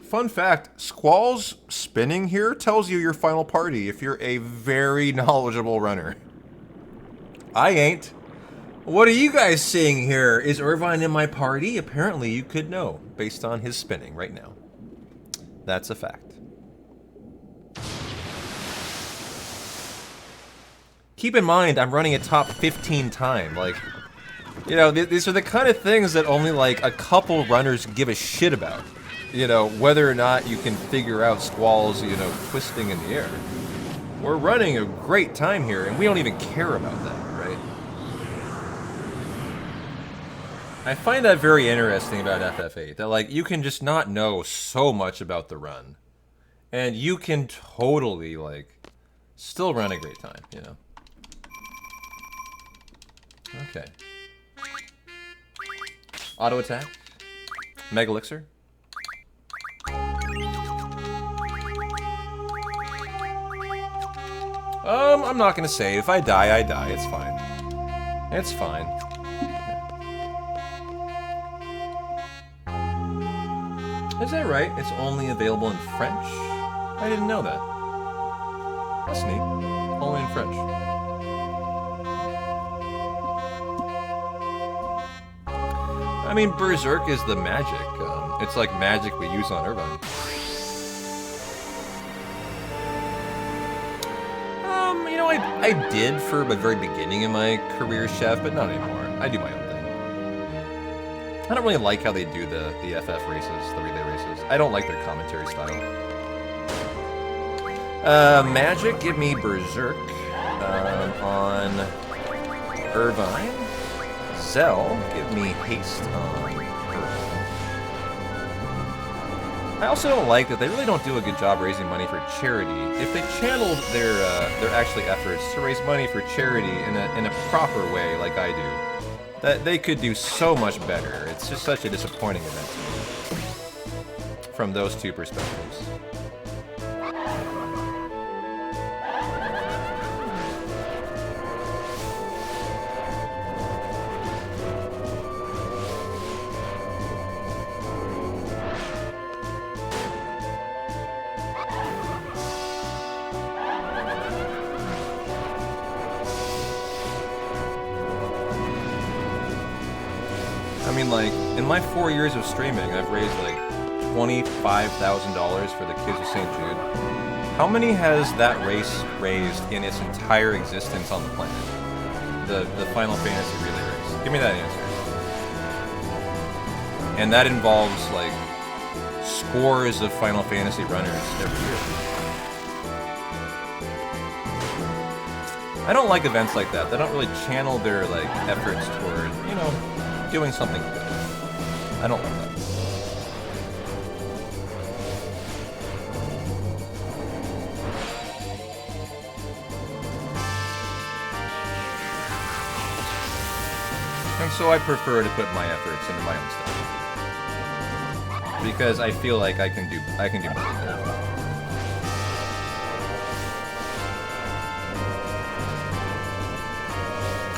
Speaker 1: Fun fact, Squall's spinning here tells you your final party if you're a very knowledgeable runner. I ain't. What are you guys seeing here? Is Irvine in my party? Apparently you could know, based on his spinning right now. That's a fact. Keep in mind, I'm running a top 15 time. Like, you know, these are the kind of things that only like a couple runners give a shit about. You know, whether or not you can figure out Squall's, you know, twisting in the air. We're running a great time here, and we don't even care about that, right? I find that very interesting about FF8, that, like, you can just not know so much about the run. And you can totally, like, still run a great time, you know? Okay. Auto attack. Mega Elixir. I'm not gonna save. If I die, I die. It's fine. It's fine. Is that right? It's only available in French? I didn't know that. That's neat. Only in French. I mean, Berserk is the magic. It's like magic we use on Irvine. You know, I did for the very beginning of my career, Chef, but not anymore. I do my own thing. I don't really like how they do the FF races, the relay races. I don't like their commentary style. Magic, give me Berserk on Irvine. Zell, give me Haste on Irvine. I also don't like that they really don't do a good job raising money for charity. If they channeled their actually efforts to raise money for charity in a proper way, like I do, that they could do so much better. It's just such a disappointing event to me, from those two perspectives. I mean, like, in my 4 years of streaming, I've raised, like, $25,000 for the kids of St. Jude. How many has that race raised in its entire existence on the planet? The Final Fantasy Relay race. Give me that answer. And that involves, like, scores of Final Fantasy runners every year. I don't like events like that. They don't really channel their, like, efforts toward, you know, doing something good. I don't like that. And so I prefer to put my efforts into my own stuff. Because I feel like I can do better.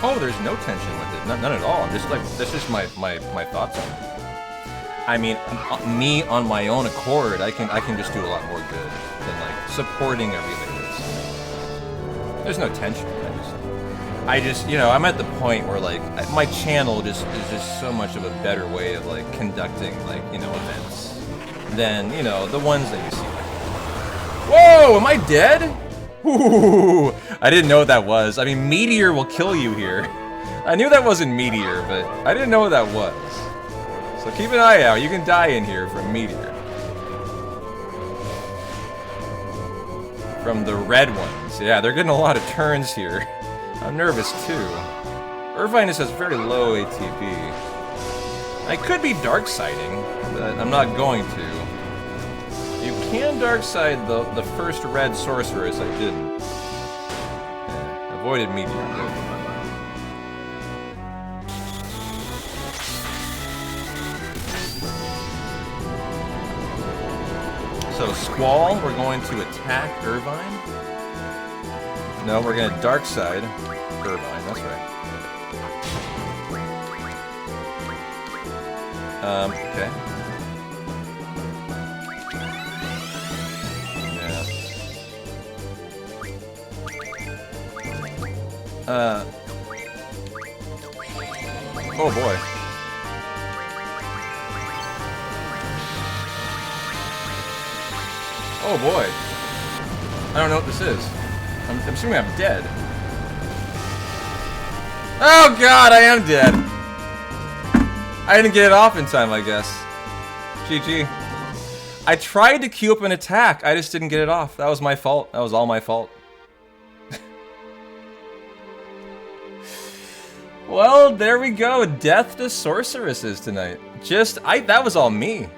Speaker 1: Oh, there's no tension with it. None at all. I'm just like, that's just my thoughts on it. I mean, me on my own accord, I can just do a lot more good than like supporting a relay race. There's no tension. I just, you know, I'm at the point where like my channel just is just so much of a better way of like conducting like, you know, events than, you know, the ones that you see. Whoa, am I dead? Ooh, I didn't know what that was. I mean, Meteor will kill you here. I knew that wasn't Meteor, but I didn't know what that was. So keep an eye out. You can die in here from Meteor. From the red ones. Yeah, they're getting a lot of turns here. I'm nervous too. Irvine has very low ATB. I could be dark siding, but I'm not going to. You can dark side the first red sorceress. I didn't. Yeah, avoided meteor. Good. So Squall, we're going to attack Irvine. No, we're going to dark side Irvine. That's right. Okay. Yeah. Oh boy. Oh boy. I don't know what this is. I'm assuming I'm dead. Oh god, I am dead. I didn't get it off in time, I guess. GG. I tried to queue up an attack. I just didn't get it off. That was my fault. That was all my fault. Well, there we go. Death to sorceresses tonight. That was all me.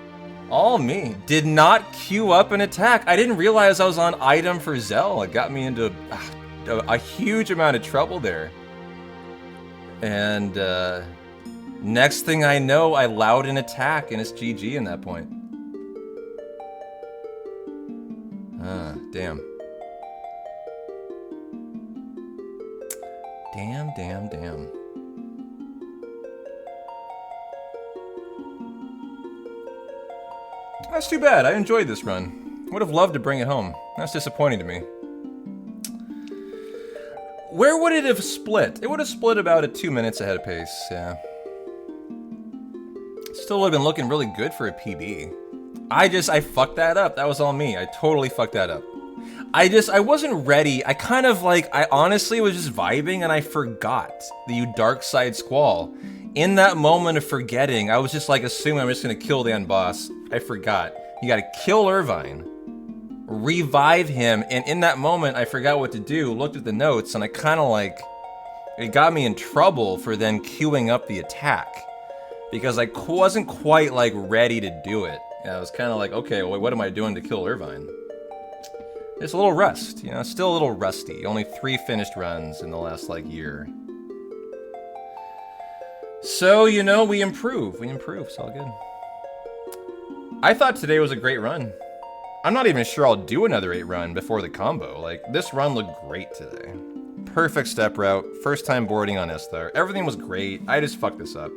Speaker 1: All me. Did not queue up an attack. I didn't realize I was on item for Zell. It got me into a huge amount of trouble there. And, next thing I know, I allowed an attack, and it's GG in that point. Damn. Damn. That's too bad. I enjoyed this run. Would have loved to bring it home. That's disappointing to me. Where would it have split? It would have split about at 2 minutes ahead of pace, yeah. Still would have been looking really good for a PB. I fucked that up. That was all me. I totally fucked that up. I wasn't ready. I honestly was just vibing and I forgot that you dark side Squall. In that moment of forgetting, I was just like assuming I'm just gonna kill the end boss. I forgot. You gotta kill Irvine, revive him, and in that moment I forgot what to do, looked at the notes, and I kinda it got me in trouble for then queuing up the attack. Because I wasn't quite ready to do it. I was kinda like, okay, well, what am I doing to kill Irvine? There's a little rust, still a little rusty. Only 3 finished runs in the last year. So, we improve. It's all good. I thought today was a great run. I'm not even sure I'll do another 8 run before the combo. This run looked great today. Perfect step route, first time boarding on Esthar. Everything was great. I just fucked this up.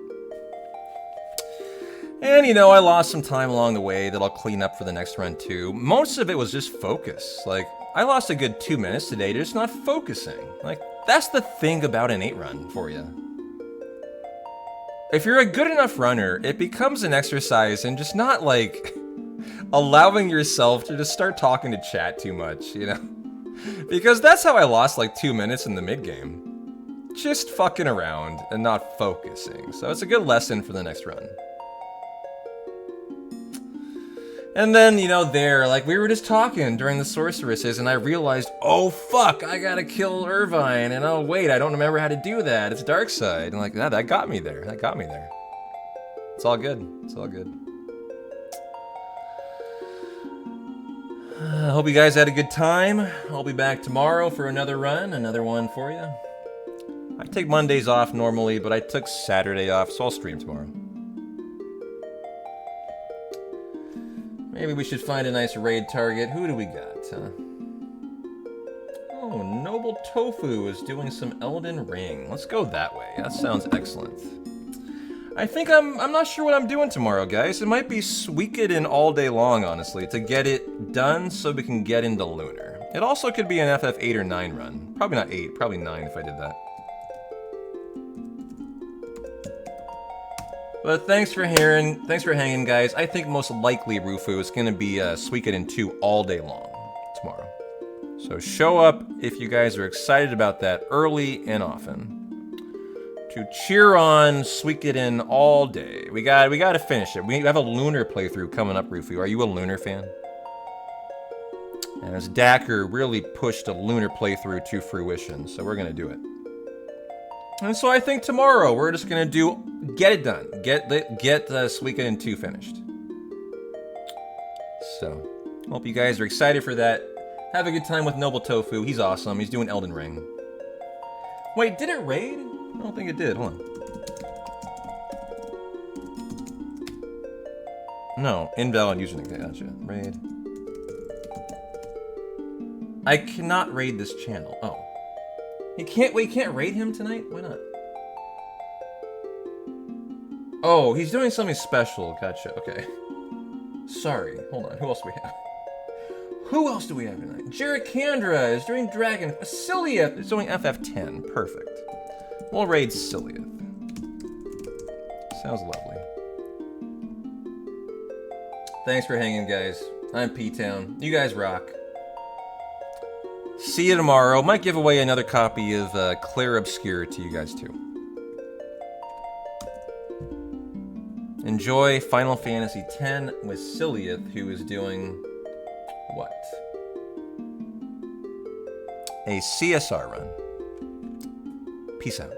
Speaker 1: And, I lost some time along the way that I'll clean up for the next run too. Most of it was just focus. I lost a good 2 minutes today just not focusing. That's the thing about an 8 run for you. If you're a good enough runner, it becomes an exercise in just not allowing yourself to just start talking to chat too much, Because that's how I lost 2 minutes in the mid game. Just fucking around and not focusing. So it's a good lesson for the next run. And then, we were just talking during the sorceresses, and I realized, oh fuck, I gotta kill Irvine, and oh wait, I don't remember how to do that, it's dark side. And that got me there, It's all good, I hope you guys had a good time. I'll be back tomorrow for another run, another one for you. I take Mondays off normally, but I took Saturday off, so I'll stream tomorrow. Maybe we should find a nice raid target. Who do we got? Oh, Noble Tofu is doing some Elden Ring. Let's go that way. That sounds excellent. I think I'm not sure what I'm doing tomorrow, guys. It might be Suikoden all day long, honestly, to get it done so we can get into Lunar. It also could be an FF 8 or 9 run. Probably not 8, probably 9 if I did that. But thanks for hanging, guys. I think most likely, Rufu, is going to be Suikoden 2 all day long tomorrow. So show up if you guys are excited about that early and often. To cheer on Suikoden all day. We got to finish it. We have a Lunar playthrough coming up, Rufu. Are you a Lunar fan? And as Dacker really pushed a Lunar playthrough to fruition, so we're going to do it. And so I think tomorrow we're just gonna get it done. Get Suikoden 2 finished. So, hope you guys are excited for that. Have a good time with Noble Tofu. He's awesome. He's doing Elden Ring. Wait, did it raid? I don't think it did. Hold on. No, invalid username. Gotcha. Raid. I cannot raid this channel. Oh. You can't raid him tonight? Why not? Oh, he's doing something special. Gotcha. Okay. Sorry. Hold on. Who else do we have? Who else do we have tonight? Jericandra is doing Dragon. Cilliath is doing FF10. Perfect. We'll raid Cilliath. Sounds lovely. Thanks for hanging, guys. I'm P-Town. You guys rock. See you tomorrow. Might give away another copy of Clair Obscur to you guys, too. Enjoy Final Fantasy X with Cilliath, who is doing... what? A CSR run. Peace out.